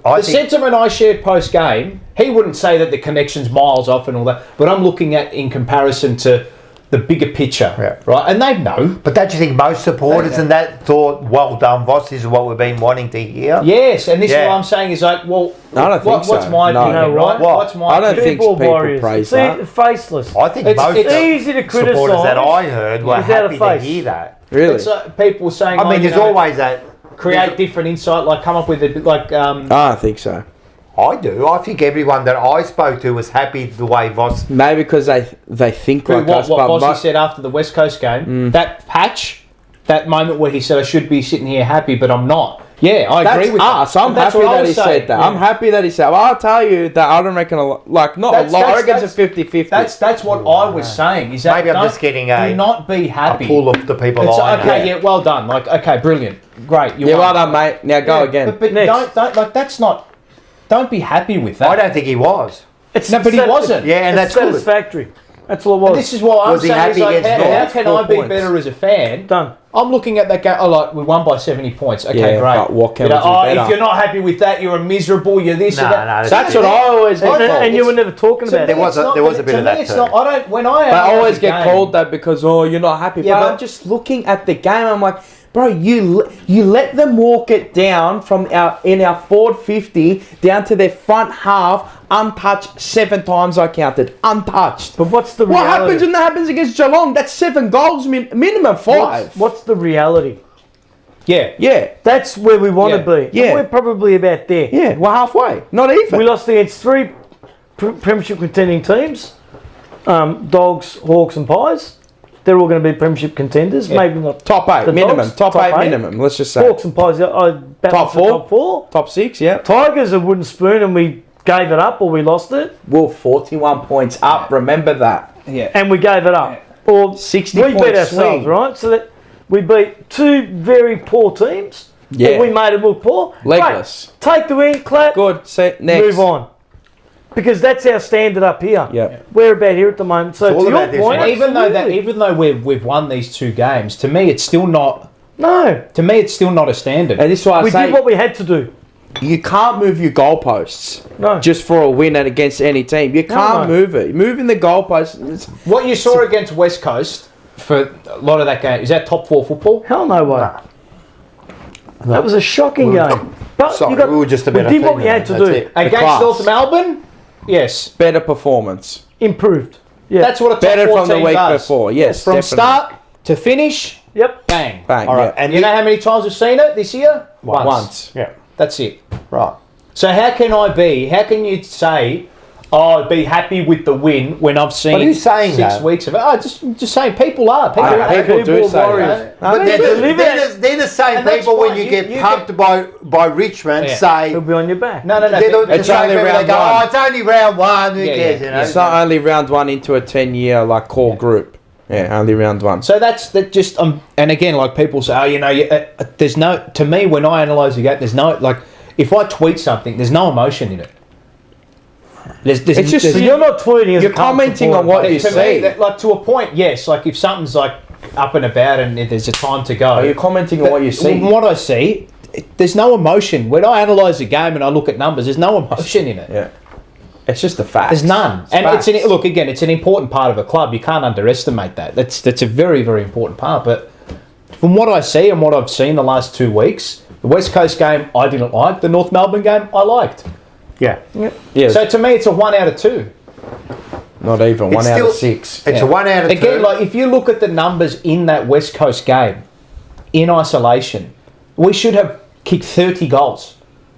S1: I
S4: The
S1: think,
S4: sentiment I shared post game, he wouldn't say that the connection's miles off and all that, but I'm looking at in comparison to the bigger picture,
S1: Yeah.
S4: right? And they know.
S1: but don't you think most supporters and that thought, well done, Voss, this is what we've been wanting to hear?
S4: Yes, and this is
S1: Yeah.
S4: what I'm saying is like, well,
S2: I don't think
S4: what's
S2: so.
S4: my
S2: No.
S4: opinion,
S3: You know
S4: right?
S1: what?
S4: What's my
S2: I don't
S4: opinion?
S2: think
S3: Keyboard
S2: people
S3: warriors.
S2: praise
S3: It's
S2: that.
S3: faceless.
S1: I think
S4: It's-
S1: most
S4: it's
S3: easy to
S1: supporters that
S3: criticise
S1: I heard were
S3: without a
S1: happy to
S3: face.
S1: hear that.
S2: Really?
S4: It's people saying,
S1: I mean,
S4: you
S1: there's
S4: know,
S1: always that.
S4: create different insight, like come up with it, like
S2: I don't think so.
S1: I do. I think everyone that I spoke to was happy the way Voss.
S2: Maybe because they think like
S4: what
S2: us. But
S4: Bossy said after the West Coast game, that patch, that moment where he said, I should be sitting here happy, but I'm not. Yeah, I
S2: that's
S4: agree with
S2: us.
S4: that.
S2: I'm
S4: That's
S2: happy
S4: what I
S2: that
S4: was
S2: he
S4: saying.
S2: said that.
S4: Yeah.
S2: I'm happy that he said. Well, I'll tell you that I don't reckon not
S4: That's-
S2: a lot. I reckon
S4: that's-
S2: it's a 50-50.
S4: That's what I was saying. Is that
S1: Maybe I'm
S4: don't-
S1: just getting
S4: do not be
S1: A
S4: happy.
S1: pool of the people
S4: It's,
S1: I know.
S4: okay, yeah, well done. Like, okay, brilliant, great. You
S2: yeah,
S4: won.
S2: well done, mate. Now go
S4: Yeah,
S2: again.
S4: But
S3: Next.
S4: don't like that's not. Don't be happy with that.
S1: I don't think he was.
S3: It's
S4: No, but he wasn't.
S1: Yeah, and
S3: it's
S1: that's good.
S3: satisfactory. That's all it was.
S4: And this is what I'm
S1: Was he
S4: saying. Is
S1: happy
S4: like,
S1: against
S4: how
S1: North?
S4: can
S2: 4
S4: I be
S2: points.
S4: better as a fan?
S3: Done.
S4: I'm looking at that game. Oh, like we won by 70 points. Okay,
S2: Yeah,
S4: great.
S2: but what can
S4: You know,
S2: we do
S4: oh,
S2: better?
S4: if you're not happy with that, you're a miserable. You're this
S1: No,
S4: and that.
S1: no,
S2: That's what I always get
S3: And,
S2: called.
S3: and you were never talking
S4: So
S3: about
S1: There
S3: it.
S1: was
S4: it's
S1: a-
S4: not-
S1: there was a
S4: to
S1: bit of
S4: me,
S1: that
S4: it's
S1: too.
S4: not. I don't. When I
S2: But I
S4: analyse
S2: always
S4: a
S2: get
S4: game-
S2: called that because you're not happy.
S4: Yeah,
S2: but
S4: but-
S2: I'm just looking at the game. I'm like, bro, you let them walk it down from our forward 50 down to their front half untouched 7 times. I counted untouched.
S3: But what's the
S2: What
S3: reality?
S2: happens when that happens against Geelong? That's 7 goals, minimum 5.
S3: What's the reality?
S4: Yeah.
S2: Yeah,
S3: That's where we want
S4: Yeah.
S3: to be.
S2: Yeah.
S3: And we're probably about there.
S2: yeah, we're halfway. Not even.
S3: We lost against 3 premiership contending teams. Dogs, Hawks and Pies. They're all going to be premiership contenders.
S4: Yeah.
S3: Maybe not
S2: top 8
S3: the
S2: minimum.
S3: Dogs,
S2: Top,
S3: top
S2: 8
S3: eight.
S2: minimum. Let's just say
S3: Hawks and Pies. I battled
S2: Top
S3: for
S2: four?
S3: top 4.
S2: top 6. Yeah.
S3: Tigers a wooden spoon and we gave it up or we lost it.
S2: We're 41 points up. Remember that.
S4: Yeah.
S3: And we gave it up. Or
S2: 60
S3: we beat
S2: point
S3: ourselves,
S2: swing.
S3: right? So that we beat 2 very poor teams.
S2: Yeah.
S3: And we made them look poor.
S2: Legless.
S3: Great. Take the win, clap,
S2: Good. See, next.
S3: move on. Because that's our standard up here.
S2: Yeah.
S3: We're about here at the moment. So
S1: It's all
S3: to
S1: about
S3: your
S1: this,
S3: point,
S1: right?
S4: Even though we've won these 2 games, to me it's still not.
S3: no.
S4: To me it's still not a standard.
S2: And this is why I
S3: We
S2: say
S3: did what we had to do.
S2: you can't move your goalposts
S3: No.
S2: just for a win and against any team. You can't
S3: no.
S2: move it. Moving the goalposts.
S4: What you saw against West Coast for a lot of that game, is that top 4 football?
S3: Hell no way. That was a shocking game. But
S1: Sorry,
S3: you got,
S1: we were just a
S3: we
S1: better
S3: did what
S1: team
S3: we
S1: than
S3: had to
S1: that,
S3: do.
S1: that's it.
S4: Against
S2: class.
S4: North Melbourne? Yes.
S2: Better performance.
S3: Improved. Yeah.
S4: That's what a top
S2: Better
S4: 4
S2: from the
S4: team
S2: week
S4: does.
S2: before. Yes.
S4: From
S2: definitely.
S4: start to finish,
S3: Yep.
S4: bang.
S2: Bang.
S1: All right,
S2: Yeah.
S1: and
S4: You know how many times we've seen it this year?
S2: Once.
S1: Yeah,
S4: That's it.
S1: right.
S4: So how can you say, I'd be happy with the win when I've seen
S1: But who's saying
S4: 6
S1: that?
S4: weeks of it. Oh, just saying, people are.
S2: People do say
S3: warriors.
S2: that.
S1: But they're the same
S4: And that's
S1: people when
S4: fine.
S1: you
S4: You
S1: get
S4: get-
S1: pumped by Richmond
S4: Yeah.
S1: say
S3: He'll be on your back.
S4: No.
S1: they're the
S2: It's
S1: same
S2: only
S1: people
S2: round
S1: that go,
S2: one.
S1: oh, it's only round one. Who
S4: Yeah,
S1: cares?
S4: yeah,
S1: You know.
S2: It's not only round one into a 10-year like core group. Yeah, only round one.
S4: So that's just and again, like people say, oh, you know, there's no. To me, when I analyse the game, there's no like. If I tweet something, there's no emotion in it. There's
S2: It's just-
S3: So you're not tweeting as
S2: You're
S3: a Carlton
S2: commenting on
S3: supporter,
S2: what
S3: but
S2: you
S4: to
S2: see.
S4: me, like to a point, yes. Like if something's like up and about and there's a time to go.
S2: Are you commenting on what you see?
S4: From what I see, there's no emotion. When I analyse the game and I look at numbers, there's no emotion in it.
S2: Yeah. It's just a fact.
S4: There's none. And
S2: facts.
S4: look again, it's an important part of a club. You can't underestimate that. That's a very, very important part. But from what I see and what I've seen the last 2 weeks, the West Coast game I didn't like. The North Melbourne game I liked.
S1: Yeah.
S2: Yeah,
S4: So to me, it's a 1 out of 2.
S2: not even.
S1: It's
S2: 1 out
S1: still-
S2: of 6.
S1: It's a 1 out of 2.
S4: Again, like if you look at the numbers in that West Coast game, in isolation, we should have kicked 30 goals.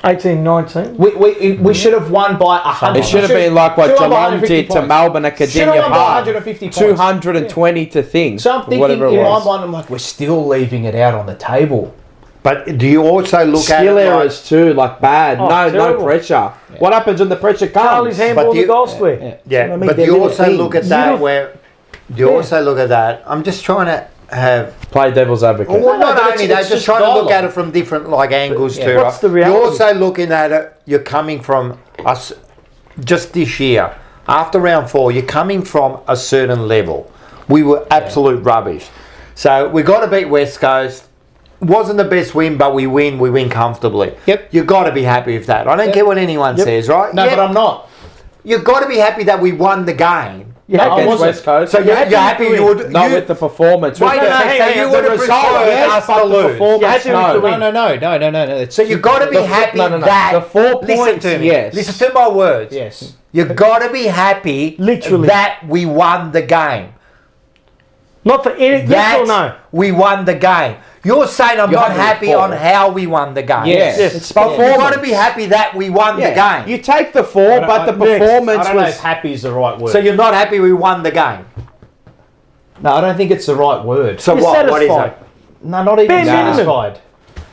S3: 18, 19.
S4: We should have won by 100.
S2: It should have been like what
S4: should have won
S2: Geelong
S4: 150
S2: did to
S4: points.
S2: Melbourne at
S4: Should have
S2: Cardinia
S4: won by
S2: Park.
S4: 150 points.
S2: 220 to things.
S4: So I'm thinking
S2: whatever it
S4: in my
S2: was.
S4: mind, I'm like, we're still leaving it out on the table.
S1: But do you also look at
S2: Skill
S1: it like,
S2: errors too, like bad.
S3: Oh,
S2: no
S3: terrible.
S2: pressure. What happens when the pressure
S3: Charlie's
S2: comes?
S3: handball
S1: But
S3: in the
S1: you-
S3: goal square.
S1: yeah,
S2: I mean,
S1: but
S2: they're
S1: you
S2: little
S1: also look at
S2: things.
S1: that
S3: Little-
S1: where you also look at that. I'm just trying to have.
S2: Play devil's advocate.
S1: Well,
S4: no,
S1: not
S4: but
S1: only
S4: it's
S1: that, just
S4: just
S1: trying to look
S4: dialogue.
S1: at it from different like angles
S4: Yeah.
S1: too.
S3: What's the
S1: You're
S3: reality?
S1: also looking at it. You're coming from us just this year after round 4. You're coming from a certain level. We were absolute rubbish. So we got to beat West Coast. Wasn't the best win, but we win. We win comfortably.
S4: Yep.
S1: You got to be happy with that. I don't care what anyone says, right?
S4: No,
S1: Yep.
S4: but I'm not.
S1: You've got to be happy that we won the game.
S3: Yeah,
S4: I
S2: Against
S4: wasn't.
S2: West Coast.
S1: So you're happy you would
S2: Not
S1: you,
S2: with the performance.
S1: Wait
S2: With
S1: a
S2: the-
S1: second,
S3: hang on,
S1: you
S3: the
S1: would have
S2: result,
S1: preferred
S2: yes,
S1: us
S2: but
S1: to
S2: the
S1: lose.
S2: performance,
S3: You had to
S2: no.
S3: with the win.
S4: No.
S1: So you've got to be happy that.
S2: The 4
S1: Listen
S2: points,
S1: to me.
S2: yes.
S1: Listen to my words.
S4: Yes.
S1: You've got to be happy
S3: Literally.
S1: that we won the game.
S3: Not for any, yes
S1: That
S3: or no?
S1: we won the game. You're saying I'm
S2: You're
S1: not
S2: happy
S1: happy
S2: with
S1: on
S2: 4.
S1: how we won the game.
S2: Yes.
S3: Yes.
S2: It's
S1: But you've got to
S2: performance.
S1: be happy that we won
S2: Yeah.
S1: the game.
S2: You take the 4, but the
S3: next.
S2: performance
S4: I don't know
S2: was...
S4: if happy is the right word.
S1: So you're not happy we won the game.
S4: no, I don't think it's the right word.
S1: So
S3: You're
S1: what? What is
S3: satisfied.
S1: it?
S4: No, not even
S3: Bare minimum.
S4: satisfied.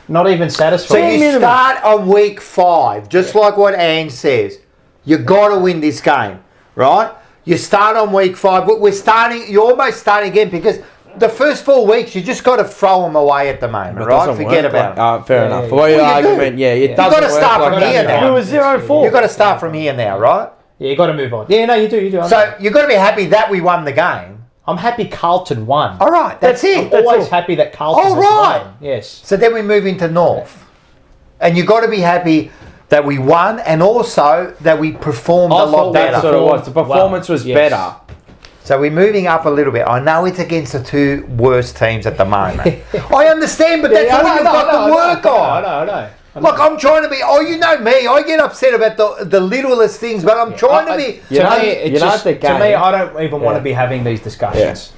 S4: Not even satisfied.
S1: So
S3: Bare
S1: you
S3: minimum.
S1: start on week 5, just like what Ange says. You got to win this game, right? You start on week 5. But we're starting. You're almost starting again because the first 4 weeks you just got to throw them away at the moment,
S2: It
S1: right?
S2: doesn't
S1: Forget
S2: work
S1: about
S2: like-
S1: it.
S2: fair
S4: Yeah,
S2: enough.
S4: yeah.
S2: For your
S1: Well, you do.
S2: argument, yeah, it
S4: You
S2: doesn't
S1: gotta
S2: work
S1: start
S2: like
S1: from
S2: that.
S1: here now.
S3: It was 0-4.
S1: You got to start from here now, right?
S4: Yeah, you got to move on. Yeah, no, you do.
S1: So you got to be happy that we won the game.
S4: I'm happy Carlton won.
S1: All right, that's
S4: I'm
S1: it.
S3: That's
S4: always
S3: all.
S4: happy that Carlton
S1: All
S4: has
S1: right.
S4: won. Yes.
S1: So then we move into North, and you got to be happy that we won and also that we performed
S4: I
S1: a lot
S4: thought
S1: better.
S2: That's what it was. The performance was
S4: Yes.
S2: better.
S1: So we're moving up a little bit. I know it's against the 2 worst teams at the moment. I understand, but that's all you've got to work on.
S4: I know.
S1: Look, I'm trying to be. Oh, you know me. I get upset about the littlest things, but I'm trying to be.
S2: You
S4: To
S2: know-
S4: me,
S2: you
S4: it's
S2: know
S4: just,
S2: the
S4: to me,
S2: game.
S4: I don't even want to be having these discussions.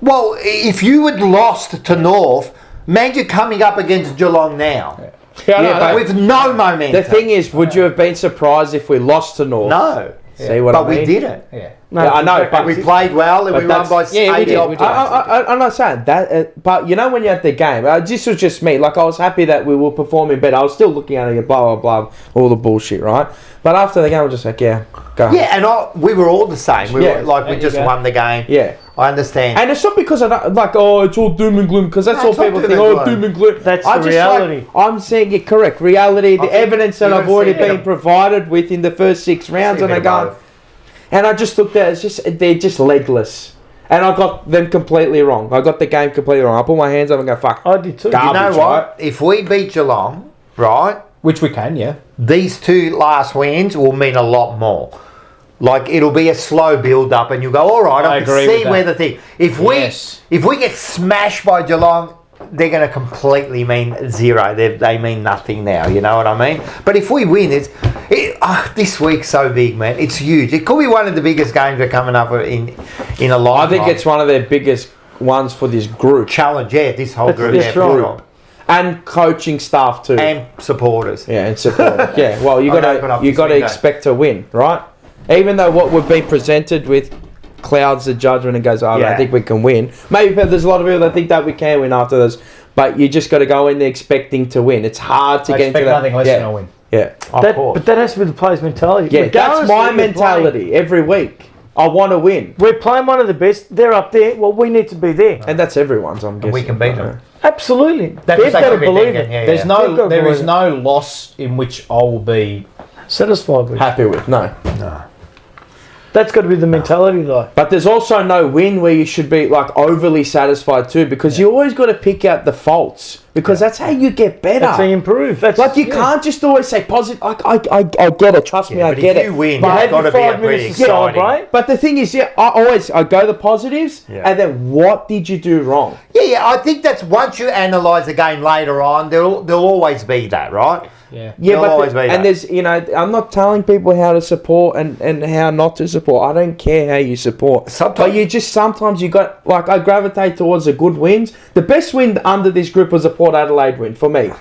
S1: Well, if you had lost to North, man, you're coming up against Geelong now
S2: Yeah, but
S1: with no momentum.
S2: the thing is, would you have been surprised if we lost to North?
S1: no,
S2: See what
S1: but
S2: I mean?
S1: we didn't.
S4: Yeah.
S3: No,
S2: Yeah, I know,
S3: exactly.
S2: but
S1: We played well and
S2: But
S1: we won by
S2: that's-
S4: yeah, we
S1: 80
S4: did,
S1: odd
S4: we did.
S1: points.
S2: I'm not saying that, but you know when you're at the game, this was just me. Like I was happy that we were performing better. I was still looking at it, blah blah blah, all the bullshit, right? But after the game, I was just like, yeah, go.
S1: Yeah, and we were all the same. We
S2: Yeah.
S1: were like we
S4: There you
S1: just
S4: go.
S1: won the game.
S2: yeah.
S1: I understand.
S2: And it's not because I don't, like, oh, it's all doom and gloom, because that's
S1: No,
S2: all
S1: it's not
S2: people
S1: doom
S2: think.
S1: and
S2: Oh,
S1: gloom.
S2: doom and gloom.
S3: That's
S2: I
S3: the
S2: just
S3: reality.
S2: Like, I'm saying it correct. Reality, the
S1: think
S2: evidence that
S1: you
S2: I've
S1: gotta
S2: already
S1: see it.
S2: been provided with in the first 6 rounds,
S1: See a
S2: and I
S1: bit of
S2: go,
S1: both.
S2: and I just looked at it, it's just they're just legless, and I got them completely wrong. I got the game completely wrong. I put my hands up and go, fuck.
S3: I did too.
S1: You know
S2: garbage,
S1: what?
S2: right?
S1: If we beat Geelong, right,
S4: Which we can, yeah.
S1: these 2 last wins will mean a lot more. Like it'll be a slow build up, and you go, all right, I
S4: I
S1: can
S4: agree
S1: see
S4: with
S1: where
S4: that.
S1: the thing. If
S4: Yes.
S1: we get smashed by Geelong, they're going to completely mean 0. They mean nothing now. You know what I mean? But if we win, this week's so big, man. It's huge. It could be one of the biggest games we're coming up in a long
S2: I think it's one of their biggest ones for this group
S1: challenge. Yeah, this whole
S3: That's-
S1: group,
S3: that's
S1: yeah, for
S3: right.
S1: sure.
S2: and coaching staff too.
S1: And supporters.
S2: Yeah, and support. Yeah, well,
S1: I'll open up
S2: you
S1: this
S2: got to
S1: window.
S2: expect to win, right? Even though what we've been presented with clouds the judgment and goes, I don't think we can win. Maybe there's a lot of people that think that we can win after this, but you just got to go in there expecting to win. It's hard to get into that.
S4: nothing less than a win.
S2: Yeah,
S3: But that has to be the players' mentality.
S2: yeah. That's
S3: Regardless
S2: my
S3: of who you're
S2: mentality every week. I want to win,
S3: We're playing one of the best. They're up there. Well, we need to be there.
S2: and that's everyone's. I'm guessing
S4: We can beat them.
S3: Absolutely.
S1: That's
S3: They've got to
S1: exactly
S3: believe
S1: thinking,
S3: it.
S1: yeah,
S4: There's
S1: yeah.
S3: They've got to
S4: there is
S3: believe
S4: no loss in which I will be.
S3: Satisfied with.
S2: happy with. No.
S3: That's got to be the mentality, though.
S2: But there's also no win where you should be like overly satisfied too, because you always got to pick out the faults, because that's how you get better.
S3: That's how you improve. That's
S2: Like you can't just always say positive. I get it. Trust me, I
S1: but
S2: get
S1: if
S2: it.
S1: you win,
S3: But
S1: it's got to
S3: have
S1: be
S3: your
S1: a
S3: 5
S1: pretty
S3: minutes to
S1: exciting.
S3: celebrate.
S2: But the thing is, I go the positives,
S1: Yeah.
S2: and then what did you do wrong?
S1: Yeah, I think that's once you analyse the game later on, there'll always be that, right?
S4: Yeah.
S2: Yeah,
S1: There'll always be that.
S2: and there's I'm not telling people how to support and how not to support. I don't care how you support.
S1: Sometimes-
S2: But sometimes you got like I gravitate towards the good wins. The best win under this group was the Port Adelaide win for me.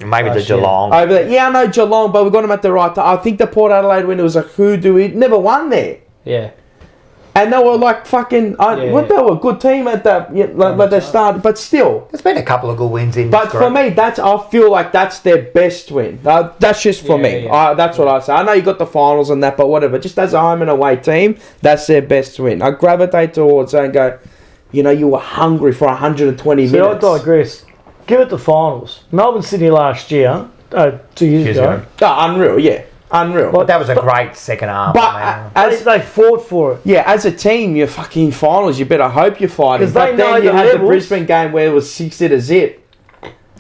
S1: Maybe the
S4: Last year.
S1: Geelong.
S2: Over there. Yeah, I know Geelong, but we got them at the right time. I think the Port Adelaide win, it was like we never won there.
S4: Yeah.
S2: And they were like fucking, they were a good team at that, like they started, but still.
S1: There's been a couple of good wins in.
S2: But for me, I feel like that's their best win. That's just for me.
S4: Yeah.
S2: That's what I say. I know you got the finals and that, but whatever. Just as a home and away team, that's their best win. I gravitate towards that and go, you were hungry for 120
S3: See, I
S2: minutes.
S3: digress. Give it the finals. Melbourne Sydney last year, 2 years ago.
S2: Unreal, yeah. Unreal.
S1: But that was a great second half.
S2: But
S1: man.
S3: They fought for it.
S2: yeah, as a team, you're fucking finals. You better hope you're fighting.
S3: 'Cause they
S2: But
S3: know
S2: then you
S3: the
S2: had the
S3: levels.
S2: Brisbane game where it was 60-0.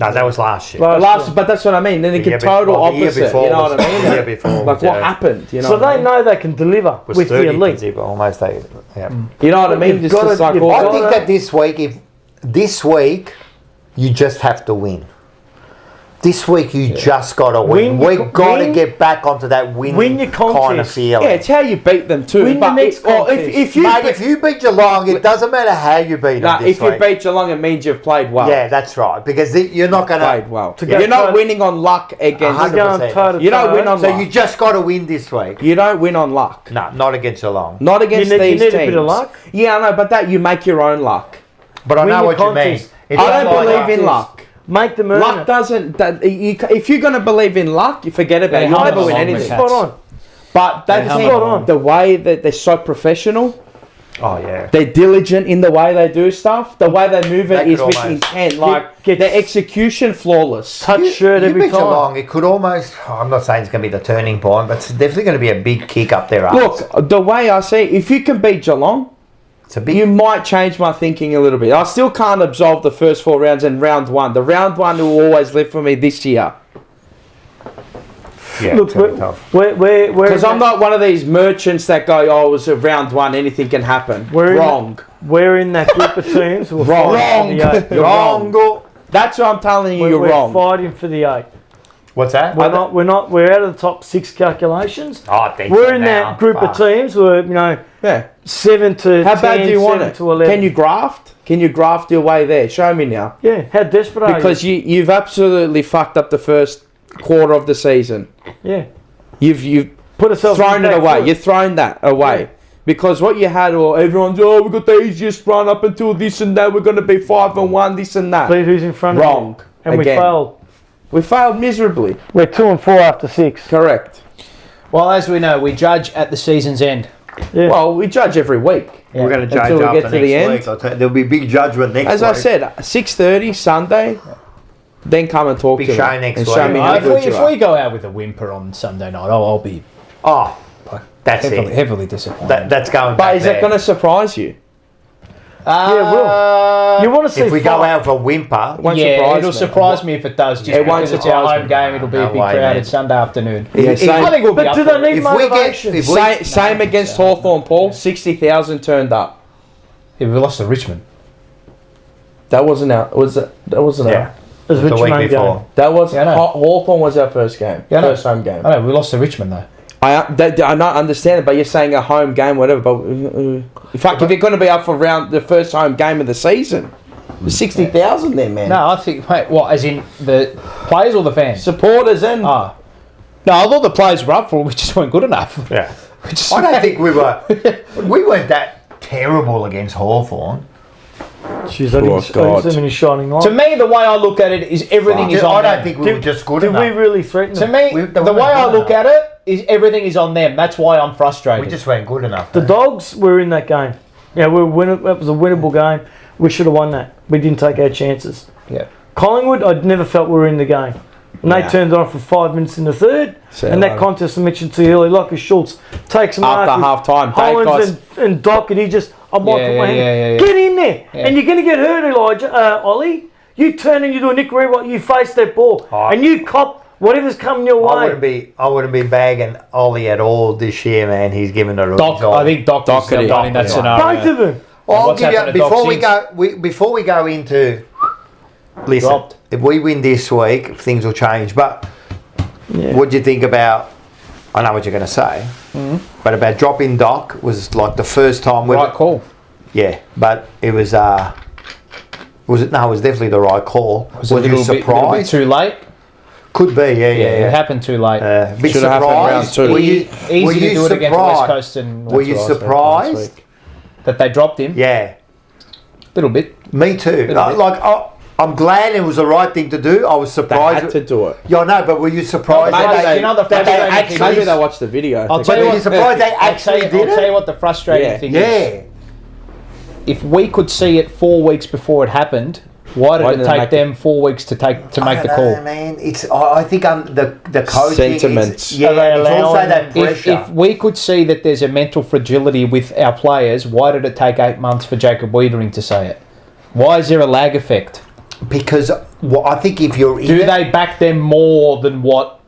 S1: No, that was last year.
S2: But that's what I mean. Then it
S1: The
S2: could
S1: year
S2: total
S1: before- the year
S2: opposite.
S1: before
S2: You know
S1: was-
S2: what I mean?
S1: the year before
S2: like
S1: was,
S2: what
S1: yeah.
S2: happened? You know.
S3: So
S2: what I
S3: they
S2: mean?
S3: know they can deliver
S1: was
S3: with the
S1: 30
S3: elite.
S1: kids, but almost they. Yeah.
S2: You know what I mean?
S3: You've
S2: Just
S3: gotta-
S2: like
S3: you've
S2: all
S3: gotta-
S1: I think that this week, you just have to win. This week you just got to win.
S3: Win your
S1: We've got to
S3: win-
S1: get back onto that
S3: win your
S1: kind of
S3: contest.
S1: feeling.
S2: Yeah, it's how you beat them too.
S3: Win the
S2: but
S3: next contest.
S2: if you
S1: Mate, if you beat Geelong, it doesn't matter how you beat them this
S2: if you
S1: week.
S2: beat Geelong, it means you've played well.
S1: Yeah, that's right. Because you're not going
S2: Played
S1: to...
S2: well.
S3: go
S2: You're not
S3: toe-
S2: winning on luck against.
S1: 100%.
S3: Going toe to
S2: You don't
S3: toe.
S2: win on
S1: So
S2: luck.
S1: you just got to win this week.
S2: You don't win on luck.
S1: No, not against Geelong.
S2: Not against
S3: You need
S2: these
S3: a
S2: teams.
S3: bit of luck.
S2: Yeah, I know, but that you make your own luck.
S1: But I
S3: Win
S1: know
S3: your
S1: what you mean.
S3: contest.
S1: It's
S2: I don't
S1: like-
S2: believe in luck.
S3: Make them earn
S2: Luck
S3: it.
S2: doesn't. If you're going to believe in luck, you forget about it. You'll never win anything.
S3: Spot on.
S2: But that's
S4: Yeah, spot on.
S2: the way that they're so professional.
S1: Oh, yeah.
S2: They're diligent in the way they do stuff. The way they move it
S1: They
S2: is
S1: could
S2: with
S1: almost
S2: intent. Like
S3: get-
S2: their execution flawless.
S3: Touch shirt
S1: You
S3: every
S1: beat
S3: time.
S1: Geelong, it could almost... I'm not saying it's going to be the turning point, but it's definitely going to be a big kick up their arse.
S2: Look, the way I see it, if you can beat Geelong,
S1: It's a big...
S2: you might change my thinking a little bit. I still can't absolve the first 4 rounds and round one. The round one will always live for me this year.
S1: yeah,
S3: Look,
S1: it's gonna be tough.
S3: we're
S2: Because I'm not one of these merchants that go, oh, it was a round one, anything can happen.
S3: We're in-
S2: Wrong.
S3: We're in that group of teams. We're
S2: Wrong.
S3: fighting for the 8.
S2: You're wrong. That's what I'm telling you, you're
S3: We're
S2: wrong.
S3: fighting for the 8.
S1: What's that?
S3: We're out of the top 6 calculations.
S1: Oh, I think
S3: We're
S1: so
S3: in
S1: now.
S3: that group of
S1: Fuck.
S3: teams. We're 7 to
S2: How
S3: 10,
S2: bad do you want
S3: 7
S2: it?
S3: to 11.
S2: Can you graft? Can you graft your way there? Show me now.
S3: Yeah. How desperate are
S2: Because you've absolutely fucked up the first quarter of the season.
S3: you? Yeah.
S2: You've
S3: Put ourselves
S2: thrown
S3: in the
S2: it
S3: back
S2: away.
S3: foot.
S2: You've thrown that away.
S3: Yeah.
S2: Because what you had, or everyone's, oh, we got the easiest run up until this and that. We're going to be 5-1, this and that.
S3: Beat who's in front of
S2: Wrong.
S3: you. And
S2: Again.
S3: we failed.
S2: We failed miserably.
S3: We're 2 and 4 after 6.
S2: Correct.
S4: Well, as we know, we judge at the season's end.
S3: Yeah.
S2: Well, we judge every week.
S4: Yeah.
S1: We're going to judge
S2: Until we
S1: after
S2: get to the
S1: next
S2: end.
S1: week. I'll tell you, there'll be big judgment next
S2: As
S1: week.
S2: I said, 6:30 Sunday. Then come and talk
S1: Big
S2: to
S1: show
S2: me
S1: next
S2: and show
S1: week.
S2: me how
S4: If
S2: good you
S4: we
S2: are.
S4: go out with a whimper on Sunday night, I'll be
S1: Oh, that's it.
S4: heavily disappointed.
S1: That's going
S2: But
S1: back
S2: is
S1: there.
S2: it going to surprise you?
S3: Yeah, it will. You want to see
S1: If we go
S3: fight.
S1: out for a whimper,
S2: Won't
S4: Yeah,
S2: surprise
S4: it'll
S2: me.
S4: surprise me if it does. Just
S2: It won't
S4: because it's our
S2: surprise
S4: home
S2: me.
S4: game, it'll be a
S1: No
S4: big
S1: way,
S4: crowded
S1: man.
S4: Sunday afternoon.
S2: Yeah,
S1: I
S2: same,
S4: I think we'll be
S3: But
S4: up
S3: do
S4: for
S3: they
S4: it.
S3: need
S1: if we get,
S3: motivation?
S1: if we,
S2: same against Hawthorn, Paul. 60,000 turned up.
S4: Yeah, we lost to Richmond.
S2: That wasn't our. That wasn't
S1: yeah,
S2: our.
S3: It was
S1: the week
S3: Richmond
S1: before.
S3: game.
S2: That was
S4: Yeah, I know.
S2: Hawthorn was our first game.
S4: Yeah, I know.
S2: First home game.
S4: I know, we lost to Richmond though.
S2: I not understand it, but you're saying a home game, whatever. But if you're going to be up for the first home game of the season, there's 60,000 there, man.
S4: No, I think, wait, what, as in the players or the fans?
S2: Supporters and
S4: No, I thought the players were up for it, we just weren't good enough.
S1: Yeah. I don't think we weren't that terrible against Hawthorn.
S3: Jeez, I didn't
S2: God.
S3: see them in a shining light.
S4: To me, the way I look at it is everything is on
S1: I don't
S4: them.
S1: think we were just good
S3: Did
S1: enough.
S3: we really threaten
S4: To
S3: them?
S4: me, the way I look at it is everything is on them. That's why I'm frustrated.
S1: We just weren't good enough.
S3: The Dogs were in that game. Yeah, that was a winnable game. We should have won that. We didn't take our chances.
S4: Yeah.
S3: Collingwood, I never felt we were in the game. And they
S1: Yeah.
S3: turned on for 5 minutes in the third.
S2: So
S3: and that contest I mentioned to you earlier, Lockie Schultz takes a mark.
S2: After half time,
S3: Hollins and Docherty just, I might put my hand. Get in there.
S4: Yeah.
S3: And you're going to get hurt, Elijah, Ollie. You turn and you do a Nick Rewalt, you face that ball.
S1: Oh.
S3: And you cop whatever's coming your way.
S1: I wouldn't be bagging Ollie at all this year, man. He's given a real
S4: Doc,
S1: job.
S4: I think Doc's
S2: Docherty.
S4: done in that
S1: Docherty.
S4: scenario.
S3: Both of them.
S1: I'll
S4: what's
S1: give you
S4: happened to Doc
S1: before we go into. Listen,
S4: Dropped.
S1: if we win this week, things will change. But
S3: Yeah.
S1: what do you think about? I know what you're going to say, but about dropping Doc was like the first time.
S4: Right call.
S1: Yeah, but it was. Was it? No, it was definitely the right call.
S4: Was it a
S1: you
S4: little bit
S1: surprised?
S4: too late?
S1: Could be. Yeah.
S4: It happened too late.
S1: Bit
S2: Should have happened round
S1: surprised.
S2: two.
S1: Were you,
S4: Easy
S1: were
S4: to
S1: you
S4: do it against
S1: surprised?
S4: West Coast and
S1: Were you
S2: That's what I said last
S1: surprised?
S2: week.
S4: that they dropped him.
S1: Yeah,
S4: Little bit.
S1: me too.
S4: Little bit.
S1: I'm glad it was the right thing to do. I was
S2: They
S1: surprised.
S2: had to do it.
S1: Yeah, I know, but were you surprised?
S4: Maybe
S1: that
S4: they- you know the
S1: that they
S4: frustrating thing
S1: actually?
S2: Maybe they watched the video.
S4: I'll
S1: But
S4: tell you
S1: were
S4: what.
S1: you surprised they actually
S4: I'll
S1: did
S4: tell you
S1: it?
S4: what the frustrating
S2: Yeah.
S4: thing is.
S1: Yeah.
S4: If we could see it 4 weeks before it happened, why did
S2: Why
S4: it
S2: didn't they
S4: take
S2: make
S4: them 4 weeks to make the
S1: I don't
S4: call?
S1: know, man. It's. I think the coaching.
S2: Sentiments.
S1: Yeah,
S3: Are they
S1: it's also
S3: allowing
S1: that
S3: them-
S1: pressure.
S4: If we could see that there's a mental fragility with our players, why did it take 8 months for Jacob Wiedering to say it? Why is there a lag effect?
S1: Because I think if you're in
S4: Do
S1: it,
S4: they back them more than what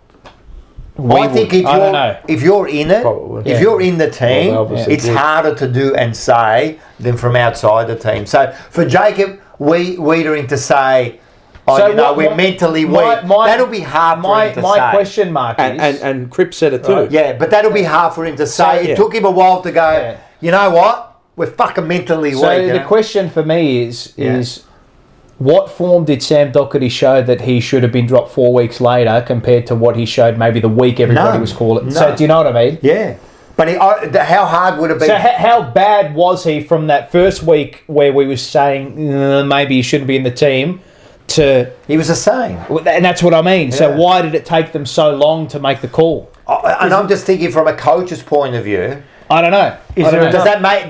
S4: we
S1: I think
S4: would? I don't know.
S1: if you're in it,
S2: Probably.
S1: if
S4: Yeah.
S1: you're in the team,
S2: Well, they obviously
S1: it's
S2: would.
S1: harder to do and say than from outside the team. So for Jacob Wiedering to say, "Oh,
S4: So
S1: you know,
S4: what-
S1: we're
S4: what-
S1: mentally
S4: my-
S1: weak,"
S4: my-
S1: that'll be hard for him to
S4: My
S1: say.
S4: question mark is...
S2: And Cripps said it too.
S4: Right.
S1: Yeah, but that'll be hard for him to say.
S2: yeah.
S1: It took him a while to go.
S4: Yeah.
S1: You know what? We're fucking mentally
S4: So
S1: weak. you
S4: the
S1: know?
S4: question for me is what form did Sam Docherty show that he should have been dropped 4 weeks later compared to what he showed maybe the week everybody
S1: None.
S4: was calling?
S1: None.
S4: So do you know what I mean?
S1: Yeah, but how hard would it be?
S4: So how bad was he from that first week where we were saying maybe he shouldn't be in the team to...
S1: He was the same.
S4: And that's what I mean. So
S1: Yeah.
S4: why did it take them so long to make the call?
S1: And I'm just thinking from a coach's point of view.
S4: I don't know. I don't know.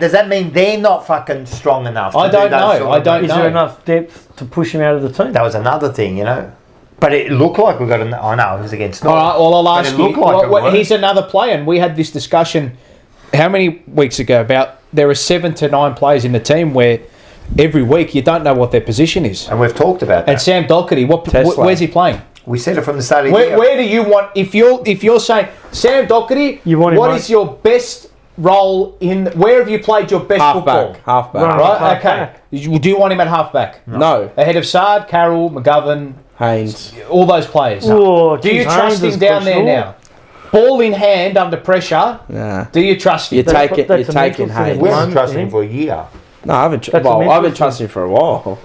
S1: Does that mean they're not fucking strong enough?
S4: I
S1: to do
S4: don't
S1: those
S4: know.
S1: sort
S4: I
S1: of
S4: don't
S1: things?
S3: Is
S4: know.
S3: there enough depth to push him out of the team?
S1: That was another thing, you know. But it looked like we got. I know it was against.
S4: All right, well, I'll
S1: But
S4: ask
S1: it
S4: you.
S1: looked like it worked.
S4: He's another player, and we had this discussion how many weeks ago about there are 7 to 9 players in the team where every week you don't know what their position is.
S1: And we've talked about that.
S4: And Sam Docherty,
S2: Tesla.
S4: where's he playing?
S1: We said it from the start of the year.
S4: Where do you want? If you're saying Sam Docherty,
S3: You want him
S4: what
S3: right-
S4: is your best role in? Where have you played your best football?
S2: Halfback.
S3: Right.
S4: Right. Okay.
S3: Half-back.
S4: Do you want him at halfback?
S2: No.
S4: Ahead of Sard, Carroll, McGovern,
S2: Haynes.
S4: all those players.
S3: Oh,
S4: Do you
S3: geez,
S4: trust
S3: Haynes
S4: him
S3: is
S4: down there
S3: questionable.
S4: now? Ball in hand under pressure.
S2: Nah.
S4: Do you trust him?
S2: You're
S3: That's-
S2: taking
S3: that's a mental
S2: Haynes.
S3: thing.
S1: We haven't
S3: One
S1: trusted
S3: thing.
S1: him for a year.
S2: No, I haven't.
S3: That's a
S2: Well,
S3: mental
S2: I've been
S3: thing.
S2: trusting him for a while.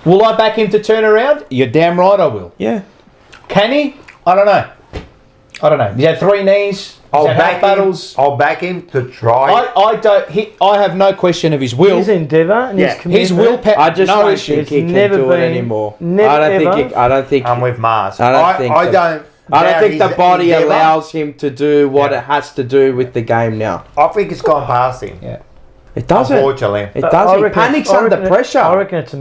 S4: Will I back him to turn around? You're damn right I will.
S2: Yeah.
S4: Can he? I don't know. He's had 3 knees. He's had half battles.
S1: I'll back him to try.
S4: I have no question of his will.
S3: His endeavour and
S1: Yeah.
S3: his commitment.
S4: His willpower.
S2: I just
S4: no
S2: don't
S4: issue.
S2: think he
S3: It's
S2: can
S3: never
S2: do it
S3: been-
S2: anymore.
S3: never
S2: I don't
S3: ever.
S2: think. I don't think.
S1: I'm with Mars.
S2: I don't think
S1: I
S2: so.
S1: don't.
S2: I don't
S1: doubt
S2: think the
S1: his
S2: body
S1: endeavour.
S2: allows him to do what
S1: Yeah.
S2: it has to do with the game now.
S1: I think it's gone past him.
S4: Yeah.
S2: It doesn't.
S1: Unfortunately.
S2: It
S3: But
S2: doesn't.
S3: I
S2: He
S3: reckon
S2: panics
S3: it's- I
S2: under
S3: reckon it-
S2: pressure.
S3: I reckon it's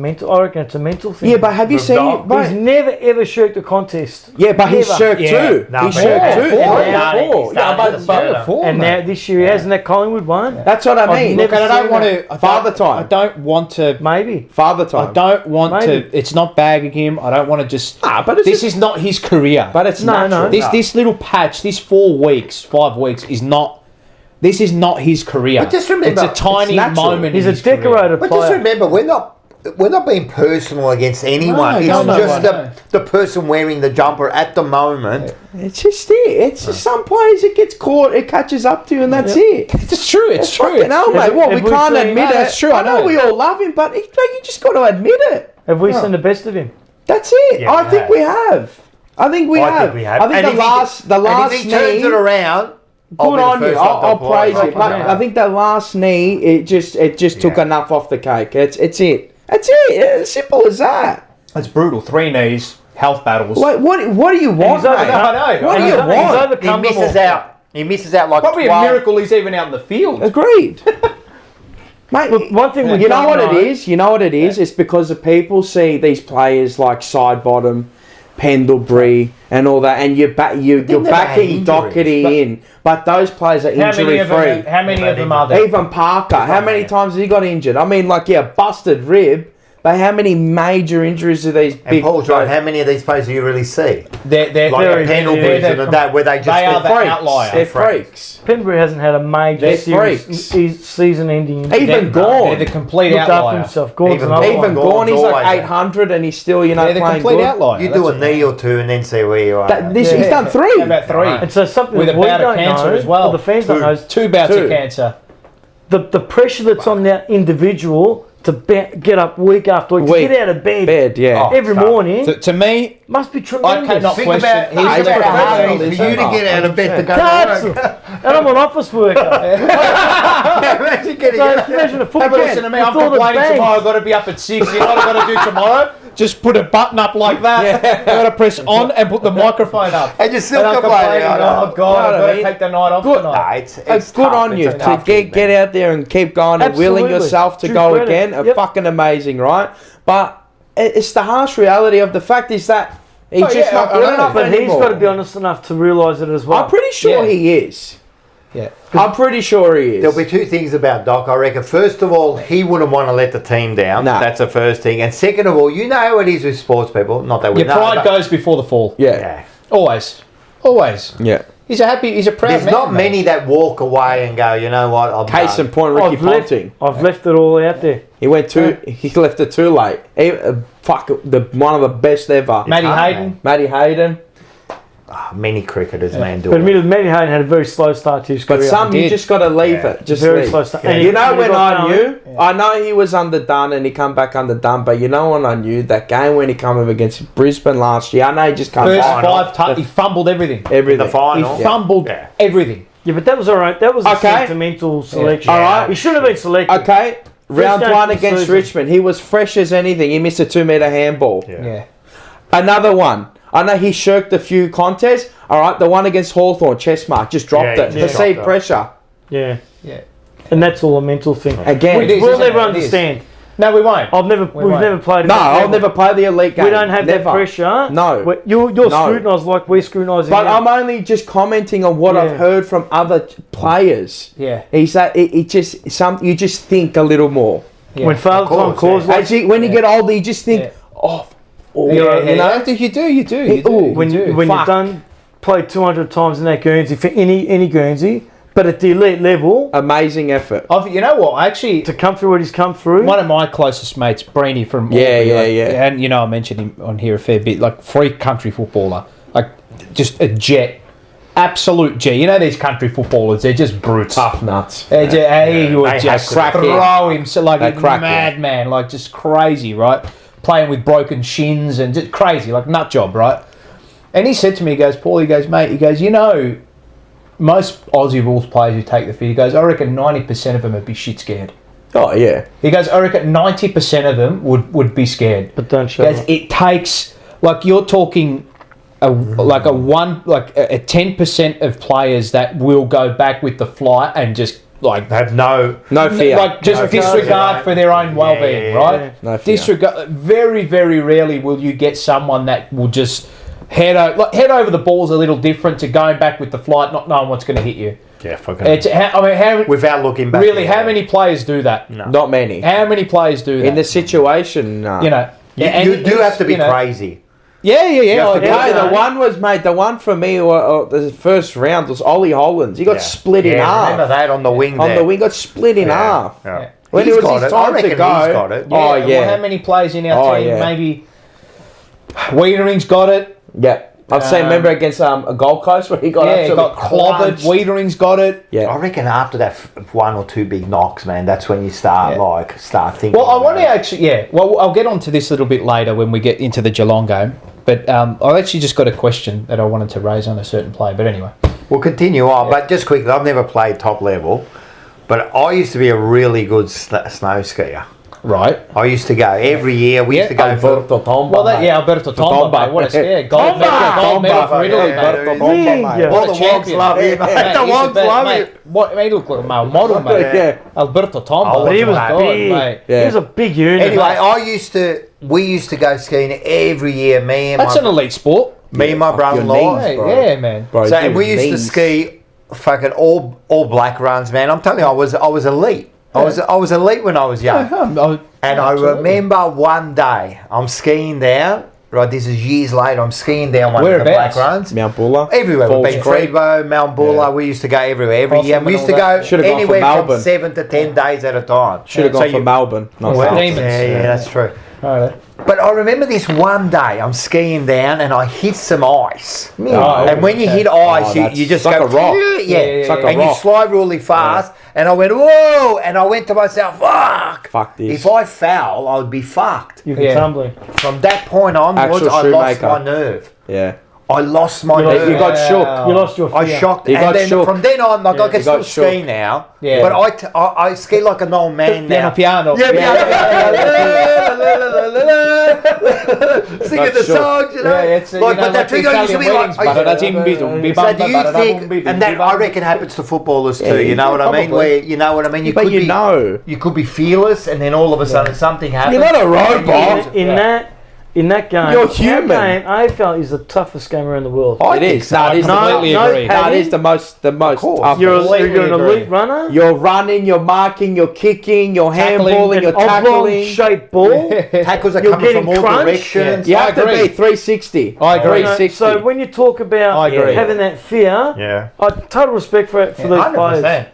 S3: a mental thing.
S2: Yeah, but have you
S1: With
S2: seen?
S1: Doc.
S3: he's never ever shirked a contest.
S2: Yeah, but he's
S3: Never.
S2: shirked
S4: Yeah.
S2: too.
S1: No,
S2: He's
S1: but-
S2: shirked
S1: Yeah.
S2: too.
S3: And
S2: Yeah,
S3: now-
S2: before. Yeah, but
S3: And now this year he hasn't that Collingwood one.
S2: that's what I
S3: I've
S2: mean.
S3: never
S4: Look, and I don't
S3: seen
S4: want
S3: that.
S4: to.
S2: Father time.
S4: I don't want to.
S3: Maybe.
S2: Father
S4: I
S2: time.
S4: don't want
S3: Maybe.
S4: to. It's not bagging him. I don't want to just.
S2: But it's
S4: This is not his career.
S2: But it's
S3: No,
S2: natural.
S3: no.
S4: This little patch, this 4 weeks, 5 weeks is not. This is not his career.
S1: But just remember,
S4: it's a tiny
S2: it's natural.
S4: moment.
S3: He's
S4: in
S3: a
S4: his career.
S3: decorated
S1: But just
S3: player.
S1: remember, we're not being personal against anyone.
S4: No,
S1: it's
S4: no,
S1: just
S4: no.
S1: the person wearing the jumper at the moment.
S2: It's just it. It's just some players it gets caught, it catches up to you, and that's it.
S4: It's true. It's true.
S2: Fucking hell,
S3: Have
S2: mate.
S3: we-
S2: What, we
S3: have we
S2: can't
S3: seen-
S2: admit
S3: No,
S2: it.
S4: that's true, I know.
S2: we all love him, but you just got to admit it.
S3: Have we seen the best of him?
S2: That's it.
S1: Yeah,
S2: I
S1: we
S2: think
S1: have.
S2: we have. I think we have. I think
S1: And
S2: the last
S1: if he turns
S2: knee.
S1: it around, I'll
S2: Good
S1: be the
S2: on you.
S1: first one to
S2: I'll
S1: applaud
S2: praise
S1: you.
S2: it. But
S3: Yeah.
S2: I think that last knee, it just took
S1: Yeah.
S2: enough off the cake. It's it. That's it. It's simple as that.
S4: It's brutal. 3 knees, health battles.
S2: Wait, what do you want,
S3: he's
S2: mate?
S3: overcome-
S4: I know.
S2: What do
S3: He's
S2: you
S3: he's
S2: want?
S1: He
S3: overcome them
S1: misses
S3: all.
S1: out. He misses out like
S4: Probably
S1: 12.
S4: a miracle he's even out in the field.
S2: Agreed. Mate,
S3: Look, one thing we
S2: you know
S3: don't
S2: what
S3: know-
S2: it is? You know what it is? It's because the people see these players like Sidebottom, Pendlebury, and all that, and you're
S1: they've never had
S2: backing
S1: injuries,
S2: Doherty in. But those players are
S4: How many
S2: injury
S4: of them?
S2: free.
S4: How many of them are there?
S2: Even Parker, how many times has he got injured? I mean, like, yeah, busted rib, but how many major injuries do these
S1: And
S2: big
S1: Paul's right. How many of these players do you really see?
S4: They're
S1: Like
S3: very-
S1: the Pendlebury's
S3: very-
S1: and that, where they just
S4: they are
S1: they're
S4: the
S1: freaks.
S4: outlier.
S2: They're freaks.
S3: Pendlebury hasn't had a major
S2: They're
S3: serious
S2: freaks.
S3: season-ending injury.
S2: Even
S4: They're
S2: Gorn.
S4: the complete
S3: Looked after
S4: outlier.
S3: himself. Gordon's
S1: Even
S3: another
S2: Even
S3: one.
S2: Gorn, he's
S1: always
S2: like
S1: there.
S2: 800 and he's still,
S4: They're the
S2: playing
S4: complete
S2: good.
S4: outlier.
S1: You
S4: That's
S1: do a
S4: what-
S1: knee or two and then see where you are.
S2: He's done 3.
S4: How about 3?
S3: And so something
S4: With
S3: that
S4: a
S3: we
S4: bout of
S3: don't
S4: cancer
S3: know,
S4: as well.
S3: or the fans don't know, is
S4: 2 bouts
S2: Two.
S4: of cancer.
S3: the pressure that's on that individual to get up week after week, to
S2: Week.
S3: get out of bed,
S2: Bed, yeah.
S1: Oh.
S3: every
S1: Stop.
S3: morning,
S4: To me,
S3: must be
S4: I
S3: tremendous.
S4: cannot
S1: Think
S4: question.
S1: about,
S4: He's
S1: think
S2: a
S1: about how hard it
S2: professional,
S1: is for you to
S2: isn't he?
S1: get out of bed to go
S3: Cards.
S1: to work.
S3: And I'm an office worker.
S1: Imagine getting
S3: So
S1: out.
S3: imagine a
S4: Hey,
S3: football
S4: but listen to me, I'm
S3: with all the
S4: complaining
S3: bangs.
S4: tomorrow. I've got to be up at 6. You know what I've got to do tomorrow? Just put a button up like that. I've got to press on and put the microphone up.
S1: And you're still
S4: And I'm
S1: complaining.
S4: complaining,
S1: Oh,
S4: oh, God,
S2: You know
S4: I've
S2: what
S4: got
S2: I
S4: to
S2: mean?
S4: take the night off
S2: Good.
S4: tonight.
S1: It's
S2: Good
S1: tough.
S2: on
S1: It's
S2: you
S1: a
S2: to
S1: tough
S2: get
S1: gig, man.
S2: out there and keep going and willing
S3: Absolutely.
S2: yourself to
S3: True
S2: go
S3: credit.
S2: again.
S3: Yep.
S2: Fucking amazing, right? But it's the harsh reality of the fact is that he's
S4: Oh,
S2: just
S4: yeah,
S2: not
S4: I
S2: good
S4: know.
S2: enough
S3: But he's
S2: anymore.
S3: got to be honest enough to realise it as well.
S2: I'm pretty sure
S4: Yeah.
S2: he is.
S4: Yeah.
S2: I'm pretty sure he is.
S1: There'll be 2 things about Doc, I reckon. First of all, he wouldn't want to let the team down.
S2: No.
S1: That's the first thing. And second of all, you know how it is with sports people. Not that we
S4: Your
S1: know.
S4: pride
S1: but-
S4: goes before the fall.
S2: yeah.
S1: Yeah.
S4: Always. Always.
S2: Yeah.
S4: He's a proud
S1: There's
S4: man.
S1: not
S4: mate.
S1: many that walk away and go, you know what, I'm
S2: Case
S1: done.
S2: in point, Ricky Ponting.
S3: I've left it all out there.
S2: He went too. He left it too late. Fuck, one of the best ever.
S4: Matty
S1: hard,
S4: Hayden.
S2: Matty Hayden.
S1: Many cricketers, man, do
S3: But
S1: it.
S3: admittedly, Matty Hayden had a very slow start to his
S2: But
S3: career.
S2: some you
S4: did.
S2: just got to leave
S1: Yeah.
S2: it. Just
S3: Very
S2: leave.
S3: slow start.
S1: Yeah.
S3: And
S2: You know
S3: he
S2: when
S3: got
S2: I
S3: going.
S2: knew? I know he was underdone and he come back underdone, but you know when I knew? That game when he come up against Brisbane last year. I know he just come
S4: First
S2: back.
S4: 5 he fumbled everything.
S2: Everything.
S1: The final.
S4: He fumbled
S1: Yeah.
S4: everything.
S3: Yeah, but that was all right. That was a
S2: Okay.
S3: sentimental selection.
S2: All right.
S3: He shouldn't have been selected.
S2: Okay. Round
S3: game
S2: one
S3: for the
S2: against
S3: season.
S2: Richmond. He was fresh as anything. He missed a 2-metre handball.
S4: Yeah.
S2: Another one. I know he shirked a few contests. All right. The one against Hawthorn, chest mark, just dropped
S1: Yeah,
S2: it.
S1: he
S3: just
S2: Perceived
S1: dropped it.
S2: pressure.
S3: Yeah.
S4: Yeah.
S3: And that's all a mental thing.
S2: Again.
S4: It is,
S3: We'll
S4: isn't
S3: never
S4: it? It is.
S3: understand.
S4: No, we won't.
S3: We've
S4: won't.
S3: never played.
S2: No,
S3: at that
S2: I'll
S3: level.
S2: never play the elite game.
S3: We don't have
S2: Never.
S3: that pressure.
S2: No.
S3: You're
S2: No.
S3: scrutinised like we're scrutinising.
S2: But
S3: you.
S2: I'm only just commenting on what
S3: Yeah.
S2: I've heard from other players.
S4: Yeah.
S2: He's that it just you just think a little more.
S4: Yeah.
S3: When Father
S1: Of course,
S3: Time calls,
S1: yeah.
S3: like,
S2: As when you get older, you just think,
S4: Yeah.
S2: oh,
S4: Yeah,
S2: you know.
S4: You do. You do.
S2: Ooh,
S3: when
S4: you do.
S3: when
S2: Fuck.
S3: you've done played 200 times in that Guernsey for any Guernsey, but at the elite level
S2: Amazing effort.
S4: You know what? Actually,
S3: to come through what he's come through.
S4: one of my closest mates, Brainy from
S2: Yeah,
S4: Albury,
S2: yeah,
S4: like,
S2: yeah.
S4: and I mentioned him on here a fair bit. Like free country footballer, like just a jet, absolute jet. You know these country footballers, they're just brutes.
S2: Tough nuts.
S4: He would
S1: They
S4: just
S1: have to
S4: throw him so like
S2: They
S4: a
S2: crack him.
S4: madman, like just crazy, right? Playing with broken shins and just crazy, like nut job, right? And he said to me, he goes, Paul, he goes, mate, he goes, you know, most Aussie rules players who take the field, he goes, I reckon 90% of them would be shit scared.
S2: Oh yeah.
S4: He goes, I reckon 90% of them would be scared.
S3: but don't show
S4: Guys,
S3: it.
S4: it takes, like you're talking a 10% of players that will go back with the flight and just like
S1: Have no.
S2: No fear.
S4: like just
S1: No
S4: disregard
S1: fear.
S4: for their own well-being,
S1: Yeah.
S4: right?
S2: No fear.
S4: Disregard. Very, very rarely will you get someone that will just head over the balls a little different to going back with the flight, not knowing what's going to hit you.
S1: Yeah, fucking.
S4: How
S1: Without looking back.
S4: really?
S1: yeah.
S4: How many players do that?
S1: No.
S2: Not many.
S4: How many players do that?
S2: In the situation, no.
S4: you know,
S1: You do have to be
S4: you know,
S1: crazy.
S4: Yeah.
S1: have to
S4: I
S1: be-
S4: get
S2: Hey,
S4: that.
S2: the one was, mate, the one for me, the first round was Ollie Hollands. He got
S1: Yeah.
S2: split in
S1: Yeah,
S2: half.
S1: remember that on the wing
S2: On
S1: there.
S2: the wing, got split in half.
S1: Yeah.
S4: Yeah.
S2: When
S1: He's
S2: it was
S1: got
S2: his
S1: it. I
S2: time to
S1: reckon
S2: go.
S1: he's got it.
S2: Oh,
S4: Well,
S2: yeah.
S4: how many players in our
S2: Oh,
S4: team?
S2: yeah.
S4: Maybe Wiedering's got it.
S2: Yeah. I've seen, remember against a Gold Coast where he got
S4: Yeah, he
S2: absolutely
S4: got clobbered.
S2: crunched.
S4: Wiedering's got it.
S2: Yeah.
S1: I reckon after that 1 or 2 big knocks, man, that's when you start start thinking.
S4: Well, I want to
S1: about it.
S4: actually, well, I'll get onto this a little bit later when we get into the Geelong game. But I've actually just got a question that I wanted to raise on a certain play. But anyway,
S1: We'll continue on, but just quickly, I've never played top level, but I used to be a really good snow skier.
S4: Right.
S1: I used to go every year. We used to go for
S2: Alberto Tomba.
S4: Well, Alberto Tomba, mate. What a scare. Gold medal for Italy, mate.
S1: all the wogs love you, mate. The wogs love you.
S4: What, he looked like a model, mate.
S2: Yeah.
S4: Alberto Tomba.
S1: Oh,
S3: But he was
S4: God,
S3: big.
S4: mate.
S2: Yeah.
S3: He was a big unit.
S1: Anyway, we used to go skiing every year.
S4: That's an elite sport.
S1: Me and my brother-in-law.
S2: knees,
S4: Hey,
S2: bro.
S4: yeah, man.
S2: Bro,
S1: So
S2: dude,
S1: we used to
S2: knees.
S1: ski fucking all black runs, man. I'm telling you, I was elite. I was elite when I was young. And I remember one day I'm skiing down. Right, this is years later. I'm skiing down one of the black runs.
S2: Mount Buller.
S1: Everywhere.
S2: Falls
S1: We've been
S2: Creek.
S1: Freebo, Mount Buller. We used to go everywhere every
S4: Carlton
S1: year. We
S4: and
S1: used to
S4: all
S1: go
S4: that.
S2: Should've gone for
S1: anywhere from
S2: Melbourne.
S1: 7 to 10 days at a time.
S2: Should have
S1: So
S2: gone for
S1: you-
S2: Melbourne. Not
S1: Well,
S2: Melbourne.
S1: yeah, that's true.
S4: Right.
S1: But I remember this one day I'm skiing down and I hit some ice.
S4: Oh,
S1: And when you hit ice,
S2: that's-
S1: you just
S2: it's like
S1: go
S2: a rock.
S1: Yeah,
S2: It's like a
S1: and you
S2: rock.
S1: slide really fast. And I went, whoa! And I went to myself,
S2: Fuck this.
S1: if I fell, I would be fucked.
S3: You can
S4: Yeah.
S3: tumbling.
S1: From that point onwards,
S2: Actual
S1: I lost
S2: shoemaker.
S1: my nerve.
S2: Yeah.
S1: I lost my
S3: You lost-
S1: nerve.
S2: You got shook.
S3: You lost your fear.
S1: I shocked,
S2: You
S1: and
S2: got
S1: then
S2: shook.
S1: from then on, like I can
S2: you got
S1: still ski
S2: shook.
S1: now.
S4: Yeah.
S1: But I ski like an old man now.
S4: Piano.
S1: Yeah, singing the
S2: shook.
S1: songs, you know.
S4: Yeah, it's
S1: Like, but that thing I used to be like. So do you think, and that I reckon happens to footballers too. You know what I mean?
S4: probably.
S1: Where you know what I mean? You
S2: But
S1: could
S2: you
S1: be,
S2: know.
S1: you could be fearless, and then all of a sudden something happens.
S2: You're not a robot.
S3: In that game,
S2: You're human.
S3: That game, AFL is the toughest game around the world.
S1: I
S2: It
S1: think
S2: is.
S1: so.
S2: No, it is.
S3: No,
S4: completely
S3: no
S4: agree.
S2: No, it is the most
S1: course.
S2: tough.
S3: You're
S1: completely
S3: an
S1: agree.
S3: elite runner.
S2: You're running, you're marking, you're kicking, you're
S4: Tackling,
S2: handballing,
S3: An
S2: you're
S3: oblong
S2: tackling.
S3: shaped ball.
S1: Tackles are
S3: You're
S1: coming from
S3: getting
S1: all
S3: crunched.
S1: directions.
S2: You
S4: I
S2: have to
S4: agree.
S2: be 360.
S4: I agree.
S2: 360.
S3: So when you talk about
S4: I agree.
S3: having that fear,
S1: Yeah.
S3: I total respect for these players.
S1: 100%.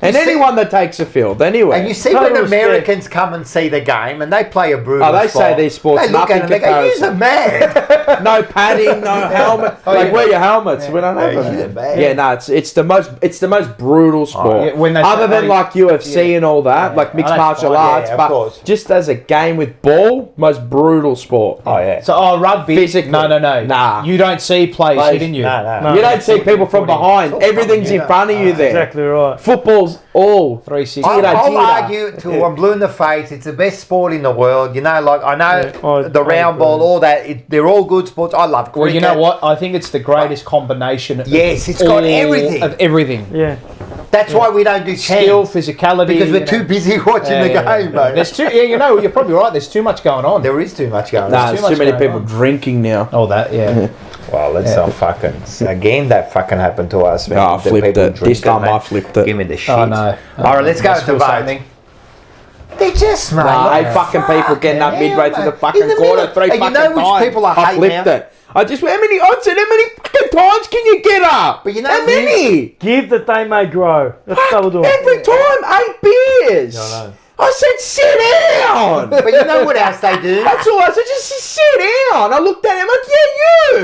S2: and
S1: You see-
S2: anyone that takes a field, anyway.
S1: And you see
S3: Total
S1: when
S3: respect.
S1: Americans come and see the game and they play a brutal
S2: Oh, they say
S1: sport,
S2: these sports
S1: they look
S2: nothing
S1: at him, they go, "He's a man."
S2: no padding, no helmet. Like wear your helmets. We don't have
S1: Yeah,
S2: them.
S1: yeah, man.
S2: Yeah, no, it's the most brutal sport.
S4: Yeah, when they
S2: Other
S4: say-
S2: than like UFC and all that, like mixed
S4: that's
S2: martial
S4: fine,
S2: arts,
S1: yeah, of
S2: but
S1: course.
S2: just as a game with ball, most brutal sport.
S1: Oh yeah.
S4: So, rugby.
S2: Physically.
S4: No.
S2: Nah.
S4: You don't see players hitting you.
S1: No.
S2: You don't see people from behind. Everything's in front of you there.
S3: Exactly right.
S2: Football's all
S4: 360.
S1: I'll argue till I'm blue in the face. It's the best sport in the world. You know, like I know
S3: Yeah,
S1: the
S3: I
S1: round ball,
S3: agree.
S1: all that. They're all good sports. I love cricket.
S4: Well, you know what? I think it's the greatest combination. Of
S1: Yes, it's got
S4: all
S1: everything.
S4: Of everything.
S3: Yeah.
S1: That's why we don't do
S4: Skill,
S1: 10
S4: physicality.
S1: because we're
S4: you
S1: too
S4: know.
S1: busy watching the game, mate.
S4: There's too. Yeah, you know, you're probably right. There's too much going on.
S1: There is too much going
S2: Nah,
S1: on.
S2: there's
S4: too
S2: too
S4: much
S2: many
S4: going
S2: people
S4: on.
S2: drinking now.
S4: Oh, that. Yeah.
S1: Well, let's not fucking again. That fucking happened to us. Man.
S2: Oh, I
S1: The
S2: flipped
S1: people
S2: it. This
S1: drinking,
S2: time
S1: man.
S2: I flipped it.
S1: Give me the shit.
S4: Oh no.
S1: All right, let's go
S4: Must
S1: to
S4: feel
S1: vote.
S4: something.
S1: They're just, mate.
S2: Nah,
S1: like,
S2: ain't fucking people getting up
S1: fucking
S2: midway
S1: hell,
S2: thate through the
S1: mate.
S2: fucking
S1: In the
S2: quarter
S1: middle.
S2: three
S1: And
S2: fucking
S1: you know which
S2: times.
S1: people I
S2: I
S1: hate
S2: flipped
S1: now?
S2: it. I just how many odds and how many fucking times can you get up?
S1: But you know
S2: how
S1: who-
S2: many?
S3: Give that they may grow. That's what we're doing.
S2: Every time 8 beers.
S1: I know.
S2: I said sit down.
S1: But you know what else they do?
S2: That's all I said. Just sit down. I looked at him like, yeah,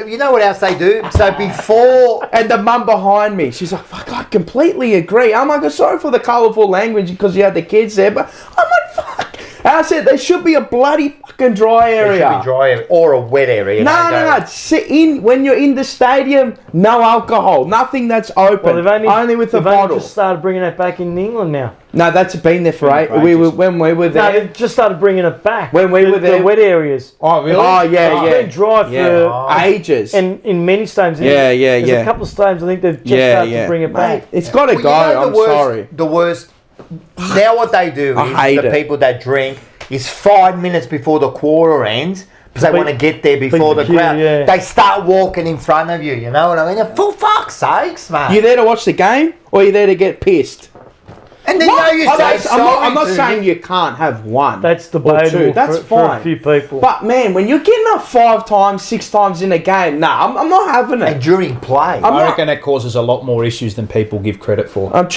S2: you.
S1: You know what else they do? So before,
S2: And the mum behind me, she's like, fuck, I completely agree. I'm like, sorry for the colourful language because you had the kids there, but I'm like, fuck. And I said, there should be a bloody fucking dry
S1: there
S2: area.
S1: should be dry area or a wet area.
S2: No. Sit in when you're in the stadium. No alcohol. Nothing that's open.
S3: Well,
S2: only with the
S3: they've only
S2: bottle.
S3: just started bringing it back in England now.
S2: No, that's been there for eight. When we were
S3: No,
S2: there.
S3: they've just started bringing it back.
S2: When we were there-
S3: the wet areas.
S4: Oh really?
S2: Oh yeah,
S3: It's
S2: yeah.
S3: been dry for
S2: Yeah. Ages.
S3: and in many stadiums.
S2: Yeah,
S3: There's
S2: yeah.
S3: a couple of stadiums I think they've just started to bring it back.
S2: Mate, it's got to
S1: Well,
S2: go.
S1: you know
S2: I'm sorry.
S1: The worst. Now what they do
S2: I
S1: is
S2: hate
S1: the
S2: it.
S1: people that drink is 5 minutes before the quarter ends because they
S3: Beat-
S1: want to get there before the
S3: the queue,
S1: crowd.
S3: yeah.
S1: They start walking in front of you. You know what I mean? For fuck's sakes, man.
S2: You there to watch the game, or you there to get pissed?
S1: and then
S2: What?
S1: you know you say
S2: I'm not
S1: sorry
S2: saying
S1: to
S2: you can't have one.
S3: That's
S2: or
S3: debatable
S2: two. That's
S3: for
S2: fine.
S3: a few people.
S2: But man, when you're getting up 5 times, 6 times in a game, nah, I'm not having
S1: and
S2: it.
S1: during play.
S2: I'm
S4: I
S2: not-
S4: reckon that causes a lot more issues than people give credit for.
S2: I'm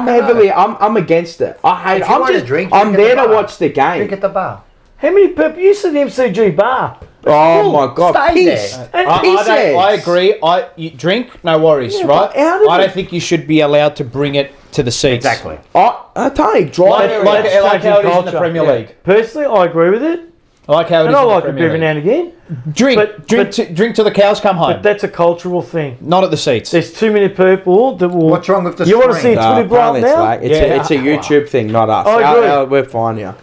S2: heavily. I'm against it. I hate
S1: If
S2: it.
S1: you
S2: I'm
S1: want to
S2: just.
S1: drink,
S2: I'm
S1: drink at
S2: there
S1: the
S2: to
S1: bar.
S2: watch the
S1: Drink
S2: game.
S1: at the bar.
S3: How many people? You said the MCG bar.
S2: Oh my god,
S1: Stay
S2: piss.
S1: there.
S3: And
S4: I agree. You drink, no worries,
S2: Yeah,
S4: right?
S2: but how did
S4: I
S2: it-
S4: don't think you should be allowed to bring it to the seats.
S1: Exactly.
S2: I tell you, drive.
S4: Like how it is in the
S3: culture.
S4: Premier
S3: Yeah.
S4: League.
S3: Personally, I agree with it.
S4: I like how it is.
S3: And I
S4: in the
S3: like a
S4: Premier
S3: bit every
S4: League.
S3: now and again.
S4: Drink till the cows come home.
S3: But that's a cultural thing.
S4: Not at the seats.
S3: There's too many people that will.
S1: What's wrong with the
S3: You want to see
S1: screen?
S3: a Twitter blow up
S2: apparently
S3: now?
S2: it's a YouTube thing, not us.
S3: I agree.
S2: We're fine, yeah.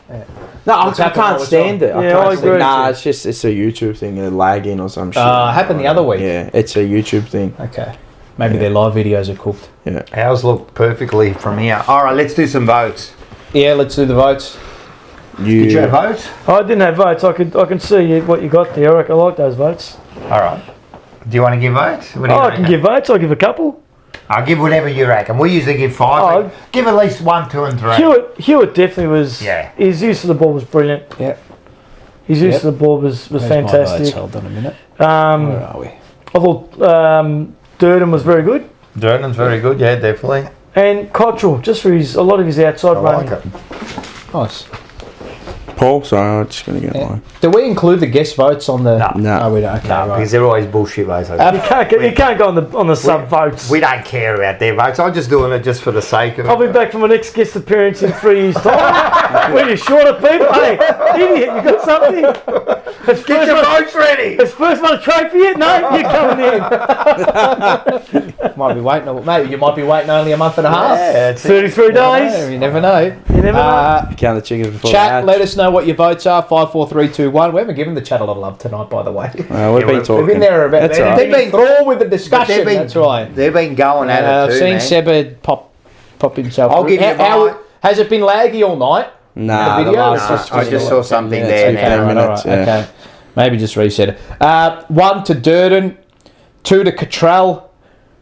S2: No, I
S4: What's happened all
S2: can't
S4: the
S2: stand
S4: time?
S2: it.
S3: Yeah, I
S2: can't stand
S3: agree.
S2: Nah, it's a YouTube thing. They're lagging or some shit.
S4: Happened the other week.
S2: Yeah, it's a YouTube thing.
S4: Okay. Maybe their live videos are cooked.
S2: Yeah.
S1: Ours look perfectly from here. All right, let's do some votes.
S4: Yeah, let's do the votes.
S1: Did you have votes?
S3: I didn't have votes. I can see what you got there. I like those votes.
S1: All right. Do you want to give votes? What do you
S3: I can
S1: reckon?
S3: give votes. I'll give a couple.
S1: I'll give whatever you reckon. We usually give 5.
S3: Oh.
S1: but give at least 1, 2, and 3.
S3: Hewitt definitely was.
S1: Yeah.
S3: His use of the ball was brilliant.
S4: Yeah.
S3: His use of the ball was fantastic.
S4: Hold on a minute.
S3: Where
S4: are we?
S3: I thought Durden was very good,
S1: Durnan's very good, yeah, definitely.
S3: and Cottrell just for a lot of his outside
S1: I
S3: running.
S1: like it.
S4: Nice.
S2: Paul, sorry, I'm just going to get
S4: Yeah.
S2: mine.
S4: Do we include the guest votes on the?
S2: No.
S4: Oh, we don't. Okay,
S1: No,
S4: right.
S1: because they're always bullshit votes.
S3: You can't go on the sub votes.
S1: We don't care about their votes. I'm just doing it just for the sake of it.
S3: I'll be back for my next guest appearance in 3 years' time. When you're short of people, hey, idiot, you got something?
S1: Get your votes ready!
S3: Has first won a trophy yet? No, you're coming in.
S4: Might be waiting. Maybe you might be waiting only a month and a half.
S1: Yeah, it's
S3: 33
S4: You never know,
S3: days.
S4: You never know.
S3: You never know.
S2: Count the chickens before
S4: Chat.
S2: the hatch.
S4: Let us know what your votes are. 5, 4, 3, 2, 1. We haven't given the chat a lot of love tonight, by the way.
S2: We've
S1: Yeah,
S2: been talking.
S4: We've been there about.
S2: That's all right.
S4: They've been through with the
S1: But
S4: discussion. That's right.
S1: They've been going at it
S4: I've
S1: too,
S4: seen
S1: man.
S4: Seba pop himself.
S1: I'll
S4: through.
S1: give you
S4: How-
S1: mine.
S4: Has it been laggy all night?
S2: Nah,
S4: The
S2: the
S4: video?
S2: last
S4: It's
S1: I just saw something there
S2: minutes,
S1: now.
S2: 15 minutes, yeah.
S4: Okay. Maybe just reset it. 1 to Durden, 2 to Cottrell,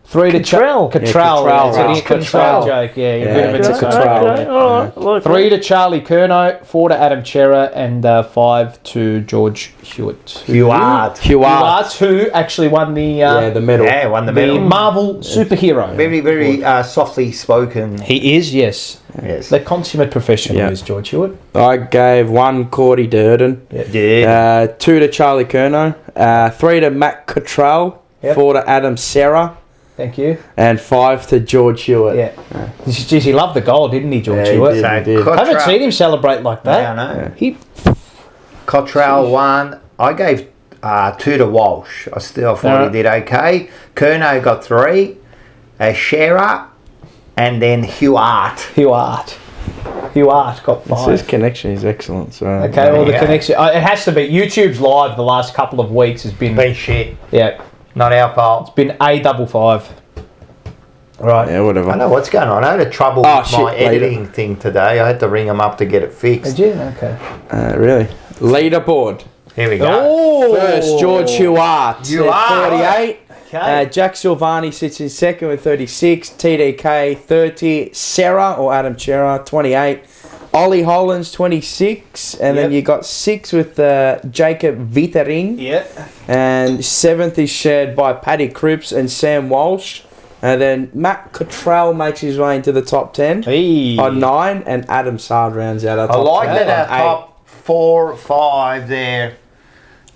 S4: 3 to
S3: Cottrell?
S4: Cottrell.
S2: Cottrell.
S4: It's an
S2: Wow.
S4: Cottrell
S2: Cottrell.
S4: joke. Yeah,
S2: Yeah,
S4: a bit of
S2: it's
S4: a
S2: a
S4: Cottrell.
S2: Cottrell.
S3: Okay, all right. I like
S4: 3
S3: that.
S4: to Charlie Curnow, 4 to Adam Chera, and 5 to George Hewitt.
S1: Huard.
S2: Huard.
S4: Who actually won the
S2: The medal.
S1: Yeah, won the
S4: the
S1: medal.
S4: Marvel superhero.
S1: Very, very softly spoken.
S4: He is, yes.
S1: Yes.
S4: The consummate professional
S2: Yeah.
S4: is George Hewitt.
S2: I gave 1 Cordy Durden,
S1: Yeah.
S2: 2 to Charlie Curnow, 3 to Matt Cottrell,
S4: Yep.
S2: 4 to Adam Serra,
S4: Thank you.
S2: and 5 to George Hewitt.
S4: Yeah. Geez, he loved the goal, didn't he, George
S2: Yeah, he
S4: Hewitt?
S2: did.
S1: So,
S2: He did.
S4: I haven't
S1: Cottrell-
S4: seen him celebrate like that.
S1: Yeah, I know.
S4: He
S1: Cottrell 1. I gave 2 to Walsh. I still thought
S4: Alright.
S1: he did okay. Curnow got 3. Shearer. And then Huard.
S4: Hewitt got
S2: His
S4: 5.
S2: connection is excellent. So
S4: Okay, well the
S1: Yeah.
S4: connection. It has to be. YouTube's live the last couple of weeks has been
S1: Been shit.
S4: yeah,
S1: Not our fault.
S4: been A55. Right.
S2: yeah, whatever.
S1: I know what's going on. I had a trouble
S2: Oh,
S1: with
S2: shit,
S1: my editing thing today. I had to ring them up to get it fixed.
S4: Did you? Okay.
S2: Really? Leaderboard.
S1: Here we go.
S4: Oh,
S2: First, George Huart,
S1: Huart.
S2: 48.
S4: Okay.
S2: Jack Silvani sits in second with 36. TDK 30. Sarah or Adam Chera 28. Ollie Hollins 26. And then
S4: Yep.
S2: you got 6 with Jacob Wittering.
S4: Yeah.
S2: And 7th is shared by Paddy Cripps and Sam Walsh. And then Matt Cottrell makes his way into the top 10
S4: Hey.
S2: on 9. And Adam Sard rounds out our
S1: I
S2: top
S1: like
S2: 10
S1: that
S2: on
S1: our top 4, 5 there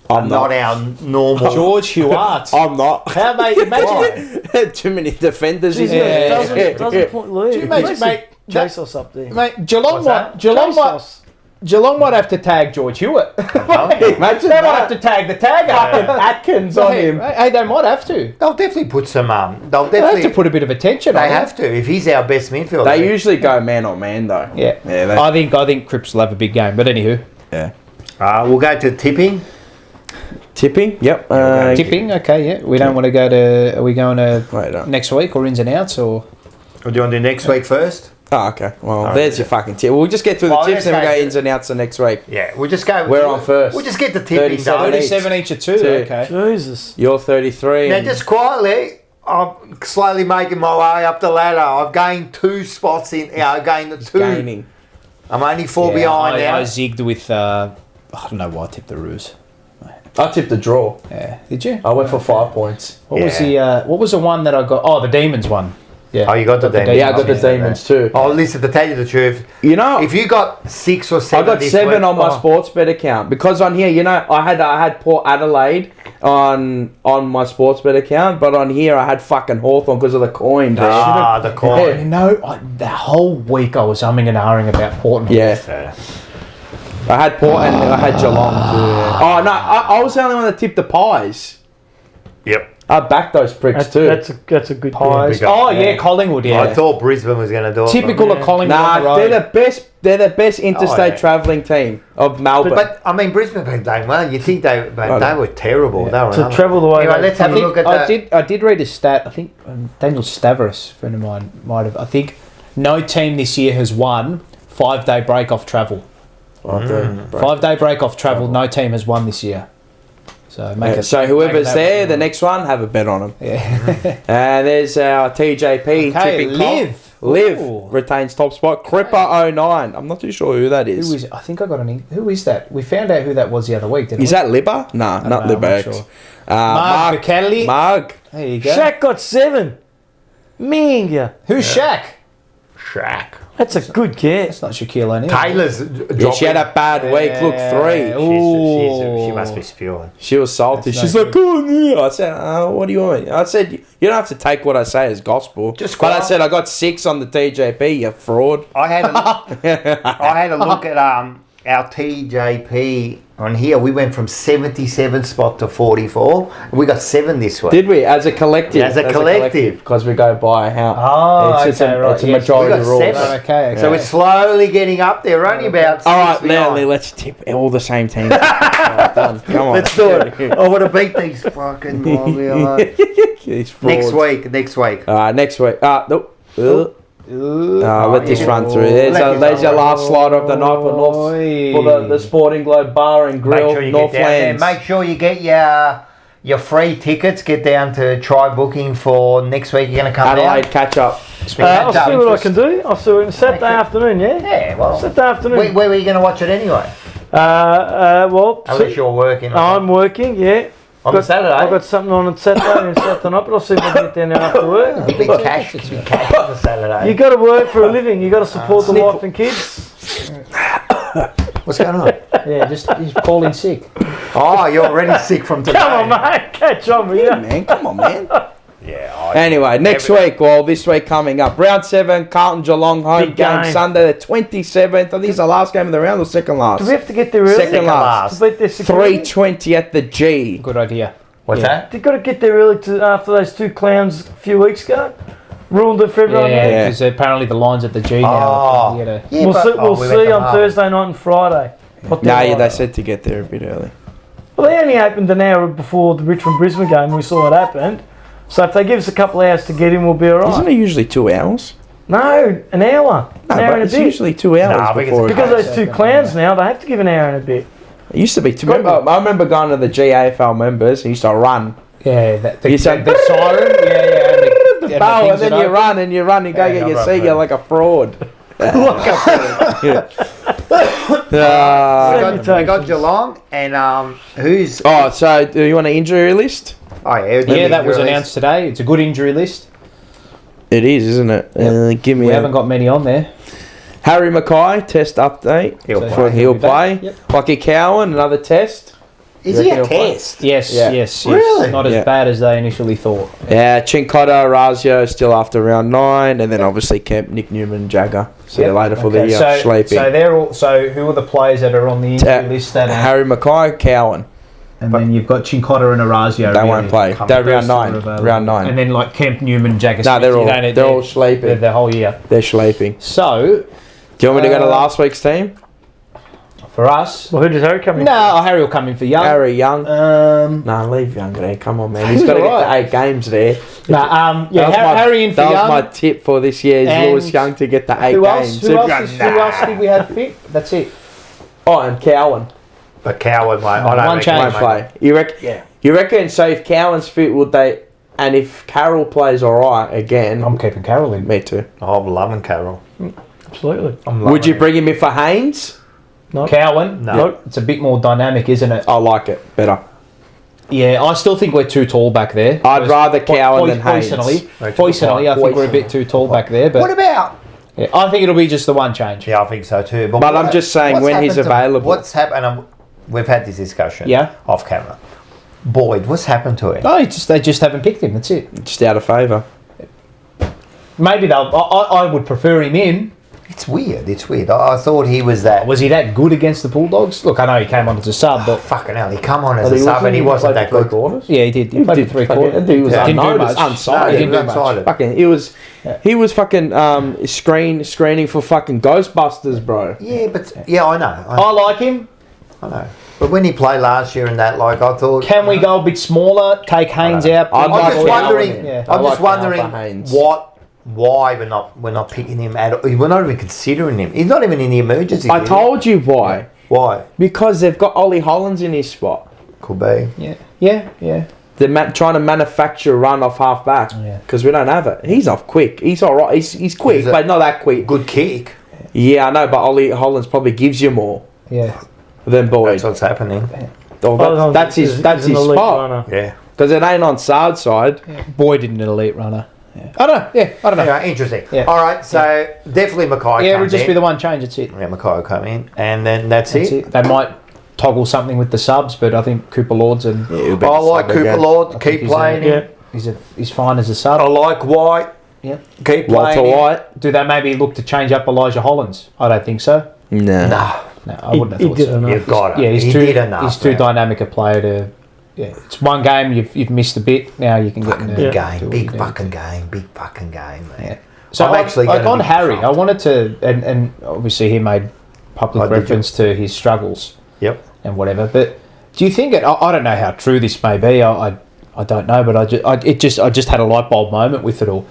S1: are
S2: I'm
S1: not
S2: not.
S1: our normal.
S4: George Hewitt.
S2: I'm not.
S4: How mate? Imagine.
S2: Too many defenders.
S3: Jeez,
S2: in there.
S3: doesn't point lead.
S4: Mate,
S3: Jesus up there.
S4: mate, Geelong
S1: What's that?
S4: Geelong might have to tag George Hewitt.
S2: Imagine
S4: They might
S2: that.
S4: have to tag the tag Atkins on him. Hey, they might have to.
S1: They'll definitely put some. They'll
S4: They have
S1: definitely.
S4: to put a bit of attention on
S1: They
S4: him.
S1: have to. If he's our best midfielder.
S2: They usually go man on man though.
S4: Yeah.
S2: Yeah, they-
S4: I think Cripps will have a big game. But anywho,
S2: Yeah.
S1: We'll go to tipping.
S2: Tipping. Yep.
S4: tipping. Okay, yeah. We don't want to go to. Are we going to
S2: Wait up.
S4: next week or ins and outs or?
S1: Or do you want to do next week first?
S2: Oh, okay. Well,
S1: Alright.
S2: there's your fucking tip. We'll just get through the
S1: Well,
S2: tips and
S1: let's
S2: we'll
S1: go-
S2: go ins and outs the next week.
S1: Yeah, we'll just go.
S2: We're on first.
S1: We'll just get the tipping
S2: 37
S1: done.
S4: 37 each or two.
S2: Two.
S4: Okay.
S3: Jesus.
S2: You're 33.
S1: Now,
S2: and
S1: just quietly, I'm slowly making my way up the ladder. I've gained 2 spots in. I gained the 2.
S2: gaining.
S1: I'm only 4
S4: Yeah,
S1: behind
S4: I
S1: now.
S4: zigged with. I don't know why I tipped the Roos.
S2: I tipped the draw.
S4: Yeah. Did you?
S2: I went for 5 points.
S4: What was the What was the one that I got? Oh, the Demons one. Yeah.
S1: Oh, you got the Demons.
S2: Yeah, I got the Demons too.
S1: Oh, listen, to tell you the truth,
S2: You know,
S1: if you got 6 or 7
S2: I got
S1: this
S2: 7
S1: week,
S2: on my sports bet account because on here, you know, I had Port Adelaide on my sports bet account, but on here I had fucking Hawthorn because of the coin. Dude.
S1: the coin.
S4: You know, the whole week I was umming and ahhing about Port and
S2: Yeah.
S1: Yeah.
S2: I had Port and I had Geelong too. Yeah. Oh no, I was the only one that tipped the Pies.
S1: Yep.
S2: I backed those pricks too.
S3: That's a good
S4: Pies.
S3: game.
S4: Oh yeah, Collingwood. Yeah.
S1: I thought Brisbane was going to do it.
S4: Typical of Collingwood on the
S2: Nah,
S4: road.
S2: they're the best interstate
S1: yeah.
S2: travelling team of Melbourne.
S1: But I mean, Brisbane been playing well. You think they were terrible?
S4: Yeah.
S1: They were
S3: To travel the way.
S1: Anyway, let's have a look at that.
S4: I did read a stat. I think Daniel Stavros, a friend of mine, might have. I think no team this year has won 5-day break off travel. 5-day break off travel. No team has won this year. So
S2: so whoever's there, the next one, have a bet on them.
S4: Yeah.
S2: And there's our TJP tipping
S4: Liv.
S2: Liv
S4: Ooh.
S2: retains top spot. Cripper09. I'm not too sure who that is.
S4: Who is? I think I got an. Who is that? We found out who that was the other week. Didn't
S2: Is
S4: we?
S2: that Libba? Nah, not
S4: know,
S2: Libba
S4: I'm
S2: X.
S4: not sure. Mark Kelly.
S2: Mark.
S4: There you go.
S3: Shaq got 7. Minga.
S4: Who's Shaq?
S1: Shaq.
S3: That's a good guess.
S4: That's not Shaquille O'Neal.
S1: Taylor's
S2: Yeah, she had a bad week. Look, 3.
S4: Ooh.
S1: She must be spewing.
S2: She was salty.
S4: That's
S2: She's
S4: no
S2: like, oh, yeah. I said, what do you want? I said, you don't have to take what I say as gospel.
S1: Just
S2: but I
S1: go.
S2: said, I got 6 on the TJP, you fraud.
S1: I had a look at our TJP on here. We went from 77 spot to 44. We got 7 this week.
S2: Did we? As a collective.
S1: As a collective.
S2: Because we go by how.
S4: Oh,
S2: it's
S4: okay,
S2: a,
S4: right.
S2: It's a
S4: Yes.
S2: majority
S1: We got
S2: rule.
S1: 7.
S4: Okay.
S1: So we're slowly getting up there. We're only about
S2: All right,
S1: 6
S2: now
S1: behind.
S2: let's tip all the same teams. All right, done. Come on.
S1: Let's do it. I want to beat these fucking
S2: These
S1: next
S2: frauds.
S1: week.
S2: All right, next week. Nope. Let this
S1: yeah.
S2: run through. There's your last slide of the night for
S4: Oi.
S2: the Sporting Globe Bar and Grill,
S1: Make sure you get down there.
S2: Northlands.
S1: Make sure you get your free tickets. Get down to try booking for next week. You're going to come
S2: Adelaide
S1: down.
S2: catch up.
S3: I'll see what I can do. I'll see what Saturday afternoon, yeah?
S1: Yeah, well,
S3: Saturday afternoon.
S1: where were you going to watch it anyway?
S3: Well,
S1: Unless you're working.
S3: I'm working, yeah.
S1: On Saturday?
S3: I've got something on Saturday and Saturday night, but I'll see if I can get down there after work.
S1: Big cash on the Saturday.
S3: You got to work for a living. You got to support the wife and kids.
S1: What's going on?
S4: Yeah, just he's calling sick.
S1: Oh, you're already sick from today.
S3: Come on, mate. Catch on with you.
S2: Man, come on, man.
S1: Yeah.
S2: Anyway, next week, this week coming up, round 7, Carlton Geelong home
S3: Big
S2: game
S3: game.
S2: Sunday the 27th. I think it's the last game of the round or second last.
S3: Do we have to get there early?
S2: Second last.
S3: To beat their security?
S2: 3:20 at the G.
S4: Good idea.
S1: What's that?
S3: They've got to get there early after those 2 clowns a few weeks ago. Ruined it for everyone.
S4: Yeah, because apparently the line's at the G now.
S1: Oh.
S4: You gotta-
S1: Yeah,
S3: We'll
S1: but-
S3: see,
S1: oh,
S3: we'll
S1: we
S3: see
S1: went to
S3: on
S1: half.
S3: Thursday night and Friday. What
S2: Nah,
S3: they're
S2: yeah, they
S3: like.
S2: said to get there a bit early.
S3: Well, they only opened an hour before the Richmond-Brisbane game. We saw what happened. So if they give us a couple of hours to get in, we'll be all right.
S2: Isn't it usually 2 hours?
S3: No, an hour.
S2: No,
S3: An hour
S2: but
S3: and a
S2: it's
S3: bit.
S2: usually 2 hours
S1: I think it's
S2: before.
S3: Because those 2 clowns now, they have to give an hour and a bit.
S2: It used to be. I remember going to the GAFL members. He used to run.
S4: Yeah, the
S2: You said-
S4: siren. Yeah,
S2: The bell, and then you run and you go
S1: Yeah,
S2: get your
S1: right,
S2: seat. You're like a fraud.
S1: We got Geelong and who's...
S2: Oh, so do you want an injury list?
S1: Oh, yeah.
S4: Yeah, that was announced today. It's a good injury list.
S2: It is, isn't it? Give me.
S4: We haven't got many on there.
S2: Harry Mackay test update.
S1: He'll
S4: So
S1: play.
S2: He'll
S4: be back.
S2: play.
S4: Yep.
S2: Lucky Cowan, another test.
S1: Is he a
S2: He'll play.
S1: test?
S4: Yes,
S2: Yeah.
S4: yes.
S1: Really?
S4: Not as
S2: Yeah.
S4: bad as they initially thought.
S2: Yeah, Chincotta, Razio still after round 9, and then obviously Kemp, Nick Newman, Jagger. See you
S4: Yep.
S2: later for
S4: Okay,
S2: the sleeping.
S4: So they're all. So who are the players that are on the injury list? That
S2: Harry Mackay, Cowan.
S4: and then you've got Chincotta and Arazio.
S2: They won't play. They're round 9. Round 9.
S4: And then like Kemp, Newman, Jagger.
S2: No, they're
S4: Smith,
S2: all
S4: you don't-
S2: they're all sleeping.
S4: the whole year.
S2: They're sleeping.
S4: So
S2: Do you want me to go to last week's team?
S4: for us,
S3: Well, who does Harry come in?
S4: no, Harry will come in for Young.
S2: Harry Young.
S4: No,
S2: Leave Young there. Come on, man. He's got to get to 8 games there.
S4: yeah,
S2: That was my-
S4: Harry in for
S2: That
S4: Young.
S2: was my tip for this year. Is
S4: And
S2: Lewis Young to get to 8
S4: who else?
S2: games.
S4: Who else did we have fit? That's it.
S2: Oh, and Cowan
S1: But Coward, mate. I don't
S4: One
S1: reckon
S4: change.
S2: won't
S1: he
S2: play. You reckon?
S1: Yeah.
S2: You reckon? So if Cowan's fit, would they? And if Carroll plays all right again,
S4: I'm keeping Carroll in.
S2: me too.
S1: Oh, I'm loving Carroll.
S3: Absolutely.
S2: Would you bring him in for Haynes?
S3: No.
S4: Cowan,
S1: No.
S4: it's a bit more dynamic, isn't it?
S2: I like it better.
S4: Yeah, I still think we're too tall back there.
S2: I'd rather Cowan than Haynes.
S4: Poisonally, I think we're a bit too tall back there.
S1: What
S4: But
S1: about...
S4: yeah, I think it'll be just the one change.
S1: Yeah, I think so too.
S2: But I'm just saying
S1: what's
S2: when he's
S1: happened to-
S2: available.
S1: What's happened? We've had this discussion.
S4: Yeah.
S1: Off camera. Boyd, what's happened to him?
S4: No, they just haven't picked him. That's it.
S2: Just out of favour.
S4: Maybe they'll. I would prefer him in.
S1: It's weird. It's weird. I thought he was that.
S4: Was he that good against the Bulldogs? Look, I know he came on as a sub, but
S1: Fucking hell, he come on as a sub and he wasn't that good.
S4: yeah, he did. He played for 3 quarters.
S2: He was
S4: Didn't do
S2: unnoticed,
S4: much.
S2: unsighted.
S4: No, he didn't do
S1: Unsighted.
S4: much.
S2: Fucking, he was fucking screening for fucking Ghostbusters, bro.
S1: Yeah, but I know.
S4: I like him.
S1: I know. But when he played last year and that, like, I thought,
S4: Can we go a bit smaller? Take Haynes out.
S2: I'd
S1: I'm
S2: like
S1: just
S2: to
S1: wondering.
S4: Yeah.
S2: I
S1: I'm just
S2: like
S1: wondering
S2: Alpha Haynes.
S1: why we're not picking him at all. We're not even considering him. He's not even in the emergency.
S2: I told you why.
S1: Why?
S2: Because they've got Ollie Hollands in his spot.
S1: Could be.
S4: Yeah.
S2: They're trying to manufacture a run off half back
S4: Yeah.
S2: because we don't have it. He's off quick. He's all right. He's quick,
S1: He's a-
S2: but not that quick.
S1: Good kick.
S2: Yeah, I know, but Ollie Hollands probably gives you more
S4: Yeah.
S2: than Boyd.
S1: That's what's happening.
S2: Oh, that's his
S3: He's an elite
S2: spot
S3: runner.
S1: Yeah.
S2: because it ain't on Sard's side.
S4: Boyd didn't an elite runner. Yeah. I don't know.
S1: Anyway, interesting.
S4: Yeah.
S1: All right, so definitely Mackay
S4: Yeah, it
S1: comes
S4: would just
S1: in.
S4: be the one change. That's it.
S1: Yeah, Mackay will come in, and then that's it.
S4: They might toggle something with the subs, but I think Cooper Lord's and
S1: I like Cooper Lord.
S4: I think
S1: Keep
S4: he's
S1: playing
S3: Yeah.
S1: him.
S4: he's fine as a sub.
S1: I like White.
S4: Yeah.
S1: Keep
S2: Walter
S1: playing him.
S2: White.
S4: Do they maybe look to change up Elijah Hollands? I don't think so.
S2: Nah.
S1: Nah,
S4: No, I wouldn't have
S3: He
S4: thought
S3: did
S4: so.
S3: enough.
S1: you've got it.
S4: Yeah, he's
S1: he
S4: too
S1: did enough.
S4: he's too
S1: man.
S4: dynamic a player to. Yeah, it's one game you've missed a bit. Now you can get
S1: Fucking
S4: in
S1: big
S4: there.
S1: game, big fucking game, big fucking game, man.
S4: Yeah. So
S1: I'm actually
S4: like
S1: gonna
S4: on
S1: be
S4: Harry,
S1: pumped.
S4: I wanted to, and obviously he made public
S1: Oh, did you?
S4: reference to his struggles
S1: Yep.
S4: and whatever. But do you think I don't know how true this may be. I don't know, but I just had a light bulb moment with it all.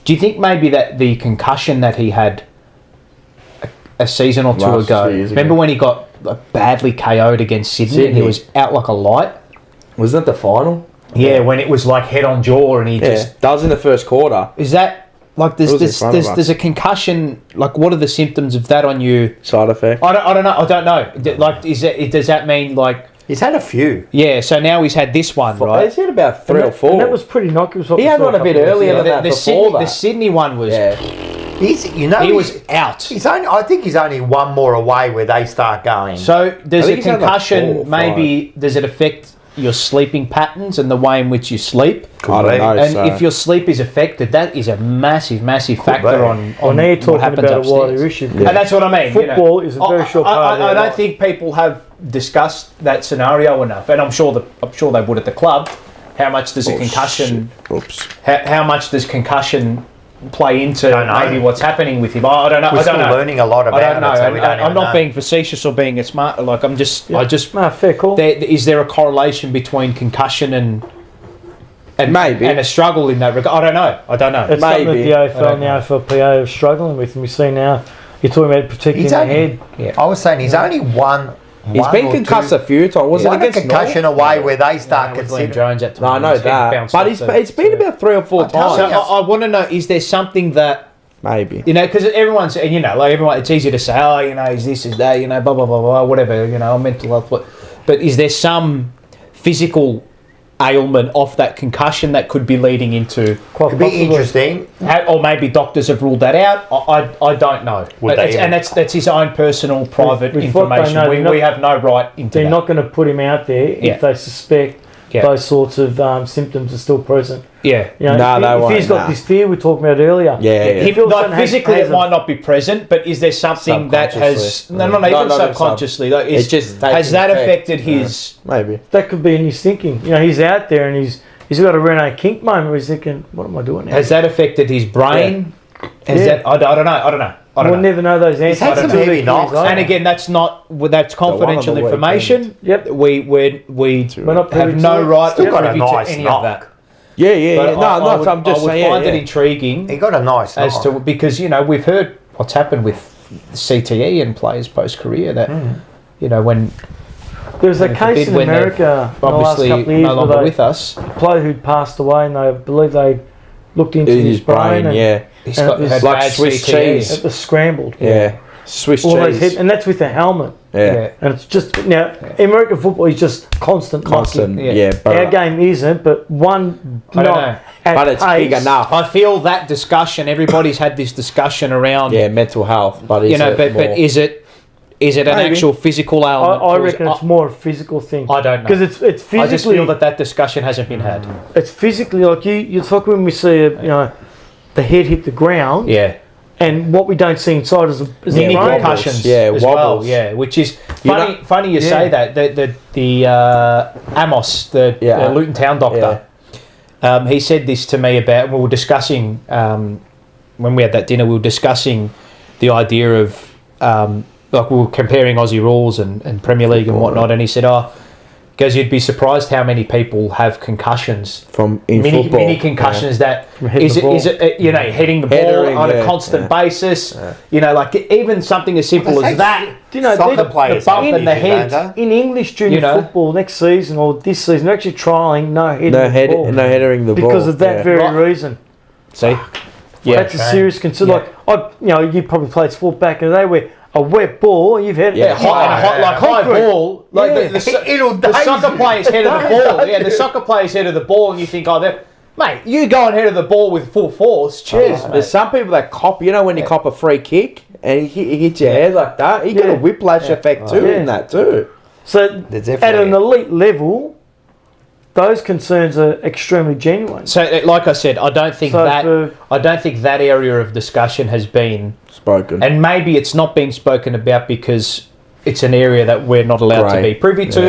S4: Do you think maybe that the concussion that he had a season or two
S2: Last
S4: ago?
S2: 2 years ago.
S4: Remember when he got badly KO'd against Sydney and he
S2: Sydney.
S4: was out like a light?
S2: Wasn't that the final?
S4: Yeah, when it was like head on jaw and he
S2: Yeah,
S4: just
S2: that was in the first quarter.
S4: is that like
S2: It was in front of us.
S4: there's a concussion. Like, what are the symptoms of that on you?
S2: Side effect.
S4: I don't know. Like, does that mean like
S1: He's had a few.
S4: yeah? So now he's had this one, right?
S2: He's had about 3
S3: And
S2: or
S3: that-
S2: 4.
S3: And that was pretty innocuous. what
S2: He
S3: we
S2: had
S3: saw
S2: one a bit
S3: couple of
S2: earlier
S3: years
S2: than
S3: ago.
S2: that. before
S4: The Sydney one was
S2: yeah.
S1: He's,
S4: he
S1: he's,
S4: was out.
S1: He's only. I think he's only one more away where they start going.
S4: So does
S2: I
S4: a
S2: think he's had like
S4: concussion
S2: 4 or 5.
S4: maybe does it affect your sleeping patterns and the way in which you sleep?
S2: I don't know.
S4: And
S2: so.
S4: if your sleep is affected, that is a massive factor
S1: be.
S4: on
S3: Well, now you're
S4: what
S3: talking
S4: happens
S3: about a
S4: upstairs.
S3: wider issue.
S2: Yeah.
S4: And that's what I mean.
S3: Football is a very short part of
S4: I
S3: their
S4: don't
S3: life.
S4: think people have discussed that scenario enough, and I'm sure they would at the club. How much does a concussion?
S2: Oops.
S4: How much does concussion play into
S1: Don't know.
S4: maybe what's happening with him? I don't know.
S1: We're
S4: I don't
S1: still
S4: know.
S1: learning a lot about
S4: I don't know.
S1: it, so we don't
S4: I'm
S1: even
S4: not
S1: know.
S4: being facetious or being a smart. Like I'm just.
S3: Yeah.
S4: I just.
S3: No, fair call.
S4: Is there a correlation between concussion and
S2: Maybe.
S4: and a struggle in that regard? I don't know.
S3: It's something that
S2: Maybe.
S3: the
S4: I
S3: AFL
S4: don't
S3: and the
S4: know.
S3: AFLPA are struggling with, and we see now. You're talking about protecting
S1: He's
S3: the
S1: only-
S3: head.
S4: Yeah.
S1: I was saying he's only one.
S2: He's been concussed a few times. Was it
S1: One
S2: against
S1: concussion
S2: North?
S1: away where they start
S4: With Liam
S1: considering.
S4: Jones at
S2: No, I know
S4: times, head
S2: that.
S4: bounced
S2: But
S4: off
S2: it's been about 3 or 4
S1: tell
S2: times.
S1: you.
S4: So I want to know: is there something that
S2: Maybe.
S4: because everyone's like everyone? It's easy to say, oh, is this, is that, blah blah blah blah, whatever, mental health. But is there some physical ailment off that concussion that could be leading into,
S3: Quite
S1: Could be
S3: possibly.
S1: interesting.
S4: or maybe doctors have ruled that out? I don't know.
S1: Would they
S4: And that's his own personal private
S3: with what they
S4: information.
S3: know, they're
S4: We have no right into
S3: They're
S4: that.
S3: not going to put him out there
S4: Yeah.
S3: if they suspect
S4: Yeah.
S3: those sorts of symptoms are still present.
S4: Yeah.
S2: No, they
S3: if
S2: won't,
S3: he's got
S2: nah.
S3: this fear we were talking about earlier.
S2: Yeah.
S4: If,
S3: feels
S4: like
S3: something has-
S4: physically,
S3: has
S4: it
S3: a-
S4: might not be present, but is there something that has
S2: Subconsciously.
S4: not
S2: No,
S4: even
S2: not even
S4: subconsciously? Like,
S2: It just takes
S4: has that
S2: effect.
S4: affected his?
S2: Maybe.
S3: That could be in his thinking. He's out there and he's got a Rene Kink moment where he's thinking, what am I doing now?
S4: Has that affected his brain? Has
S3: Yeah.
S4: that? I don't know.
S3: We'll never know those answers.
S1: had some
S3: until
S1: heavy
S3: they're clear
S1: knocks.
S3: as I
S4: And
S3: know.
S4: again, that's confidential
S2: the
S4: information.
S3: Yep.
S4: We
S3: We're not privy
S4: have
S3: to
S4: no
S3: it.
S4: right
S1: Still
S4: to
S1: got a
S4: privy
S1: nice
S4: to any
S1: knock.
S4: of that.
S2: Yeah.
S4: But
S2: No,
S4: I would,
S2: I'm just
S4: I would
S2: saying.
S4: find
S2: yeah.
S4: it intriguing
S1: He got a nice
S4: as
S1: knock.
S4: to because we've heard what's happened with CTE and players post career that when
S3: There's a
S4: God
S3: case
S4: forbid
S3: in
S4: when they're
S3: America in the last
S4: obviously
S3: couple of years
S4: no longer
S3: where
S4: with us.
S3: a player who'd passed away and they believe they looked into
S2: In
S3: his brain and
S2: yeah.
S4: He's
S3: And
S4: got
S3: it was
S4: had
S2: like
S4: bad
S2: Swiss
S4: CTE.
S2: cheese.
S3: it was scrambled.
S2: Yeah. Swiss
S3: All those head,
S2: cheese.
S3: and that's with a helmet.
S2: Yeah.
S3: And it's just now American football is just constant.
S2: Constant.
S3: knocking.
S2: Yeah.
S3: Our game isn't, but one
S4: I don't
S3: knock
S4: know.
S3: at
S2: But it's big
S3: pace-
S2: enough.
S4: I feel that discussion. Everybody's had this discussion around.
S2: Yeah, mental health. But is it
S4: but
S2: more-
S4: is it an
S2: Maybe.
S4: actual physical
S3: I,
S4: element?
S3: I
S4: or is
S3: reckon
S4: it-
S3: it's more a physical thing.
S4: I don't know
S3: because it's physically.
S4: I just feel that discussion hasn't been had.
S3: It's physically like you. It's like when we see the head hit the ground.
S4: Yeah,
S3: And what we don't see inside is the
S4: mini
S3: brain.
S4: concussions,
S2: Yeah,
S4: as
S2: wobbles.
S4: well. Yeah, which is funny. Funny you
S3: Yeah.
S4: say that. The Amos, the Luton Town doctor, he said this to me about. We were discussing when we had that dinner. We were discussing the idea of like we were comparing Aussie rules and Premier League and whatnot. And he said, because you'd be surprised how many people have concussions
S2: from football.
S4: Mini concussions that
S3: hitting
S4: is
S3: the ball.
S4: it you know hitting the
S2: Headering,
S4: ball on a constant basis.
S2: Yeah.
S4: You know, like even something as simple as that.
S3: Do you know
S1: Soccer players
S4: the bump
S1: have
S4: in the
S1: issues,
S4: head.
S1: don't they?
S3: in English junior
S4: You know?
S3: football next season or this season, they're actually trialling no heading
S2: No
S3: the ball
S2: headering the ball
S3: because of that very
S4: Right.
S3: reason.
S4: See, yeah,
S3: That's a serious concern.
S4: Yeah.
S3: Like you probably played sport back in the day where a wet ball you've had
S4: high ball. Like
S3: Yeah.
S4: the soccer players head of the ball. Yeah, the soccer players head of the ball, and you think, mate, you go and head of the ball with full force. Cheers,
S2: There's some people that cop, when you cop a free kick and he hits your head like that, you get a whiplash effect too in that too.
S3: So
S1: There's
S3: at
S1: definitely-
S3: an elite level, those concerns are extremely genuine.
S4: So, like I said, I don't think
S3: So
S4: that area of discussion has been
S2: Spoken.
S4: and maybe it's not being spoken about because it's an area that we're not allowed to be privy to.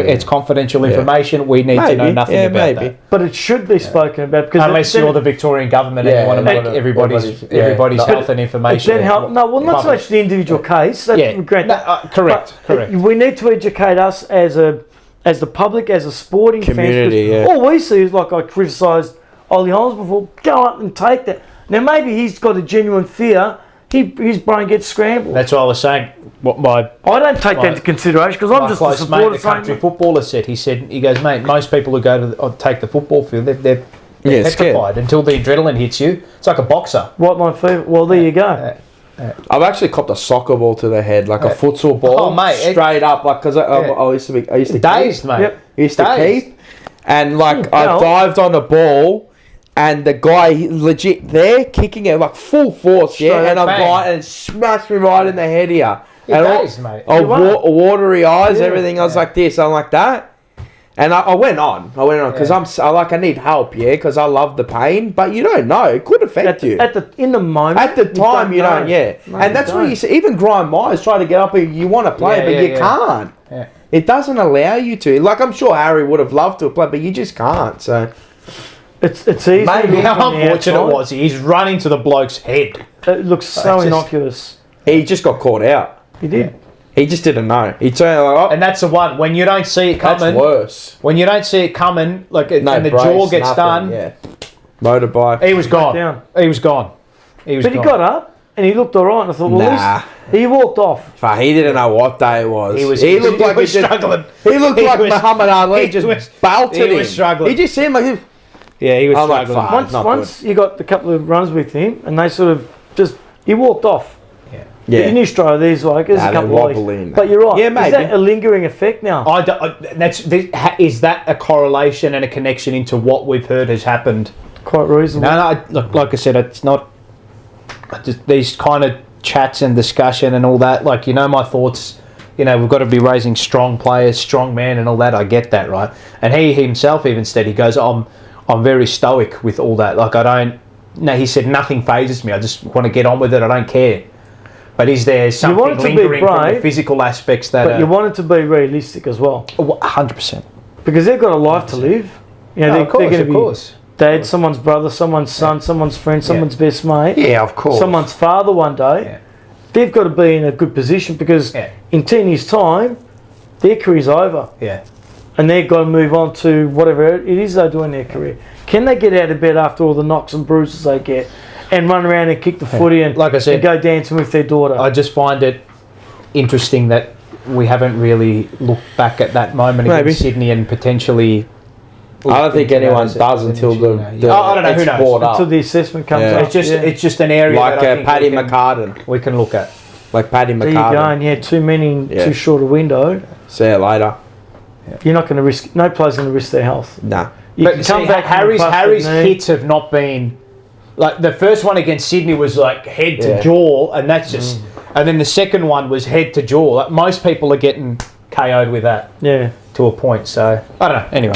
S4: It's confidential information. We need to know nothing about that.
S3: But it should be spoken about because
S4: Unless you're the Victorian government and you want to make everybody's health and information.
S3: Then help. No, well, not so much the individual case.
S4: Correct.
S3: We need to educate us as the public, as a sporting
S2: Community,
S3: fans. All we see is like I criticised Ollie Holmes before. Go up and take that. Now maybe he's got a genuine fear. His brain gets scrambled.
S4: That's what I was saying. I
S3: don't take that into consideration because I'm just a
S4: close mate,
S3: supporter.
S4: the country footballer said. He goes, mate. Most people who go to take the football field, they're petrified until the adrenaline hits you. It's like a boxer.
S3: White line fever. Well, there you go.
S2: I've actually copped a soccer ball to the head, like a futsal ball,
S4: Oh, mate,
S2: straight up, like because I used to
S4: Dazed,
S2: keep,
S4: mate.
S3: Yep.
S2: used to
S4: Dazed.
S2: keep, and like I
S3: hell.
S2: dived on a ball, and the guy legit there kicking it like full force,
S4: Straight
S2: and I'm
S4: bang.
S2: going and smashed me right in the head here,
S4: You're
S2: and
S4: dazed, mate.
S2: watery eyes,
S3: Yeah.
S2: everything. I was like this, I'm like that. And I went on because I need help, because I love the pain, but you don't know, it could affect you.
S3: In the moment.
S2: At the time, you don't,
S3: No,
S2: and that's what you see. Even Grime Myers try to get up and you want to play, but you can't.
S4: Yeah.
S2: It doesn't allow you to. Like, I'm sure Harry would have loved to have played, but you just can't. So
S3: It's easy.
S4: Maybe
S3: to look
S4: how
S3: from the
S4: unfortunate
S3: outside.
S4: was he? He's running to the bloke's head.
S3: It looks so
S4: just-
S3: innocuous.
S2: he just got caught out.
S3: He did.
S2: He just didn't know. He turned like,
S4: And that's the one when you don't see it
S2: that's
S4: coming.
S2: worse.
S4: When you don't see it coming, and the
S2: brace,
S4: jaw gets
S2: nothing,
S4: done,
S2: Yeah. Motorbike.
S4: he was gone.
S3: down.
S4: He was gone. He was
S3: But he
S4: gone.
S3: got up and he looked all right. And I thought, well,
S2: Nah.
S3: at least he walked off.
S2: But he didn't know what day it was.
S4: He
S2: looked like
S4: was
S2: he just,
S4: struggling.
S2: He looked
S4: He
S2: like
S4: was-
S2: Muhammad Ali
S4: he
S2: just
S4: was-
S2: belted
S4: he
S2: him.
S4: was struggling.
S2: He just seemed like he,
S4: Yeah, he was
S2: I'm like,
S4: struggling.
S2: fuck.
S3: Once you got a couple of runs with him and they sort of he walked off.
S2: yeah.
S3: In Australia, there's a
S2: Nah,
S3: couple
S2: they
S3: of
S2: wobble
S3: weeks.
S2: in.
S3: But you're right.
S2: Yeah,
S3: Is
S2: maybe.
S3: that a lingering effect now?
S4: Is that a correlation and a connection into what we've heard has happened?
S3: Quite reasonable.
S4: No, look, like I said, it's not just these kind of chats and discussion and all that. Like, my thoughts. We've got to be raising strong players, strong men, and all that. I get that, right? And he himself even said, he goes, I'm very stoic with all that. Like, I don't. No, he said nothing phases me. I just want to get on with it. I don't care. But is there something
S3: want it to be
S4: lingering from the
S3: brave,
S4: physical aspects that?
S3: But you want it to be realistic as well.
S4: 100%.
S3: Because they've got a life to live. They're going to be dad, someone's brother, someone's son, someone's friend, someone's best mate.
S1: Yeah, of course.
S3: Someone's father one day.
S4: Yeah.
S3: They've got to be in a good position because in 10 years' time, their career's over.
S4: Yeah.
S3: And they've got to move on to whatever it is they do in their career. Can they get out of bed after all the knocks and bruises they get and run around and kick the footy and,
S4: like I said,
S3: and go dancing with their daughter?
S4: I just find it interesting that we haven't really looked back at that moment against Sydney and potentially.
S2: I don't think anyone does until the
S4: I don't know, who
S2: it's
S4: knows?
S2: brought up.
S3: Until the assessment comes
S2: Yeah.
S3: up.
S4: It's just an area
S2: Like
S4: that I think
S2: Paddy McCartan.
S4: we can look at.
S2: Like Paddy
S3: There you go,
S2: McCartan.
S3: and too many in
S2: Yeah.
S3: too short a window.
S2: See you later.
S3: You're not going to risk. No player's going to risk their health.
S2: Nah.
S3: You
S4: But
S3: can
S4: see,
S3: come back from a
S4: Harry's
S3: busted knee.
S4: hits have not been like the first one against Sydney was like head to
S2: Yeah.
S4: jaw, and that's just. And then the second one was head to jaw. Like most people are getting KO'd with that
S3: Yeah.
S4: to a point. So I don't know. Anyway,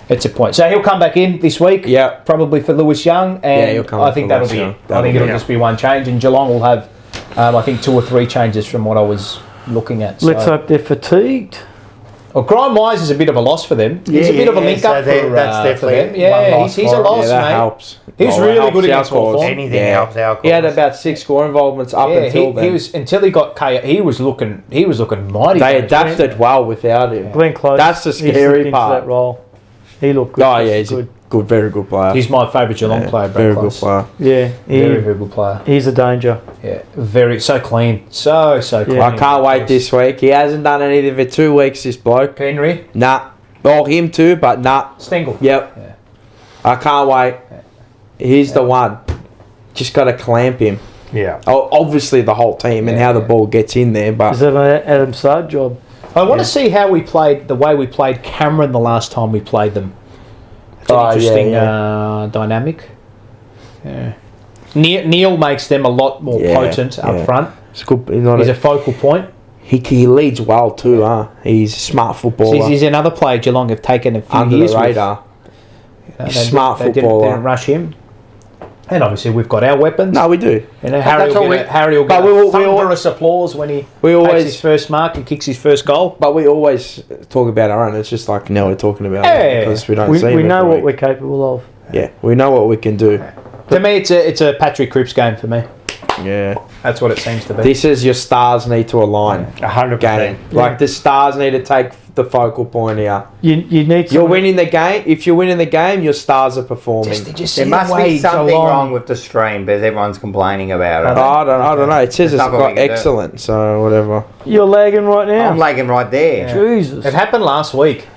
S4: It's a point. So he'll come back in this week.
S2: Yeah.
S4: Probably for Lewis Young, and
S2: he'll come
S4: I
S2: in
S4: think
S2: for
S4: that'll
S2: Lewis
S4: be
S2: Young.
S4: it. I think it'll just be one change, and Geelong will have, I think, 2 or 3 changes from what I was looking at.
S3: Let's hope they're fatigued.
S4: Well, Grime Wise is a bit of a loss for them. He's a bit of a link up for
S1: that's
S4: for them.
S1: definitely
S4: Yeah,
S1: one loss
S4: he's a
S1: for
S4: loss,
S2: Yeah, that
S4: mate.
S2: helps.
S4: He was
S2: Well,
S4: really
S2: helps
S4: good
S2: our
S4: against
S2: cause.
S4: Hawthorn.
S1: Anything helps our cause.
S2: He had about 6 score involvements up until then.
S4: He was until he got KO. He was looking mighty.
S2: They adapted well without him.
S3: Glenn Close.
S2: That's the
S3: he slipped
S2: scary
S3: into
S2: part.
S3: that role. He looked good.
S2: Oh yeah, he's a good, very good player.
S4: He's my favourite Geelong player.
S2: very
S4: Brad
S2: good
S4: Close.
S2: player.
S3: Yeah,
S4: Very good player.
S3: he's a danger.
S4: Yeah, so clean, so clean.
S3: Yeah.
S2: I can't wait this week. He hasn't done anything for 2 weeks. This bloke.
S4: Henry
S2: Nah. Oh, him too, but nah.
S4: Stengel.
S2: Yep.
S4: Yeah.
S2: I can't wait. He's the one. Just got to clamp him.
S1: Yeah.
S2: Oh, obviously the whole team and
S4: Yeah,
S2: how the
S4: yeah.
S2: ball gets in there,
S3: Is
S2: but
S3: that an Adam Sard job?
S4: I want to see how we played the way we played Cameron the last time we played them. It's an
S2: Oh, yeah,
S4: interesting
S2: yeah.
S4: dynamic. Yeah. Neil makes them a lot more
S2: Yeah,
S4: potent
S2: yeah.
S4: up front.
S2: it's good.
S4: He's a focal point.
S2: He leads well too, huh? He's a smart footballer.
S4: He's another player Geelong have taken a few
S2: under
S4: years
S2: the
S4: with.
S2: radar.
S4: They
S2: Smart
S4: didn't
S2: footballer.
S4: rush him. And obviously we've got our weapons.
S2: No, we do.
S4: You know, Harry
S2: that's
S4: will
S2: all
S4: get, Harry will
S2: but
S4: get
S2: we all-
S4: thunderous applause when he
S2: we
S4: takes
S2: always-
S4: his first mark and kicks his first goal.
S2: But we always talk about our own. It's just like now we're talking about
S4: Yeah.
S2: it because we don't see
S3: We
S2: him
S3: know
S2: every
S3: what
S2: week.
S3: we're capable of.
S2: Yeah, we know what we can do.
S4: To me, it's a Patrick Cripps game for me.
S2: Yeah.
S4: That's what it seems to be.
S2: This is your stars need to align
S1: 100%.
S2: game. Like the stars need to take the focal point here.
S3: You need.
S2: You're
S3: someone-
S2: winning the game. If you're winning the game, your stars are performing.
S1: There must be something wrong with the stream because everyone's complaining about it.
S2: I don't know. It says
S1: There's
S2: it's
S1: nothing we
S2: got
S1: can do.
S2: excellent, so whatever.
S3: You're lagging right now.
S1: I'm lagging right there.
S3: Jesus.
S4: It happened last week.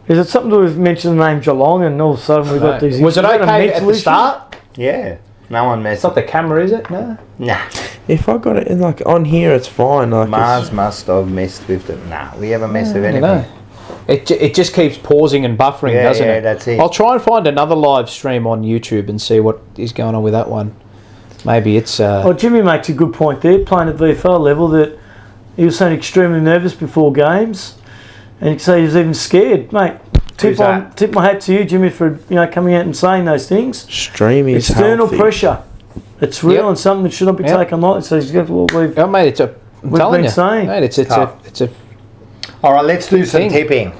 S3: Is it something to have mentioned the name Geelong and all of a sudden we've got these
S4: Was it
S3: issues? Is that a
S4: okay at
S3: mental
S4: the
S3: issue?
S4: start?
S1: Yeah. No one
S4: It's
S1: messes.
S4: not the camera, is it? No.
S1: Nah.
S2: If I got it in like on here, it's fine. Like
S1: Mars must have messed with it. Nah, we haven't messed with
S4: I
S1: anything.
S4: don't know. It just keeps pausing and buffering,
S1: Yeah,
S4: doesn't
S1: yeah,
S4: it?
S1: that's it.
S4: I'll try and find another live stream on YouTube and see what is going on with that one. Maybe it's.
S3: Well, Jimmy makes a good point there, playing at VFL level, that he was saying extremely nervous before games, and you can say he was even scared, mate.
S1: Who's that?
S3: Tip my hat to you, Jimmy, for coming out and saying those things.
S2: stream is
S3: External
S2: healthy.
S3: pressure, it's real
S4: Yep.
S3: and something that should not be
S4: Yep.
S3: taken lightly. So he's got what we've.
S4: Oh, mate, I'm
S3: We've
S4: telling
S3: been
S4: you,
S3: saying.
S4: mate, it's
S1: Tough.
S4: a.
S1: All right, let's do some
S4: Thing.
S1: tipping.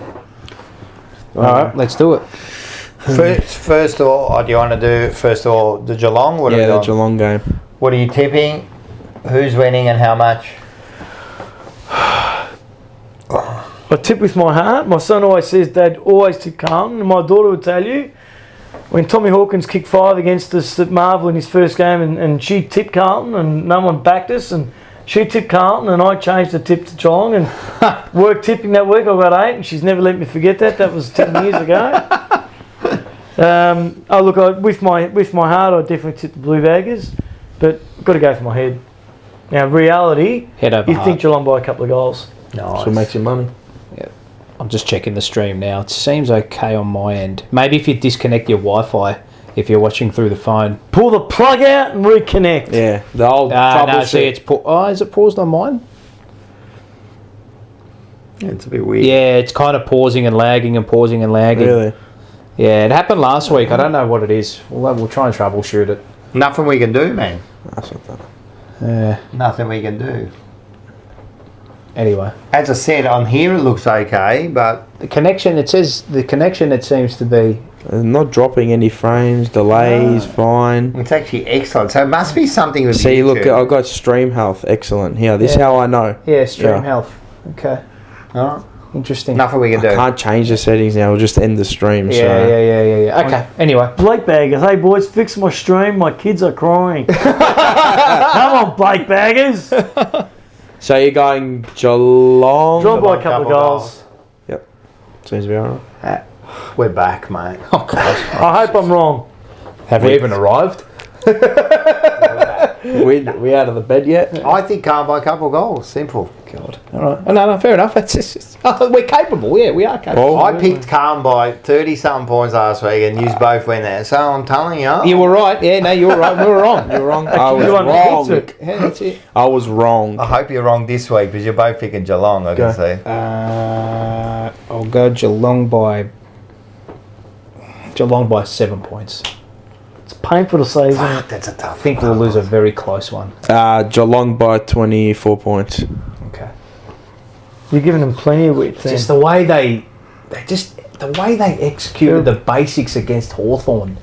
S4: All right, let's do it.
S1: First of all, do you want to do first of all the Geelong? What are
S2: Yeah,
S1: we
S2: the
S1: on?
S2: Geelong game.
S1: What are you tipping? Who's winning and how much?
S3: I tip with my heart. My son always says, Dad, always tip Carlton. And my daughter would tell you, when Tommy Hawkins kicked 5 against us at Marvel in his first game, and she tipped Carlton and no one backed us, and she tipped Carlton and I changed the tip to Geelong and worked tipping that week. I got 8 and she's never let me forget that. That was 10 years ago. With my heart, I definitely tip the Blue Baggers, but I've got to go for my head. Now, reality,
S4: Head over
S3: you
S4: heart.
S3: think Geelong by a couple of goals.
S1: Nice.
S2: So it makes you money.
S4: I'm just checking the stream now. It seems okay on my end. Maybe if you disconnect your Wi-Fi, if you're watching through the phone.
S3: Pull the plug out and reconnect.
S2: Yeah, the old
S4: No,
S2: troubleshoot.
S4: see, it's is it paused on mine?
S1: Yeah, it's a bit weird.
S4: Yeah, it's kind of pausing and lagging and pausing and lagging.
S2: Really?
S4: Yeah, it happened last week. I don't know what it is. We'll try and troubleshoot it.
S1: Nothing we can do, man.
S2: That's not that.
S4: Yeah.
S1: Nothing we can do.
S4: Anyway,
S1: As I said, on here it looks okay, but
S4: the connection. It says the connection. It seems to be.
S2: Not dropping any frames, delays, fine.
S1: it's actually excellent. So it must be something with
S2: See, look,
S1: YouTube.
S2: I've got stream health, excellent. Here, this is
S4: Yeah.
S2: how I know.
S4: Yeah, stream
S2: Yeah.
S4: health. Okay,
S1: All right.
S4: interesting.
S1: Nothing we can do.
S2: I can't change the settings now. We'll just end the stream.
S4: Yeah,
S2: so.
S4: yeah. Okay. Anyway,
S3: Blake Baggers, hey boys, fix my stream. My kids are crying. Come on, Blake Baggers.
S2: So you're going Geelong?
S3: Drawn by a couple of goals.
S2: Seems to be alright.
S1: We're back, mate.
S4: oh god,
S3: I hope I'm wrong.
S4: have we even arrived?
S2: We out of the bed yet?
S1: I think Carl by a couple of goals. Simple.
S4: God. All right. No, fair enough. We're capable. Yeah, we are capable.
S2: Oh,
S1: I picked Carl by 30-something points last week and you both went there. So I'm telling you.
S4: You were right. Yeah, no, you were right. We were wrong.
S2: You were wrong. I was
S3: you won
S2: wrong.
S3: pizza.
S4: Yeah, that's it.
S2: I was wrong.
S1: I hope you're wrong this week because you're both picking Geelong, I can see.
S4: I'll go Geelong by Geelong by 7 points.
S3: It's painful to say, isn't it?
S1: Fuck, that's a tough.
S4: I think we'll lose a very close one.
S2: Geelong by 24 points.
S4: Okay.
S3: You're giving them plenty of width.
S4: Just the way they executed the basics against Hawthorn.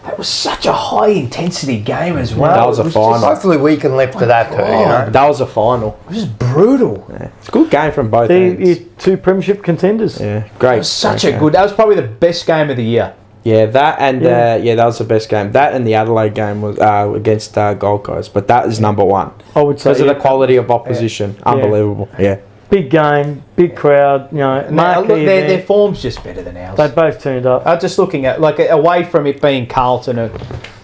S4: That was such a high intensity game as well.
S2: That was a final.
S1: Hopefully we can live to that too. You know?
S2: That was a final.
S4: It was brutal.
S2: Yeah. It's a good game from both
S3: They're
S2: ends.
S3: two premiership contenders.
S2: Yeah, great.
S4: It was such a good. That was probably the best game of the year.
S2: Yeah, that and that was the best game. That and the Adelaide game was against Gold Coast, but that is number one
S3: I would say
S2: because of the quality of opposition. Unbelievable. Yeah.
S3: big game, big crowd. You know, marquee
S4: their
S3: event.
S4: form's just better than ours.
S3: They both turned up.
S4: I'm just looking at away from it being Carlton.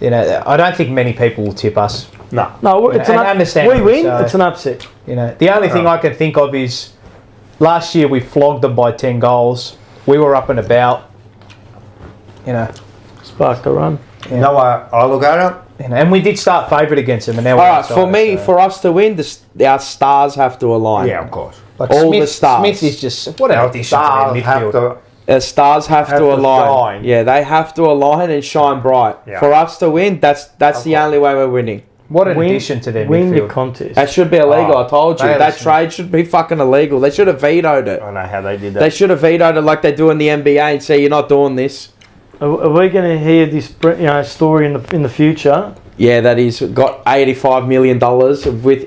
S4: I don't think many people will tip us.
S1: No.
S3: No, it's
S4: And
S3: an
S4: understandably
S3: we win.
S4: so.
S3: It's an upset.
S4: The only thing I can think of is last year we flogged them by 10 goals. We were up and about.
S3: Sparked a run.
S1: You know what I look at it?
S4: And we did start favourite against them. And now
S2: All
S4: we're
S2: right,
S4: outside,
S2: for me,
S4: so.
S2: for us to win, our stars have to align.
S1: Yeah, of course.
S4: Like
S2: all
S4: Smith,
S2: the stars.
S4: Smith is just what an
S1: Our
S4: addition to
S1: stars
S4: their
S1: have
S4: midfield.
S1: to.
S2: Stars have
S1: Have
S2: to
S1: to
S2: align.
S1: shine.
S2: Yeah, they have to align and shine bright.
S1: Yeah.
S2: For us to win, that's the only way we're winning.
S4: What an
S3: Win-
S4: addition to their
S3: Win your
S4: midfield.
S3: contest.
S2: That should be illegal. I told you.
S4: they
S2: That
S4: listen.
S2: trade should be fucking illegal. They should have vetoed it.
S1: I know how they did that.
S2: They should have vetoed it like they do in the NBA and say you're not doing this.
S3: Are we going to hear this story in the future?
S2: Yeah, that he's got $85 million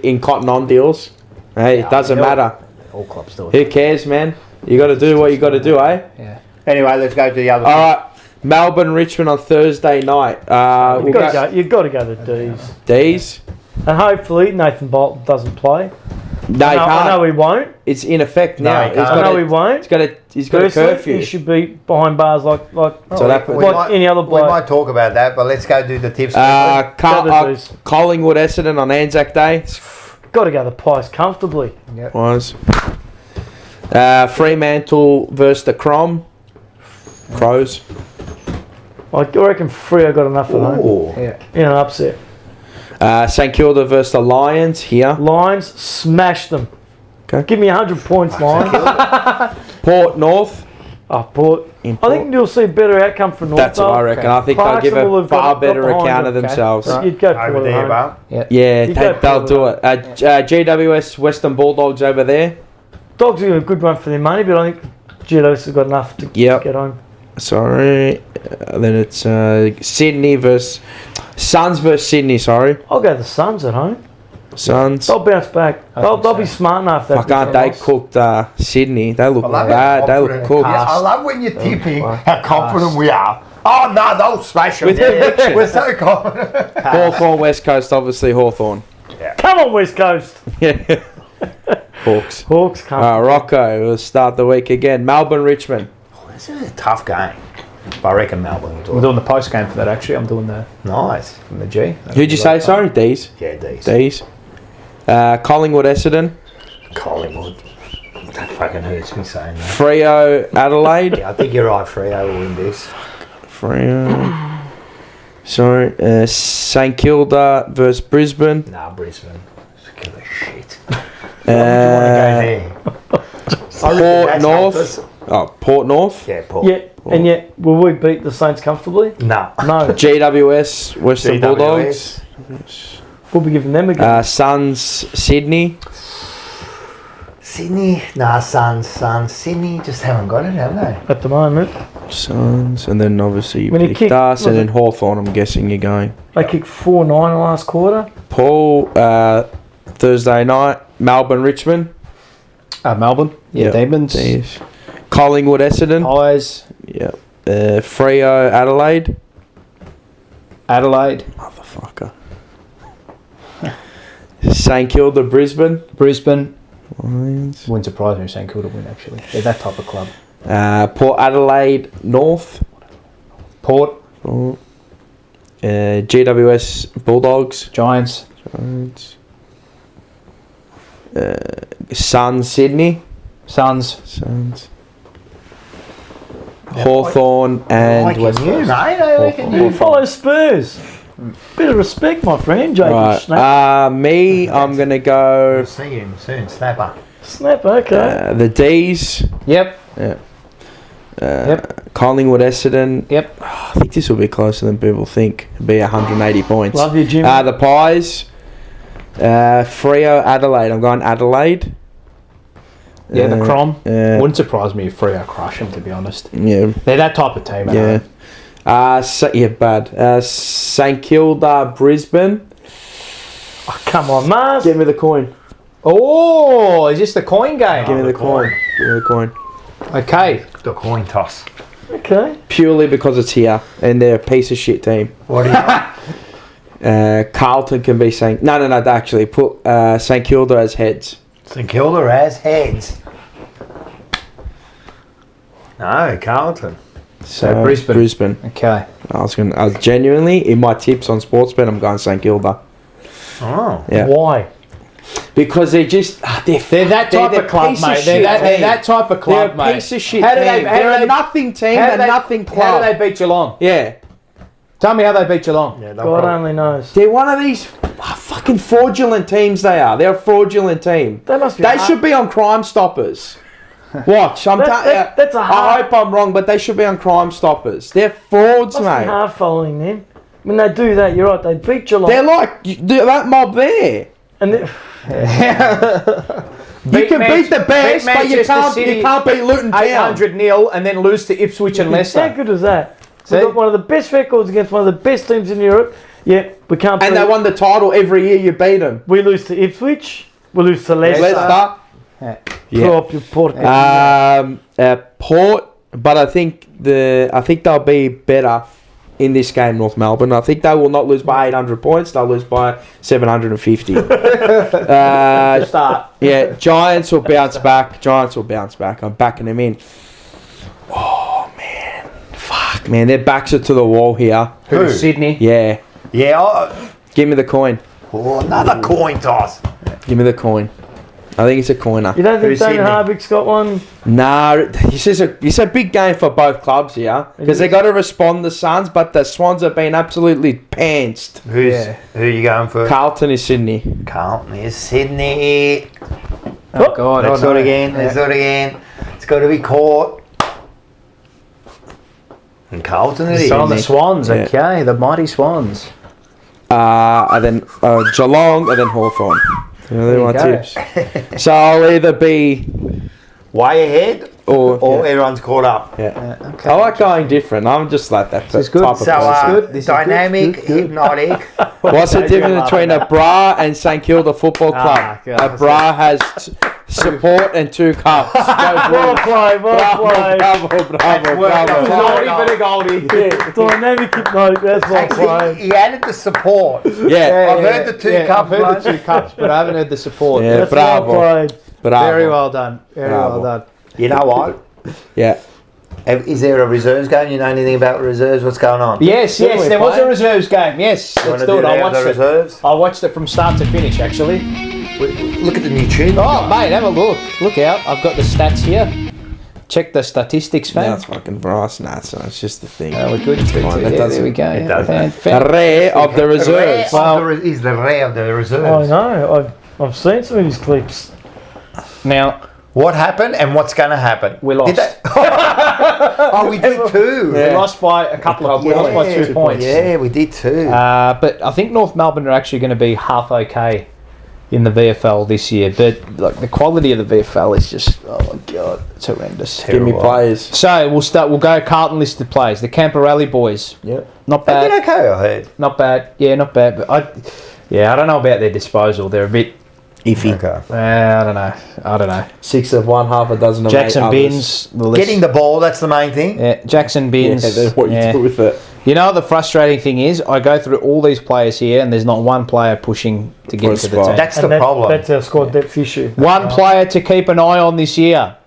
S2: in cotton on deals. Hey, it doesn't matter.
S4: All clubs do it.
S2: Who cares, man? You got to do what you got to do, eh?
S4: Yeah.
S1: Anyway, let's go to the other.
S2: All right, Melbourne, Richmond on Thursday night.
S3: You've got to go to D's.
S2: D's.
S3: And hopefully Nathan Bolton doesn't play.
S2: No, he can't.
S3: I know he won't.
S2: It's in effect
S1: No,
S2: now.
S1: he
S2: He's
S1: can't.
S3: I know
S2: got
S3: he won't.
S2: He's got a
S3: Firstly,
S2: curfew.
S3: he should be behind bars like
S2: So that-
S1: we
S3: like
S1: might-
S3: any other
S1: We
S3: bloke.
S1: might talk about that, but let's go do the tips.
S3: Go to D's.
S2: Collingwood Essendon on Anzac Day
S3: Got to go the Pies comfortably.
S2: was. Fremantle versus the Crows.
S3: I reckon Freo got enough at home
S1: Ooh.
S4: Yeah.
S3: in an upset.
S2: St Kilda versus the Lions here.
S3: Lions, smash them.
S2: Okay.
S3: Give me 100 points, Lions.
S2: Port North.
S3: Port.
S2: In
S3: I
S2: Port.
S3: think you'll see better outcome for North.
S2: That's what I reckon. I think they'll give
S3: Clarkson will
S2: a
S3: have got-
S2: far
S3: got
S2: better
S3: behind
S2: account
S3: them.
S2: of themselves.
S3: You'd go
S1: Over
S3: Port
S1: there,
S3: at home.
S1: Bar.
S2: Yeah,
S3: You go
S2: they'll do
S3: Port
S2: it. GWS Western Bulldogs over there.
S3: Dogs are doing a good run for their money, but I think GWS have got enough to
S2: Yep.
S3: get home.
S2: Sorry. Then it's Sydney versus Suns versus Sydney. Sorry,
S3: I'll go the Suns at home.
S2: Suns.
S3: They'll bounce back. They'll be smart enough.
S2: Fuck, aren't they cooked Sydney? They look
S1: I love
S2: bad.
S1: how
S2: They look
S1: confident-
S2: cooked.
S1: Yeah, I love when you're tipping how confident we are. Oh no, they'll smash them.
S2: With conviction.
S1: We're so confident.
S2: Hawthorn West Coast, obviously Hawthorn.
S3: Come on, West Coast.
S2: Yeah. Hawks.
S3: Hawks come.
S2: Rocco, we'll start the week again. Melbourne Richmond.
S1: This is a tough game. But I reckon Melbourne will do
S4: I'm
S1: it.
S4: doing the post game for that actually. I'm doing the
S1: Nice.
S4: from the G.
S2: Who'd you say? Sorry, D's.
S1: Yeah, D's.
S2: D's. Collingwood Essendon.
S1: Collingwood. That fucking hurts me saying that.
S2: Freo Adelaide.
S1: Yeah, I think you're right, Freo will win this.
S2: Freo. Sorry. St Kilda versus Brisbane.
S1: Nah, Brisbane. Just kill the shit.
S2: Uh, Port North. Oh, Port North.
S1: Yeah, Port.
S3: Yeah, and yet, will we beat the Saints comfortably?
S1: No.
S3: No.
S2: GWS Western Bulldogs.
S3: We'll be giving them a go.
S2: Suns Sydney.
S1: Sydney. Nah, Suns. Sydney just haven't got it, have they?
S3: At the moment,
S2: Suns, and then obviously you
S3: When he
S2: picked
S3: kicked-
S2: us, and
S3: was
S2: then
S3: it-
S2: Hawthorn. I'm guessing you're going.
S3: they kicked 4-9 last quarter.
S2: Paul, Thursday night, Melbourne Richmond.
S4: Melbourne. Yeah,
S2: Yep.
S4: Demons.
S2: Jeez. Collingwood Essendon.
S4: Pies.
S2: Yep. Freo Adelaide.
S4: Adelaide.
S2: Motherfucker. St Kilda Brisbane.
S4: Brisbane.
S2: Lions.
S4: Wouldn't surprise me if St Kilda win actually. They're that type of club.
S2: Port Adelaide North.
S4: Port.
S2: GWS Bulldogs.
S4: Giants.
S2: Giants. Suns Sydney.
S4: Suns.
S2: Hawthorn and West
S1: you,
S2: Coast.
S1: mate. I reckon
S3: You
S1: you.
S3: follow Spurs. Bit of respect, my friend, Jacob
S2: Right.
S3: Snap.
S2: Me, I'm going to go
S1: We'll see him soon. Snapper.
S3: Snap, okay.
S2: the D's.
S4: Yep.
S2: Collingwood, Essendon.
S4: Yep.
S2: I think this will be closer than people think. It'll be 180 points.
S3: Love you, Jimmy.
S2: The Pies. Freo, Adelaide. I'm going Adelaide.
S4: Yeah, the Crom.
S2: Wouldn't
S4: surprise me if Freo crush them, to be honest.
S2: Yeah.
S4: They're that type of team.
S2: Yeah. Bad. St Kilda, Brisbane.
S3: Oh, come on, Mars.
S2: Give me the coin.
S4: Oh, is this the coin game?
S2: Give me the coin. Give me the coin.
S4: Okay.
S1: The coin toss.
S3: Okay.
S2: Purely because it's here and they're a piece of shit team.
S1: What do you
S2: Carlton can be St. No, they actually put St Kilda as heads.
S1: St Kilda as heads. No, Carlton.
S2: So
S4: Brisbane. Okay.
S2: I was genuinely in my tips on Sportsbet. I'm going St Kilda.
S1: Oh.
S2: Yeah.
S3: Why?
S2: Because they're just
S4: they're that type of club, mate. They're that type of club, mate.
S2: They're a piece of shit
S4: How do
S2: team. They're a nothing team. They're nothing club.
S4: How do they beat Geelong?
S2: Yeah.
S4: Tell me how they beat Geelong.
S1: Yeah,
S3: God only knows.
S2: They're one of these fucking fraudulent teams. They are. They're a fraudulent team.
S3: They must be.
S2: They should be on Crime Stoppers. Watch.
S3: That's a hard.
S2: I hope I'm wrong, but they should be on Crime Stoppers. They're frauds,
S3: Must
S2: mate.
S3: be hard following them. When they do that, you're right. They beat Geelong.
S2: They're like that mob there.
S3: And
S2: You can beat the best, but you can't beat Luton Town.
S4: 800-0 and then lose to Ipswich and
S3: how
S4: Leicester.
S3: good is that? We've got one of the best records against one of the best teams in Europe. Yeah, we can't.
S2: And they won the title every year. You beat them.
S3: We lose to Ipswich. We lose to Leicester.
S2: Leicester.
S3: Proprio Port.
S2: Port, but I think they'll be better in this game, North Melbourne. I think they will not lose by 800 points. They'll lose by 750.
S3: Start.
S2: Yeah, Giants will bounce back. I'm backing them in. Oh, man. Fuck, man. Their backs are to the wall here.
S4: Who? Sydney.
S2: Yeah.
S1: Yeah.
S2: Give me the coin.
S1: Oh, another coin toss.
S2: Give me the coin. I think it's a coiner.
S3: You don't think
S1: Who's
S3: Damien
S1: Sydney?
S3: Harvick's got one?
S2: Nah, it's a big game for both clubs here because they got to respond the Suns, but the Swans have been absolutely pantsed.
S1: Who are you going for?
S2: Carlton is Sydney.
S1: Carlton is Sydney.
S4: Oh, God.
S1: Let's do it again. It's got to be caught. And Carlton it is.
S4: So on the Swans,
S2: Yeah.
S4: okay. The mighty Swans.
S2: And then Geelong, and then Hawthorn. They're my
S4: There you
S2: tips. So I'll either be
S1: Way ahead
S2: or
S1: everyone's caught up.
S2: yeah.
S4: Okay.
S2: I like going different. I'm just like that.
S4: This is good.
S2: type of
S1: So
S2: person.
S4: This is
S1: dynamic,
S4: good, good.
S1: hypnotic.
S2: What's the difference between a bra and St Kilda Football Club?
S4: God.
S2: A bra has support and 2 cups. Go
S3: Well
S2: Blues.
S3: played, well played.
S1: That's
S2: Bravo.
S4: Bit of Goldie.
S3: Yeah, dynamic hypnotic, that's well
S1: Actually,
S3: played.
S1: he added the support.
S2: Yeah.
S1: I've heard the 2 cups.
S4: I've heard the 2 cups, but I haven't heard the support.
S2: Yeah.
S3: That's
S2: bravo.
S3: well played.
S2: Bravo.
S4: Very well done. Very
S2: Bravo.
S4: well done.
S1: You know what?
S2: Yeah.
S1: Is there a reserves game? You know anything about reserves? What's going on?
S4: Yes,
S2: Didn't we
S4: there was
S2: play?
S4: a reserves game. Yes,
S1: You
S4: let's
S1: wanna
S4: do it. I
S1: the
S4: watched it.
S1: reserves?
S4: I watched it from start to finish, actually.
S1: Look at the new tune.
S4: Oh, mate, have a look. Look out. I've got the stats here. Check the statistics,
S2: Now
S4: fam.
S2: it's fucking for us. Nah, so it's just the thing.
S4: Oh, we're good.
S2: fine, that
S4: Yeah,
S2: does
S4: there we
S2: it.
S4: go.
S1: It
S4: Yeah,
S1: does.
S2: A rare of the reserves.
S1: Is the rare of the
S3: I
S1: reserves.
S3: know, I've seen some of his clips.
S4: Now,
S1: What happened and what's going to happen?
S4: We lost.
S1: Did they- oh, we did too.
S4: we lost by a couple of we lost by 2 points.
S1: Yeah, we did too.
S4: But I think North Melbourne are actually going to be half okay in the VFL this year. But like the quality of the VFL is just, oh my god, it's horrendous.
S2: Give me players.
S4: So we'll go Carlton listed players. The Camporelli boys.
S2: Yep.
S4: Not
S1: They
S4: bad.
S1: did okay, I heard.
S4: Not bad. Yeah, not bad. But I don't know about their disposal. They're a bit.
S2: Iffy.
S1: Okay.
S4: I don't know.
S2: 6 of one, half a dozen of
S4: Jackson
S2: 8 others.
S4: Binns.
S1: Getting the ball, that's the main thing.
S4: Yeah, Jackson Binns.
S2: Yeah, then what you
S4: yeah.
S2: do with it.
S4: You know what the frustrating thing is? I go through all these players here, and there's not one player pushing to get
S2: For a
S4: into the
S2: spot.
S4: team.
S1: That's
S3: And
S1: the problem.
S3: That's our squad depth issue.
S4: One player to keep an eye on this year.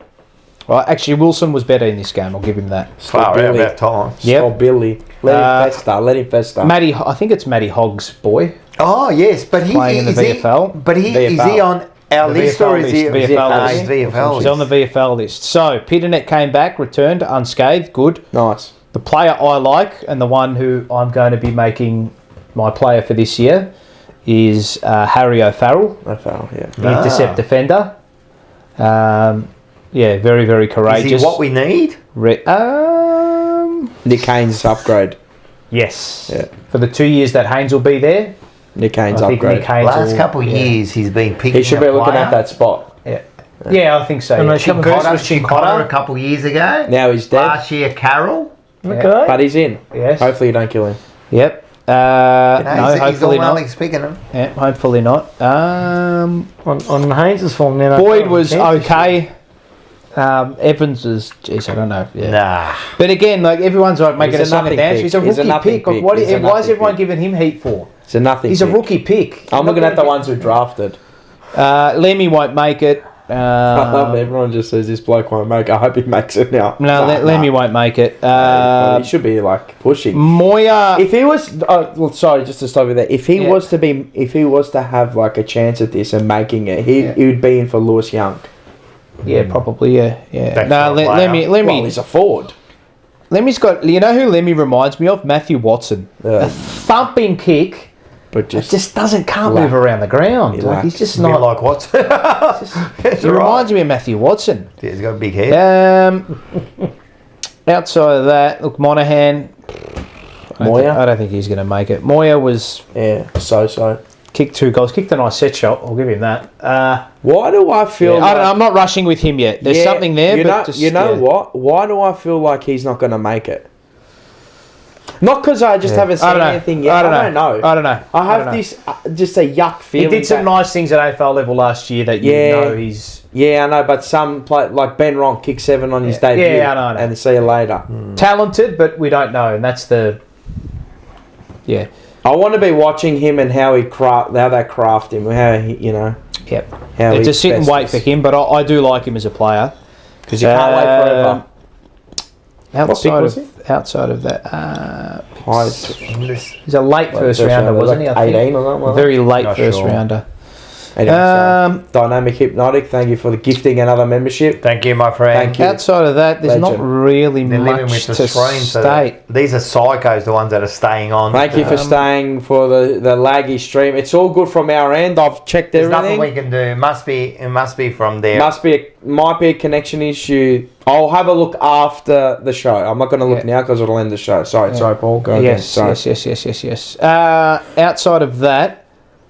S4: Well, actually, Wilson was better in this game. I'll give him that.
S1: Far out
S2: Billy.
S1: about time.
S4: Yep.
S2: Stop Billy. Let him fester.
S4: Matty, I think it's Matty Hogg's boy.
S1: Oh yes, but he
S4: Playing in the
S1: is he-
S4: VFL.
S1: But is he on our
S4: The
S1: list
S4: VFL
S1: or is he?
S4: list,
S1: is he-
S4: VFL
S1: no,
S4: list.
S1: he's VFL.
S4: He's on the VFL list. So, Pitternet came back, returned, unscathed, good.
S2: Nice.
S4: The player I like, and the one who I'm going to be making my player for this year, is Harry O'Farrell,
S2: I foul, yeah.
S4: intercept defender. Yeah, very, very
S1: Is
S4: courageous.
S1: he what we need?
S2: Nick Haynes' upgrade.
S3: Yes.
S2: Yeah.
S4: For the 2 years that Haynes will be there,
S2: Nick Haynes'
S4: I think
S2: upgrade.
S4: Nick Haynes
S1: Last couple of years, he's been picking.
S2: He should be
S1: a
S2: looking
S1: player.
S2: at that spot.
S4: Yeah, I think so.
S3: And
S4: Yeah.
S3: they come
S4: First was
S1: Chincotta a
S4: Chincotta.
S1: couple of years ago.
S2: Now he's dead,
S1: Last year, Carroll.
S3: Okay.
S2: but he's in.
S4: Yes.
S2: Hopefully you don't kill him.
S4: Yep.
S1: You know,
S4: No,
S1: he's
S4: hopefully
S1: all
S4: not.
S1: Alex picking him.
S4: Yeah, hopefully not.
S3: On Haynes' form now.
S4: Boyd was okay. Evans is, geez, I don't know. Yeah.
S1: Nah.
S4: But again, like everyone's like making
S2: He's
S4: a
S2: a
S4: song and
S2: nothing
S4: dance.
S2: pick.
S4: He's a
S2: He's a
S4: rookie
S2: nothing
S4: pick. Like,
S2: pick.
S4: why
S2: He's a
S4: is
S2: nothing
S4: everyone
S2: pick.
S4: giving him heat for?
S2: It's a nothing.
S4: He's a
S2: pick.
S4: rookie pick.
S2: I'm looking at the ones who drafted.
S4: Lemmy won't make it.
S2: I love everyone just says this bloke won't make it. I hope he makes it now.
S4: No, Lemmy won't make it.
S2: He should be like pushing.
S4: Moya.
S2: If he was, sorry, just to stop you there. If he was to have like a chance at this and making it, he would be in for Lewis Young.
S4: Yeah, probably. Yeah.
S1: That's
S4: No,
S1: not a player.
S4: Lemmy.
S2: Well, he's a forward.
S4: Lemmy's got. You know who Lemmy reminds me of? Matthew Watson.
S2: Yeah.
S4: A thumping kick.
S2: But
S4: Just can't
S2: Lack.
S4: move around the ground.
S2: He
S4: Like, he's
S2: lacks.
S4: just
S1: Not
S4: not.
S1: like what?
S4: He reminds me of Matthew Watson.
S1: Yeah, he's got a big head.
S4: Outside of that, look, Monaghan.
S2: Moya?
S4: I don't think he's going to make it. Moya was
S2: so.
S4: kicked 2 goals. Kicked a nice set shot. I'll give him that.
S2: Why do I feel?
S4: I don't know, I'm not rushing with him yet. There's something there,
S2: You
S4: but
S2: know,
S4: just,
S2: you know what? Why do I feel like he's not going to make it? Not because I just haven't seen
S4: I don't know.
S2: anything yet.
S4: I don't know.
S2: I
S4: don't know.
S2: I have this just a yuck
S4: He
S2: feeling.
S4: did some nice things at AFL level last year that you know he's
S2: Yeah, I know, but some play like Ben Ronk kicked 7 on his debut.
S4: Yeah, I know.
S2: And see you later.
S4: talented, but we don't know, and that's the. Yeah.
S2: I want to be watching him and how they craft him, how he,
S4: Yep.
S2: how he
S4: Just sit and wait for him, but I do like him as a player
S2: because you can't wait forever.
S4: Outside of that,
S1: This-
S4: he's a late first rounder, wasn't he? I think?
S2: 18 or something.
S4: Very late
S1: Not
S4: first
S1: sure.
S4: rounder.
S2: Anyway, so, Dynamic Hypnotic, thank you for the gifting another membership.
S1: Thank you, my friend.
S2: Thank you.
S4: Outside of that, there's not
S2: Legend.
S4: really
S1: They're living
S4: much
S1: with the
S4: to
S1: screen. So
S4: state.
S1: these are psychos, the ones that are staying on.
S2: Thank you for staying for the laggy stream. It's all good from our end. I've checked
S1: There's
S2: everything.
S1: nothing we can do. It must be from there.
S2: Might be a connection issue. I'll have a look after the show. I'm not going to look now because it'll end the show. Sorry, Paul. Go again.
S4: Yes. Outside of that,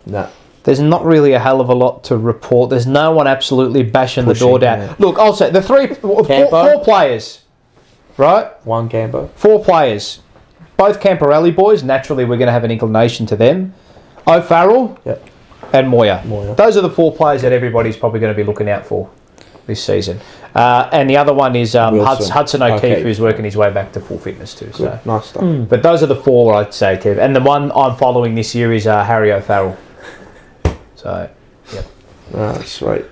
S2: No.
S4: there's not really a hell of a lot to report. There's no one absolutely bashing the
S2: Pushing,
S4: door down.
S2: yeah.
S4: Look, I'll say the four players, right?
S2: One Campo.
S4: 4 players. Both Camporelli boys. Naturally, we're going to have an inclination to them. O'Farrell
S2: Yep.
S4: and Moya.
S2: Moya.
S4: Those are the 4 players that everybody's probably going to be looking out for this season. And the other one is
S2: Wilson.
S4: Hudson O'Keefe,
S2: Okay.
S4: who's working his way back to full fitness too. So.
S2: Good. Nice stuff.
S4: But those are the 4 I'd say, Kev. And the one I'm following this year is Harry O'Farrell. So, yep.
S2: Oh, sweet.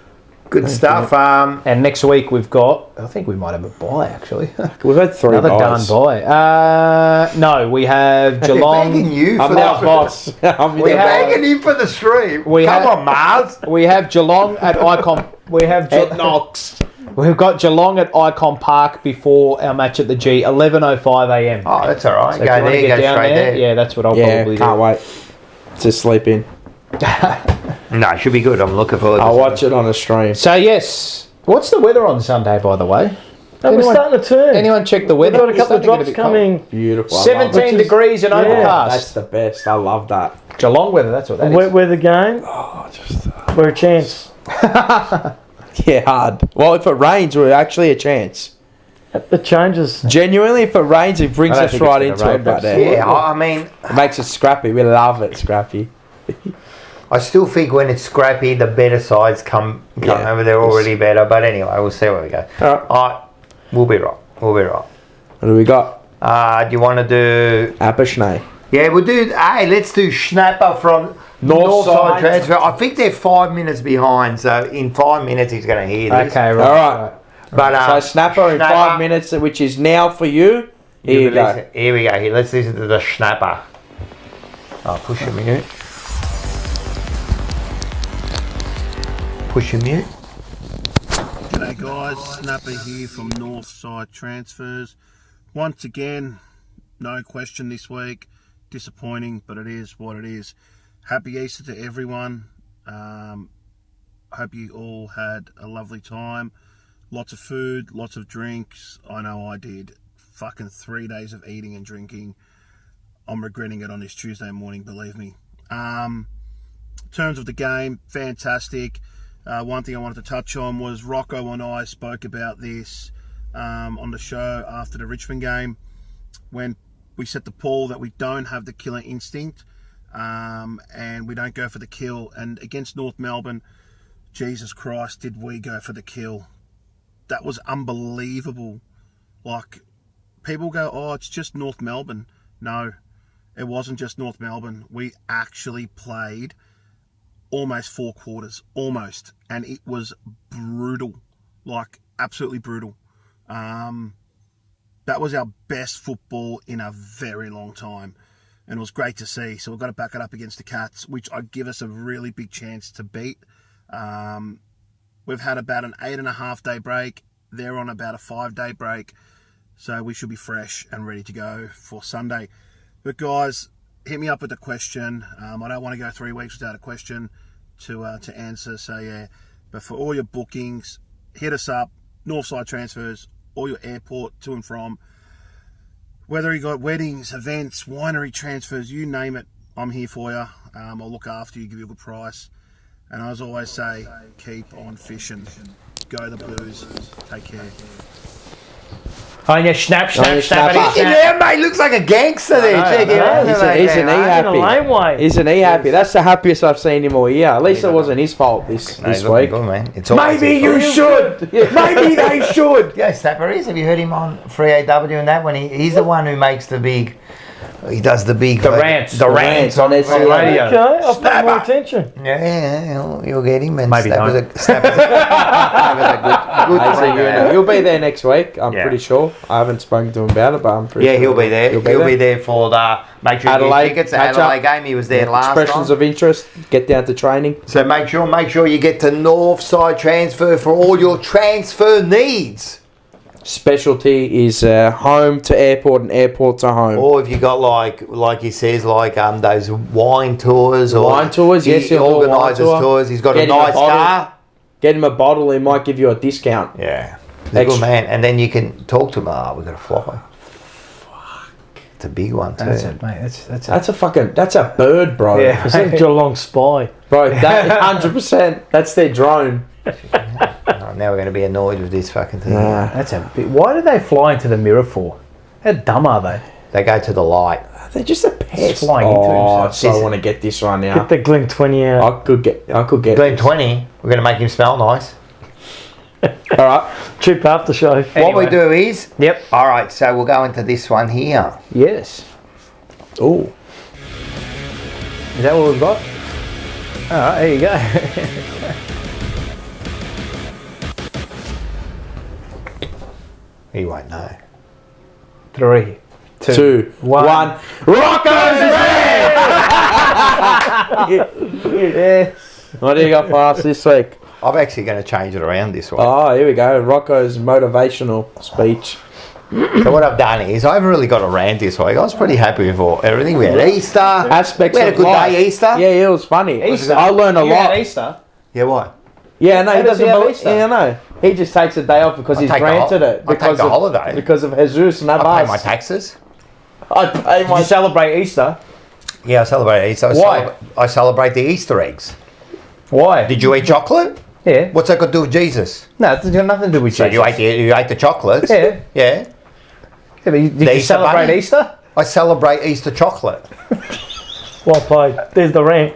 S1: Good stuff.
S4: And next week we've got, I think we might have a bye actually.
S2: We've had 3
S4: Another
S2: buys.
S4: darn bye. No, we have
S1: They're
S4: Geelong.
S1: begging you
S2: I'm
S1: for
S2: now
S1: the
S2: boss.
S1: They're begging you for the stream. Come on, Mars.
S4: We have Geelong at Icon. We have
S2: Ed Knox.
S4: We've got Geelong at Icon Park before our match at the G, 11:05 a.m.
S1: Oh, that's all right.
S4: So if
S1: Go
S4: you want to
S1: there,
S4: get
S1: go
S4: down
S1: straight there.
S4: yeah, that's what I'll
S2: Yeah,
S4: probably
S2: can't
S4: do.
S2: wait to sleep in.
S1: No, it should be good. I'm looking forward to
S2: I'll
S1: it.
S2: watch it on a stream.
S4: So yes, what's the weather on Sunday, by the way?
S3: And we're starting to turn.
S4: Anyone check the
S3: We've
S4: weather?
S3: got a
S4: It's
S3: couple of
S4: starting to get
S3: drops
S4: a bit cold.
S3: coming.
S2: Beautiful. I love it.
S4: 17 degrees and
S3: yeah.
S2: That's
S4: overcast.
S2: the best. I love that.
S4: Geelong weather, that's what that
S3: Wet
S4: is.
S3: weather game. We're a chance.
S2: Yeah, hard. Well, if it rains, we're actually a chance.
S3: It changes.
S2: Genuinely, if it rains, it brings
S4: I don't
S2: us
S4: think it's
S2: right
S4: gonna
S2: into
S4: rain,
S2: it. But
S4: but-
S1: Yeah, I mean,
S2: it makes it scrappy. We love it, scrappy.
S1: I still think when it's scrappy, the better sides come
S2: Yeah.
S1: over. They're already better. But anyway, we'll see where we go.
S2: All right.
S1: We'll be right. We'll be right.
S2: What do we got?
S1: Do you want to do...
S2: Aberschnee.
S1: Yeah, we'll do... Hey, let's do Schnapper from Northside transfer. I think they're 5 minutes behind. So in 5 minutes, he's going to hear this.
S4: Okay, right.
S2: All right.
S1: But,
S2: So Snapper in 5 minutes, which is now for you. Here you go.
S1: Here we go. Here, let's listen to the Schnapper. Oh, push your mute. Push your mute.
S5: G'day guys, Snapper here from Northside Transfers. Once again, no question this week. Disappointing, but it is what it is. Happy Easter to everyone. Hope you all had a lovely time. Lots of food, lots of drinks. I know I did. Fucking 3 days of eating and drinking. I'm regretting it on this Tuesday morning, believe me. In terms of the game, fantastic. One thing I wanted to touch on was Rocco and I spoke about this on the show after the Richmond game, when we set the poll that we don't have the killer instinct and we don't go for the kill. And against North Melbourne, Jesus Christ, did we go for the kill. That was unbelievable. Like, people go, oh, it's just North Melbourne. No, it wasn't just North Melbourne. We actually played almost 4 quarters, almost. And it was brutal, like absolutely brutal. That was our best football in a very long time. And it was great to see. So we've got to back it up against the Cats, which I give us a really big chance to beat. We've had about an 8.5 day break. They're on about a 5 day break. So we should be fresh and ready to go for Sunday. But guys, hit me up with a question. I don't want to go 3 weeks without a question to answer. So yeah, but for all your bookings, hit us up. Northside Transfers, all your airport to and from. Whether you got weddings, events, winery transfers, you name it, I'm here for you. I'll look after you, give you a good price. And as I always say, keep on fishing. Go the Blues. Take care.
S4: Oh yeah, snap.
S1: Yeah, mate, looks like a gangster there. Check it out.
S2: Isn't he happy? Isn't he happy? That's the happiest I've seen him all year. At least it wasn't his fault this week.
S1: Good, man.
S2: Maybe you should. Maybe they should.
S1: Yeah, Snapper is. Have you heard him on 3AW and that one? He's the one who makes the big. He does the big.
S4: The rants
S2: on his radio.
S3: Okay, I'll pay more attention.
S1: Yeah, you'll get him. And
S4: Maybe
S1: Snapper's a good friend.
S2: You'll be there next week, I'm pretty sure. I haven't spoken to him about it, but I'm pretty sure.
S1: He'll be there. He'll be there for the make sure you get tickets. The Adelaide game. He was there last time.
S2: Expressions of interest. Get down to training.
S1: So make sure you get to Northside Transfer for all your transfer needs.
S2: Specialty is home to airport and airport to home.
S1: Or if you got like he says, those wine tours or
S2: wine tours, yes,
S1: he organises tours. He's got a nice car.
S2: Get him a bottle, he might give you a discount.
S1: Yeah, he's a good man. And then you can talk to him. We've got a fly. Fuck, it's a big one too.
S4: That's it, mate.
S2: That's a bird, bro.
S3: Yeah, it's a Geelong spy.
S2: Bro, that 100%. That's their drone.
S1: Now we're going to be annoyed with this fucking thing.
S4: That's a bit. Why do they fly into the mirror for? How dumb are they?
S1: They go to the light.
S2: They're just a pest.
S4: Flying into himself.
S2: So I want to get this one now.
S3: Get the Glen 20 out.
S2: I could get
S1: Glen 20. We're going to make him smell nice.
S2: All right.
S3: Cheap after show.
S4: Anyway.
S1: What we do is.
S4: Yep.
S1: All right. So we'll go into this one here.
S4: Yes.
S2: Oh.
S4: Is that what we've got? All right. There you go.
S1: He won't know.
S4: 3, 2, 1.
S2: Rocco's red! Yes. What do you got for us this week?
S1: I'm actually going to change it around this week.
S2: Oh, here we go. Rocco's motivational speech.
S1: So what I've done is I haven't really got a rant this week. I was pretty happy with everything. We had Easter.
S2: Aspects
S1: we had a good
S2: life.
S1: day Easter.
S2: Yeah, it was funny.
S4: Easter.
S2: I learned a lot.
S4: Easter.
S1: Yeah, what?
S2: Yeah, no, he
S4: does
S2: doesn't
S4: he have
S2: believe.
S4: Easter?
S2: Yeah, no. He just takes a day off because he's granted it.
S1: I take a holiday.
S2: Because of Jesus and
S1: I pay
S2: us.
S1: my taxes.
S2: I pay
S4: Did
S2: my
S4: you celebrate Easter?
S1: Yeah, I celebrate Easter.
S4: Why?
S1: I celebrate the Easter eggs.
S4: Why?
S1: Did you eat chocolate?
S4: Yeah.
S1: What's that got to do with Jesus?
S4: No, it's got nothing to do with
S1: So
S4: Jesus.
S1: you ate the chocolates?
S4: Yeah.
S1: Yeah.
S4: Yeah, but did you
S1: Easter
S4: celebrate
S1: bunny?
S4: Easter?
S1: I celebrate Easter chocolate.
S3: Well played. There's the rant.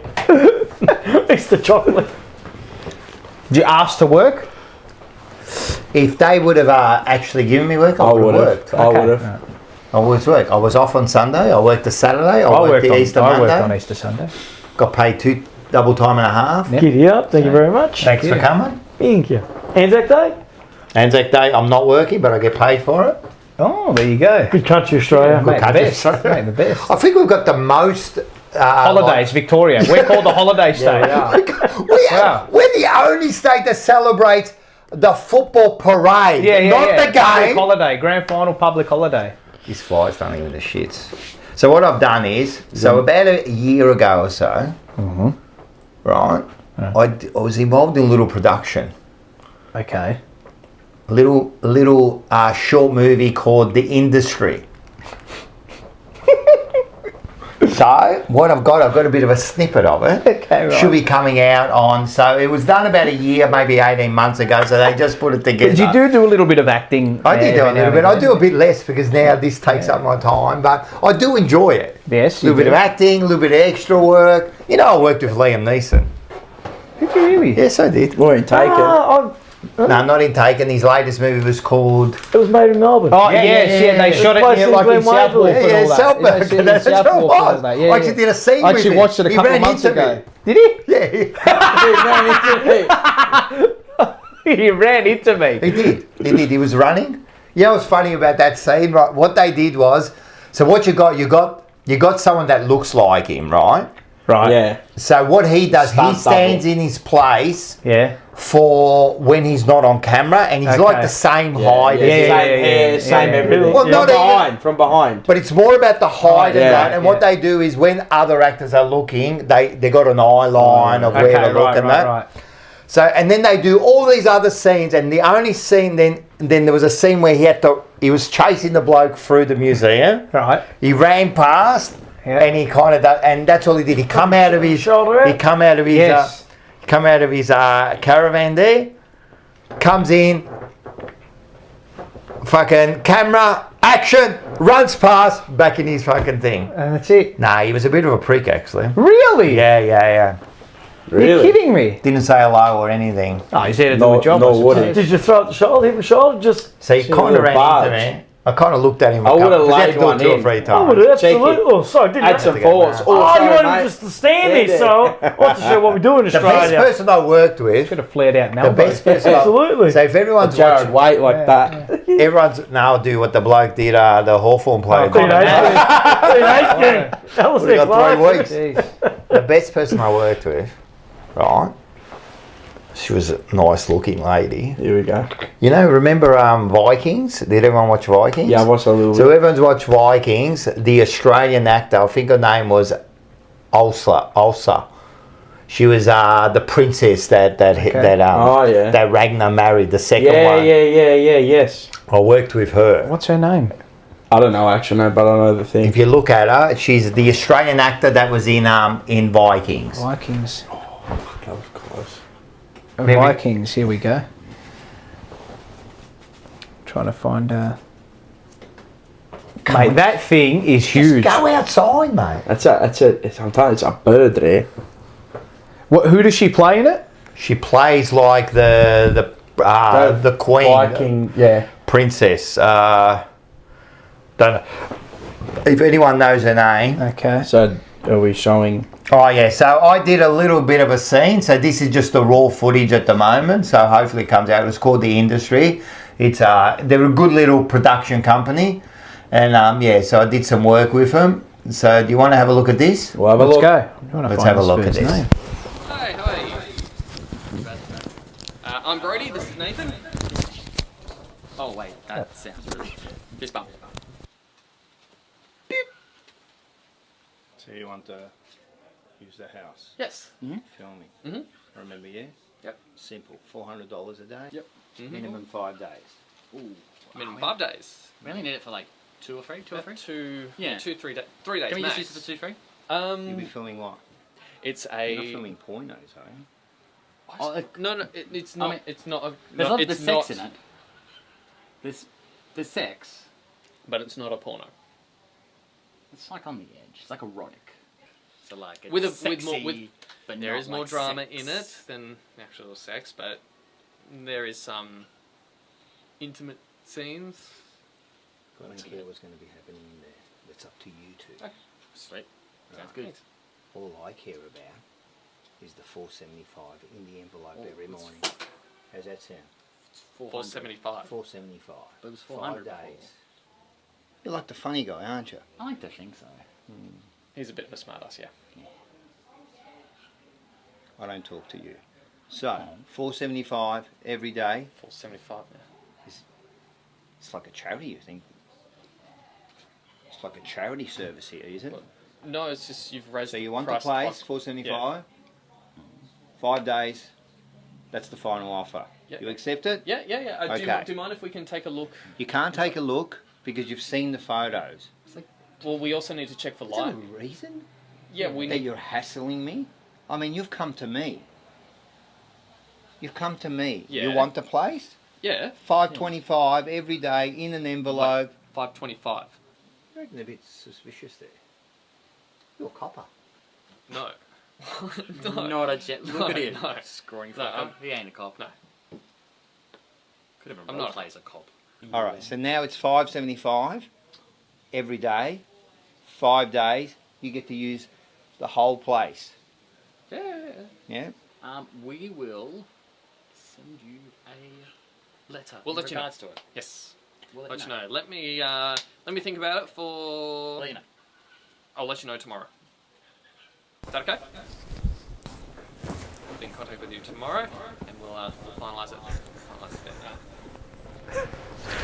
S3: It's the chocolate.
S4: Did you ask to work?
S1: If they would have actually given me work, I would have worked.
S2: I would have.
S1: I always work. I was off on Sunday. I worked the Saturday. I worked the Easter
S4: I
S1: Monday.
S4: worked on Easter Sunday.
S1: Got paid double time and a half.
S4: Yeah.
S3: Giddy up. Thank you very much.
S1: Thanks for coming.
S3: Thank you. Anzac Day.
S1: Anzac Day, I'm not working, but I get paid for it.
S4: Oh, there you go.
S3: Good country, Australia.
S4: Mate, the
S1: country.
S4: best. Mate, the best.
S1: I think we've got the most
S4: Holidays, Victoria. We're called the holiday state.
S1: We're the only state that celebrates the football parade, not the
S4: Public
S1: game.
S4: holiday, grand final public holiday.
S1: This fly's don't even the shits. So what I've done is, about a year ago or so, right, I was involved in a little production.
S4: Okay.
S1: little short movie called The Industry. So what I've got a bit of a snippet of it.
S4: Okay, right.
S1: Should be coming out on. So it was done about a year, maybe 18 months ago. So they just put it together.
S4: Did you do a little bit of acting?
S1: I did do a
S4: every now
S1: little
S4: and
S1: bit. I
S4: then?
S1: do a bit less because now this takes up my time, but I do enjoy it.
S4: Yes,
S1: A little bit of acting, a little bit of extra work. You know, I worked with Liam Neeson.
S4: Did you really?
S1: Yes, I did.
S2: We're in Taken.
S1: No, not in Taken. His latest movie was called...
S3: It was made in Melbourne.
S4: Oh,
S1: Yeah,
S4: yes,
S1: yeah,
S4: they
S1: yeah.
S4: shot it
S3: It's
S4: in, like in
S3: Glen
S4: South
S3: Waverley.
S4: Wharf and all that.
S1: South Bank.
S4: Yeah,
S1: That's
S4: South
S1: what it
S4: Wharf and all
S1: was.
S4: that.
S1: I actually did a scene
S4: I
S1: with
S4: actually
S1: him.
S4: watched it a
S1: He
S4: couple
S1: ran
S4: of months
S1: into
S4: ago.
S1: me.
S4: Did he?
S1: Yeah.
S4: He ran into me.
S1: He did. He was running. You know what's funny about that scene, right? What they did was... So what you got someone that looks like him, right?
S4: Right.
S2: Yeah.
S1: So what he does, he
S2: Stunt
S1: stands
S2: double.
S1: in his place
S4: Yeah.
S1: for when he's not on camera, and he's like
S4: Okay.
S1: the same height.
S2: Yeah,
S1: as him.
S2: same hair, same
S4: yeah.
S2: everything.
S1: Well, not even-
S2: from behind.
S1: But it's more about the height
S2: Yeah,
S1: and that. And what they do is when other actors are looking, they got an eye line of where to look and that.
S4: right.
S1: So and then they do all these other scenes, and the only scene then there was a scene where he was chasing the bloke through the museum.
S4: Right.
S1: He ran past,
S4: Yeah.
S1: and he kind of and that's all he did. He come out of his
S3: Shoulder
S1: He
S3: out.
S1: come out of his
S4: Yes.
S1: caravan there, comes in, fucking camera action, runs past, back in his fucking thing.
S4: And that's it.
S1: Nah, he was a bit of a prick actually.
S4: Really?
S1: Yeah.
S4: You're
S2: Really?
S4: kidding me?
S1: Didn't say hello or anything.
S4: Oh, he's there to do
S2: No,
S4: a job.
S2: no
S4: I suppose.
S2: would he?
S3: Did you throw it the shoulder, hit the shoulder? Just...
S1: So he
S2: See a
S1: kind of
S2: little
S1: ran
S2: barge.
S1: into me. I kind of looked at him.
S2: I would've
S1: because he had
S2: laid
S1: to do it
S2: one
S1: 2 or
S2: in.
S1: 3
S3: I
S1: times.
S3: would have absolutely...
S2: Check it.
S3: Oh, sorry, didn't
S2: Add
S3: you?
S2: some
S1: to go
S2: force.
S1: round.
S3: Oh,
S2: sorry,
S3: you wanted
S2: mate.
S3: just to stand
S2: Yeah,
S3: there, so I want to show what we do in
S1: The best
S3: Australia.
S1: person I worked with.
S4: Could have flared out
S1: The
S4: Melbourne.
S1: best person.
S3: Absolutely.
S1: So if everyone's
S2: Jared
S1: watching,
S2: Waite like that.
S1: everyone's now do what the bloke did. The Hawthorn player.
S3: Dean
S1: did.
S3: Aitken. That was
S1: We
S3: their
S1: got 3
S3: class.
S1: weeks.
S4: Jeez.
S1: The best person I worked with, right? She was a nice looking lady.
S2: Here we go.
S1: You know, remember Vikings? Did everyone watch Vikings?
S2: Yeah, I watched a little
S1: So
S2: bit.
S1: everyone's watched Vikings. The Australian actor, I think her name was Ulsa. She was the princess that
S2: Oh, yeah.
S1: that Ragnar married, the second
S2: Yeah,
S1: one.
S2: yes.
S1: I worked with her.
S4: What's her name?
S2: I don't know actually, no, but I know the thing.
S1: If you look at her, she's the Australian actor that was in Vikings.
S4: Vikings.
S2: That was close.
S1: Maybe-
S4: Vikings. Here we go. Trying to find. Mate, that thing is huge.
S1: Just go outside, mate.
S2: I'm telling you, it's a bird there.
S4: What? Who does she play in it?
S1: She plays like the queen,
S2: Viking, yeah.
S1: princess. Don't know if anyone knows her name.
S4: Okay.
S2: So are we showing?
S1: Oh yeah, so I did a little bit of a scene. So this is just the raw footage at the moment. So hopefully it comes out. It was called The Industry. It's they're a good little production company, and so I did some work with them. So do you want to have a look at this?
S2: We'll have a
S4: Let's
S2: look.
S4: go. You wanna
S1: Let's
S4: find
S1: have a
S4: this
S1: look at
S4: bird's
S1: this.
S4: name?
S6: Hi, how are you? I'm Brody, this is Nathan. Oh wait, that sounds really... Fist bump.
S5: So you want to use the house?
S6: Yes.
S5: Filming.
S6: Mhm.
S5: Remember, yeah?
S6: Yep.
S5: Simple. $400 a day.
S6: Yep.
S5: Minimum 5 days.
S6: Ooh, minimum 5 days.
S7: We only need it for like 2 or 3, 2 or 3. Yeah.
S6: 2, 3 days. 3 days
S7: Can we
S6: max.
S7: just use it for 2, 3?
S5: You'll be filming what?
S6: It's
S5: You're not
S6: a...
S5: filming pornos, are you?
S7: Oh,
S6: No, it's not.
S7: mean,
S6: it's not a.
S7: there's
S6: no,
S7: not
S6: it's
S7: the
S6: not,
S7: sex in it. There's sex.
S6: but it's not a porno.
S7: It's like on the edge. It's like erotic. So like it's
S6: With
S7: sexy,
S6: more,
S7: but
S6: there
S7: not
S6: is more
S7: like
S6: drama
S7: sex.
S6: in it than actual sex, but there is some intimate scenes.
S5: I don't care what's going to be happening in there. It's up to you two.
S6: Okay.
S7: Sweet. Sounds good.
S6: Thanks.
S5: All I care about is the $4.75 in the envelope every morning. How's that sound?
S6: 475.
S5: $4.75.
S7: But it was
S5: 5
S7: 400
S5: days.
S7: before.
S5: You're like the funny guy, aren't you?
S7: I like to think so.
S6: He's a bit of a smartass, yeah.
S5: I don't talk to you. So, $4.75 every day.
S6: 475 now.
S5: It's like a charity, you think? It's like a charity service here, is it?
S6: Well, no, it's just you've raised
S5: So
S6: the
S5: you want the
S6: price
S5: place,
S6: plus-
S5: $4.75,
S6: Yeah.
S5: 5 days,
S1: That's the final offer.
S6: Yeah.
S1: You accept it?
S6: Yeah.
S1: Okay.
S6: Do you mind if we can take a look?
S1: You can't take a look because you've seen the photos.
S6: Well, we also need to check for
S1: Is there
S6: light.
S1: a reason
S6: Yeah, we
S1: that
S6: need.
S1: you're hassling me? I mean, you've come to me. You've come to me. You
S6: Yeah.
S1: want the place?
S6: Yeah.
S1: $5.25 every day in an envelope.
S6: 525.
S1: I reckon a bit suspicious there. You're a copper.
S6: No.
S7: Not a jet. Look at him.
S6: No.
S7: Scoring
S6: No,
S7: fucker. He ain't a cop.
S6: No.
S7: Could have
S6: I'm
S7: been
S6: not.
S7: role plays a cop.
S1: All right, so now it's $5.75 every day, 5 days. You get to use the whole place.
S6: Yeah.
S1: Yeah.
S7: We will send you a letter.
S6: We'll
S7: in
S6: let you know.
S7: regards to it.
S6: Yes.
S7: We'll
S6: Let you know. Let me think about it for.
S7: Let you know.
S6: I'll let you know tomorrow. Is that okay? I'll be in contact with you tomorrow, and we'll finalise it.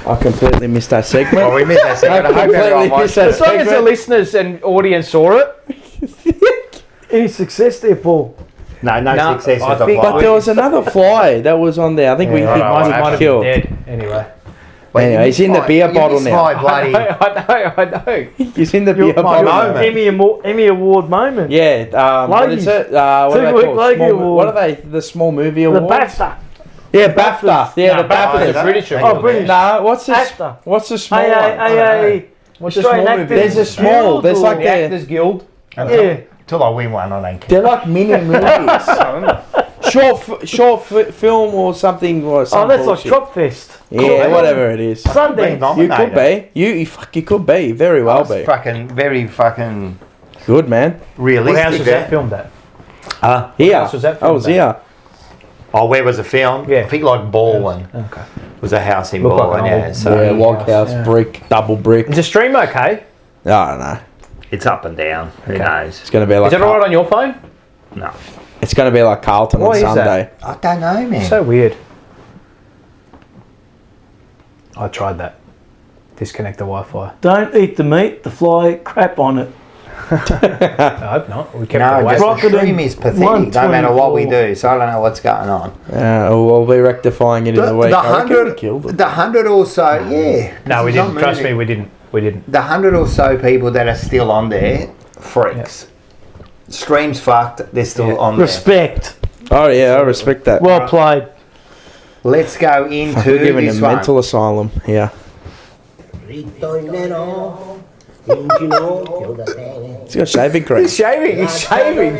S2: I completely missed that segment.
S1: Well, we missed that segment. I hope
S2: completely
S1: everyone
S2: missed
S1: watched
S2: that
S1: it.
S3: As long as the
S2: segment.
S3: listeners and audience saw it. Any success there, Paul?
S1: No success
S3: I
S1: with the
S3: think-
S2: But
S1: fly.
S2: there was another fly that was on there. I think we
S3: Yeah,
S2: hit
S3: might
S2: one
S3: have
S2: killed.
S3: been dead. Anyway.
S1: Wait,
S2: Anyway,
S1: you
S2: he's in the
S1: missed
S2: beer
S1: my-
S2: bottle
S1: you missed
S2: now.
S1: my bloody...
S3: I know.
S2: He's in the beer
S3: My
S2: bottle.
S1: moment.
S3: Emmy Award moment.
S2: Yeah, what is it? What are they
S3: Two-week
S2: called?
S3: Logie
S2: Small,
S3: Award.
S2: what are they? The small movie
S3: The
S2: awards?
S3: BAFTA.
S2: Yeah, BAFTA. Yeah,
S3: No,
S2: the
S3: BAFTA
S2: BAFTA.
S3: is
S1: that?
S3: British.
S1: Hang
S3: Oh,
S1: on
S3: British.
S2: No, what's the
S3: BAFTA.
S2: what's the small one?
S3: What's
S4: the
S3: Australian
S4: small movie?
S3: Actors
S2: There's a small.
S3: Guild
S2: There's like
S3: or-
S4: The Actors Guild.
S3: Yeah.
S1: Till I win one, I don't care.
S2: They're like mini movies. short film or something or
S3: Oh,
S2: something.
S3: that's like Tropfest.
S2: Yeah, whatever it is.
S3: Sundance.
S2: You could be. You could be. Very well be.
S1: Very fucking
S2: Good man.
S1: realistic.
S3: What house was that filmed at?
S2: Here.
S3: house was that
S2: I
S3: filmed
S2: was
S3: at?
S2: here.
S1: Oh, where was the film?
S3: Yeah.
S1: I think like Baldwin.
S3: Okay.
S1: Was a house in
S3: Looked like
S1: Baldwin,
S3: an
S1: yeah.
S3: old-
S1: So
S2: Yeah, log house,
S3: yeah.
S2: brick, double brick.
S3: Is the stream okay?
S2: I don't know.
S1: it's up and down. Who knows?
S2: It's gonna be like.
S3: Is it alright on your phone?
S1: No.
S2: It's gonna be like Carlton
S3: Why
S2: on
S3: is that?
S2: Sunday.
S1: I don't know, man.
S3: So weird. I tried that. Disconnect the Wi-Fi. Don't eat the meat. The fly crap on it. I hope not. We kept it
S1: no,
S3: away.
S1: just the
S3: Rocket
S1: stream
S3: in
S1: is pathetic, no matter what we
S3: 124.
S1: do. So I don't know what's going on.
S2: We'll be rectifying it in the week. I reckon we killed it.
S1: the 100 or so, yeah.
S3: No, we
S1: It's not
S3: didn't. Trust
S1: moving.
S3: me, we didn't. We didn't.
S1: The 100 or so people that are still on there, freaks. Stream's fucked. They're still on there.
S3: Respect.
S2: Oh yeah, I respect that.
S3: Well played.
S1: Let's go into
S2: We're giving
S1: this
S2: a
S1: one.
S2: mental asylum here. He's got shaving cream.
S3: He's shaving. He's shaving.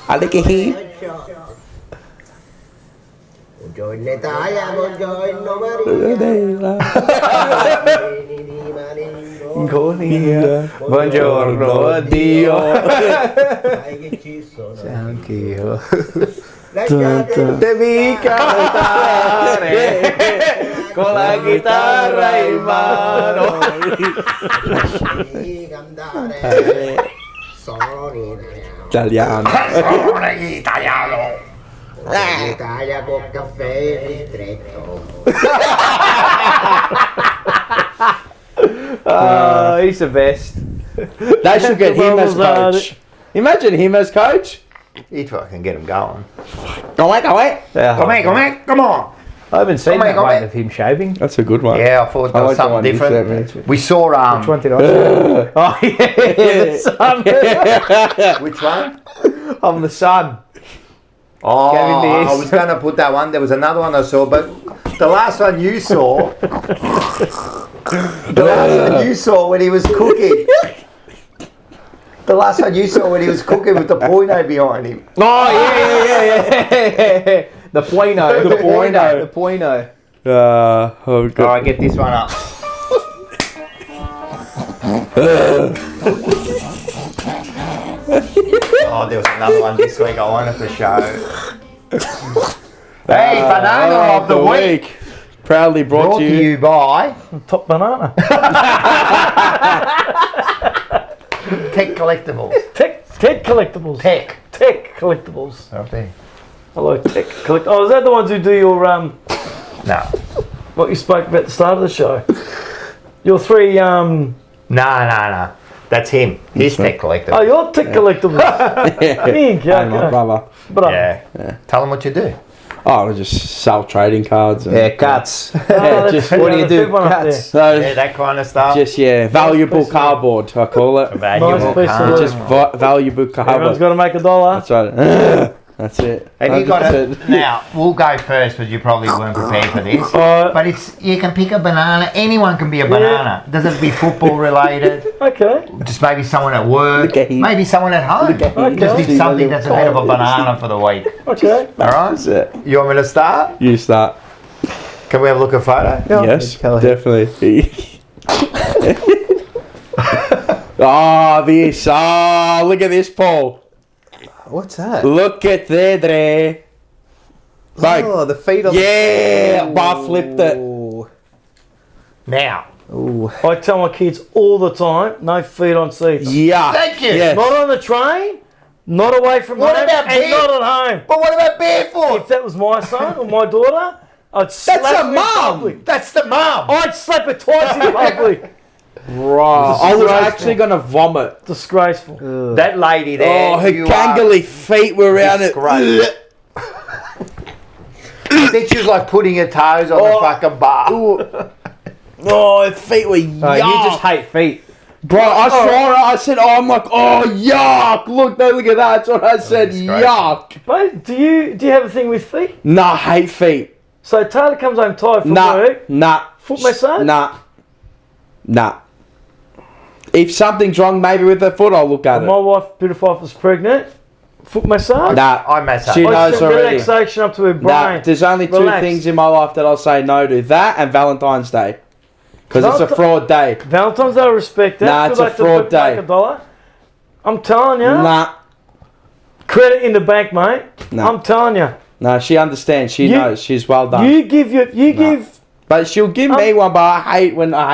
S2: I like it here.
S3: Buongiorno, addio.
S1: Anch'io.
S3: Devi cantare con la chitarra in mano.
S2: Italiano.
S1: Italiano.
S8: Italia con caffè ristretto.
S3: Oh, he's the best.
S2: They should get him as coach. Imagine him as coach.
S1: He'd fucking get him going.
S2: Go away.
S1: Come on.
S3: I haven't seen
S1: Come
S3: that
S1: on,
S3: one
S1: mate.
S3: of him shaving.
S2: That's a good one.
S1: Yeah, I thought there was
S2: like the
S1: something
S2: one you
S1: different.
S2: sent me.
S1: We saw
S3: Which one did I say? Oh yeah, the sun.
S1: Which one?
S3: I'm the sun.
S1: Oh,
S3: Gave him the
S1: I was going to put that one. There was another one I saw, but the last one you saw, when he was cooking. The last one you saw when he was cooking with the poino behind him.
S3: Oh yeah. The poino. The poino. The poino.
S2: Oh,
S1: All
S2: good.
S1: right, get this one up. Oh, there was another one this week I wanted to show. Hey, banana of the week.
S2: Proudly brought to you.
S1: by
S3: Top banana.
S1: Tech Collectibles.
S3: Tech Tech collectibles.
S1: Tech.
S3: Tech collectibles.
S1: Okay.
S3: Hello, tech collect. Oh, is that the ones who do your
S1: No.
S3: what you spoke about at the start of the show? Your three
S1: No. That's him. He's tech collector.
S3: Oh, your tech collectibles. Think,
S2: Hey, my
S3: okay.
S2: brother.
S3: But
S1: Yeah. Tell him what you do.
S2: Oh, I just sell trading cards. And,
S4: Yeah, cuts.
S2: just
S4: what do you do?
S3: One up there.
S4: Cuts.
S2: So,
S1: Yeah, that kind of stuff.
S2: just, valuable
S3: piece of-
S2: cardboard, I call it.
S1: Valuable
S3: Nice piece of
S1: card.
S3: work.
S2: Just valuable
S3: Everyone's
S2: cardboard.
S3: got to make $1.
S2: That's right. That's it.
S1: Have you got
S2: That's
S1: it? Now, we'll go first because you probably weren't prepared for this. But you can pick a banana. Anyone can be a banana. Doesn't have to be football related.
S3: Okay.
S1: Just maybe someone at work.
S2: Look at him.
S1: Maybe someone at home.
S2: Look at him.
S1: Just
S2: Okay.
S1: need something that's a bit of a banana for the week.
S3: Okay.
S1: All right?
S2: That's it.
S1: You want me to start?
S2: You start.
S1: Can we have a look at a photo?
S2: Yes,
S4: go ahead.
S2: definitely. Oh, this. Oh, look at this, Paul.
S4: What's that?
S2: Look at that, Dre. Like,
S4: Oh, the feet on
S2: yeah, bar flipped it.
S1: Now.
S3: I tell my kids all the time, no feet on seats.
S2: Yeah.
S1: Thank you.
S2: Yes.
S3: Not on the train, not away from
S1: What
S3: home,
S1: about
S3: and
S1: bed?
S3: not at home.
S1: But what about barefoot?
S3: If that was my son or my daughter, I'd slap
S1: That's a
S3: her in
S1: mum.
S3: public.
S1: That's the mum.
S3: I'd slap her twice in public.
S2: Right. I was actually going to vomit.
S3: Disgraceful.
S1: That lady there.
S2: Oh, her
S1: you are
S2: gangly feet were around it.
S1: disgrace. I think she was like putting her toes on the fucking bar.
S2: Oh, her feet were yuck.
S4: You just hate feet.
S2: Bro, I saw her. I said, I'm like, oh, yuck. Look, no, look at that. That's what I said.
S1: disgraceful.
S2: Yuck.
S3: Mate, do you have a thing with feet?
S2: Nah, I hate feet.
S3: So Taylor comes home tired from
S2: Nah,
S3: work.
S2: nah.
S3: Foot massage?
S2: Nah. If something's wrong, maybe with her foot, I'll look at
S3: My
S2: it.
S3: wife, beautiful wife, was pregnant. Foot massage.
S2: Nah.
S1: I massage.
S2: She
S3: I
S2: knows
S3: send
S2: already.
S3: relaxation up to her brain.
S2: Nah, there's only two
S3: Relax.
S2: things in my life that I'll say no to. That and Valentine's Day. Because it's a fraud day.
S3: Valentine's Day, I respect that.
S2: Nah, it's
S3: Good
S2: a
S3: luck to
S2: fraud
S3: make
S2: day.
S3: $1. I'm telling you.
S2: Nah.
S3: Credit in the bank, mate.
S2: Nah.
S3: I'm telling you.
S2: No, she understands. She
S3: You-
S2: knows. She's well done.
S3: You give.
S2: But she'll give me one, but I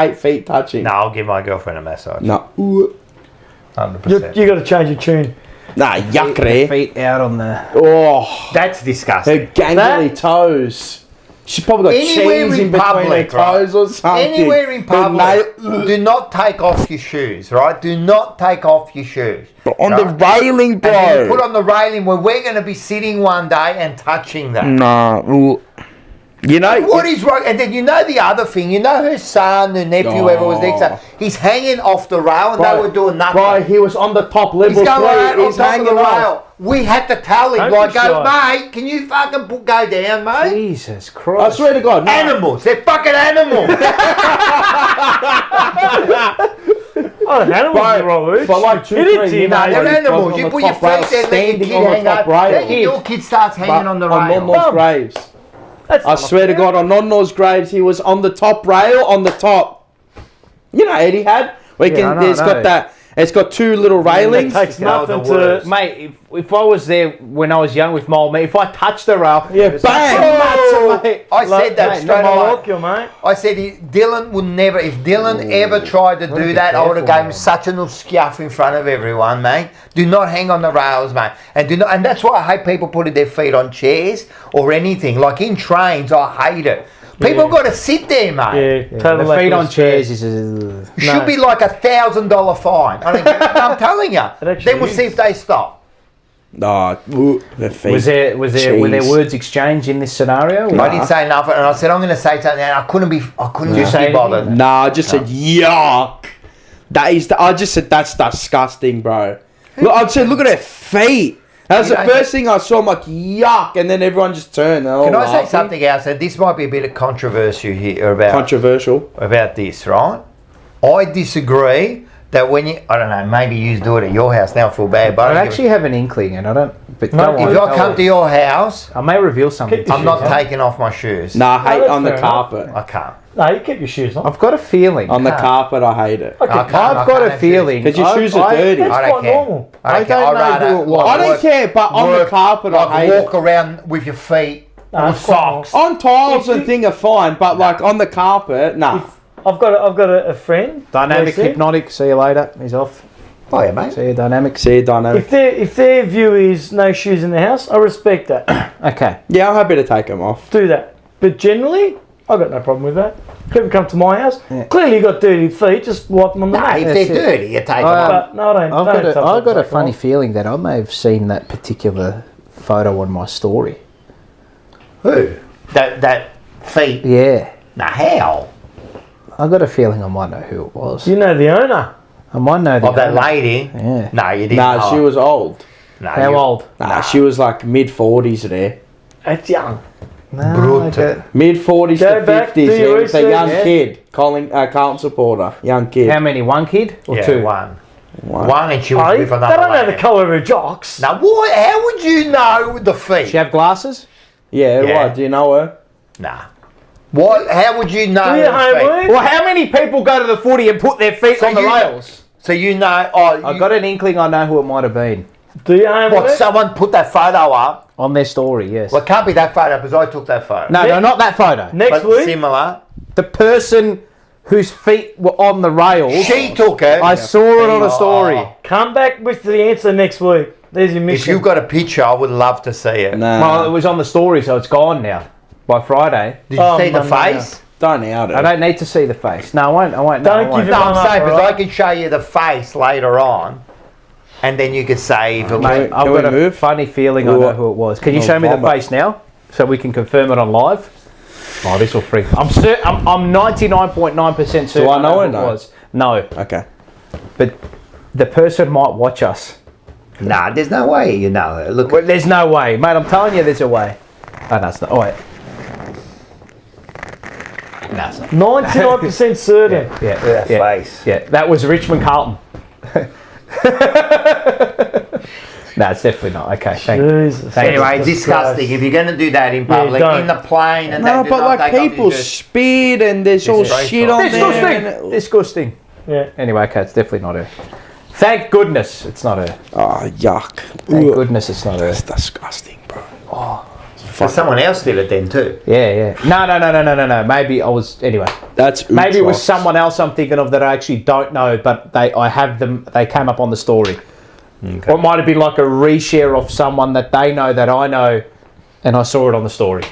S2: hate feet touching.
S1: No, I'll give my girlfriend a massage.
S2: No.
S1: 100%.
S3: You got to change your tune.
S2: Nah, yuck, Ray.
S4: Feet out on the.
S2: Oh,
S1: That's
S2: her
S1: disgusting.
S2: gangly toes. She's probably got
S1: Anywhere
S2: cheese
S1: in
S2: in between
S1: public,
S2: her toes or something.
S1: Anywhere in
S2: Her
S1: public,
S2: nail-
S1: do not take off your shoes, right? Do not take off your shoes.
S2: on the
S1: right?
S2: railing,
S1: And then you
S2: bro.
S1: put on the railing where we're going to be sitting one day and touching that.
S2: Nah. You know
S1: What is wrong? And then you know the other thing. You know her son, her nephew, whoever was next to her. He's hanging off the rail and they were doing nothing.
S2: Bro, he was on the top level.
S1: He's going right on
S2: He's
S1: top of
S2: hanging
S1: the
S2: off.
S1: rail. We had to tell him,
S3: Don't
S1: like,
S3: be
S1: go,
S3: shy.
S1: mate, can you fucking go down, mate?
S4: Jesus
S2: I
S4: Christ.
S2: swear to God. No.
S1: Animals. They're fucking animals.
S3: Oh, the animals are the wrong word.
S2: For like 2,
S3: It is
S2: 3
S3: you
S2: minutes,
S3: know,
S1: They're
S2: he's
S1: animals.
S2: on
S1: You
S2: the
S1: put your
S2: top rail,
S1: feet there and let your
S2: standing
S1: kid
S2: on the
S1: hang
S2: top
S1: up.
S2: rail.
S1: Then your kid starts hanging on the
S2: On
S1: rail.
S2: Nonno's graves.
S3: That's
S2: I
S3: not
S2: swear to
S3: fair.
S2: God, on Nonno's graves, he was on the top rail, on the top. You know, Eddie had. We
S4: I
S2: can.
S4: know,
S2: There's
S4: I
S2: got
S4: know.
S2: that. It's got 2 little railings.
S3: It takes nothing to.
S4: Mate, if I was there when I was young with my old mate, if I touched the rail,
S2: Yeah,
S4: it's
S2: bang!
S4: nuts, mate.
S1: I said that
S3: Mate,
S1: straight
S3: no
S1: away.
S3: like you, mate.
S1: I said Dylan would never. If Dylan ever tried to do that, I would have
S4: careful,
S1: gave him such an scuff in front of everyone, mate. Do not hang on the rails, mate, and do not. And that's why I hate people putting their feet on chairs or anything. Like in trains, I hate it. People got to sit there, mate.
S3: Yeah, totally.
S4: The feet on
S3: respect.
S4: chairs is.
S1: Should be like $1,000 fine. I don't I'm telling you.
S3: actually
S1: Then we'll
S3: is.
S1: see if they stop.
S2: No, the feet.
S4: were there were
S2: Jeez.
S4: words exchanged in this scenario?
S1: I didn't say nothing, and I said I'm going to say something, and I couldn't just
S4: say
S1: be bothered.
S4: anything?
S2: Nah, I just said yuck. That is. I just said that's disgusting, bro. Look, I said, look at her feet. That was the first thing I saw. I'm like, yuck, and then everyone just turned.
S1: Can I say something else? And this might be a bit of controversy here
S2: Controversial.
S1: about this, right? I disagree that when you, I don't know, maybe you do it at your house. Now I feel bad, but
S4: I actually have an inkling, and I don't. But
S3: No,
S4: go on,
S1: if I
S4: tell
S1: come
S4: us.
S1: to your house,
S4: I may reveal something.
S3: Keep
S4: to
S3: your
S1: I'm
S4: you.
S1: not
S3: shoes on.
S1: taking off my shoes.
S2: Nah, I hate
S3: that's
S2: on the
S3: fair enough.
S2: carpet.
S1: I can't.
S3: No, you keep your shoes on.
S4: I've got a feeling.
S2: On the carpet, I hate it.
S1: I can't.
S4: I've got a feeling.
S2: Because your
S4: I-
S2: shoes are
S4: I-
S2: dirty.
S3: That's
S1: I don't
S3: quite
S1: care.
S3: normal.
S1: I don't
S4: I
S1: care.
S4: don't
S1: I'd
S4: know
S1: rather
S4: who it was.
S2: I don't care, but on the
S1: work,
S2: carpet,
S1: like
S2: I hate
S1: walk
S2: it.
S1: around with your feet
S3: No,
S1: or
S3: it's quite
S1: socks.
S2: On tiles
S3: If
S2: and
S3: you-
S2: thing are fine, but like on the carpet, nah.
S3: I've got a friend.
S4: Dynamic
S3: Lucy.
S4: hypnotic. See you later. He's off.
S1: Oh yeah, mate.
S4: See your dynamics.
S2: See dynamic.
S3: If their view is no shoes in the house, I respect that.
S4: Okay.
S2: Yeah, I'm happy to take them off.
S3: Do that. But generally, I've got no problem with that. People come to my house. Clearly, you got dirty feet. Just wipe them on the
S1: Nah,
S3: mat.
S1: if they're dirty, you take them off.
S3: But no, I don't.
S4: I've got a funny feeling that I may have seen that particular photo on my story.
S1: Who? That feet?
S4: Yeah.
S1: Nah, how?
S4: I've got a feeling I might know who it was.
S3: You know the owner.
S4: I might know the
S1: Of that
S4: owner.
S1: lady?
S4: Yeah.
S1: No, you didn't.
S2: Nah, she was old.
S1: No,
S4: How old?
S2: Nah, she was like mid-40s there.
S3: It's young.
S4: No,
S1: Brutal.
S2: Mid-40s
S3: Go
S2: to
S3: back,
S2: 50s.
S3: do your
S2: Yeah, it's a
S3: research.
S2: young
S4: Yeah.
S2: kid. Carlton supporter. Young kid.
S4: How many? One kid or
S1: Yeah,
S4: two?
S1: one, and she was
S3: Oh,
S1: with
S3: they
S1: another
S3: don't know the
S1: lady.
S3: colour of her jocks.
S1: Now, what? How would you know the feet?
S4: She have glasses?
S2: Yeah,
S1: Yeah.
S2: what? Do you know her?
S1: Nah. What? How would you know
S3: Do your
S1: the feet?
S3: homework.
S4: Well, how many people go to the footy and put their feet
S1: So
S4: on the
S1: you-
S4: rails?
S1: So you know? Oh,
S4: I've got an inkling I know who it might have been.
S3: Do your homework.
S1: What? Someone put that photo up?
S4: On their story, yes.
S1: Well, it can't be that photo because I took that photo.
S4: No, not that photo.
S3: Next
S1: but
S3: week,
S1: similar.
S4: The person whose feet were on the rails.
S1: She took it.
S4: I saw it on a story.
S1: Oh.
S3: come back with the answer next week. There's your
S1: If
S3: mission.
S1: you've got a picture, I would love to see it.
S2: Nah.
S4: Well, it was on the story, so it's gone now. By Friday.
S1: Did you
S3: Oh,
S1: see the
S3: no, no,
S1: face?
S2: Don't out
S4: I
S2: it.
S4: don't need to see the face. No, I won't. I won't.
S3: Don't
S4: no, I won't.
S3: give
S1: No,
S3: One
S1: I'm
S3: up,
S1: saying because I
S3: alright?
S1: can show you the face later on, and then you could say if it
S4: Mate,
S1: was.
S4: I've
S2: Can we
S4: got a
S2: move?
S4: funny feeling I know who it was. Can you
S2: Oh,
S4: show me the
S2: vomit.
S4: face now, so we can confirm it on live? Oh, this will freak. I'm 99.9% certain.
S2: Do I know
S4: who
S2: or
S4: it
S2: no?
S4: was. No,
S2: Okay.
S4: but the person might watch us.
S1: Nah, there's no way you know it. Look,
S4: Well, there's no way, mate. I'm telling you, there's a way. Oh, no, it's not. Oh, wait. No, it's not.
S3: 99% certain.
S4: Yeah,
S1: that
S4: yeah,
S1: face.
S4: yeah. That was Richmond Carlton. No, it's definitely not. Okay, thank you.
S3: Jesus.
S1: Anyway,
S3: Jesus
S1: disgusting.
S3: Christ.
S1: If you're going to do that in
S3: Yeah,
S1: public,
S3: don't.
S1: in the plane, and
S2: No,
S1: that, do
S2: but
S1: not
S2: like
S1: take off
S2: people
S1: your shirt.
S2: spit and there's all
S1: very
S2: shit on
S4: Disgusting.
S2: there.
S4: Disgusting.
S3: Yeah.
S4: Anyway, okay, it's definitely not her. Thank goodness it's not her.
S2: Oh, yuck.
S4: Thank goodness it's not her.
S2: That's disgusting, bro.
S1: So someone else did it then too.
S4: Yeah, yeah. No. Maybe I was. Anyway,
S2: That's
S4: maybe it was
S2: Utrox.
S4: someone else I'm thinking of that I actually don't know, but I have them. They came up on the story. Or it might have been like a reshare of someone that they know that I know, and I saw it on the story.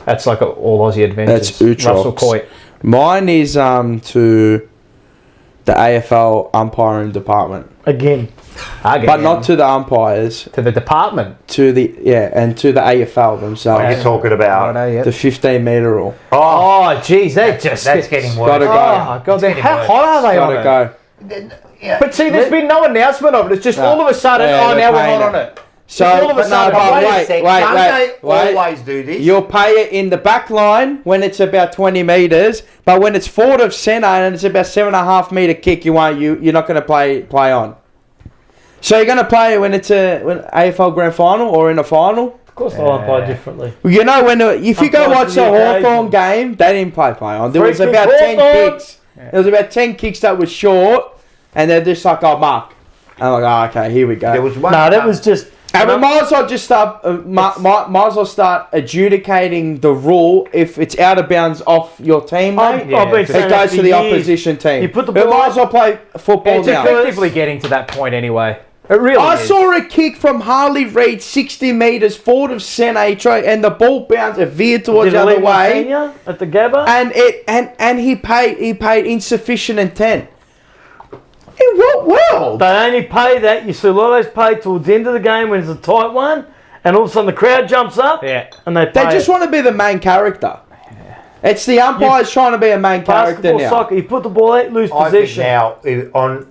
S4: That's like all Aussie Adventures.
S2: That's Utrox.
S4: Russell Coit.
S2: Mine is to the AFL umpiring department,
S3: Again.
S2: but not to the umpires,
S4: To the department.
S2: to the and to the AFL
S1: What are
S2: themselves.
S1: you talking about?
S4: Righto, yeah.
S2: The 15-meter rule.
S4: Oh, geez, that just
S1: That's getting worse.
S2: Gotta go.
S4: Oh, God,
S1: getting
S4: how
S1: worse.
S4: hot are they on
S2: Gotta
S4: it?
S2: go.
S1: Yeah.
S4: But see, there's been no announcement of it. It's just all of a sudden,
S2: Yeah,
S4: oh,
S2: they're
S4: now we're
S2: paying
S4: not on
S2: it.
S4: it.
S2: So,
S4: all of a
S2: but no,
S4: sudden,
S2: but
S1: Wait a
S2: wait,
S1: sec,
S2: wait,
S1: don't
S2: wait,
S1: they
S2: wait.
S1: always do this?
S2: You'll pay it in the back line when it's about 20 metres, but when it's forward of centre and it's about 7.5 metre kick, you're not going to play on. So you're going to play when it's when AFL Grand Final or in a final.
S3: Of course they'll umpire differently.
S2: You know if you go
S3: Umpires
S2: watch
S3: for
S2: the
S3: the
S2: Hawthorn
S3: occasion.
S2: game, they didn't play on. There
S3: Free
S2: was
S3: kick,
S2: about 10
S3: Hawthorn!
S2: kicks. There was about 10 kicks that was short, and they're just like, oh, mark. And I'm like, oh, okay, here we go.
S1: There was one.
S3: No, that was just.
S2: And we might as well just start. Might as well start adjudicating the rule if it's out of bounds off your team, mate.
S3: I've been
S2: It
S3: saying
S2: goes
S3: that
S2: to the
S3: for years.
S2: opposition team.
S3: You put the
S2: We
S3: ball
S2: might as well play football
S4: It's
S2: now.
S4: effectively getting to that point anyway. It really
S2: I
S4: is.
S2: saw a kick from Harley Reid 60 metres forward of centre, and the ball bounced, it veered towards
S3: Did
S2: the other
S3: Lee
S2: way,
S3: Martinez at the Gabba?
S2: and he paid insufficient intent. In what world?
S3: They only pay that. You see a lot of those paid towards the end of the game when it's a tight one, and all of a sudden the crowd jumps up,
S4: Yeah.
S3: and they pay
S2: They just want to be the main character. It's the umpires trying to be a main character
S3: basketball,
S2: now.
S3: soccer. You put the ball out, lose
S1: I think
S3: possession.
S1: now, on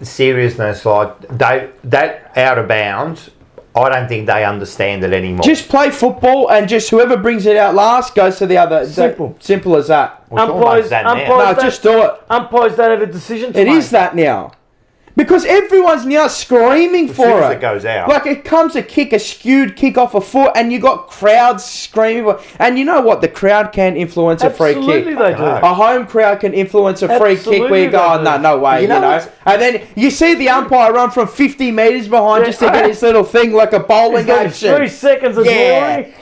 S1: seriousness, like that out of bounds, I don't think they understand it anymore.
S2: Just play football and just whoever brings it out last goes to the other.
S3: Simple.
S2: Simple as that.
S1: It's almost that now.
S2: No, just do it.
S3: Umpires don't have a decision to
S2: It
S3: make.
S2: is that now. Because everyone's now screaming
S1: As soon
S2: for
S1: as
S2: it.
S1: it goes out.
S2: Like it comes a kick, a skewed kick off a foot, and you got crowds screaming for. And you know what? The crowd can influence a free
S3: Absolutely
S2: kick.
S3: they do.
S2: A home crowd can influence a free kick where you go, oh,
S3: Absolutely
S2: no way,
S1: You
S2: you
S1: know
S2: know.
S1: what's-
S2: And then you see the umpire run from 50 metres behind just to get his little thing like a bowling
S3: He's got his
S2: action.
S3: 3 seconds of
S2: Yeah.
S3: glory.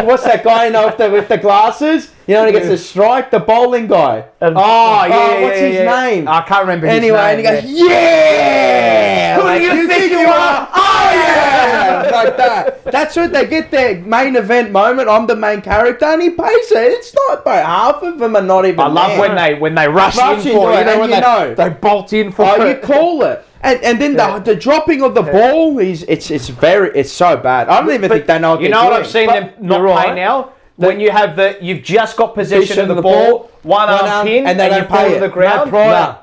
S2: What's that guy with the glasses? You know when he gets a strike, the bowling guy. What's his name?
S4: I can't remember his
S2: Anyway,
S4: name.
S2: and he goes, yeah!
S4: Who do you think you are?
S2: Oh, yeah! Like that. That's what they get their main event moment. I'm the main character, and he pays it. It's not, bro. Half of them are not even
S4: I love
S2: there.
S4: when they rush
S2: Rush
S4: in for
S2: into
S4: it.
S2: it,
S4: When
S2: and
S4: they bolt in for
S2: Oh,
S4: it.
S2: you call it. And then the dropping of the ball is it's so bad. I don't even think they know what
S4: You
S2: they're
S4: know what
S2: doing.
S4: I've seen them not
S3: you're right.
S4: pay now? When you have you've just got possession of the ball, one arm pin,
S2: and they
S4: you
S2: don't
S4: fall
S2: pay
S4: to
S2: it.
S4: the ground.
S2: No.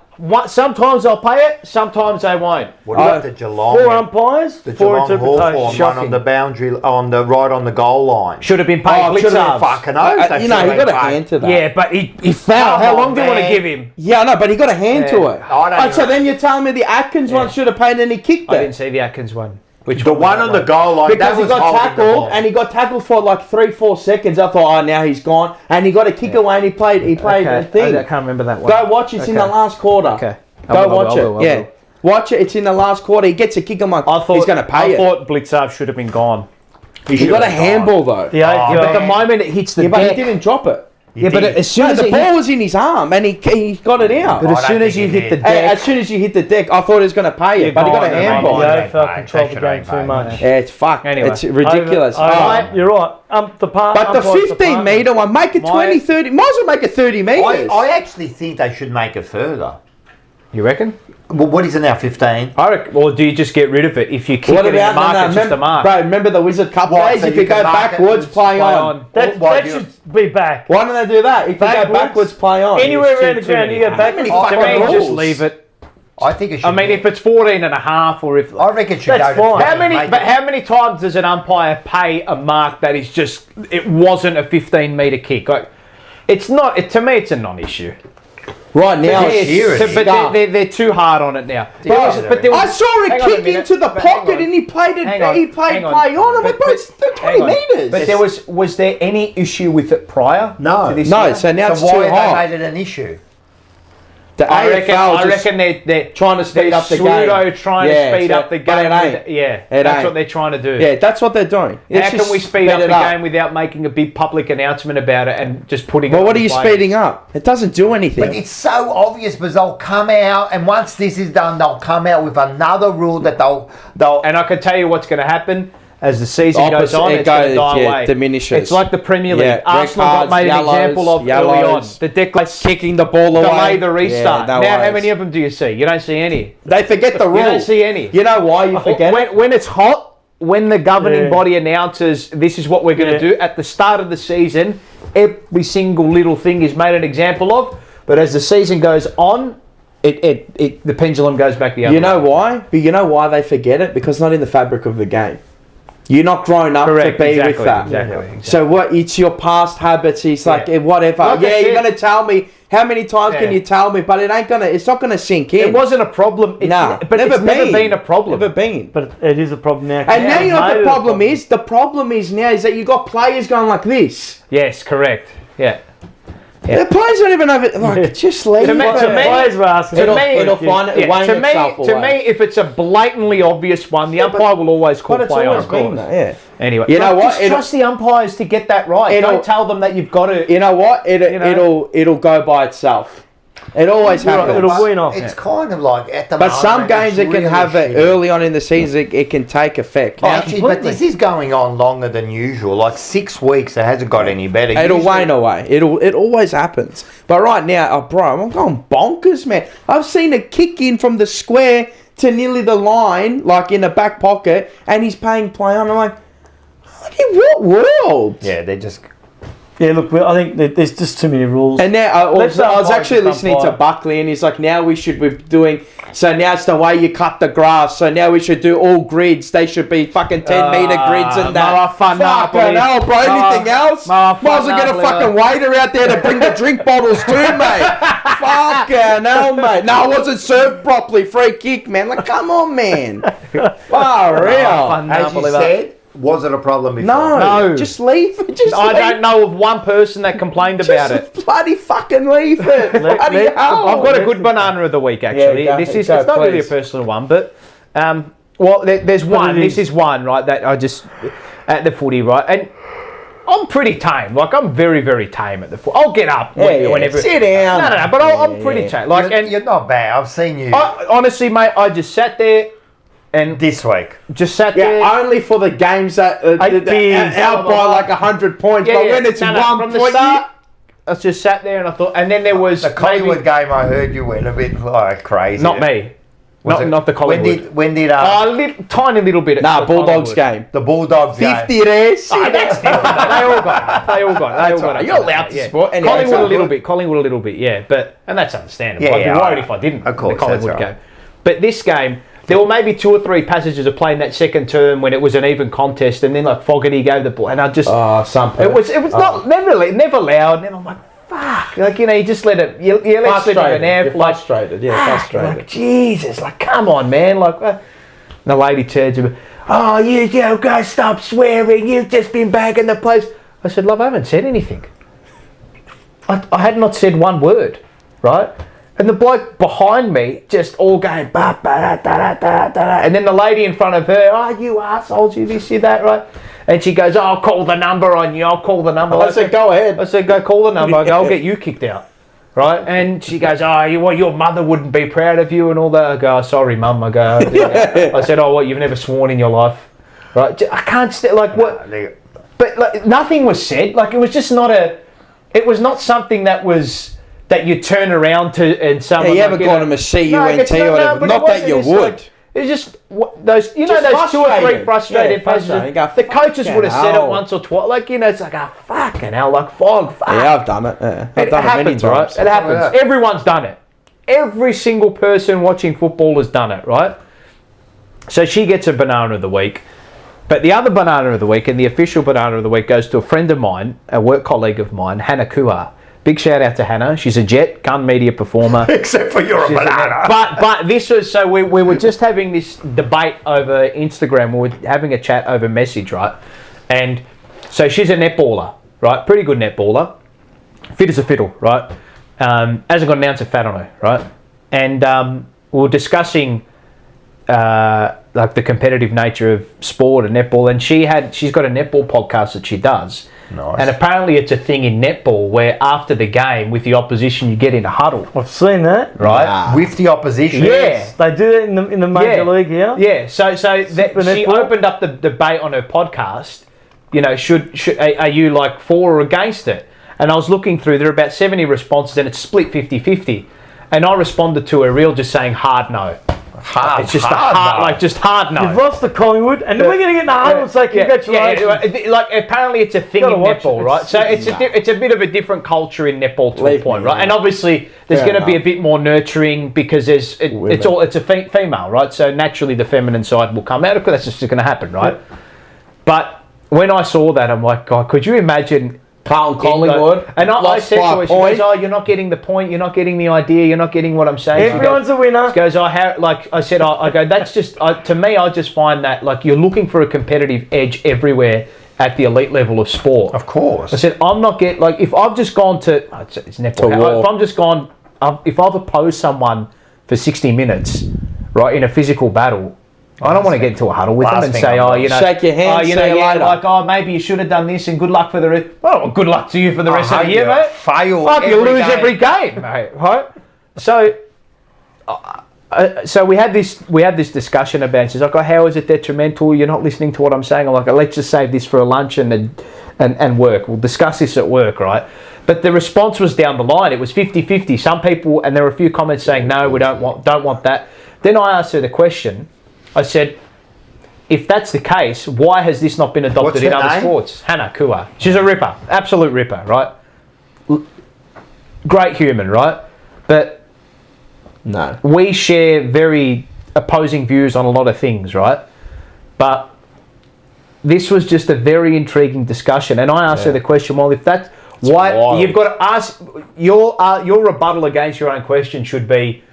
S4: Sometimes they'll pay it, sometimes they won't.
S1: What about the Geelong?
S3: 4 umpires,
S1: The
S3: 4
S1: Geelong
S3: interpretations.
S1: Hawthorn one on the boundary, right on the goal line.
S4: Should have been paid.
S2: Oh, should have been
S1: Fucking oath. they
S2: you know,
S1: should
S2: he
S1: have
S2: got a
S1: been
S2: hand to that.
S4: Yeah, but he fouled. How long do you want to give him?
S2: Yeah, no, but he got a hand to it.
S1: I don't
S2: So
S1: know.
S2: then you're telling me the Atkins one should have paid and he kicked
S4: I
S2: it.
S4: didn't see the Atkins one. Which
S1: The one on the goal line,
S2: Because
S1: that
S2: he
S1: was
S2: got
S1: holding the
S2: tackled
S1: ball.
S2: and he got tackled for like 3-4 seconds. I thought, oh, now he's gone. And he got a kick away and he played a thing.
S4: I can't remember that one.
S2: Go watch it. It's in the last quarter.
S4: Okay.
S2: Go watch it. Yeah. Watch it. It's in the last quarter. He gets a kick. I'm like, he's going to pay
S4: I
S2: it.
S4: thought Blitzarv should have been gone.
S2: He got a handball though.
S3: The eighth
S4: But the
S3: goal.
S4: moment it hits the
S2: Yeah, but he
S4: deck,
S2: didn't drop it.
S4: yeah, but as soon
S2: No,
S4: as
S2: the
S4: it
S2: ball
S4: hit,
S2: was in his arm and he got it out.
S4: but
S1: I
S4: as
S1: don't
S4: soon as
S1: think
S4: you
S1: he
S4: hit the
S1: did.
S4: deck,
S2: As soon as you hit the deck, I thought he was going to pay
S4: You're
S2: it, but he got a
S4: gone,
S2: handball.
S3: The
S1: Yeah,
S3: AFL
S1: mate,
S3: controlled
S1: they
S3: the
S1: should
S3: game
S1: have
S3: too
S1: made
S3: much.
S2: Yeah, it's fucked.
S4: Anyway.
S2: It's ridiculous.
S3: You're right.
S2: But the 15 metre one, make it 20, 30. Might as well make it 30 metres.
S1: I actually think they should make it further.
S4: you reckon?
S1: Well, what is it now, 15?
S4: I reckon, or do you just get rid of it if you kick
S2: What
S4: it in the
S2: about
S4: mark? It's just a mark.
S2: Bro, remember the Wizard Cup
S1: What,
S2: days?
S1: so
S2: If
S1: you
S2: you go
S1: can mark it
S2: backwards,
S1: and
S2: play
S4: play
S2: on.
S4: on.
S3: That,
S1: Why
S3: that
S1: do you-
S3: should be back.
S2: Why don't they do that? If you go
S3: Backwards?
S2: backwards, play on.
S3: Anywhere around the ground, you go
S2: How
S3: back.
S2: many
S4: To
S2: fucking
S4: me,
S2: rules?
S4: just leave it.
S1: I think it should
S4: I mean, if it's 14 and a half, or if
S1: I reckon it should
S3: That's
S1: go to
S3: fine.
S1: 20.
S4: how many times does an umpire pay a mark that is just it wasn't a 15 metre kick? Like, it's not. To me, it's a non-issue.
S2: Right now,
S4: But they're too hard on it now.
S2: I saw
S4: hang
S2: it
S4: on a
S2: kick
S4: minute,
S2: into the
S4: but hang
S2: pocket
S4: on.
S2: and he played it.
S4: Hang on,
S2: He played
S4: hang on.
S2: play on. I'm like, bro, it's 20
S4: hang on.
S2: metres.
S4: But was there any issue with it prior?
S1: No.
S4: to this
S2: No,
S4: year?
S2: so now it's
S1: So
S2: too
S1: why
S2: hot.
S1: have they made it an issue?
S2: The
S4: I
S2: AFL
S4: reckon they're
S2: trying to speed up the game.
S4: pseudo trying
S2: Yeah,
S4: to speed
S2: so-
S4: up the
S2: but
S4: game.
S2: it ain't.
S4: Yeah,
S2: It
S4: that's
S2: ain't.
S4: what they're trying to do.
S2: Yeah, that's what they're doing.
S4: How
S2: It's
S4: can
S2: just
S4: we speed up the
S2: it
S4: game without making a big public announcement about it and just putting?
S2: Well,
S4: it
S2: what
S4: on
S2: are you
S4: players?
S2: speeding up? It doesn't do anything.
S1: But it's so obvious because they'll come out, and once this is done, they'll come out with another rule that they'll.
S4: And I can tell you what's going to happen as the season goes
S2: Opposite-
S4: on.
S2: it
S4: It's going to
S2: goes,
S4: die
S2: yeah,
S4: away.
S2: diminishes.
S4: It's like the Premier League.
S2: Yeah, red
S4: Arsenal
S2: cards,
S4: got made
S2: yellows,
S4: an example of early on.
S2: yellows.
S4: The declaration
S2: kicking the ball away.
S4: delay the restart.
S2: Yeah, no
S4: Now, how
S2: worries.
S4: many of them do you see? You don't see any.
S2: They forget the
S4: You
S2: rule.
S4: don't see any.
S2: You know why you forget it?
S4: When it's hot, when the governing
S3: Yeah.
S4: body announces this is what we're going to do at the start of the season, every single little thing is made an example of. But as the season goes on, the pendulum goes back the other
S2: You know
S4: way.
S2: why? But you know why they forget it? Because it's not in the fabric of the game. You're not grown up
S4: Correct,
S2: to be
S4: exactly,
S2: with that.
S4: exactly.
S2: So what? It's your past habits. It's like whatever.
S4: Like I
S2: yeah, you're
S4: said-
S2: gonna tell me. How many times can you tell me? But it ain't gonna. It's not gonna sink in.
S4: It wasn't a problem.
S2: Nah,
S4: but it's never been a problem.
S2: Never been.
S3: But it is a problem now.
S2: And now you know what
S3: Made
S2: the
S3: it a
S2: problem is? The problem is now is that you got players going like this.
S4: Yes, correct. Yeah.
S2: The players don't even have it. Like, just leave
S4: To me-
S2: it.
S4: to me-
S3: Players were asking.
S2: It'll
S3: for it.
S2: find it
S4: Yeah,
S2: weighing
S4: to me,
S2: itself
S4: to
S2: away.
S4: me, if it's a blatantly obvious one, the umpire will always call
S2: But it's
S4: play on.
S2: always
S4: Of course.
S2: been that, yeah.
S4: Anyway,
S2: You know what?
S4: Just trust the umpires to get that right.
S2: It'll-
S4: Don't tell them that you've got to.
S2: You know what?
S4: know?
S2: It'll go by itself. It always happens.
S3: It'll wean off.
S1: It's kind of like at the
S2: But
S1: moment.
S2: some games
S1: it's
S2: it can
S1: really
S2: have it
S1: shitty.
S2: early on in the season. It can take effect.
S1: Oh, actually, but this is going on longer than usual. Like 6 weeks, it hasn't got any better.
S2: It'll
S1: Usually-
S2: wane away. It always happens. But right now, oh bro, I'm going bonkers, man. I've seen a kick in from the square to nearly the line, like in the back pocket, and he's paying play on. I'm like, in what world?
S1: Yeah, they're just.
S3: Yeah, look, I think that there's just too many rules.
S2: And now I was
S3: umpires
S2: actually
S3: just
S2: listening to
S3: umpire.
S2: Buckley, and he's like, now we should be doing. So now it's the way you cut the grass. So now we should do all grids. They should be fucking 10-meter grids and that. Fucking hell, bro. Anything else? Might as well get a fucking waiter out there to bring the drink bottles too, mate. Fucking hell, mate. No, it wasn't served properly. Free kick, man. Like, come on, man. Far out.
S1: As you said, was it a problem before?
S2: No, just leave it. Just
S4: I
S2: leave
S4: don't know of one person that complained about it.
S2: Just bloody fucking leave it. Bloody hell.
S4: I've got a good banana of the week, actually.
S2: Yeah,
S4: It's
S2: go,
S4: not really a
S2: please.
S4: personal one, but well, there's one.
S3: it
S4: This is one, right? That I just at the footy, right? And I'm pretty tame. Like, I'm very, very tame at the foot. I'll get up whenever.
S2: Sit down.
S4: No, but I'm pretty tame. Like,
S1: You're not bad. I've seen you
S4: honestly, mate, I just sat there and
S1: this week.
S4: just sat there.
S2: Only for the games that out by like 100 points. But when it's 1
S4: from the
S2: point,
S4: start, I just sat there and I thought, and then there was
S1: The Collingwood game, I heard you went a bit like crazy.
S4: not me, not the Collingwood.
S1: When did
S4: tiny little bit.
S2: nah,
S4: the
S2: Bulldogs
S4: Collingwood.
S2: game.
S1: the Bulldogs
S2: 50 there.
S4: That's different. They all got it.
S2: right. You're allowed to sport. Anyway,
S4: Collingwood
S2: so
S4: a little bit, yeah. But and that's understandable.
S1: Yeah,
S4: I'd be
S1: yeah,
S4: worried
S1: right.
S4: if I didn't.
S1: Of course,
S4: the Collingwood
S1: that's right.
S4: game. But this game, there were maybe 2 or 3 passages of play in that second term when it was an even contest, and then like Fogarty gave the ball, and I just it was not never loud, and then I'm like, fuck, like, you know, you just let it, you let slip of an air.
S2: You're frustrated, frustrated.
S4: Like, Jesus, like, come on, man, like. And the lady turns to me, oh, you guys stop swearing, you've just been bagging the place. I said, love, I haven't said anything. I had not said one word, right? And the bloke behind me just all going, ba, ba, da, da, da, da, da. And then the lady in front of her, oh, you assholes, you this, you that, right? And she goes, oh, I'll call the number on you, I'll call the number.
S2: I said, go ahead.
S4: I said, go call the number, I go, I'll get you kicked out. Right? And she goes, oh, your mother wouldn't be proud of you and all that. I go, oh, sorry, mum. I go, I said, oh, what, you've never sworn in your life? Right? I can't, like, what? But like, nothing was said. Like, it was just not it was not something that you turn around to and someone.
S2: You haven't gone to a CUNT or whatever. Not that you would.
S4: It's just those, you know, those 2 or 3 frustrated passages. The coaches would have said it once or twice. Like, you know, it's like, oh, fucking hell, like, fuck.
S2: Yeah, I've done it. Yeah. I've
S4: It
S2: done it many
S4: happens, right?
S2: times.
S4: It happens. Everyone's done it. Every single person watching football has done it, right? So she gets a banana of the week. But the other banana of the week, and the official banana of the week, goes to a friend of mine, a work colleague of mine, Hannah Kuar. Big shout out to Hannah. She's a jet gun media performer.
S1: Except for you're a banana.
S4: But this was, so we were just having this debate over Instagram. We were having a chat over message, right? And so she's a netballer, right? Pretty good netballer. Fit as a fiddle, right? Hasn't got an ounce of fat on her, right? And we were discussing like the competitive nature of sport and netball, and she's got a netball podcast that she does.
S1: Nice.
S4: And apparently it's a thing in netball where after the game with the opposition you get in a huddle.
S3: I've seen that.
S4: Right?
S1: With the opposition.
S4: Yeah.
S3: They do it in the major league here.
S4: Yeah. So she opened up the debate on her podcast. You know, are you like for or against it? And I was looking through, there are about 70 responses and it's split 50-50. And I responded to her reel just saying hard no. It's just hard no.
S3: You've lost the Collingwood, and then we're going to get in the huddle and say congratulations.
S4: Yeah, like apparently it's a thing in netball, right? So it's a bit of a different culture in netball to a point, right? And obviously there's going to be a bit more nurturing because it's a female, right? So naturally the feminine side will come out. Of course, that's just going to happen, right? But when I saw that, I'm like, God, could you imagine?
S2: Carlton Collingwood.
S4: And I said to her, she goes, oh, you're not getting the point, you're not getting the idea, you're not getting what I'm saying.
S3: Everyone's a winner.
S4: She goes, I go, that's just, to me, I just find that, like, you're looking for a competitive edge everywhere at the elite level of sport.
S1: Of course.
S4: I said, I'm not getting, like, if I've just gone to, it's netball, if I'm just gone, if I've opposed someone for 60 minutes, right, in a physical battle, I don't want to get into a huddle with them and say,
S2: shake your hand, see you later.
S4: Like, maybe you should have done this and good luck for the rest. Well, good luck to you for the rest of the year, mate. You lose every game, mate. Right? So we had this discussion about. She's like, oh, how is it detrimental? You're not listening to what I'm saying. I'm like, let's just save this for a lunch and work. We'll discuss this at work, right? But the response was down the line. It was 50-50. Some people, and there were a few comments saying, no, we don't want that. Then I asked her the question. I said, if that's the case, why has this not been adopted in other sports? Hannah Kuar. She's a ripper. Absolute ripper, right? Great human, right? But
S2: no,
S4: we share very opposing views on a lot of things, right? But this was just a very intriguing discussion. And I asked her the question, well, if that's why, you've got to ask, your rebuttal against your own question should be,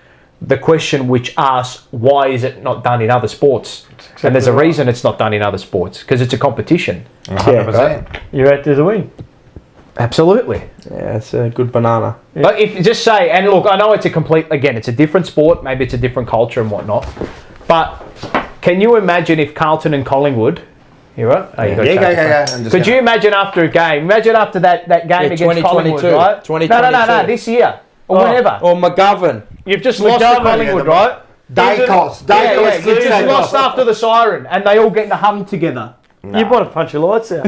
S4: the question which asks, why is it not done in other sports? Exactly. And there's a reason it's not done in other sports, because it's a competition.
S1: 100%.
S4: Right?
S3: You're out there to win.
S4: Absolutely.
S2: Yeah, it's a good banana.
S3: Yeah.
S4: But if you just say, and look, I know it's it's a different sport, maybe it's a different culture and whatnot, but can you imagine if Carlton and Collingwood You right? Oh, you got
S1: Yeah, go.
S4: Could you imagine after a game? Imagine after that game against
S2: 2022,
S4: Collingwood, right?
S2: 2022.
S4: No, this year or whenever.
S2: Or McGovern.
S4: You've just lost to Collingwood, right?
S1: Dacos.
S4: Yeah, you've just lost after the Siren, and they all get in a hum together.
S3: No. You want to punch your lights out.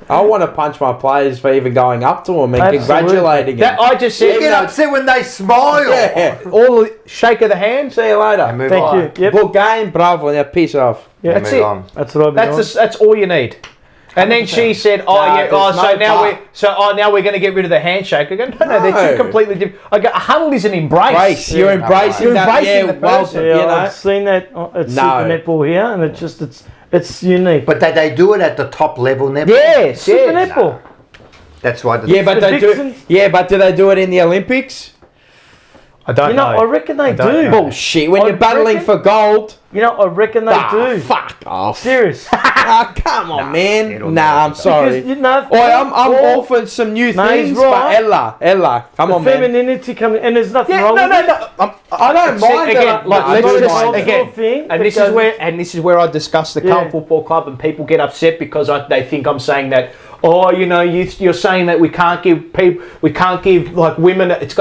S2: I want to punch my players for even going up to them and congratulating them.
S4: I just said,
S1: you get upset when they smile.
S2: Yeah.
S4: all shake of the hand. See you later.
S3: Thank you. Yep.
S2: Good game, bravo. Now piss off.
S3: Yeah,
S4: That's it.
S3: That's what I've been on.
S4: That's all you need. And then she said, now we're going to get rid of the handshake. I go, no, they're two completely different. I go, a huddle is an embrace.
S2: You're embracing that.
S4: Embracing the person.
S3: Yeah, I've seen that at Super Netball here, and it's unique.
S1: But they do it at the top level netball.
S4: Yes,
S3: Super Netball.
S1: That's why.
S2: But do they do it in the Olympics?
S4: I don't know.
S3: I reckon they do.
S2: Bullshit. When you're battling for gold.
S3: I reckon they do.
S2: Fuck off.
S3: Serious.
S2: Come on, man. Nah, I'm sorry.
S3: Because,
S2: I'm all for some new things,
S3: right.
S2: but Ella, come on, man.
S3: Femininity coming, and there's nothing wrong
S2: No.
S3: with it.
S2: I don't mind
S4: again.
S3: Let's just
S4: this is where I discuss the Carlton Football Club, and people get upset because they think I'm saying that. Oh, you're saying that we can't give like women. It's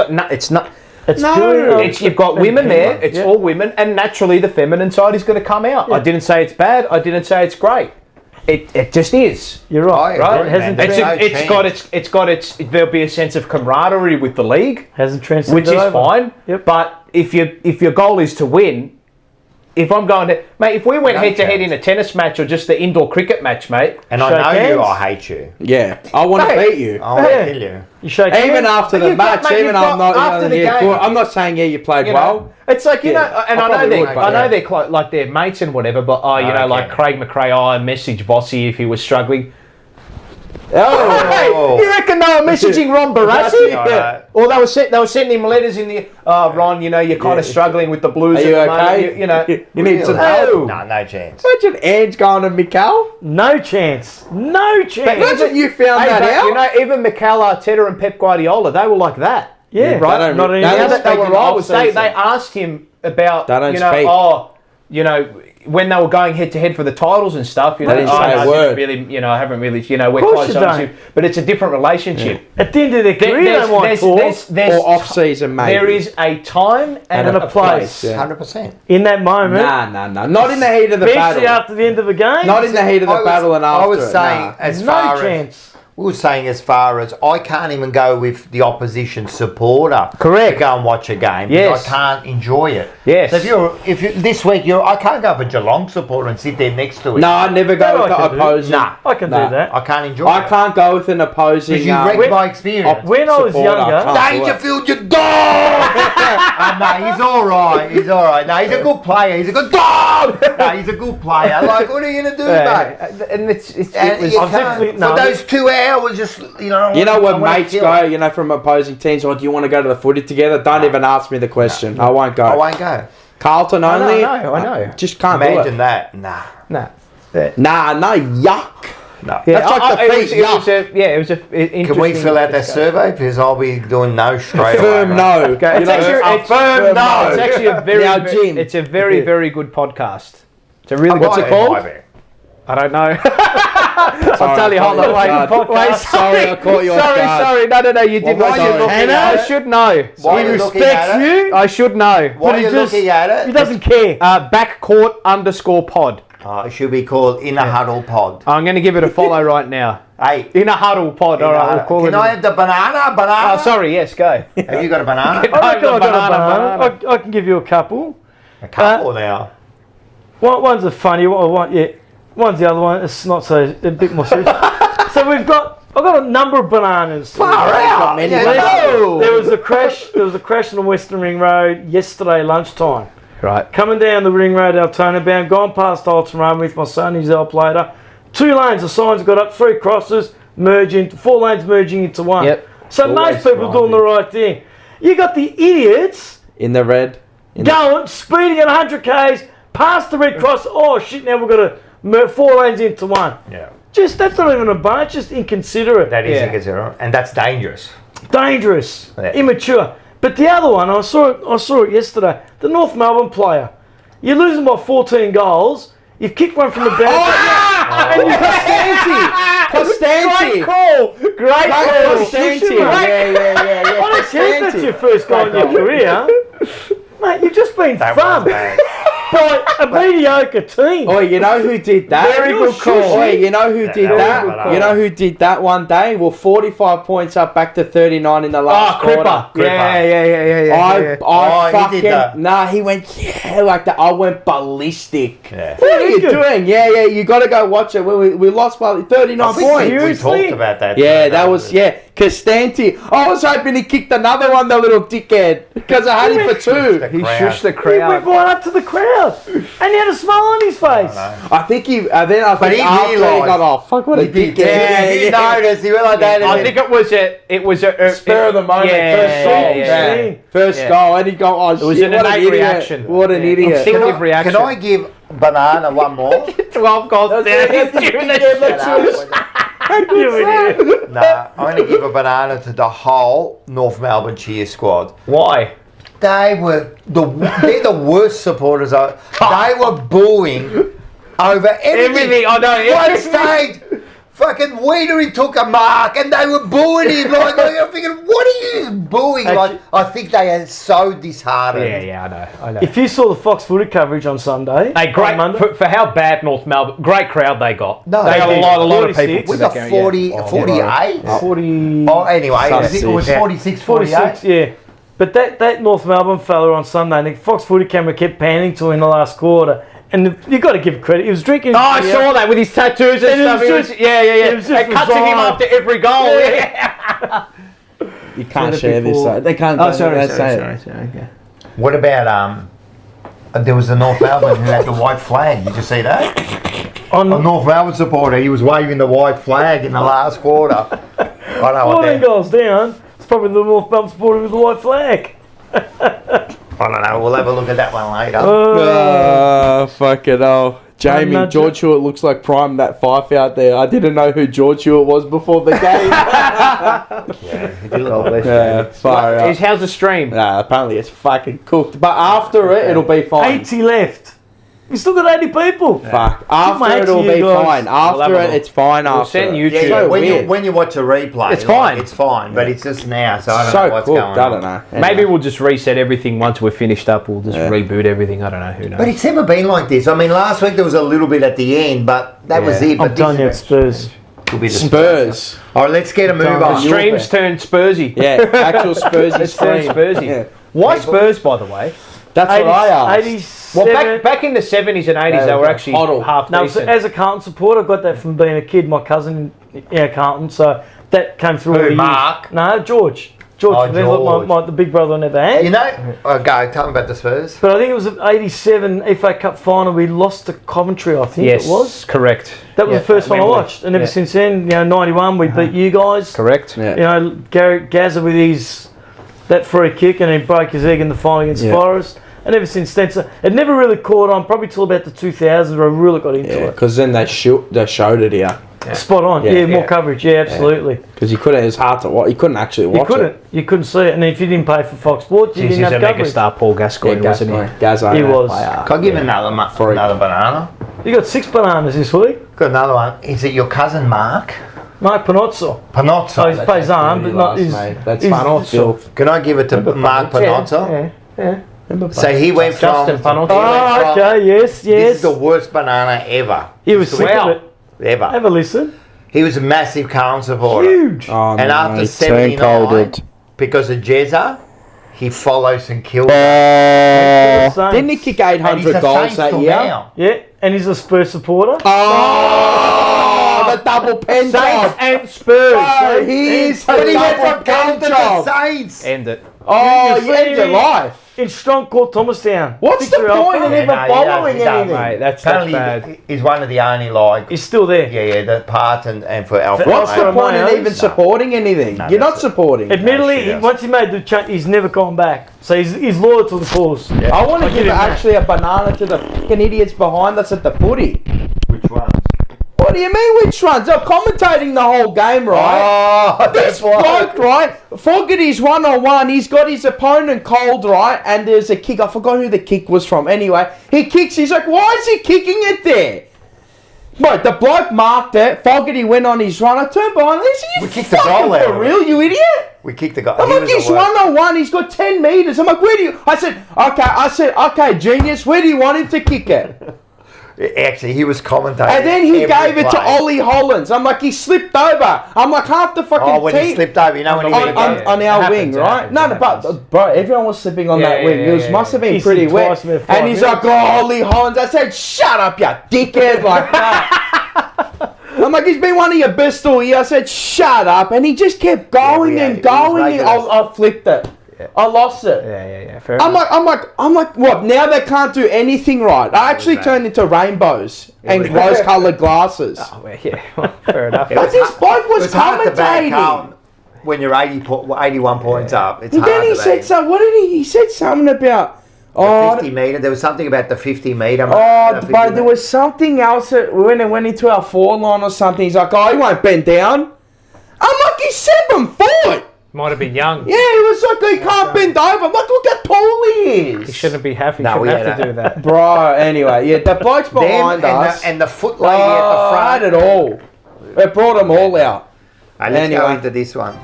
S4: not. You've got women there. It's all women, and naturally the feminine side is going to come out. I didn't say it's bad. I didn't say it's great. It just is.
S3: You're right.
S4: It's got its. There'll be a sense of camaraderie with the league.
S3: Hasn't transcended
S4: which is
S3: over.
S4: fine.
S3: Yep.
S4: But if your goal is to win. If I'm going to... Mate, if we went head-to-head in a tennis match or just the indoor cricket match, mate...
S1: And I know I hate you.
S2: Yeah. I want to beat you.
S1: I want to kill you.
S3: You shake hands.
S2: Even after the match, I'm not saying, you played well.
S4: It's like, and I know they're they're mates and whatever, but, like Craig McRae, I messaged Vossi if he was struggling. Oh, you reckon they were messaging Ron Barassi? Yeah. Or they were sending him letters in the Ron, you're kind of struggling with the Blues.
S2: Are you okay?
S4: You need some help.
S1: No chance.
S2: Imagine Ange going to Mikel.
S3: No chance.
S2: Imagine you found that out.
S4: Even Mikel Arteta and Pep Guardiola, they were like that.
S3: Yeah,
S4: right.
S3: Not any
S4: They asked him about when they were going head to head for the titles and stuff, they
S2: didn't say a word.
S4: I haven't really, we're close on, but it's a different relationship.
S3: Yeah. At the end of their career, they might talk.
S2: Or off-season, maybe.
S4: There is a time and a place.
S1: 100%.
S3: In that moment.
S2: Nah. Not in the heat of the battle.
S3: Especially after the end of a game.
S2: Not in the heat of the battle and after.
S1: I was saying,
S3: no chance.
S1: We were saying as far as I can't even go with the opposition supporter.
S4: Correct.
S1: To go and watch a game.
S4: Yes.
S1: I can't enjoy it.
S4: Yes.
S1: So if you this week I can't go for Geelong supporter and sit there next to it.
S2: No, I never go with the opposing.
S1: Nah,
S3: I can do that.
S1: I can't enjoy it.
S2: I can't go with an opposing.
S1: Because you wrecked my experience.
S3: When I was younger,
S1: Dangerfield, you dog! No, he's all right. No, he's a good player. He's a good dog. No, he's a good player. Like, what are you gonna do, mate?
S4: And
S1: for those 2 hours, just
S2: you know when mates go, from opposing teams. Or do you want to go to the footy together? Don't even ask me the question. I won't go. Carlton only.
S4: I know.
S2: Just can't
S1: imagine
S2: do it.
S1: that. Nah.
S2: Yuck.
S1: No.
S2: That's like the feet.
S4: It was a interesting.
S1: Can we fill out that survey? Because I'll be doing no straight away.
S2: Firm no.
S4: Okay. It's
S1: firm no.
S4: It's actually a very, very good podcast. It's a really. What's it called? I don't know. I'll tell you. Hold on. Wait.
S2: Sorry, I caught you off guard.
S4: Sorry. No. You did. I should know.
S1: Why he respects you.
S4: I should know.
S1: Why are you looking at it?
S3: He doesn't care.
S4: Backcourt_pod.
S1: It should be called In a Huddle Pod.
S4: I'm going to give it a follow right now.
S1: Hey.
S4: In a Huddle Pod. All right, we'll call it.
S1: Can I have the banana?
S4: Oh, sorry. Yes, go.
S1: Have you got a banana?
S3: I reckon I got a banana. I can give you a couple.
S1: A couple now.
S3: One's a funny one. One's the other one. It's not so a bit more serious. So I've got a number of bananas.
S1: Far out.
S3: There was a crash. There was a crash on the Western Ring Road yesterday lunchtime.
S4: Right.
S3: Coming down the Ring Road, Altona bound, gone past Alton Run with my son, his help later. 2 lanes, the signs got up, 3 crosses, 4 lanes merging into one.
S4: Yep.
S3: So most people are doing the right thing. You got the idiots
S2: in the red,
S3: going, speeding at 100 k's, past the red cross. Oh shit! Now we've got to 4 lanes into one.
S1: Yeah.
S3: That's not even a bar. It's just inconsiderate.
S1: That is inconsiderate, and that's dangerous.
S3: Dangerous.
S1: Yeah.
S3: Immature. But the other one, I saw it yesterday. The North Melbourne player. You're losing by 14 goals. You've kicked one from the boundary.
S2: Costanti.
S3: Great call. Great call.
S2: Costanti.
S3: Yeah. What a chance that's your first goal in your career. Mate, you've just been thumped by a mediocre team.
S2: Oh, you know who did that?
S3: Very good call.
S2: Oh, you know who did that? You know who did that one day? Well, 45 points up, back to 39 in the last quarter.
S3: Cripper.
S2: I
S1: he did that.
S2: fucking... Nah, he went, like that. I went ballistic.
S1: Yeah.
S2: What are you doing? Yeah, you got to go watch it. We lost by 39 points.
S1: We talked about that.
S2: Yeah, that was, Costanti. I was hoping he kicked another one, the little dickhead, because I had him for 2.
S4: He shushed the
S3: He
S4: crowd.
S3: went right up to the crowd, and he had a smile on his face.
S2: I think he, then I
S1: But
S2: think
S1: he
S2: after he
S1: realised-
S2: got off, fuck what he did.
S1: Yeah, he noticed. He went like that.
S4: I think it was a
S2: Spur of the moment, first goal, and he go, oh shit,
S4: was an
S2: what an
S4: innate
S2: idiot.
S4: reaction.
S2: What an idiot.
S4: Instinctive reaction.
S1: Can I give Banana one more?
S4: 12 goals down.
S1: Nah, I'm going to give a banana to the whole North Melbourne cheer squad.
S4: Why?
S1: They're the worst supporters. They were booing over everything.
S4: I know.
S1: One stage, fucking Wiedering took a mark and they were booing him. Like I'm thinking, what are you booing? Like, I think they are so disheartened.
S4: Yeah, I know.
S3: If you saw the Fox Footy coverage on Sunday,
S4: Hey, great for how bad North Melbourne. Great crowd they got.
S1: No,
S4: they got
S1: they
S4: a
S1: did.
S4: lot of
S3: 46.
S4: people.
S1: We got 48.
S3: 40,
S1: Oh, anyway, I think it was
S3: 46,
S1: 46.
S3: yeah. But that North Melbourne fella on Sunday, the Fox Footy camera kept panning to him in the last quarter. And you got to give credit. He was drinking.
S4: Oh, I saw that with his tattoos and stuff.
S3: It was just
S4: It cuts him
S3: resigned.
S4: after every goal.
S2: You can't share this. They can't.
S3: sorry.
S1: What about there was the North Melbourne who had the white flag. Did you see that? A North Melbourne supporter. He was waving the white flag in the last quarter. I don't know what
S3: 14 goals down. It's probably the North Melbourne supporter with the white flag.
S1: I don't know. We'll have a look at that one later.
S2: Fucking hell. Jamie, George Hewitt looks like prime that fife out there. I didn't know who George Hewitt was before the game.
S1: He did look like
S2: far out.
S4: How's the stream?
S2: Nah, apparently it's fucking cooked. But after it'll be fine.
S3: 80 left. You still got 80 people.
S2: Fuck.
S3: my
S2: After
S3: hat
S2: it'll
S3: to you
S2: be
S3: guys.
S2: fine. After it, it's fine.
S4: We'll
S2: After
S4: send
S2: it.
S4: YouTube.
S1: Yeah,
S2: weird.
S1: when you watch a replay,
S4: It's fine.
S1: It's fine, but it's just now, so I don't
S2: So
S1: know what's
S2: cooked.
S1: going
S2: I
S1: on.
S2: don't know.
S4: Maybe we'll just reset everything once we're finished up. We'll just reboot everything. I don't know. Who knows?
S1: But it's never been like this. I mean, last week there was a little bit at the end, but that was it. But
S3: I'm done yet, Spurs.
S1: Will be the
S2: Spurs.
S1: All right, let's get a move
S4: The
S1: on.
S4: streams turned Spursy.
S2: Yeah, actual Spursy
S4: It's turned
S2: stream.
S4: Spursy.
S2: Yeah.
S4: Why Spurs, by the way?
S2: That's what I asked.
S3: 87.
S4: Well, back in the 70s and 80s, they were actually half
S3: No, so
S4: decent.
S3: as a Carlton supporter, I got that from being a kid. My cousin, Carlton, so that came through all the years.
S1: Mark?
S3: No, George.
S1: Oh,
S3: There's
S1: George.
S3: the big brother I never had.
S1: You know, go. Tell me about the Spurs.
S3: But I think it was an 87 FA Cup final. We lost to Coventry, I think
S4: Yes,
S3: it was.
S4: correct.
S3: That was the first one I
S4: Wembley.
S3: watched. And ever since then, 91, we beat you guys.
S4: Correct.
S2: Yeah.
S3: Gary Gazza with that free kick, and he broke his egg in the final against Forest. And ever since then, so it never really caught on, probably till about the 2000s where I really got into it.
S2: Because then they showed it here.
S3: Spot on, more coverage, absolutely.
S2: Because you couldn't, it was hard to watch. You couldn't actually watch
S3: You couldn't see it, and if you didn't pay for Fox Sports, you
S4: He's
S3: didn't
S4: a
S3: have coverage.
S4: megastar, Paul Gascoigne, wasn't he?
S2: Gazza.
S3: He was.
S1: Can I give another banana?
S3: You got 6 bananas this week.
S1: Got another one. Is it your cousin Mark?
S3: Mark Panozzo.
S1: Panozzo.
S3: Oh, he's Paysan, but not his.
S2: That's Panozzo.
S1: Can I give it to Mark Panozzo?
S3: Yeah.
S1: So he went from.
S4: Justin Panozzo.
S3: Oh, okay, yes.
S1: This is the worst banana ever.
S3: He was sick of it.
S1: Ever.
S3: Have a listen.
S1: He was a massive Carlton supporter.
S3: Huge.
S2: Oh,
S1: And after 79, because of Jezza, he follows and kills.
S2: Didn't he kick
S1: And he's
S2: 800
S1: a
S2: goals
S1: Saints
S2: that
S1: till
S2: year?
S1: now.
S3: Yeah, and he's a Spurs supporter.
S2: Oh, the double pen job.
S4: And Spurs.
S2: Oh, he is
S1: But
S2: the
S1: he went
S2: double
S1: from
S2: pen
S1: Carlton to
S2: job.
S1: Saints.
S4: End it.
S2: Oh,
S3: You
S2: you end your
S3: see-
S2: life.
S3: In strong court Thomastown.
S2: What's the point in even following anything?
S4: Mate, that's
S1: Apparently,
S4: bad.
S1: he's one of the only
S3: He's still there.
S1: the part and for Alfred.
S2: What's the
S3: Alfred
S2: point in
S3: Romeo?
S2: even supporting anything?
S1: No,
S2: You're not
S1: that's it.
S2: supporting.
S3: Admittedly,
S1: shit,
S3: once he made the change, he's never gone back. So he's loyal to the cause.
S2: I want to
S3: I'll
S2: give
S3: give him that.
S2: actually a banana to the fucking idiots behind us at the footy.
S1: Which one?
S2: What do you mean which ones? They're commentating the whole game, right?
S1: Oh,
S2: This bloke, right? Fogarty's 1-on-1. He's got his opponent cold, right? And there's a kick. I forgot who the kick was from. Anyway, he kicks. He's like, why is he kicking it there? Mate, the bloke marked it. Fogarty went on his run. I turned behind.
S1: We kicked the goal
S2: for
S1: out.
S2: real, you idiot?
S1: We kicked the goal.
S2: I'm like, he's 101. He's got 10 metres. I'm like, where do you... I said, okay, genius, where do you want him to kick it?
S1: Actually, he was commentating.
S2: And then he
S1: every
S2: gave it to
S1: play.
S2: Ollie Hollins. I'm like, he slipped over. I'm like, half the fucking
S1: Oh, when
S2: team...
S1: he slipped over, you know when he went again?
S2: on our wing,
S4: happens,
S2: right? But bro, everyone was slipping on that wing. It must have been
S3: He
S2: pretty
S3: slipped
S2: wet.
S3: twice in 5
S2: And he's like, oh, Ollie Hollins. I said, shut up, you dickhead, like that. I'm like, he's been one of your best all year. I said, shut up. And he just kept going
S1: Yeah,
S2: and
S1: it was
S2: going.
S1: ridiculous.
S2: I flipped it. I lost it.
S4: Yeah. Fair
S2: I'm like, what? Now they can't do anything right. I actually turned into rainbows and rose-coloured glasses.
S4: fair enough.
S2: But this bloke was
S1: It's hard to back
S2: commentating.
S1: Carlton when you're 81 points up. It's
S2: And
S1: hard
S2: then he
S1: to
S2: said
S1: back.
S2: something. What did he? He said something about.
S1: The 50 metre. There was something about the 50 metre.
S2: But there was something else that when it went into our forward line or something. He's like, he won't bend down. I'm like, he's 7 foot.
S4: Might have been young.
S2: Yeah, he was like, he can't bend over. I'm like, look how tall he is.
S4: He shouldn't be happy.
S1: No, we
S4: shouldn't
S1: had
S4: have to do that.
S2: Bro, anyway, yeah, the bloke's behind us.
S1: and the foot lady at the front.
S2: Had it all. It brought them all out.
S1: Right, let's go
S2: Anyway.
S1: into this one.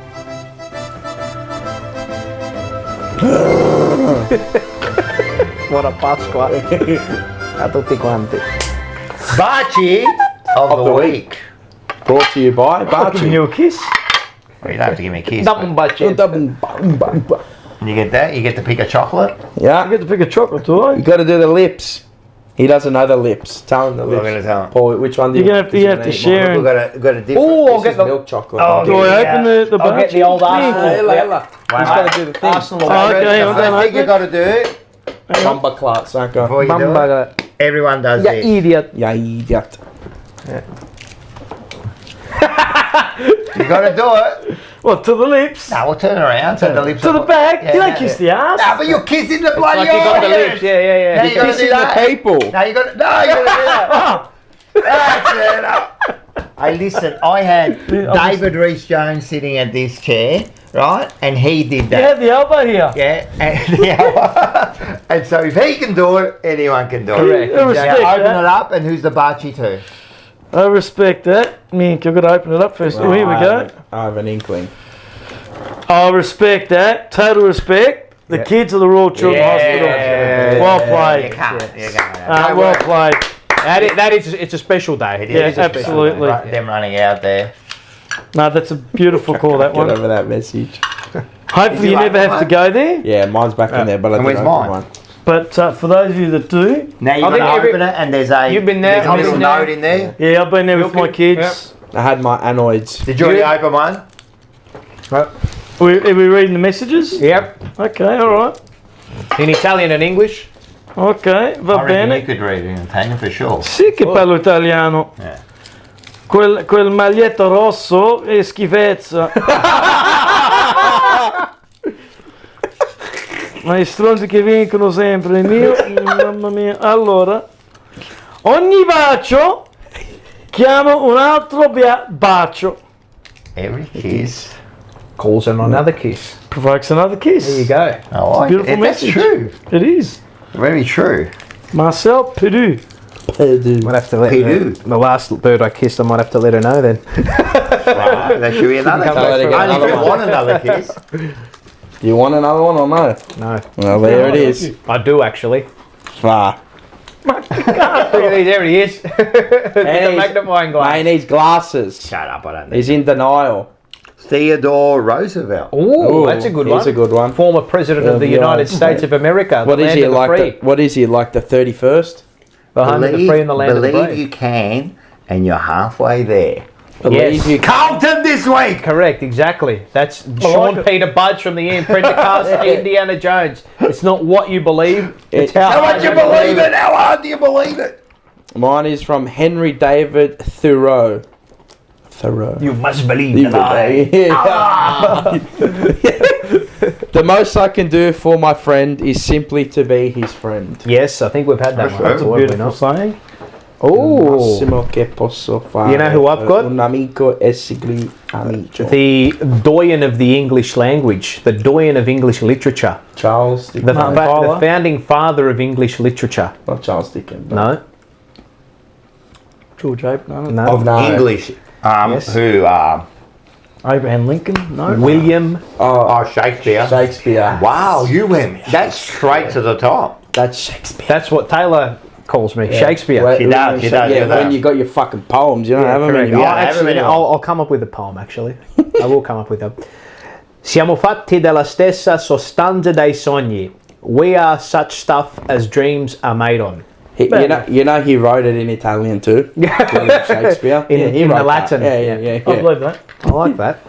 S4: What a pasqua. A tutti quanti.
S1: Bachi of the week.
S2: Brought to you by
S3: I'll give
S2: Barchi.
S3: you a kiss.
S1: Well, you don't have to give me a kiss.
S4: Double
S1: but
S4: budget.
S1: You get that? You get to pick a chocolate?
S3: I
S2: Yeah,
S3: get to pick a chocolate, do I?
S2: you got to do the lips. He doesn't know the lips. Tell him the
S1: We're
S2: lips.
S1: going to tell him.
S2: Paul, which one do
S3: You're
S2: you
S3: gonna have to, you have to share.
S1: We've
S3: And,
S1: got a different...
S4: Oh, I'll
S2: This
S4: get
S2: is
S4: the
S2: milk chocolate.
S1: Oh,
S3: do I open the
S4: I'll get the old
S3: Barchi?
S4: Arsenal.
S2: He's got to do the thing.
S4: Arsenal.
S3: Oh, okay,
S1: The first thing you got to do
S2: Bumper class, okay.
S1: before you do it, everyone does
S4: Yeah,
S1: this.
S4: idiot.
S2: Yeah, idiot.
S1: You got to do it.
S3: What, to the lips?
S1: Now we'll turn around, turn the lips
S3: To the
S1: up.
S3: back?
S1: Yeah,
S3: You don't
S1: yeah,
S3: kiss
S1: yeah.
S3: the ass.
S1: Nah, but you're kissing the bloody
S4: Like you got the
S1: audience.
S4: lips. Yeah.
S1: Now you got to do
S2: Kissing
S1: that.
S2: the people.
S1: Now you got to... No, you got to do that. That's it. Hey, listen, I had David Rees-Jones sitting at this chair, right? And he did
S3: You
S1: that.
S3: have the elbow here.
S1: Yeah, and so if he can do it, anyone can do
S4: Correct.
S1: it.
S3: I respect
S1: Now, open
S3: that.
S1: it up, and who's the Bachi to?
S3: I respect that. Mink, I've got to open it up first. Oh, here we go.
S2: I have an inkling.
S3: I respect that. Total respect. The kids of the Royal Children's Hospital. Well played.
S1: You can't.
S3: Well played.
S4: It's a special day.
S1: It
S3: Yeah,
S1: is a special
S3: absolutely.
S1: day. Right, them running out there.
S3: No, that's a beautiful call, that
S2: Get
S3: one.
S2: over that message.
S3: Hopefully you
S1: like
S3: never have to go there.
S2: Yeah, mine's back in there, but I
S1: And
S2: did
S1: where's
S2: open
S1: mine?
S2: one.
S3: But for those of you that do,
S1: Now you've
S4: I
S1: got
S4: think
S1: to
S4: every-
S1: open it, and there's a
S4: You've been there,
S1: there's a
S4: I've
S1: little
S4: been there.
S1: note in there.
S3: yeah, I've been there with my
S4: Milky,
S3: kids.
S2: I had my anoids.
S1: Did you already open one?
S3: Are we reading the messages?
S4: Yep.
S3: Okay, all right.
S4: In Italian and English.
S3: Ok, va
S1: I reckon you
S3: bene.
S1: could read it in Italian for sure.
S3: Sì che parlo italiano.
S1: Yeah.
S3: Quel maglietto rosso è schifezza. Ma i stronzi che vincono sempre, mio, mamma mia. Allora, ogni bacio chiama un altro bacio.
S1: Every kiss.
S4: Calls in another kiss.
S3: Provokes another kiss.
S4: There you go.
S1: I like
S3: beautiful
S1: it. That's
S3: message.
S1: true.
S3: It is.
S1: Very true.
S3: Marcel Peru.
S4: Might have to let the last bird I kissed. I might have to let her know then.
S1: Right, that should be another kiss.
S2: Tell her to get
S1: Only if
S2: another
S1: you
S2: one.
S1: want another kiss.
S2: Do you want another one or no?
S4: No,
S2: Well, there it is.
S4: I do actually.
S2: Far.
S4: Look at these. There he is. The
S2: he's-
S4: magnifying glass.
S2: He needs glasses.
S1: Shut up, I don't need.
S2: He's in denial.
S1: Theodore Roosevelt.
S4: Oh, that's a good
S2: he's
S4: one.
S2: a good one.
S4: Former president of the United States of America.
S2: What
S4: the
S2: is
S4: land
S2: he
S4: of the
S2: like?
S4: free.
S2: What is he like? The 31st?
S4: The home of the free and the land of the
S1: believe
S4: brave.
S1: you can, and you're halfway there.
S2: Believe
S4: Yes.
S2: you.
S1: Carlton this week.
S4: Correct, exactly. That's Sean Peter Budge from the Prendergast, Indiana Jones. It's not what you believe, it's how
S1: How
S4: hard
S1: much you believe it? How hard do you believe it?
S2: Mine is from Henry David Thoreau. Thoreau.
S4: You must believe
S2: Yeah.
S4: that
S2: The most I can do for my friend is simply to be his friend.
S4: Yes, I think we've had that one
S3: That's a
S4: before, have we
S3: beautiful
S4: not?
S3: saying.
S4: Oh,
S2: Massimo che posso fare.
S4: You know who I've got?
S2: Un amico essigli amico.
S4: the doyen of the English language, the doyen of English literature,
S2: Charles
S4: the,
S2: Dickens.
S4: the founding father of English literature.
S2: Not Charles Dickens. but
S4: No,
S3: George Abraham. No.
S1: Of English.
S3: Yes.
S1: Who?
S3: Abraham Lincoln. No.
S2: William
S1: Shakespeare.
S2: Shakespeare.
S1: Wow, you went. That's straight to the top.
S2: That's Shakespeare.
S3: That's what Taylor calls me. Shakespeare.
S2: Well,
S1: She does.
S2: Yeah, when you got your fucking poems, you don't have them
S3: correct.
S2: anymore.
S3: I'll come up with a poem, actually. I will come up with a... Siamo fatti della stessa sostanza dei sogni. We are such stuff as dreams are made on.
S2: You know he wrote it in Italian too. William Shakespeare.
S3: In
S2: he
S3: the
S2: wrote
S3: Latin.
S2: that. Yeah.
S3: I believe that. I like that.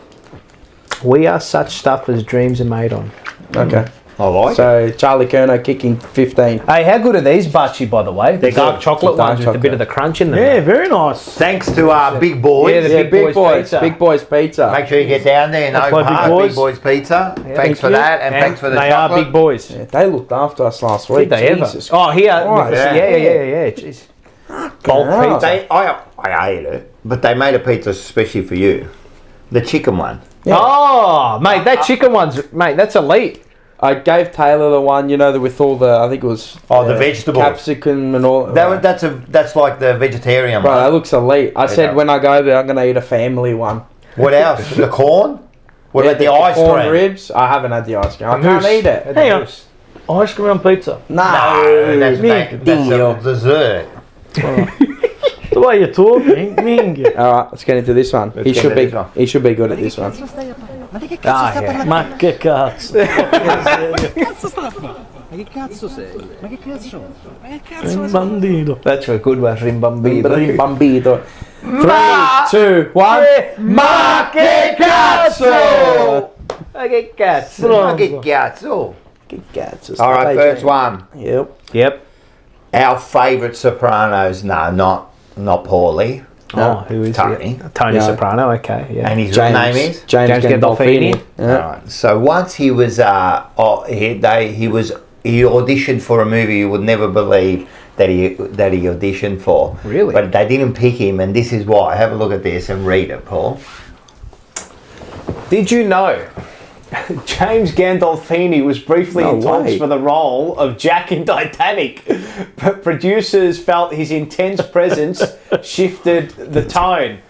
S3: We are such stuff as dreams are made on.
S2: Okay.
S1: I like it.
S2: So Charlie Kerno kicking 15.
S3: Hey, how good are these Butchie, by the way? The dark
S1: good.
S3: chocolate
S2: Dark
S3: ones with a
S2: chocolate.
S3: bit of the crunch in them.
S2: Yeah, very nice.
S1: Thanks to Big Boys.
S3: Yeah, the
S2: Yeah,
S3: Big Boys Pizza.
S2: Big Boys Pizza.
S1: Make sure you get down there in Oak
S3: Play Big
S1: Park,
S3: Boys.
S1: Big Boys Pizza.
S3: Thank
S1: Thanks for
S3: you.
S1: that, and thanks for the
S3: they
S1: chocolate.
S3: are big boys.
S2: Yeah, they looked after us last week.
S3: Did they ever?
S2: Jesus
S3: Oh, here.
S2: Christ.
S3: Yeah. Jeez. Bulk
S2: hell.
S3: pizza.
S1: I ate it, but they made a pizza especially for you. The chicken one.
S2: Yeah.
S3: Oh, mate, that chicken one's, mate, that's elite.
S2: I gave Taylor the one, with all the, I think it was...
S1: The vegetables.
S2: Capsicum and all.
S1: That's like the vegetarian
S2: Bro,
S1: one.
S2: that looks elite. I said when I go there, I'm going to eat a family one.
S1: What else? The corn? What about the ice
S2: corn
S1: cream?
S2: ribs? I haven't had the ice cream. I
S3: The
S2: can't
S3: mousse.
S2: eat it.
S3: Hang on. Ice cream on pizza.
S2: No.
S1: That's a dessert.
S3: The way you're talking, Ming.
S2: All right, let's get into this one.
S1: Let's get into this one.
S2: He should be good at this one.
S3: Ma che cazzo. Rimbambito. That's a good one, rimbambito.
S2: Bambito. 3, 2, 1.
S3: Ma che cazzo! Ma che cazzo!
S1: Che cazzo. All right, first one.
S2: Yep.
S1: Our favourite Sopranos. No, not Paulie.
S3: Oh, who is
S1: Tony.
S3: it? Tony
S2: Yeah.
S3: Soprano, okay, yeah.
S1: And his real name is?
S2: James Gandolfini. Yeah.
S1: Alright. So once he was he auditioned for a movie you would never believe that he auditioned for.
S3: Really?
S1: But they didn't pick him, and this is why. Have a look at this and read it, Paul.
S9: Did you know James Gandolfini was briefly in talks
S2: way.
S9: for the role of Jack in Titanic, but producers felt his intense presence shifted the tone.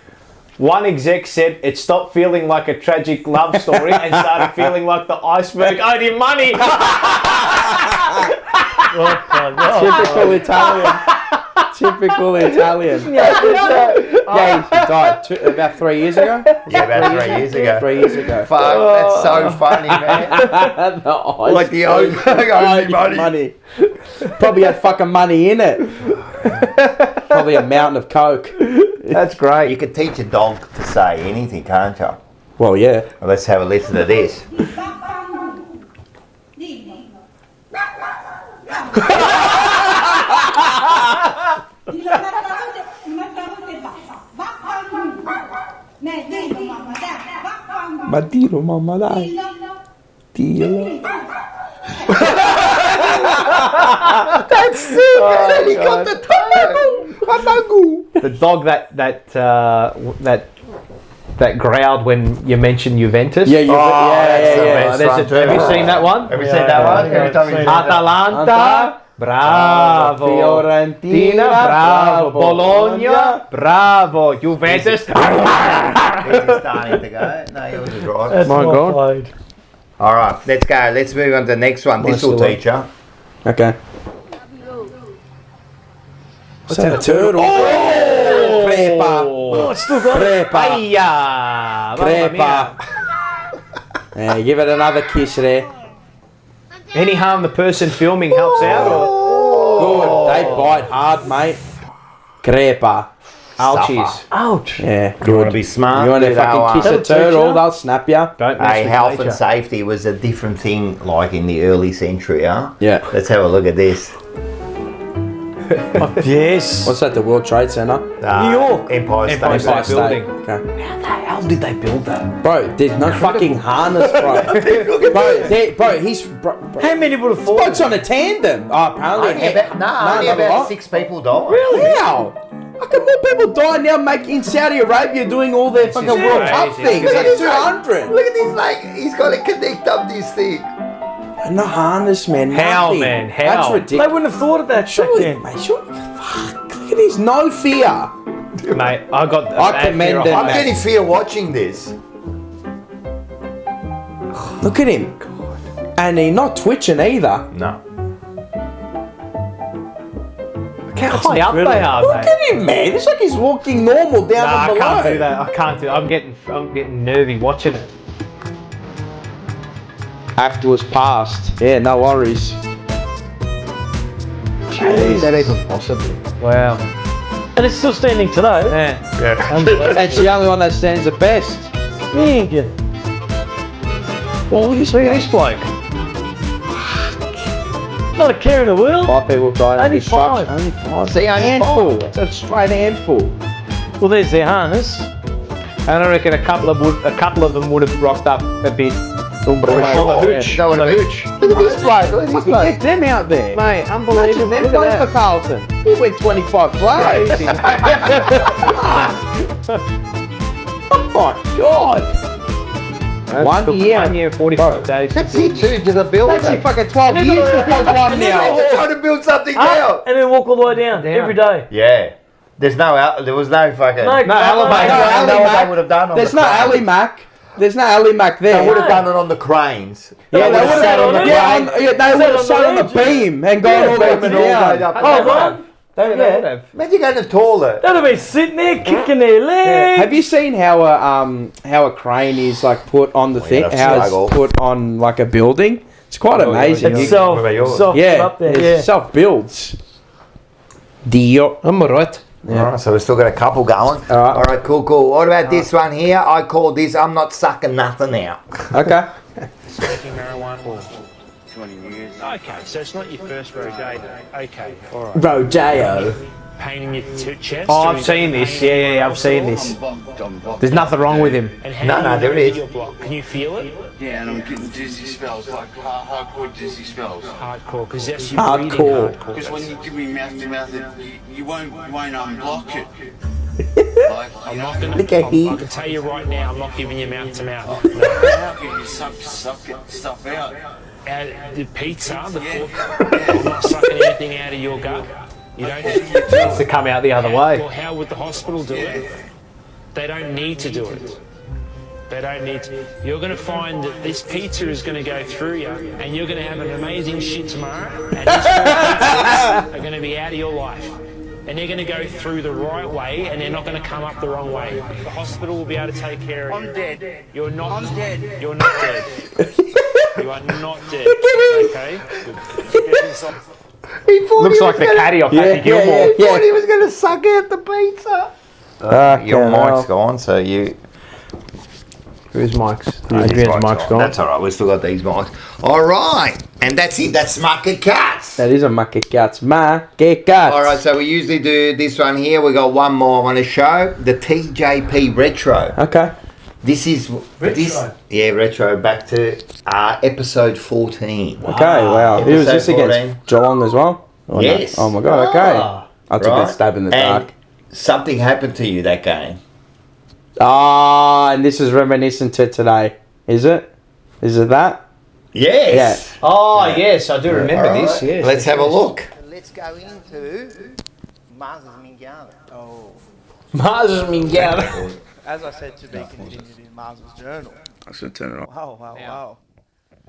S9: One exec said it stopped feeling like a tragic love story and started feeling like the iceberg owed him money.
S2: Typical Italian. Typical Italian. Yeah, he died about 3 years ago.
S1: Yeah, about 3 years ago.
S2: 3 years ago.
S1: Fuck, that's so funny, man. Like the owed money.
S2: Probably had fucking money in it. Probably a mountain of coke.
S3: That's great.
S1: You could teach a dog to say anything, can't you?
S2: Well, yeah.
S1: Well, let's have a listen to this.
S2: Ma dillo, mamma, dai. Dillo.
S1: That's sick! And he got the tongue!
S3: The dog that growled when you mentioned Juventus.
S2: Yeah,
S1: that's the best one.
S3: Have you seen that one?
S1: Have you seen that one? Every time you
S3: Atalanta, bravo.
S2: Fiorentina,
S3: bravo. Bologna, bravo. Juventus.
S1: He's starting to go. No, he was right.
S3: That's
S2: My
S3: well
S2: God.
S3: played.
S1: All right, let's go. Let's move on to the next one. This will teach you.
S2: Okay. What's that, a turtle? Oh! Crepa.
S3: Oh, it's still got
S2: Crepa.
S3: Hiya.
S2: Crepa. Yeah, give it another kiss there.
S3: Any harm the person filming helps out? Or?
S2: Good. They bite hard, mate. Crepa.
S3: Ouchies. Ouch.
S2: Yeah,
S1: You want to
S2: good.
S1: be smart?
S2: You want to
S1: with our,
S2: fucking kiss a
S3: That'll teach
S2: turtle,
S3: ya.
S2: they'll snap ya.
S3: Don't mess
S1: Hey,
S3: with
S1: health
S3: nature.
S1: and safety was a different thing like in the early century, huh?
S2: Yeah.
S1: Let's have a look at this.
S3: Yes.
S2: What's that, the World Trade Center?
S3: New York.
S1: Empire State.
S3: Empire State Building.
S2: Okay.
S3: How the hell did they build that?
S2: Bro, there's no fucking harness, bro. He's... Bro,
S3: How many would have fallen?
S2: Spokes on a tandem. Oh, apparently.
S1: Only
S2: another
S1: about
S2: lot.
S1: 6 people died.
S2: Really? How? How come more people die now in Saudi Arabia doing all their fucking World Cup
S3: crazy.
S2: things?
S1: Look at
S2: Like
S1: this
S2: 200.
S1: Look at this, like, he's got to connect up this thing.
S2: No harness, man.
S3: How,
S2: nothing.
S3: man? How?
S2: That's
S3: They
S2: ridiculous.
S3: wouldn't have thought of that back
S2: Surely,
S3: then.
S2: mate, surely, fuck. Look at this. No fear.
S9: Mate, I got.
S2: I commend them.
S1: I'm getting fear watching this.
S2: Look at him. And he's not twitching either.
S1: No.
S9: Look how high up they are,
S2: Look
S9: mate.
S2: at him, man. It's like he's walking normal down
S9: Nah,
S2: and below.
S9: I can't do that. I can't do it. I'm getting nervy watching it.
S2: Act was passed. Yeah, no worries.
S1: Is that even possible?
S9: Wow.
S3: And it's still standing today.
S9: Yeah.
S2: It's the only one that stands the best.
S3: Yeah.
S9: Well, you see this bloke.
S3: Not a care in the world.
S2: 5 people died.
S3: Only 5.
S2: Only 5. See, handful. It's a straight handful.
S3: Well, there's their harness.
S9: And I reckon a couple of them would have rocked up a bit.
S1: On the hooch. No, on a hooch.
S2: Look at this bloke. Look at this bloke. Get them out there.
S9: Mate, unbelievable.
S2: Them
S9: Look
S2: going
S9: at
S2: for Carlton. He went 25 plays. Oh my God.
S9: that.
S2: 1 year.
S9: 1 year, 45 days.
S1: That's it too, to the build.
S2: That's your fucking 12 years before one now.
S1: They're trying to build something
S3: Up
S1: now.
S3: and then walk all the way down every day.
S1: Yeah. There was no fucking...
S3: No,
S1: No,
S3: alley
S1: I
S3: Mac.
S1: know what they would have done on
S2: There's
S1: the
S2: no
S1: crane.
S2: alley Mac. There's no alley Mac there.
S1: They would have done it on the cranes.
S2: Yeah, they would have
S3: sat on the
S2: yeah,
S3: crane.
S2: yeah, they
S3: Sat
S2: would have
S3: on
S2: sat
S3: the
S2: on the
S3: edge.
S2: beam and gone all the way
S1: Beaming all the way
S2: down.
S1: up.
S3: Hold on.
S9: They would have.
S1: Imagine going to the toilet.
S3: They'd have been sitting there kicking their legs.
S2: Have you seen how a crane is like put on the thing?
S1: yeah,
S2: How it's
S1: struggle.
S2: put on like a building? It's quite amazing.
S3: It's
S1: What about yours?
S3: self
S2: Yeah,
S3: up there.
S2: it
S3: Yeah.
S2: self builds. Dio.
S9: I'm alright.
S1: Alright, so we've still got a couple going.
S2: Alright.
S1: Alright, cool. What about this one here? I call this I'm not sucking nothing out.
S2: Okay.
S10: Smoking marijuana for 20 years. Okay, so it's not your first rodeo. Okay, all right.
S2: Rodeo.
S10: Pain in your chest.
S9: Oh, I've seen this. Yeah, I've seen this. There's nothing wrong with him.
S10: And how
S1: No,
S10: do you
S1: there
S10: know
S1: is.
S10: you're blocked? Can you feel it?
S8: Yeah, and I'm getting dizzy spells, like hardcore dizzy spells.
S10: Hardcore, because that's your
S2: Hardcore.
S10: breathing hardcore.
S8: Because when you give me mouth to mouth, you won't unblock it. Like,
S10: I'm not gonna.
S2: Look at
S10: I
S2: him.
S10: can tell you right now, I'm not giving you mouth to mouth.
S8: you suck stuff out.
S10: The pizza, the pork. I'm not sucking anything out of your gut. You don't.
S9: It needs to come out the other way.
S10: Well, how would the hospital do it? They don't need to do it. They don't need to. You're going to find that this pizza is going to go through you, and you're going to have an amazing shit tomorrow, and these 4 pizzas are going to be out of your life. And they're going to go through the right way, and they're not going to come up the wrong way. The hospital will be able to take care of you.
S8: I'm dead.
S10: You're not.
S8: I'm dead.
S10: You're not dead. You are not dead. Okay?
S1: He thought
S9: Looks
S1: he
S9: like
S1: was
S9: the
S1: gonna-
S9: caddy off Happy Gilmore.
S1: He thought he was going to suck out the pizza. Your mic's gone, so you...
S9: Who's Mike's?
S1: Adrian's
S9: Mike's gone.
S1: That's alright, we've still got these mics. Alright, and that's it, that's Market Cuts.
S2: That is a market guts. Market guts.
S1: Alright, so we usually do this one here. We got one more on the show, the TJP Retro.
S2: Okay.
S1: This is... retro, back to episode 14.
S2: Okay, wow. Who was this
S1: Episode
S2: against?
S1: 14.
S2: Geelong as well? Or no?
S1: Yes.
S2: Oh my god, okay. That's a
S1: Right.
S2: good stab in the
S1: And
S2: dark.
S1: something happened to you that game.
S2: Ah, and this is reminiscent to today. Is it? Is it that?
S1: Yes.
S9: Oh, yes, I do remember
S1: Alright,
S9: this. Yes.
S1: let's have a look.
S8: Let's go into Mars Mingala. Oh.
S9: Mars Mingala.
S11: As I said, to be continued in Mars's journal.
S2: I should turn it off.
S11: Wow, wow,
S7: Now.
S11: wow.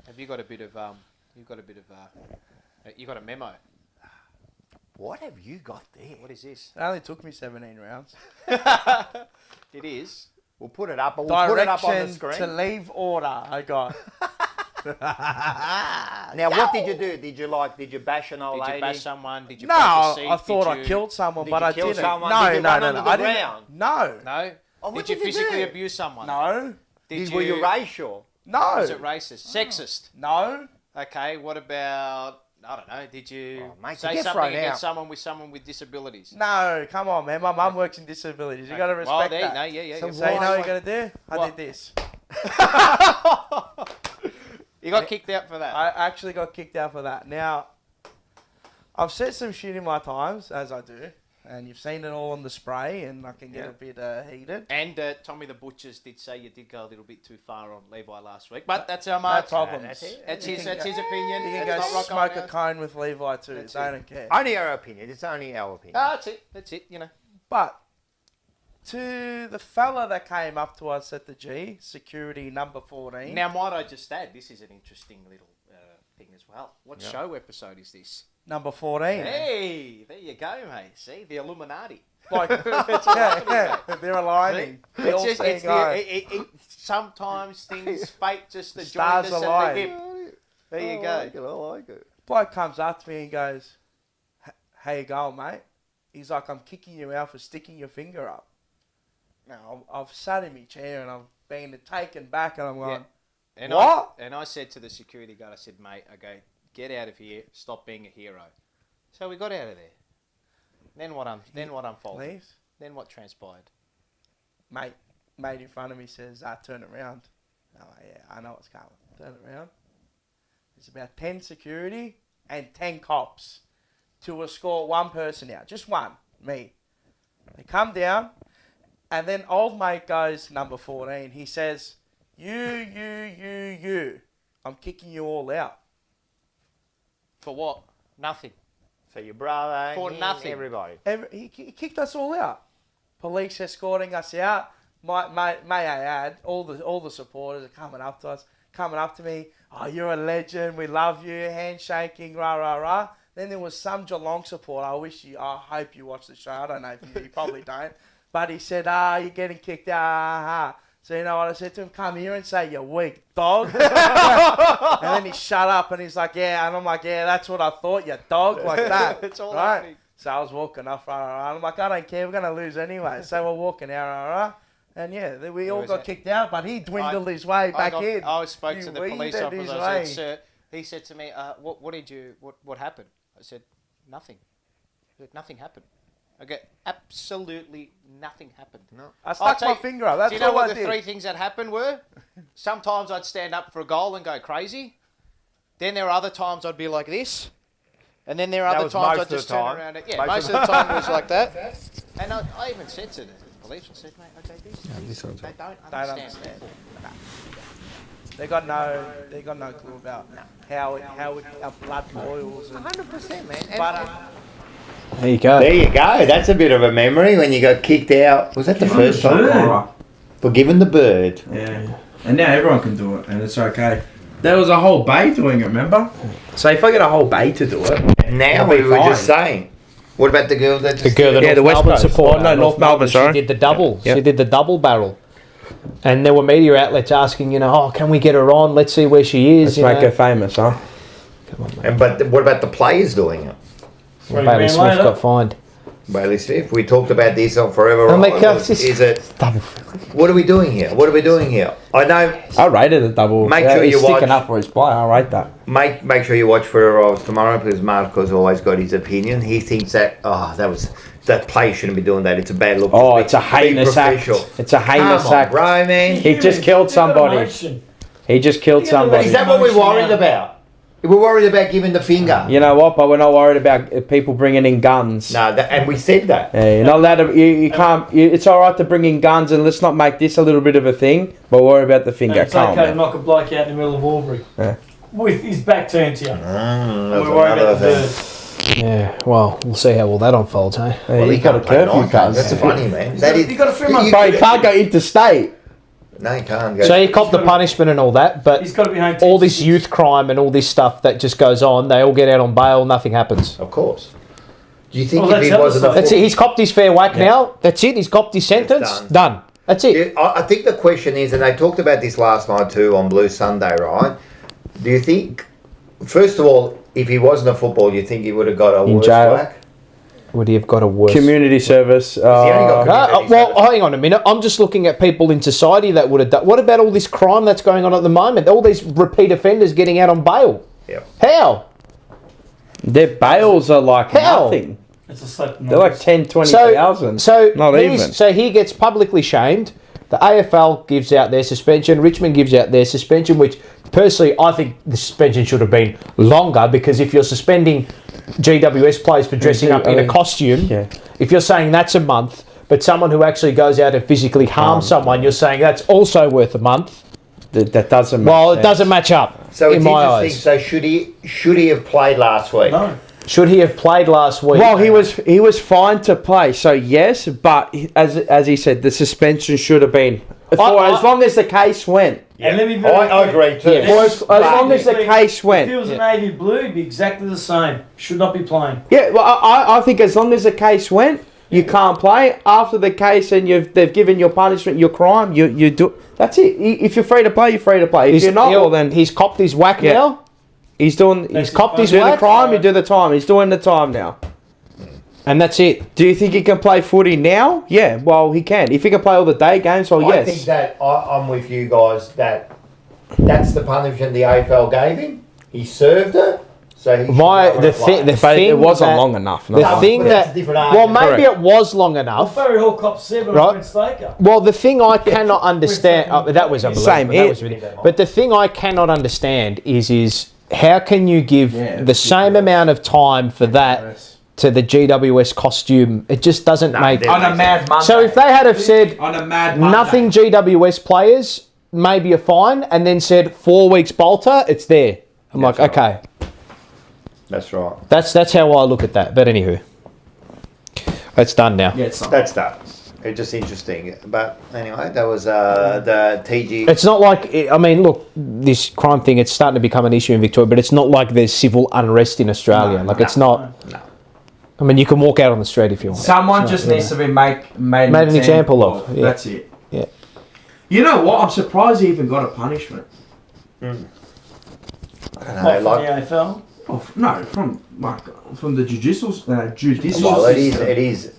S7: Have you got a bit of you got a memo?
S1: What have you got there?
S7: What is this?
S11: It only took me 17 rounds.
S7: It is.
S1: We'll put it up. We'll put it up on the
S11: Direction
S1: screen.
S11: to leave order, I got.
S1: Now, what did you do? Did you bash an old
S7: Did
S1: lady?
S7: you bash someone? Did you
S11: No,
S7: break a seat?
S11: I thought I
S7: Did you-
S11: killed someone,
S1: Did
S11: but
S1: you
S11: I
S1: kill
S11: didn't.
S1: someone?
S11: No,
S1: Did you
S11: no,
S1: run
S11: no,
S1: under
S11: no.
S1: the
S11: I didn't.
S1: ground?
S11: No,
S7: No.
S1: Oh, what
S7: Did you
S1: did you
S7: physically
S1: do?
S7: abuse someone?
S11: no,
S7: Did
S1: Were you racial?
S11: no,
S7: Was it racist? Sexist?
S11: no.
S7: Okay. What about? I don't know. Did you
S1: Oh, mate,
S7: say
S1: you get
S7: something
S1: thrown
S7: against
S1: out.
S7: someone with disabilities?
S11: No, come on, man. My mum works in disabilities. You got to respect
S7: Well, there,
S11: that.
S7: no, yeah.
S1: So
S11: So you know
S1: why-
S11: what you got to do? I
S7: What?
S11: did this.
S7: You got kicked out for that.
S11: I actually got kicked out for that. Now, I've said some shit in my times, as I do, and you've seen it all on the spray, and I can get a bit heated.
S7: And Tommy the Butchers did say you did go a little bit too far on Levi last week, but that's our mark.
S11: No problems.
S7: That's his opinion.
S11: You can
S7: That's
S11: go
S7: not rock
S11: smoke a
S7: on
S11: cone with Levi too.
S7: That's
S11: I
S7: it.
S11: don't care.
S1: Only our opinion. It's only our opinion.
S7: Ah, that's it. That's it. You know.
S11: But to the fella that came up to us at the G, security number 14.
S9: Now, might I just add, this is an interesting little thing as well. What show episode is this?
S11: Number 14.
S9: Hey, there you go, mate. See, the Illuminati.
S11: Like, they're aligning.
S9: Sometimes things, fate just join
S11: Stars
S9: us at the
S11: align.
S9: hip. There you go.
S1: I like it.
S11: Bloke comes up to me and goes, how you going, mate? He's like, I'm kicking you out for sticking your finger up. Now, I've sat in my chair and I've been taken back and I'm going,
S9: And
S11: what?
S9: I said to the security guard, I said, mate, get out of here. Stop being a hero. So we got out of there. Then what unfolded?
S11: Please?
S9: Then what transpired?
S11: Mate in front of me says, turn around. Oh, yeah, I know what's coming. Turn around. There's about 10 security and 10 cops to escort one person out. Just one, me. They come down, and then old mate goes, number 14. He says, you. I'm kicking you all out.
S9: For what? Nothing.
S1: So your brother,
S9: For nothing.
S1: everybody.
S11: He kicked us all out. Police escorting us out. May I add, all the supporters are coming up to me. Oh, you're a legend. We love you. Handshaking, rah, rah, rah. Then there was some Geelong supporter. I hope you watch the show. I don't know if you probably don't. But he said, you're getting kicked out. So you know what I said to him? Come here and say, you weak dog. And then he shut up and he's like, yeah. And I'm like, yeah, that's what I thought, you dog. Like that.
S9: It's all
S11: right?
S9: right.
S11: So I was walking off, I'm like, I don't care. We're going to lose anyway. So we're walking out, and yeah, we all got kicked out, but he dwindled his way back in.
S9: I spoke to the police officer. I said, sir, he said to me, what happened? I said, nothing. He said, nothing happened. Okay, absolutely nothing happened.
S11: No. I stuck my finger up. That's
S9: do you know
S11: all
S9: what
S11: I
S9: the
S11: did.
S9: 3 things that happened were? Sometimes I'd stand up for a goal and go crazy. Then there were other times I'd be like this. And then there are other times I'd just turn around. Most of the time it was like that. And I even said to the police, I said, mate, okay, they don't understand.
S11: They got no clue about how our blood boils.
S9: 100%, man.
S11: But
S4: There you go.
S1: There you go. That's a bit of a memory when you got kicked out. Was that the first time? For giving the bird.
S2: Yeah. And now everyone can do it, and it's okay. There was a whole bay doing it, remember? So if I get a whole bay to do it,
S1: now we were just saying. What about the girl that just
S4: the West Melbourne supporter?
S2: Oh, no, North Melbourne, sorry.
S4: She did the double.
S2: Yep.
S4: She did the double barrel. And there were media outlets asking, can we get her on? Let's see where she is.
S2: Let's make her famous, huh?
S4: Come on, mate.
S1: And but what about the players doing it?
S4: Well, Bailey Smith got fined.
S1: Bailey Smith. We talked about this on Forever.
S4: Is
S1: it? What are we doing here? What are we doing here? I know.
S2: I rated the double.
S1: Make sure
S2: he's
S1: you
S2: sticking
S1: watch.
S2: up for his play. I rate that.
S1: Make sure you watch Forever Rolls tomorrow because Marco's always got his opinion. He thinks that that play shouldn't be doing that. It's a bad look.
S2: Oh, it's a heinous act. It's a heinous act.
S1: Bro, man.
S2: He just killed somebody. He just killed somebody.
S1: Is that what we're worried about? We're worried about giving the finger.
S2: You know what? But we're not worried about people bringing in guns.
S1: No, and we said that.
S2: Yeah, you're not allowed to. You can't. It's all right to bring in guns, and let's not make this a little bit of a thing. But worry about the finger.
S3: It's okay to knock a bloke out in the middle of Albury with his back turned to you. We're worried about the bird.
S4: Yeah, well, we'll see how all that unfolds, hey?
S2: Well, he got a curfew, cuz.
S1: That's funny, man.
S3: You got a 3 months.
S2: But he can't go interstate.
S1: No, he can't go.
S4: So he copped the punishment and all that, but
S3: He's got to be home.
S4: all this youth crime and all this stuff that just goes on, they all get out on bail, nothing happens.
S1: Of course. Do you think
S3: Well,
S1: if he
S3: that's
S1: wasn't a
S4: That's it. He's copped his fair whack now. That's it. He's copped his sentence. Done. That's it.
S1: I think the question is, and they talked about this last night too on Blue Sunday, right? Do you think, first of all, if he wasn't a football, you think he would have got a worse
S2: jail?
S1: whack?
S4: Would he have got a worse?
S2: Community service.
S1: He only got community
S4: well,
S1: service.
S4: hang on a minute. I'm just looking at people in society that would have done. What about all this crime that's going on at the moment? All these repeat offenders getting out on bail.
S1: Yep.
S4: How?
S2: Their bails are like
S4: How?
S2: nothing.
S3: It's a slap in the
S2: They're like
S3: wrist.
S2: 10, 20,000. Not even.
S4: So he gets publicly shamed. The AFL gives out their suspension. Richmond gives out their suspension, which personally I think the suspension should have been longer because if you're suspending GWS players for dressing up in a costume, if you're saying that's a month, but someone who actually goes out and physically harms someone, you're saying that's also worth a month.
S2: That doesn't.
S4: Well, it doesn't match up
S1: So
S4: in
S1: it's
S4: my
S1: interesting.
S4: eyes.
S1: So should he have played last week?
S3: No.
S9: Should he have played last week?
S2: Well, he was fine to play, so yes, but as he said, the suspension should have been as long as the case went.
S3: And let me
S1: I agree too.
S2: As long as the case went.
S3: If it was a navy blue, it'd be exactly the same. Should not be playing.
S2: Yeah, well, I think as long as the case went, you can't play. After the case and they've given your punishment, your crime, you do. That's it. If you're free to play, you're free to play. If you're not, well then
S9: he's copped his whack now.
S2: He's
S9: copped his
S2: doing
S9: whack.
S2: the crime. You do the time. He's doing the time now.
S9: And that's it.
S2: Do you think he can play footy now? Yeah, well, he can. If he can play all the day games, well, yes.
S1: I think that I'm with you guys that's the punishment the AFL gave him. He served it. So he
S2: it wasn't long enough.
S9: Maybe it was long enough.
S3: Ferry Hall cop 7
S9: Right.
S3: against Staker.
S9: Well, the thing I cannot understand, that was unbelievable.
S2: Same.
S9: But the thing I cannot understand is how can you give the same amount of time for that to the GWS costume? It just doesn't make.
S2: On a mad Monday.
S9: So if they had have said
S2: on a mad Monday.
S9: nothing GWS players, maybe a fine, and then said 4 weeks bolter, it's there. I'm like, okay.
S1: That's right.
S9: That's how I look at that. But anywho, that's done now.
S2: Yeah, it's done.
S1: That's done. It's just interesting. But anyway, that was the TG.
S9: It's not like, I mean, look, this crime thing, it's starting to become an issue in Victoria, but it's not like there's civil unrest in Australia. It's not.
S1: No.
S9: I mean, you can walk out on the street if you want.
S2: Someone just needs to be made an
S9: example of. Yeah.
S2: That's it.
S9: Yeah.
S2: You know what? I'm surprised he even got a punishment.
S1: I don't know.
S3: What,
S1: Like,
S3: from the AFL?
S2: No, from the judicial.
S1: well, it is.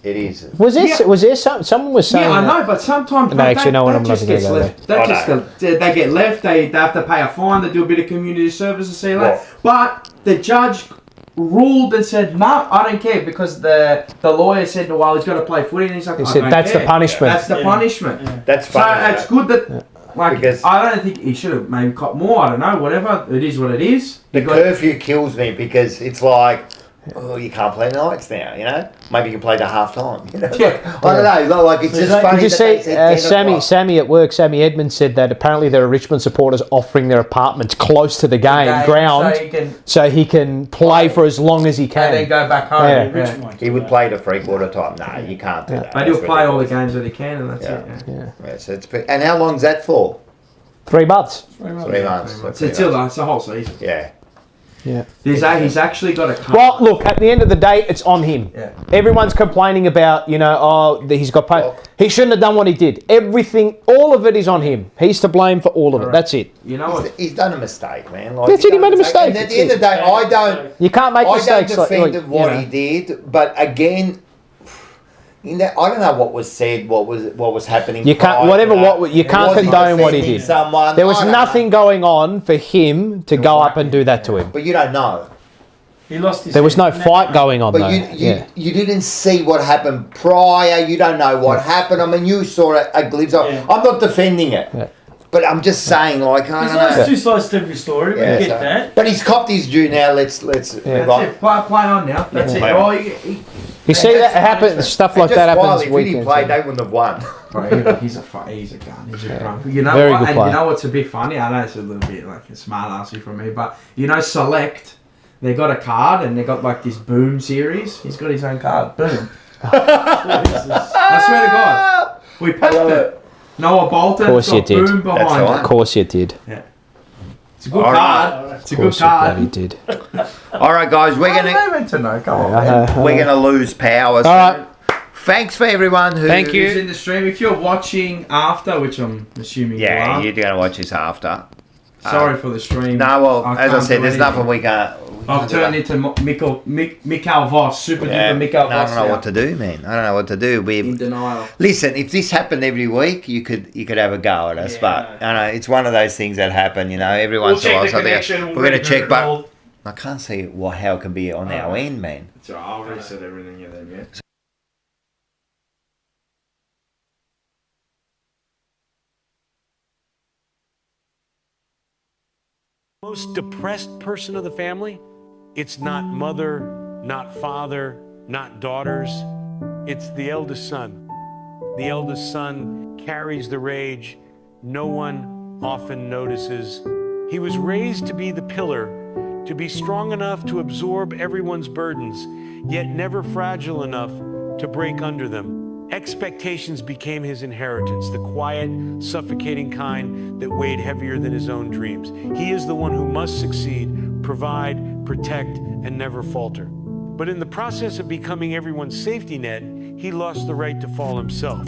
S9: Was there someone was saying?
S2: Yeah, I know, but sometimes.
S9: No, actually, no, I'm not going to go there.
S2: They get left. They have to pay a fine. They do a bit of community service and see that. But the judge ruled and said, no, I don't care, because the lawyer said, well, he's got to play footy, and he's like,
S9: he said, that's the punishment.
S2: That's the punishment.
S1: Yeah. That's funny.
S2: So it's good that. Because I don't think he should have maybe caught more. I don't know. Whatever. It is what it is.
S1: The curfew kills me because it's like, oh, you can't play nights now. You know, maybe you can play to half time. You know, I don't know. Like it's just funny.
S9: Did you see Sammy at work? Sammy Edmonds said that apparently there are Richmond supporters offering their apartments close to the game ground, so he can play for as long as he can,
S2: and then go back home.
S1: Yeah. He would play to 3/4 time. No, you can't do that.
S2: But he'll play all the games that he can, and that's it.
S1: Yeah. So it's and how long's that for?
S9: 3 months.
S1: 3 months.
S2: It's the whole season.
S1: Yeah.
S9: Yeah.
S2: He's actually got a card.
S9: Well, look, at the end of the day, it's on him.
S2: Yeah.
S9: Everyone's complaining about, he's got paid. He shouldn't have done what he did. Everything, all of it is on him. He's to blame for all of it. That's it.
S2: You know what?
S1: He's done a mistake, man.
S9: That's it, he made a mistake.
S1: And at the end of the day,
S9: you can't make mistakes.
S1: I don't defend what he did, but again, I don't know what was said, what was happening.
S9: You can't you can't condone what he did. There was nothing going on for him to go up and do that to him.
S1: But you don't know.
S3: He lost his.
S9: There was no fight going on,
S1: but you didn't see what happened prior. You don't know what happened. I mean, you saw a glimpse of. I'm not defending it. Yeah. But I'm just saying, I don't know.
S3: There's two sides to every story. We get that.
S1: But he's copped his due now. Let's move on.
S2: It. Play on now. That's it.
S9: You see that happen? Stuff like that happens.
S1: If he didn't play, they wouldn't have won.
S2: Bro, he's a gun. He's a crump. You know
S9: Very
S2: what?
S9: Good
S2: and
S9: player.
S2: you know what's a bit funny? I know it's a little bit like a smart assy from me, but Select, they got a card and they got like this Boom series. He's got his own card. Boom. I swear to God, we packed it. Noah Bolton.
S9: Of course you did.
S2: Boom behind it.
S9: Of course you did.
S2: Yeah. It's a good card. It's a good card.
S9: You did.
S1: All right, guys, we're gonna lose power.
S9: All right.
S1: Thanks for everyone who's
S2: in the stream. If you're watching after, which I'm assuming you are,
S1: you're gonna watch this after.
S2: Sorry for the stream.
S1: No, well, as I said, there's nothing we can't.
S2: I've turned into Mikhail Voss, super duper Mikhail Voss.
S1: I don't know what to do, man. I don't know what to do. We're
S2: in denial.
S1: Listen, if this happened every week, you could have a go at us, but I know it's one of those things that happen. Every once in a while, we're going to check, but I can't see how it can be on our end, man.
S2: It's alright. I'll reset everything then. Yeah.
S12: Most depressed person of the family, it's not mother, not father, not daughters. It's the eldest son. The eldest son carries the rage no one often notices. He was raised to be the pillar to be strong enough to absorb everyone's burdens, yet never fragile enough to break under them. Expectations became his inheritance, the quiet, suffocating kind that weighed heavier than his own dreams. He is the one who must succeed, provide, protect, and never falter. But in the process of becoming everyone's safety net, he lost the right to fall himself.